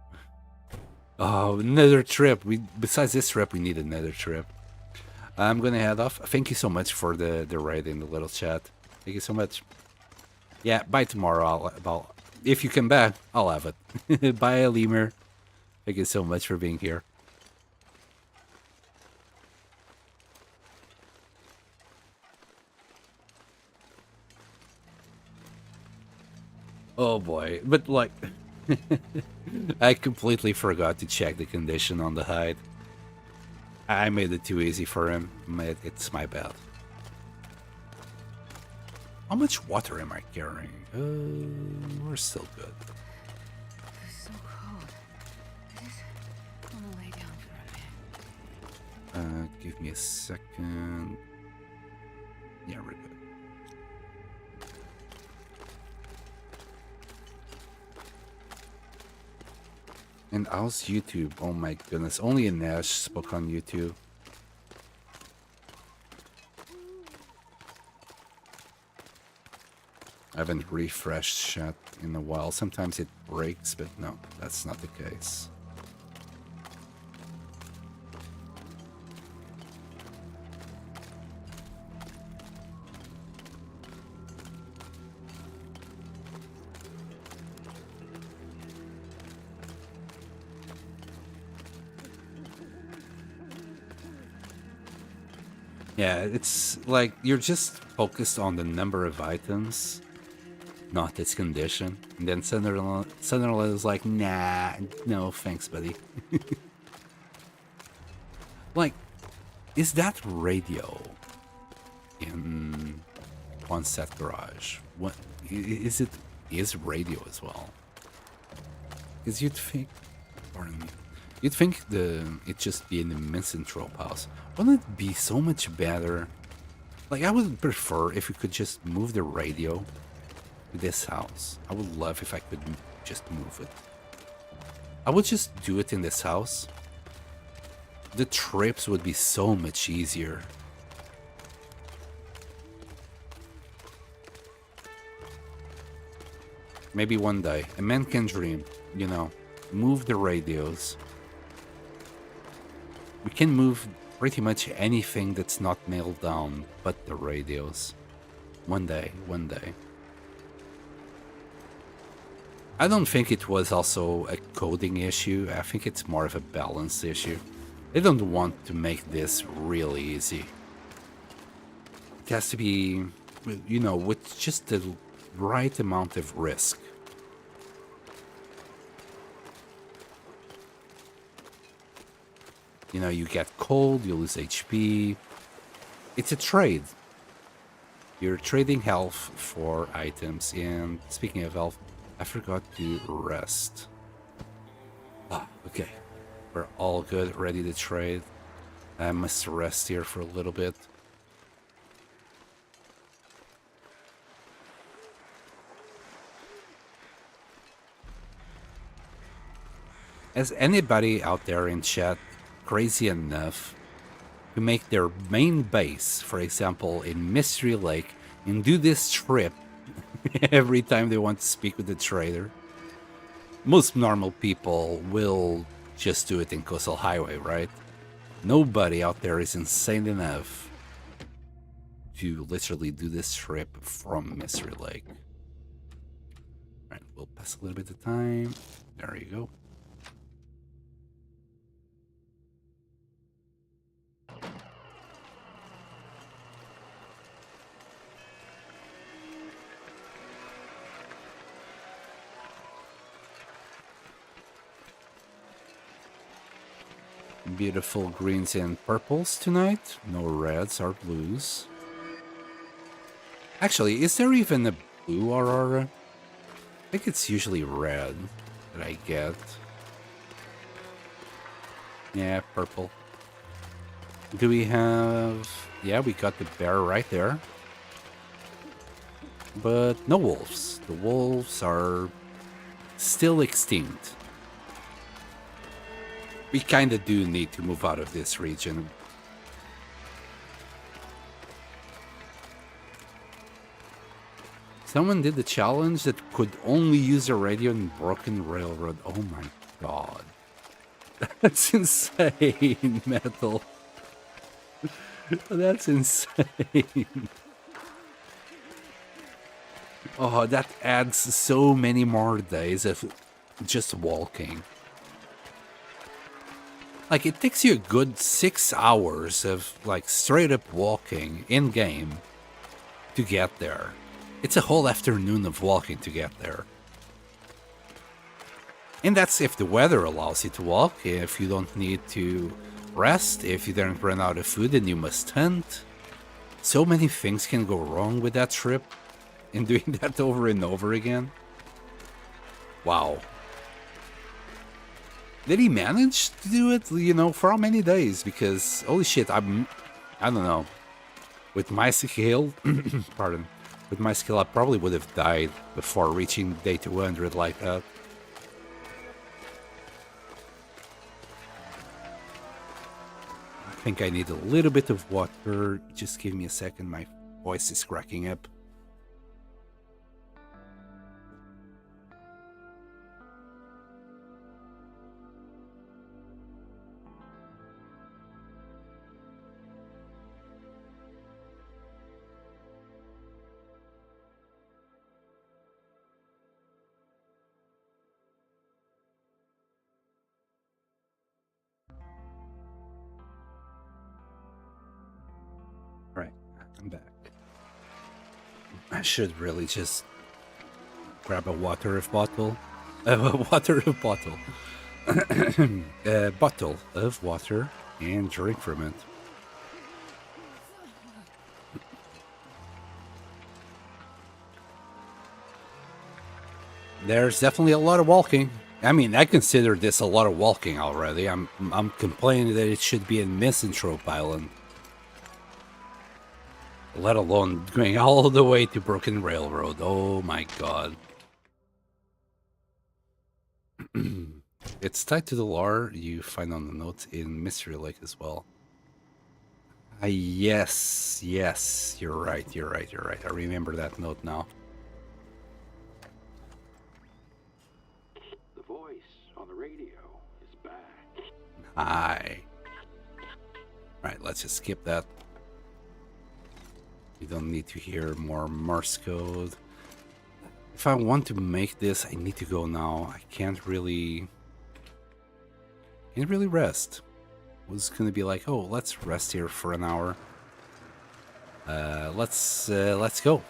Oh, another trip. Besides this trip, we need another trip. I'm gonna head off. Thank you so much for the raid in the little chat. Thank you so much. Yeah, by tomorrow, if you come back, I'll have it. Bye, Lemur. Thank you so much for being here. Oh boy, but like, I completely forgot to check the condition on the hide. I made it too easy for him. It's my bad. How much water am I carrying? We're still good. It's so cold. I just want to lay down for a bit. Give me a second. Yeah, we're good. And how's YouTube? Oh my goodness. Only a Nash spoke on YouTube. I haven't refreshed chat in a while. Sometimes it breaks, but no, that's not the case. Yeah, it's like you're just focused on the number of items, not its condition. And then Sunderland is like, nah, no thanks, buddy. Like, is that radio in one set garage? What is it? Is radio as well? Because you'd think, pardon me, you'd think it just be an misanthrope house. Wouldn't it be so much better? Like, I would prefer if we could just move the radio to this house. I would love if I could just move it. I would just do it in this house. The trips would be so much easier. Maybe one day. A man can dream, you know. Move the radios. We can move pretty much anything that's not nailed down but the radios. One day, one day. I don't think it was also a coding issue. I think it's more of a balance issue. They don't want to make this really easy. It has to be, you know, with just the right amount of risk. You know, you get cold, you lose HP. It's a trade. You're trading health for items. And speaking of health, I forgot to rest. Ah, okay. We're all good, ready to trade. I must rest here for a little bit. Is anybody out there in chat crazy enough to make their main base, for example, in Mystery Lake, and do this trip every time they want to speak with the trader? Most normal people will just do it in Coastal Highway, right? Nobody out there is insane enough to literally do this trip from Mystery Lake. Alright, we'll pass a little bit of time. There you go. Beautiful greens and purples tonight. No reds or blues. Actually, is there even a blue Aurora? I think it's usually red that I get. Yeah, purple. Do we have... Yeah, we got the bear right there. But no wolves. The wolves are still extinct. We kinda do need to move out of this region. Someone did the challenge that could only use a radio in Broken Railroad. Oh my god. That's insane, Metal. That's insane. Oh, that adds so many more days of just walking. Like, it takes you a good 6 hours of, like, straight up walking in-game to get there. It's a whole afternoon of walking to get there. And that's if the weather allows you to walk, if you don't need to rest, if you don't run out of food and you must hunt. So many things can go wrong with that trip, and doing that over and over again. Wow. Did he manage to do it, you know, for how many days? Because, holy shit, I don't know. With my skill, pardon, with my skill, I probably would have died before reaching day 200 like that. I think I need a little bit of water. Just give me a second, my voice is cracking up. Right, I'm back. I should really just grab a water bottle. A water bottle. A bottle of water and drink from it. There's definitely a lot of walking. I mean, I consider this a lot of walking already. I'm complaining that it should be in Misanthrope Island. Let alone going all the way to Broken Railroad. Oh my god. It's tied to the lore you find on the notes in Mystery Lake as well. Yes, you're right. I remember that note now. The voice on the radio is back. Hi. Right, let's just skip that. You don't need to hear more Morse code. If I want to make this, I need to go now. I can't really rest. I was gonna be like, oh, let's rest here for an hour. Let's go.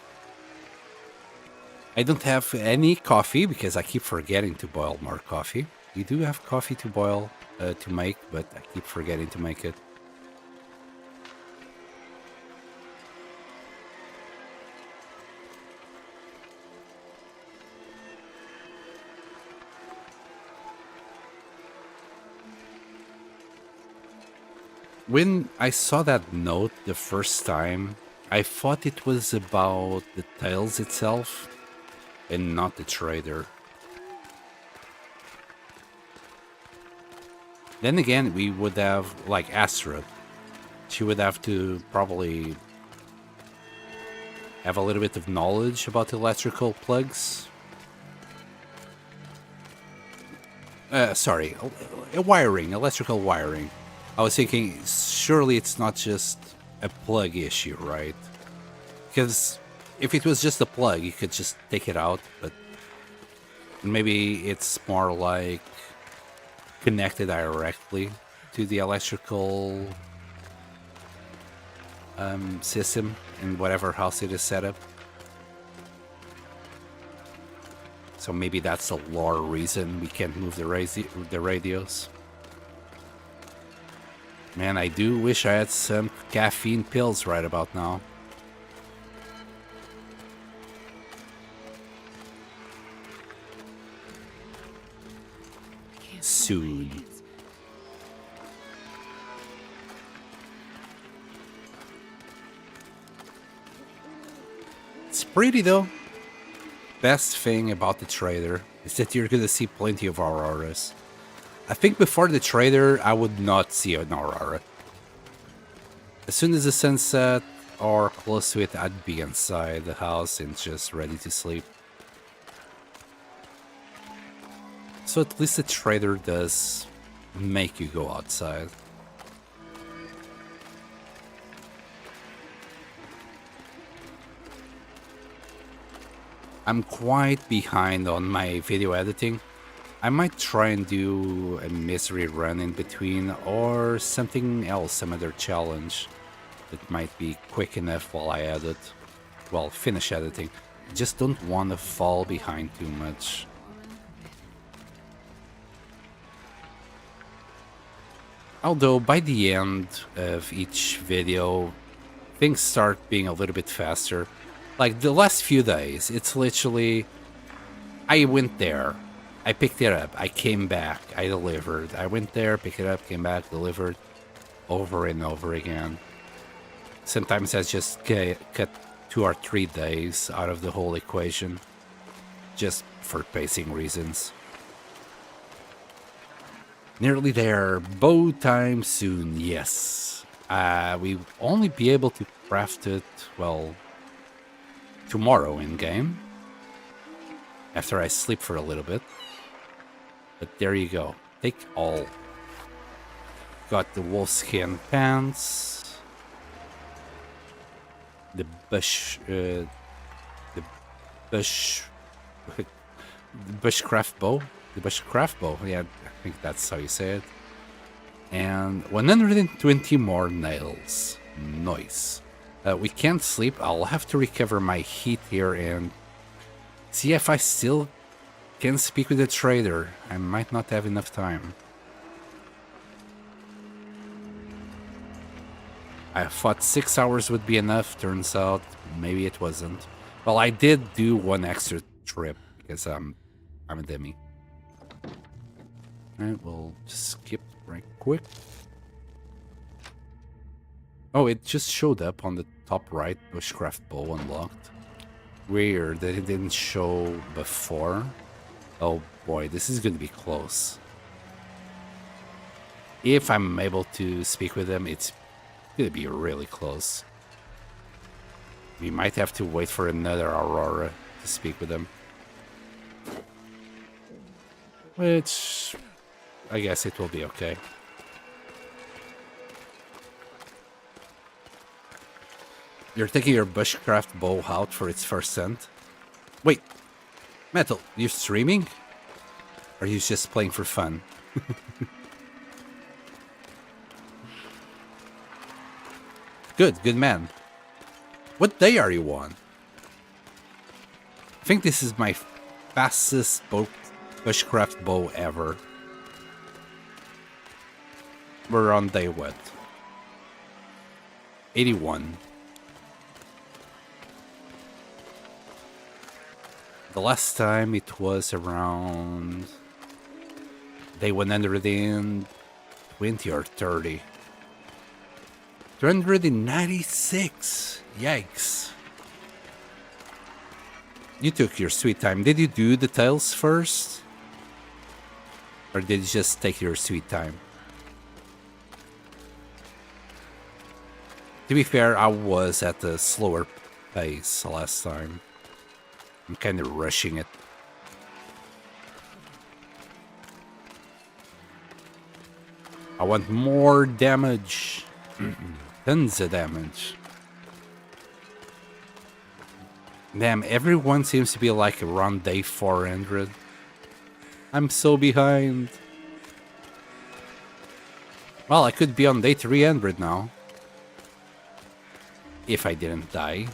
I don't have any coffee because I keep forgetting to boil more coffee. We do have coffee to boil, to make, but I keep forgetting to make it. When I saw that note the first time, I thought it was about the tiles itself and not the trader. Then again, we would have, like Astrid, she would have to probably have a little bit of knowledge about electrical plugs. Sorry, electrical wiring. I was thinking, surely it's not just a plug issue, right? Because if it was just a plug, you could just take it out, but maybe it's more like connected directly to the electrical system in whatever house it is set up. So maybe that's the lore reason we can't move the radios. Man, I do wish I had some caffeine pills right about now. Soon. It's pretty though. Best thing about the trader is that you're gonna see plenty of auroras. I think before the trader, I would not see an aurora. As soon as the sun set or close to it, I'd be inside the house and just ready to sleep. So at least the trader does make you go outside. I'm quite behind on my video editing. I might try and do a misery run in between or something else, some other challenge that might be quick enough while I edit. Well, finish editing. Just don't want to fall behind too much. Although by the end of each video, things start being a little bit faster. Like the last few days, it's literally, I went there, I picked it up, I came back, I delivered. I went there, picked it up, came back, delivered, over and over again. Sometimes I just cut 2 or 3 days out of the whole equation, just for pacing reasons. Nearly there. Bow time soon, yes. We only be able to craft it, well, tomorrow in-game. After I sleep for a little bit. But there you go. Take all. Got the wolfskin pants. The bushcraft bow. The bushcraft bow, yeah, I think that's how you say it. And 120 more nails. Nice. We can't sleep. I'll have to recover my heat here and see if I still can speak with the trader. I might not have enough time. I thought 6 hours would be enough. Turns out maybe it wasn't. Well, I did do one extra trip because I'm a dummy. Alright, we'll just skip right quick. Oh, it just showed up on the top right, bushcraft bow unlocked. Weird that it didn't show before. Oh boy, this is gonna be close. If I'm able to speak with them, it's gonna be really close. We might have to wait for another Aurora to speak with them. Which, I guess it will be okay. You're taking your bushcraft bow out for its first scent? Wait, Metal, you streaming? Or are you just playing for fun? Good man. What day are you on? I think this is my fastest bushcraft bow ever. We're on day what? 81. The last time it was around day 120 or 30. 296. Yikes. You took your sweet time. Did you do the tails first? Or did you just take your sweet time? To be fair, I was at a slower pace last time. I'm kind of rushing it. I want more damage. Tons of damage. Damn, everyone seems to be like around day 400. I'm so behind. Well, I could be on day 300 now. If I didn't die.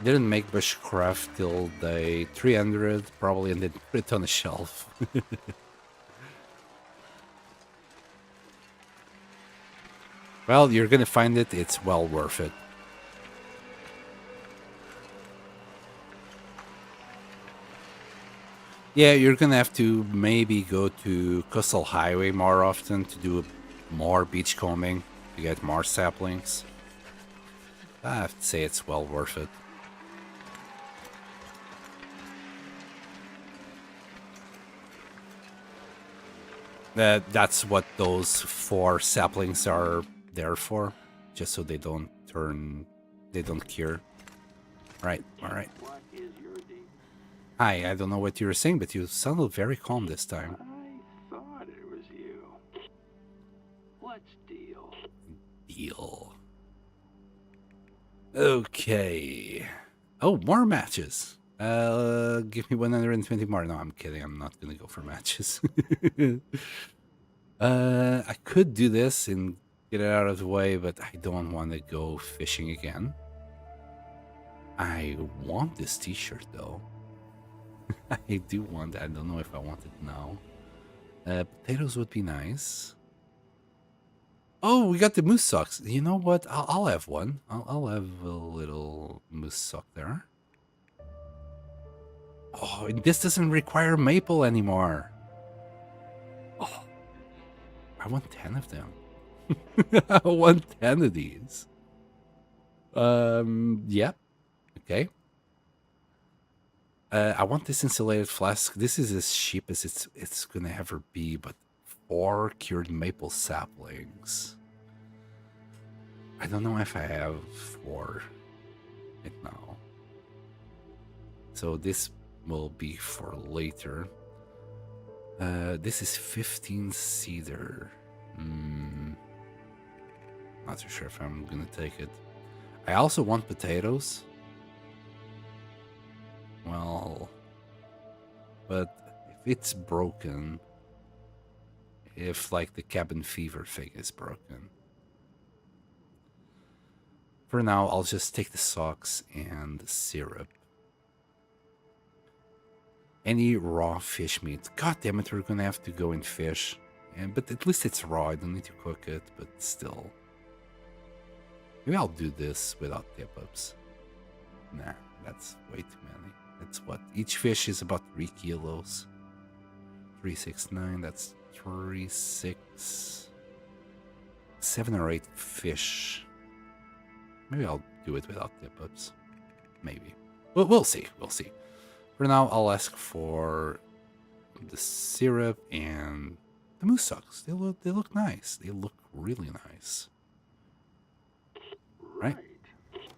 Didn't make bushcraft till day 300, probably, and then put it on a shelf. Well, you're gonna find it, it's well worth it. Yeah, you're gonna have to maybe go to Coastal Highway more often to do more beach combing, to get more saplings. I have to say it's well worth it. That's what those 4 saplings are there for, just so they don't cure. Right, alright. What is your deal? Hi, I don't know what you were saying, but you sounded very calm this time. I thought it was you. What's deal? Deal. Okay. Oh, more matches. Give me 120 more. No, I'm kidding. I'm not gonna go for matches. I could do this and get it out of the way, but I don't want to go fishing again. I want this t-shirt though. I do want it. I don't know if I want it now. Potatoes would be nice. Oh, we got the moose socks. You know what? I'll have one. I'll have a little moose sock there. Oh, and this doesn't require maple anymore. Oh, I want 10 of them. I want 10 of these. Yep. Okay. I want this insulated flask. This is as cheap as it's gonna ever be, but 4 cured maple saplings. I don't know if I have 4 right now. So this will be for later. This is 15 cedar. Not too sure if I'm gonna take it. I also want potatoes. Well, but if it's broken, if like the cabin fever thing is broken, for now I'll just take the socks and the syrup. Any raw fish meat. God damn it, we're gonna have to go and fish. But at least it's raw, I don't need to cook it, but still. Maybe I'll do this without tip-ups. Nah, that's way too many. That's what? Each fish is about 3 kilos. 3, 6, 9, that's 3, 6, 7 or 8 fish. Maybe I'll do it without tip-ups. Maybe. Well, we'll see. We'll see. For now, I'll ask for the syrup and the moose socks. They look nice. They look really nice. Right.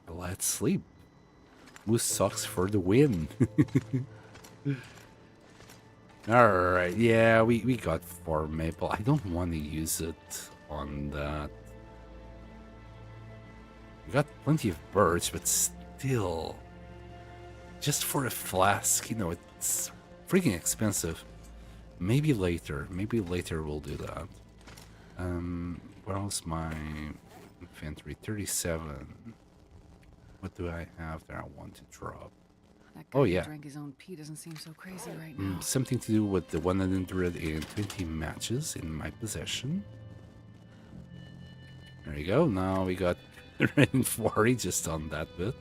Let's sleep. Moose socks for the win. Alright, yeah, we got 4 maple. I don't want to use it on that. We got plenty of birch, but still. Just for a flask, you know, it's freaking expensive. Maybe later we'll do that. Where else my inventory? 37. What do I have that I want to drop? That guy Oh who yeah. drank his own pee doesn't seem so crazy right now. Something to do with the 120 matches in my possession. There you go. Now we got 140 just on that bit.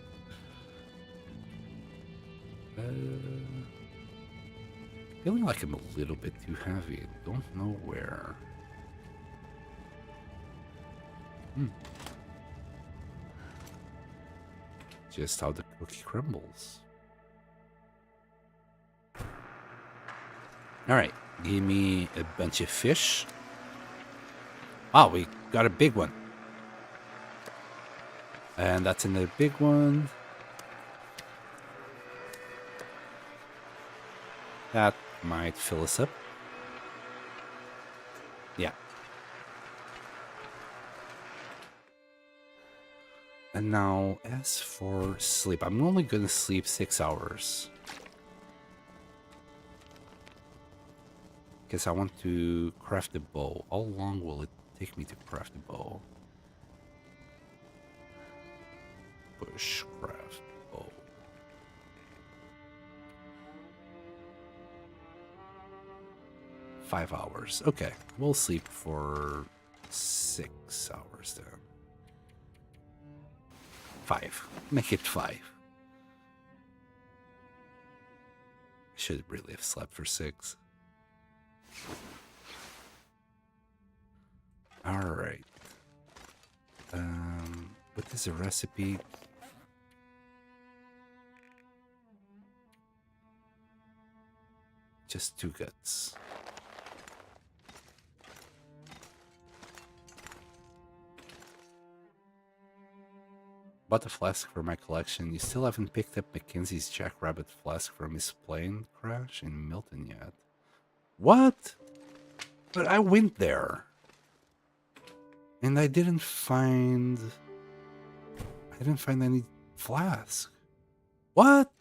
Feeling like I'm a little bit too heavy. Don't know where. Just how the cookie crumbles. Alright, give me a bunch of fish. Oh, we got a big one. And that's another big one. That might fill us up. Yeah. And now, as for sleep, I'm only gonna sleep 6 hours. Because I want to craft a bow. How long will it take me to craft a bow? Bushcraft bow. $5 hours. Okay, we'll sleep for 6 hours then. 5. Make it 5. I should really have slept for 6. Alright. What is a recipe? Just 2 guts. Bought a flask for my collection. You still haven't picked up Mackenzie's Jackrabbit flask from his plane crash in Milton yet. What? But I went there. And I didn't find any flask. What?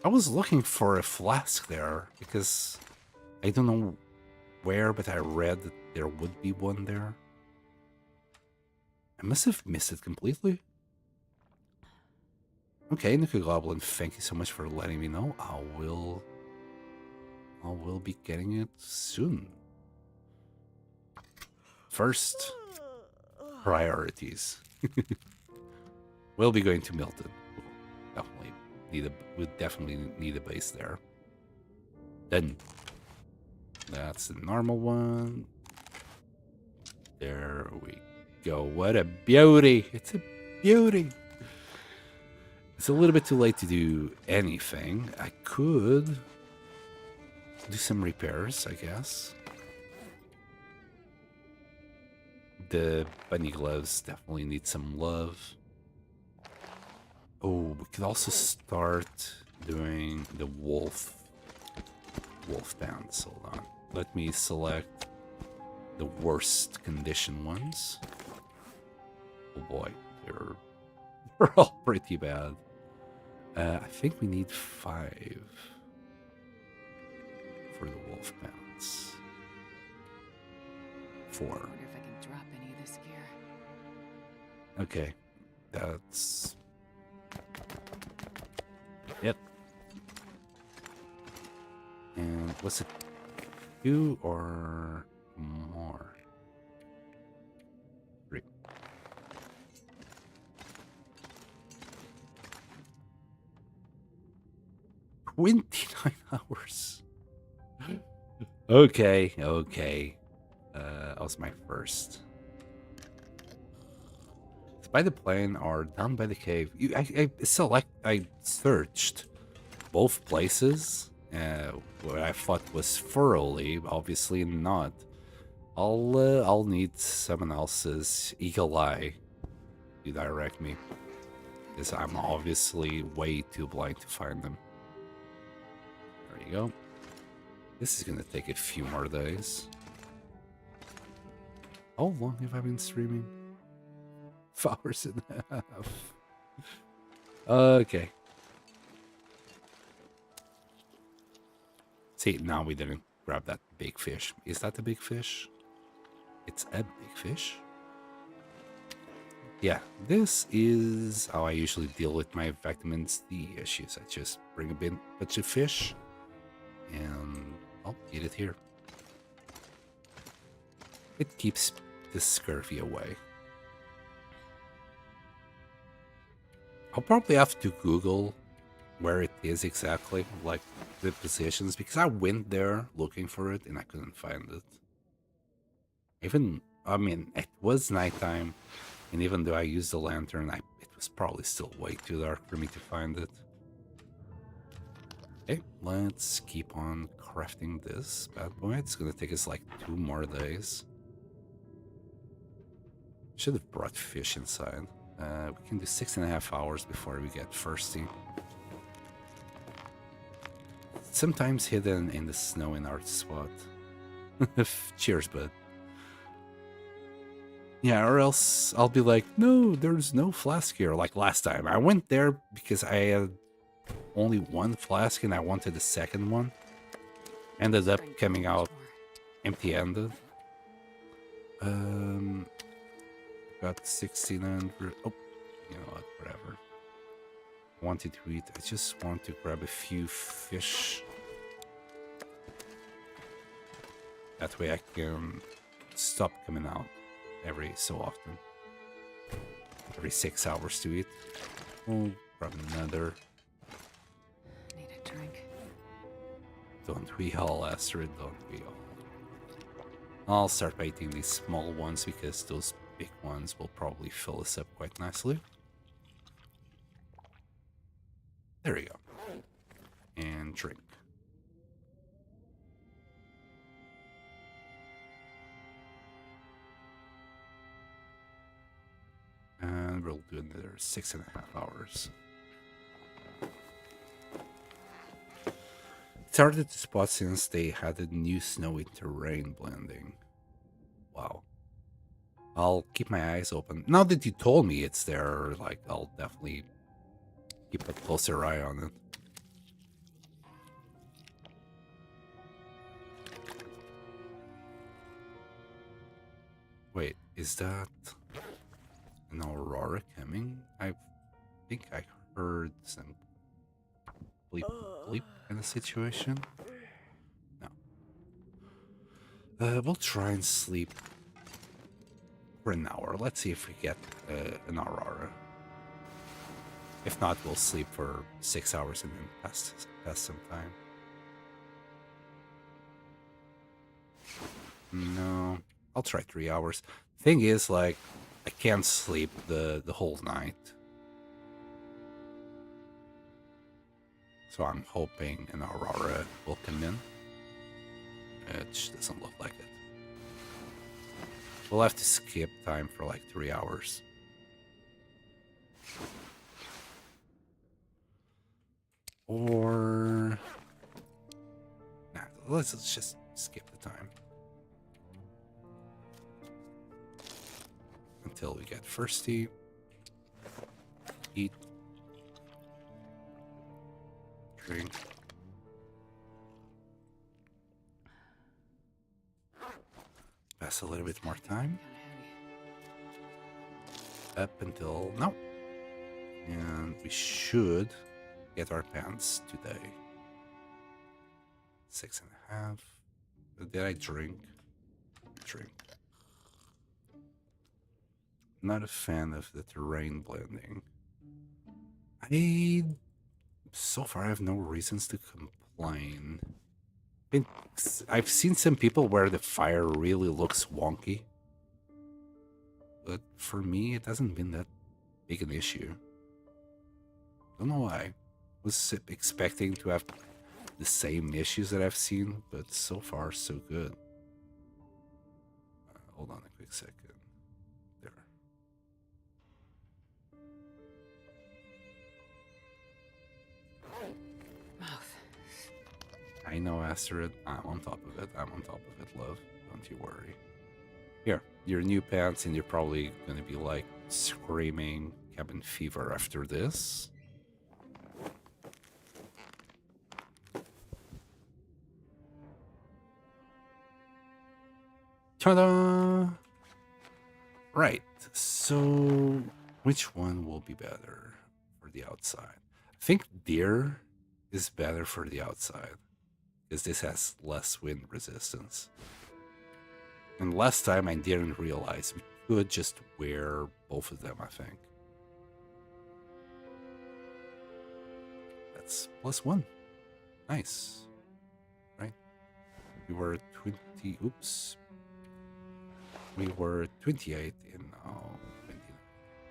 I was looking for a flask there because I don't know where, but I read that there would be one there. I must have missed it completely. Okay, Nuka Goblin, thank you so much for letting me know. I will be getting it soon. First, priorities. We'll be going to Milton. We'll definitely need a base there. Then that's the normal one. There we go. What a beauty! It's a beauty. It's a little bit too late to do anything. I could do some repairs, I guess. The bunny gloves definitely need some love. Oh, we could also start doing the wolf pants. Hold on. Let me select the worst condition ones. Oh boy, they're all pretty bad. I think we need 5 for the wolf pants. 4. I wonder if I can drop any of this gear. Okay, that's... Yep. And was it 2 or more? 3. $29 hours. Okay. That was my first. By the plane or down by the cave. I searched both places. What I thought was thoroughly, obviously not. I'll need someone else's eagle eye to direct me, because I'm obviously way too blind to find them. There you go. This is gonna take a few more days. How long have I been streaming? 5 hours and a half. Okay. See, now we didn't grab that big fish. Is that a big fish? It's a big fish. Yeah, this is how I usually deal with my vitamin D issues. I just bring a bunch of fish and I'll eat it here. It keeps the scurvy away. I'll probably have to Google where it is exactly, like the positions, because I went there looking for it and I couldn't find it. I mean, it was nighttime, and even though I used the lantern, it was probably still way too dark for me to find it. Okay, let's keep on crafting this bad boy. It's gonna take us like 2 more days. Should have brought fish inside. We can do 6.5 hours before we get thirsty. Sometimes hidden in the snow in our spot. Cheers, bud. Yeah, or else I'll be like, no, there's no flask here. Like last time. I went there because I had only 1 flask and I wanted the second one. Ended up coming out empty-handed. Got 1600. Oh, you know what? Whatever. I wanted to eat. I just want to grab a few fish. That way I can stop coming out every so often. Every 6 hours to eat. Oh, grab another. Need a drink. Don't we all, Astrid? Don't we all? I'll start eating these small ones because those big ones will probably fill us up quite nicely. There we go. And drink. And we'll do another 6.5 hours. It's harder to spot since they had a new snowy terrain blending. Wow. I'll keep my eyes open. Now that you told me it's there, like, I'll definitely keep a closer eye on it. Wait, is that an aurora coming? I think I heard some bleep bleep kind of situation. No. We'll try and sleep for an hour. Let's see if we get an aurora. If not, we'll sleep for 6 hours and then pass some time. No, I'll try 3 hours. Thing is, like, I can't sleep the whole night. So I'm hoping an aurora will come in. It doesn't look like it. We'll have to skip time for like 3 hours. Or... Nah, let's just skip the time. Until we get thirsty. Eat. Drink. Pass a little bit more time. Up until now. And we should get our pants today. 6.5. Did I drink? Drink. Not a fan of the terrain blending. So far I have no reasons to complain. I've seen some people where the fire really looks wonky. But for me, it hasn't been that big an issue. Don't know why. Was expecting to have the same issues that I've seen, but so far so good. Hold on a quick second. There. Mouth. I know, Astrid. I'm on top of it. I'm on top of it, love. Don't you worry. Here, your new pants, and you're probably gonna be like screaming cabin fever after this. Ta-da! Right, so which one will be better for the outside? I think deer is better for the outside, because this has less wind resistance. And last time I didn't realize we could just wear both of them, I think. That's +1. Nice. Right? We were 20, oops. We were 28 and now 29.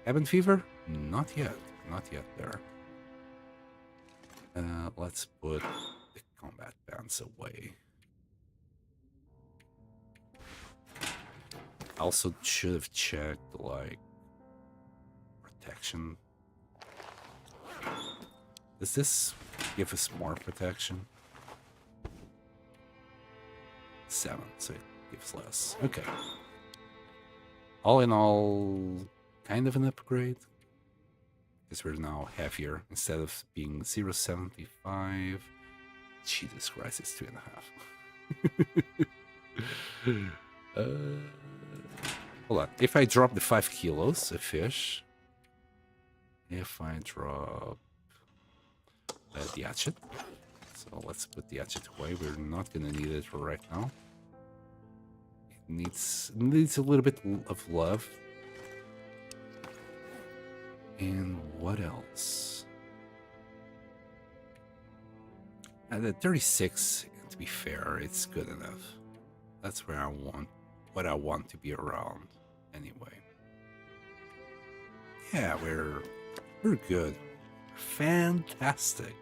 Cabin fever? Not yet. Not yet there. Let's put the combat pants away. I also should have checked, like, protection. Does this give us more protection? 7, so it gives less. Okay. All in all, kind of an upgrade. Because we're now heavier. Instead of being 0.75. Jesus Christ, it's 2.5. Hold on. If I drop the 5 kilos of fish. If I drop the hatchet. So let's put the hatchet away. We're not going to need it for right now. Needs a little bit of love. And what else? At 36, to be fair, it's good enough. That's where I want, what I want to be around anyway. Yeah, we're good. Fantastic.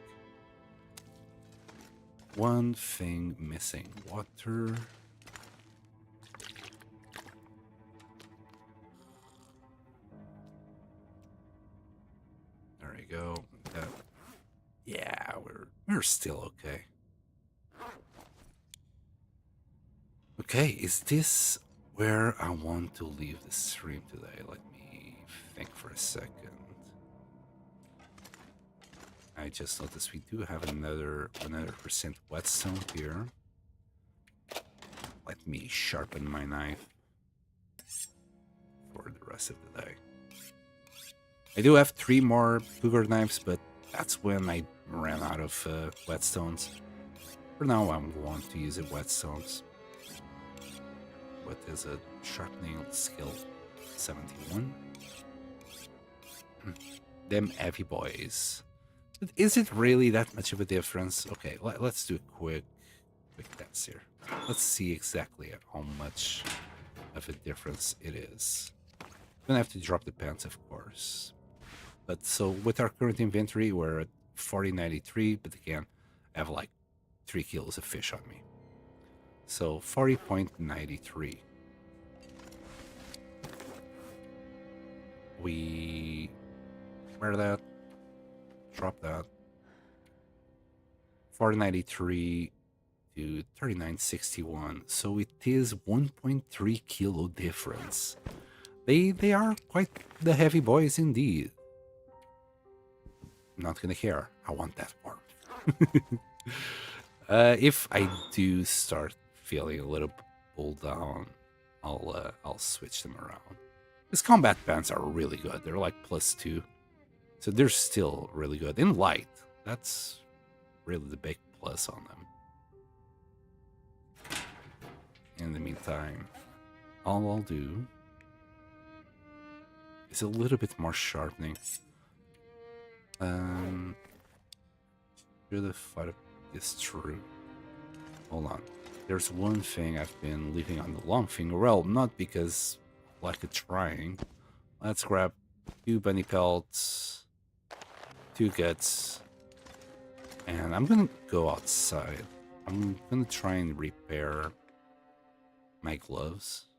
One thing missing. Water. There you go. Yeah, we're still okay. Okay, is this where I want to leave the stream today? Let me think for a second. I just noticed we do have another 100% whetstone here. Let me sharpen my knife for the rest of the day. I do have 3 more cougar knives, but that's when I ran out of whetstones. For now, I want to use the whetstones. What is a sharpening skill? 71. Them heavy boys. But is it really that much of a difference? Okay, let's do a quick test here. Let's see exactly how much of a difference it is. Gonna have to drop the pants, of course. But so with our current inventory, we're at 40.93, but again, I have like 3 kilos of fish on me. So 40.93. We wear that, drop that. 493 to 39.61. So it is 1.3 kilo difference. They are quite the heavy boys indeed. I'm not gonna care. I want that part. If I do start feeling a little pulled down, I'll switch them around. These combat pants are really good. They're like +2, so they're still really good in light. That's really the big plus on them. In the meantime, all I'll do is a little bit more sharpening. Should have thought of this through. Hold on. There's one thing I've been leaving on the long finger. Well, not because I like it trying. Let's grab 2 bunny pelts, 2 guts, and I'm gonna go outside. I'm gonna try and repair my gloves.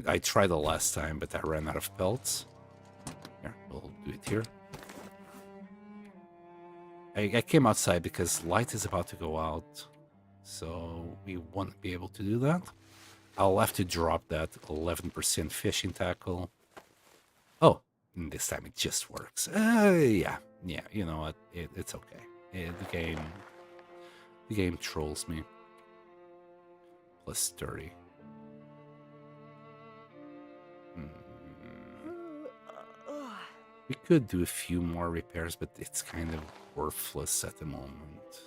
I tried the last time, but I ran out of pelts. Here, we'll do it here. I came outside because light is about to go out, so we won't be able to do that. I'll have to drop that 11% fishing tackle. Oh, this time it just works. Yeah, you know what? It's okay. The game trolls me. +30. We could do a few more repairs, but it's kind of worthless at the moment.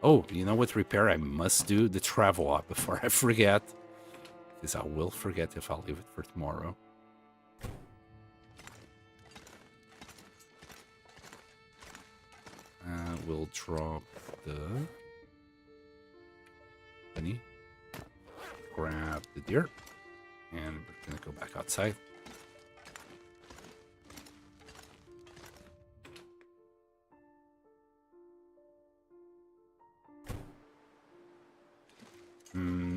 Oh, you know what repair I must do? The travel up before I forget. Because I will forget if I'll leave it for tomorrow. We'll drop the bunny. Grab the deer. And we're going to go back outside.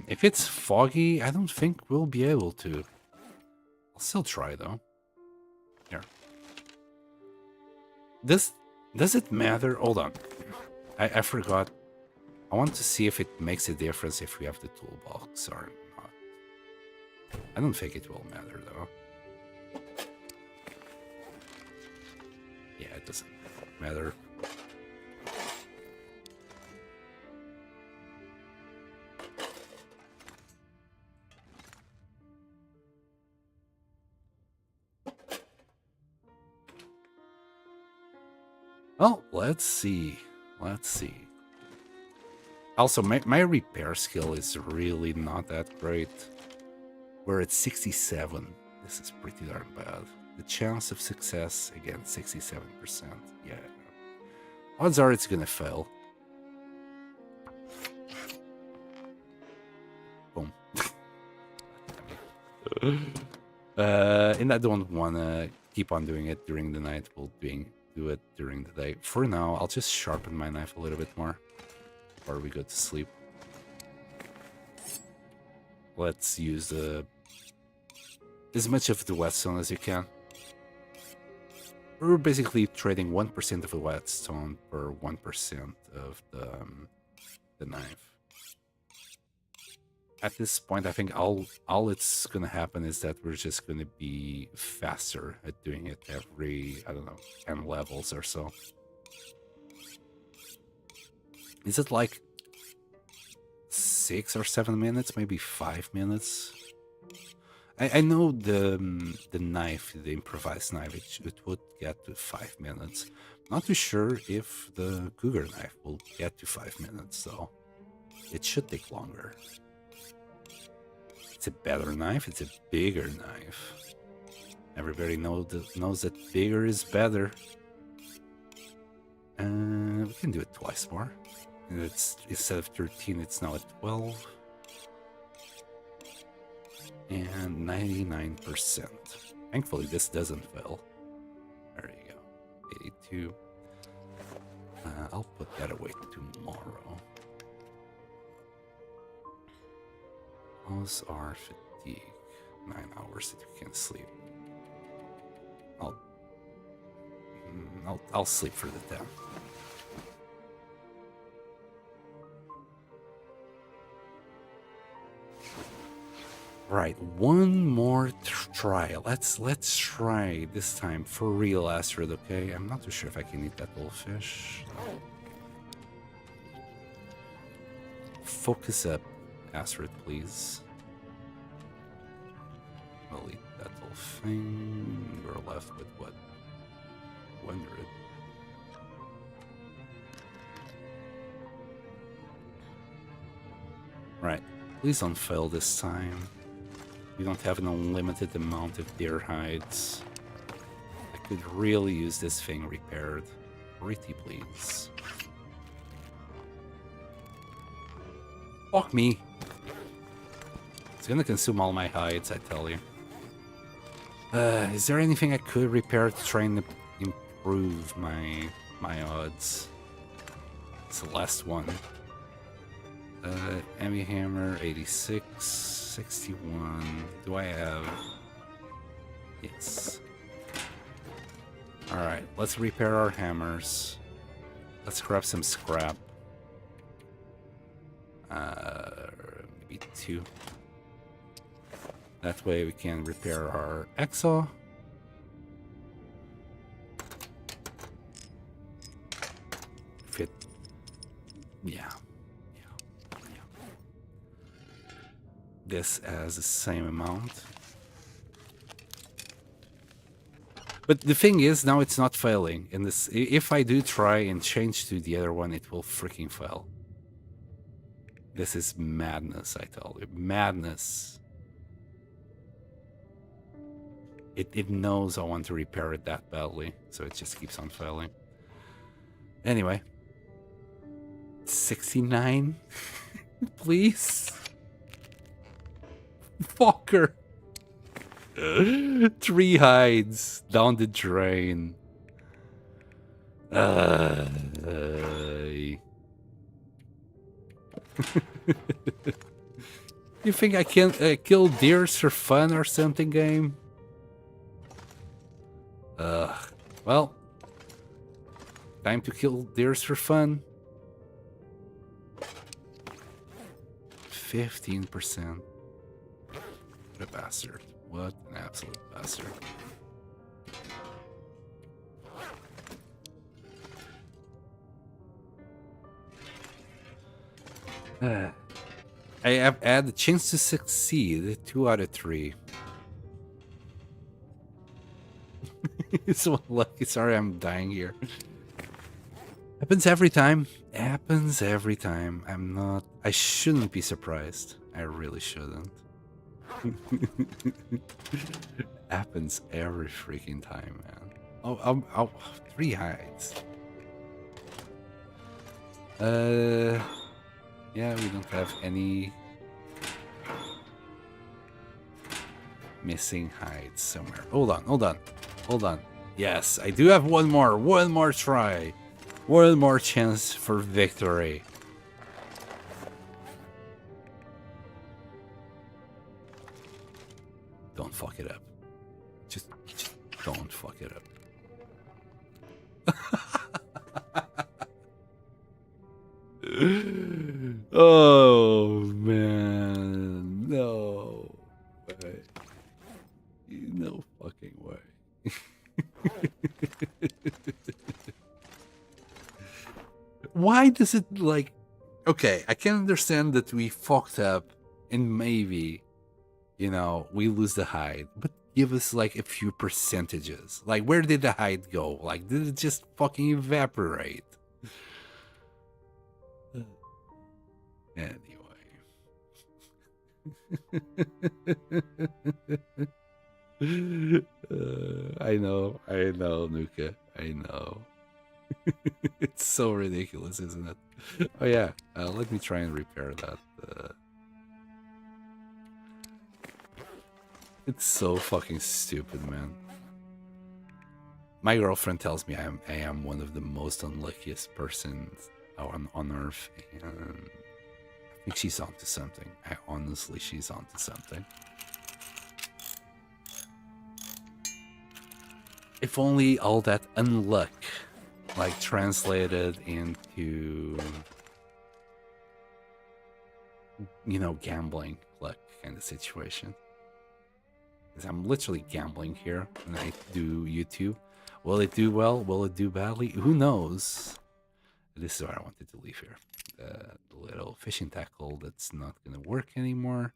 If it's foggy, I don't think we'll be able to. I'll still try, though. Here. Does it matter? Hold on. I forgot. I want to see if it makes a difference if we have the toolbox or not. I don't think it will matter, though. Yeah, it doesn't matter. Well, let's see. Also, my repair skill is really not that great. We're at 67. This is pretty darn bad. The chance of success, again, 67%. Yeah. Odds are it's gonna fail. Boom. And I don't wanna keep on doing it during the night. We'll do it during the day. For now, I'll just sharpen my knife a little bit more before we go to sleep. Let's use as much of the whetstone as you can. We're basically trading 1% of the whetstone per 1% of the knife. At this point, I think all it's gonna happen is that we're just gonna be faster at doing it every, I don't know, 10 levels or so. Is it like 6 or 7 minutes? Maybe 5 minutes? I know the knife, the improvised knife, it would get to 5 minutes. Not too sure if the cougar knife will get to 5 minutes, though. It should take longer. It's a better knife. It's a bigger knife. Everybody knows that bigger is better. We can do it twice more. And it's instead of 13, it's now at 12. And 99%. Thankfully, this doesn't fail. There you go. 82. I'll put that away tomorrow. Those are fatigue. 9 hours that you can sleep. I'll sleep for the 10. Right, one more try. Let's try this time for real, Astrid. Okay, I'm not too sure if I can eat that little fish. Focus up, Astrid, please. I'll eat that little thing. We're left with what? 100. Right, please don't fail this time. We don't have an unlimited amount of deer hides. I could really use this thing repaired. Pretty please. Fuck me. It's gonna consume all my hides, I tell you. Is there anything I could repair to try and improve my odds? It's the last one. Emmy hammer, 86, 61. Do I have? Yes. Alright, let's repair our hammers. Let's grab some scrap. Maybe 2. That way we can repair our exo. Fit. Yeah. This as the same amount. But the thing is, now it's not failing. And this, if I do try and change to the other one, it will freaking fail. This is madness, I tell you. Madness. It knows I want to repair it that badly, so it just keeps on failing. Anyway. 69? Please? Fucker. 3 hides down the drain. You think I can kill deers for fun or something, game? Well, time to kill deers for fun. 15%. What a bastard. What an absolute bastard. I have had the chance to succeed 2 out of 3. So lucky. Sorry, I'm dying here. Happens every time. Happens every time. I shouldn't be surprised. I really shouldn't. Happens every freaking time, man. Oh, 3 hides. Yeah, we don't have any missing hides somewhere. Hold on. Yes, I do have one more try. One more chance for victory. Don't fuck it up. Just don't fuck it up. Oh man, no way. No fucking way. Why does it like... Okay, I can understand that we fucked up and maybe we lose the hide, but give us like a few percentages. Like, where did the hide go? Like, did it just fucking evaporate? Anyway. I know, Nuka. I know. It's so ridiculous, isn't it? Oh yeah, let me try and repair that. It's so fucking stupid, man. My girlfriend tells me I am one of the most unluckiest persons on Earth, and I think she's onto something. Honestly, she's onto something. If only all that unluck, like, translated into, gambling luck kind of situation. Because I'm literally gambling here when I do YouTube. Will it do well? Will it do badly? Who knows? This is what I wanted to leave here. The little fishing tackle that's not going to work anymore.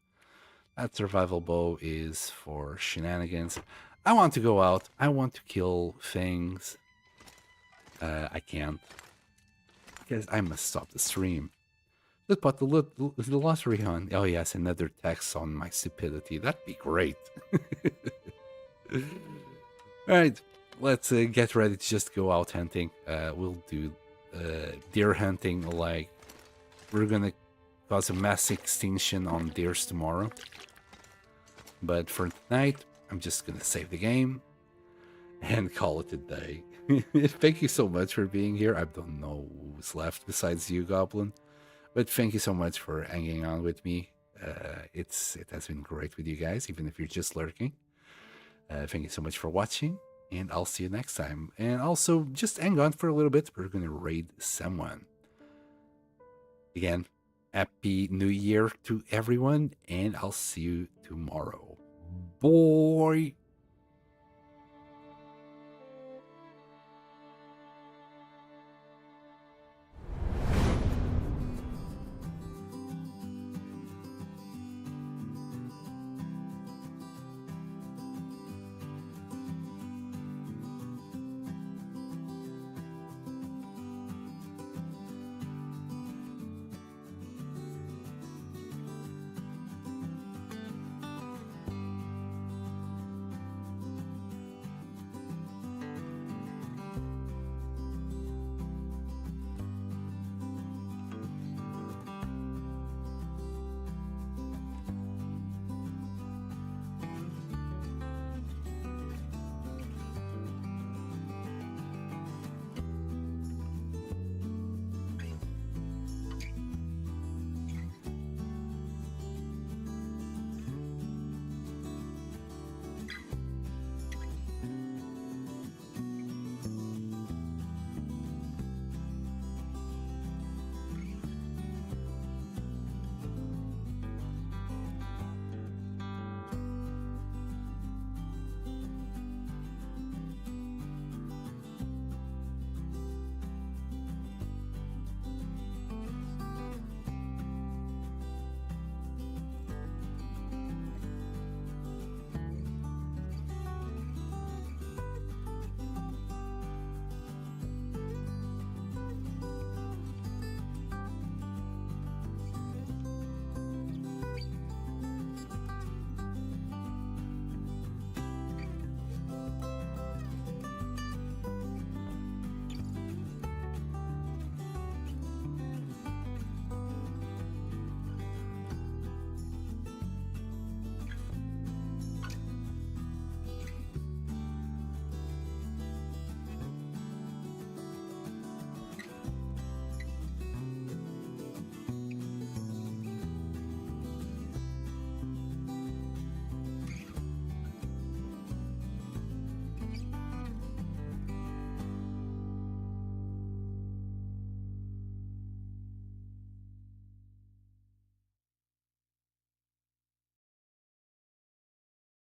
That survival bow is for shenanigans. I want to go out. I want to kill things. I can't. Because I must stop the stream. Let's put the lottery on. Oh yes, another tax on my stupidity. That'd be great. Alright, let's get ready to just go out hunting. We'll do deer hunting, like, we're gonna cause a mass extinction on deers tomorrow. But for tonight, I'm just gonna save the game and call it a day. Thank you so much for being here. I don't know who's left besides you, Goblin. But thank you so much for hanging on with me. It has been great with you guys, even if you're just lurking. Thank you so much for watching, and I'll see you next time. And also, just hang on for a little bit. We're going to raid someone. Again, Happy New Year to everyone, and I'll see you tomorrow. Boy!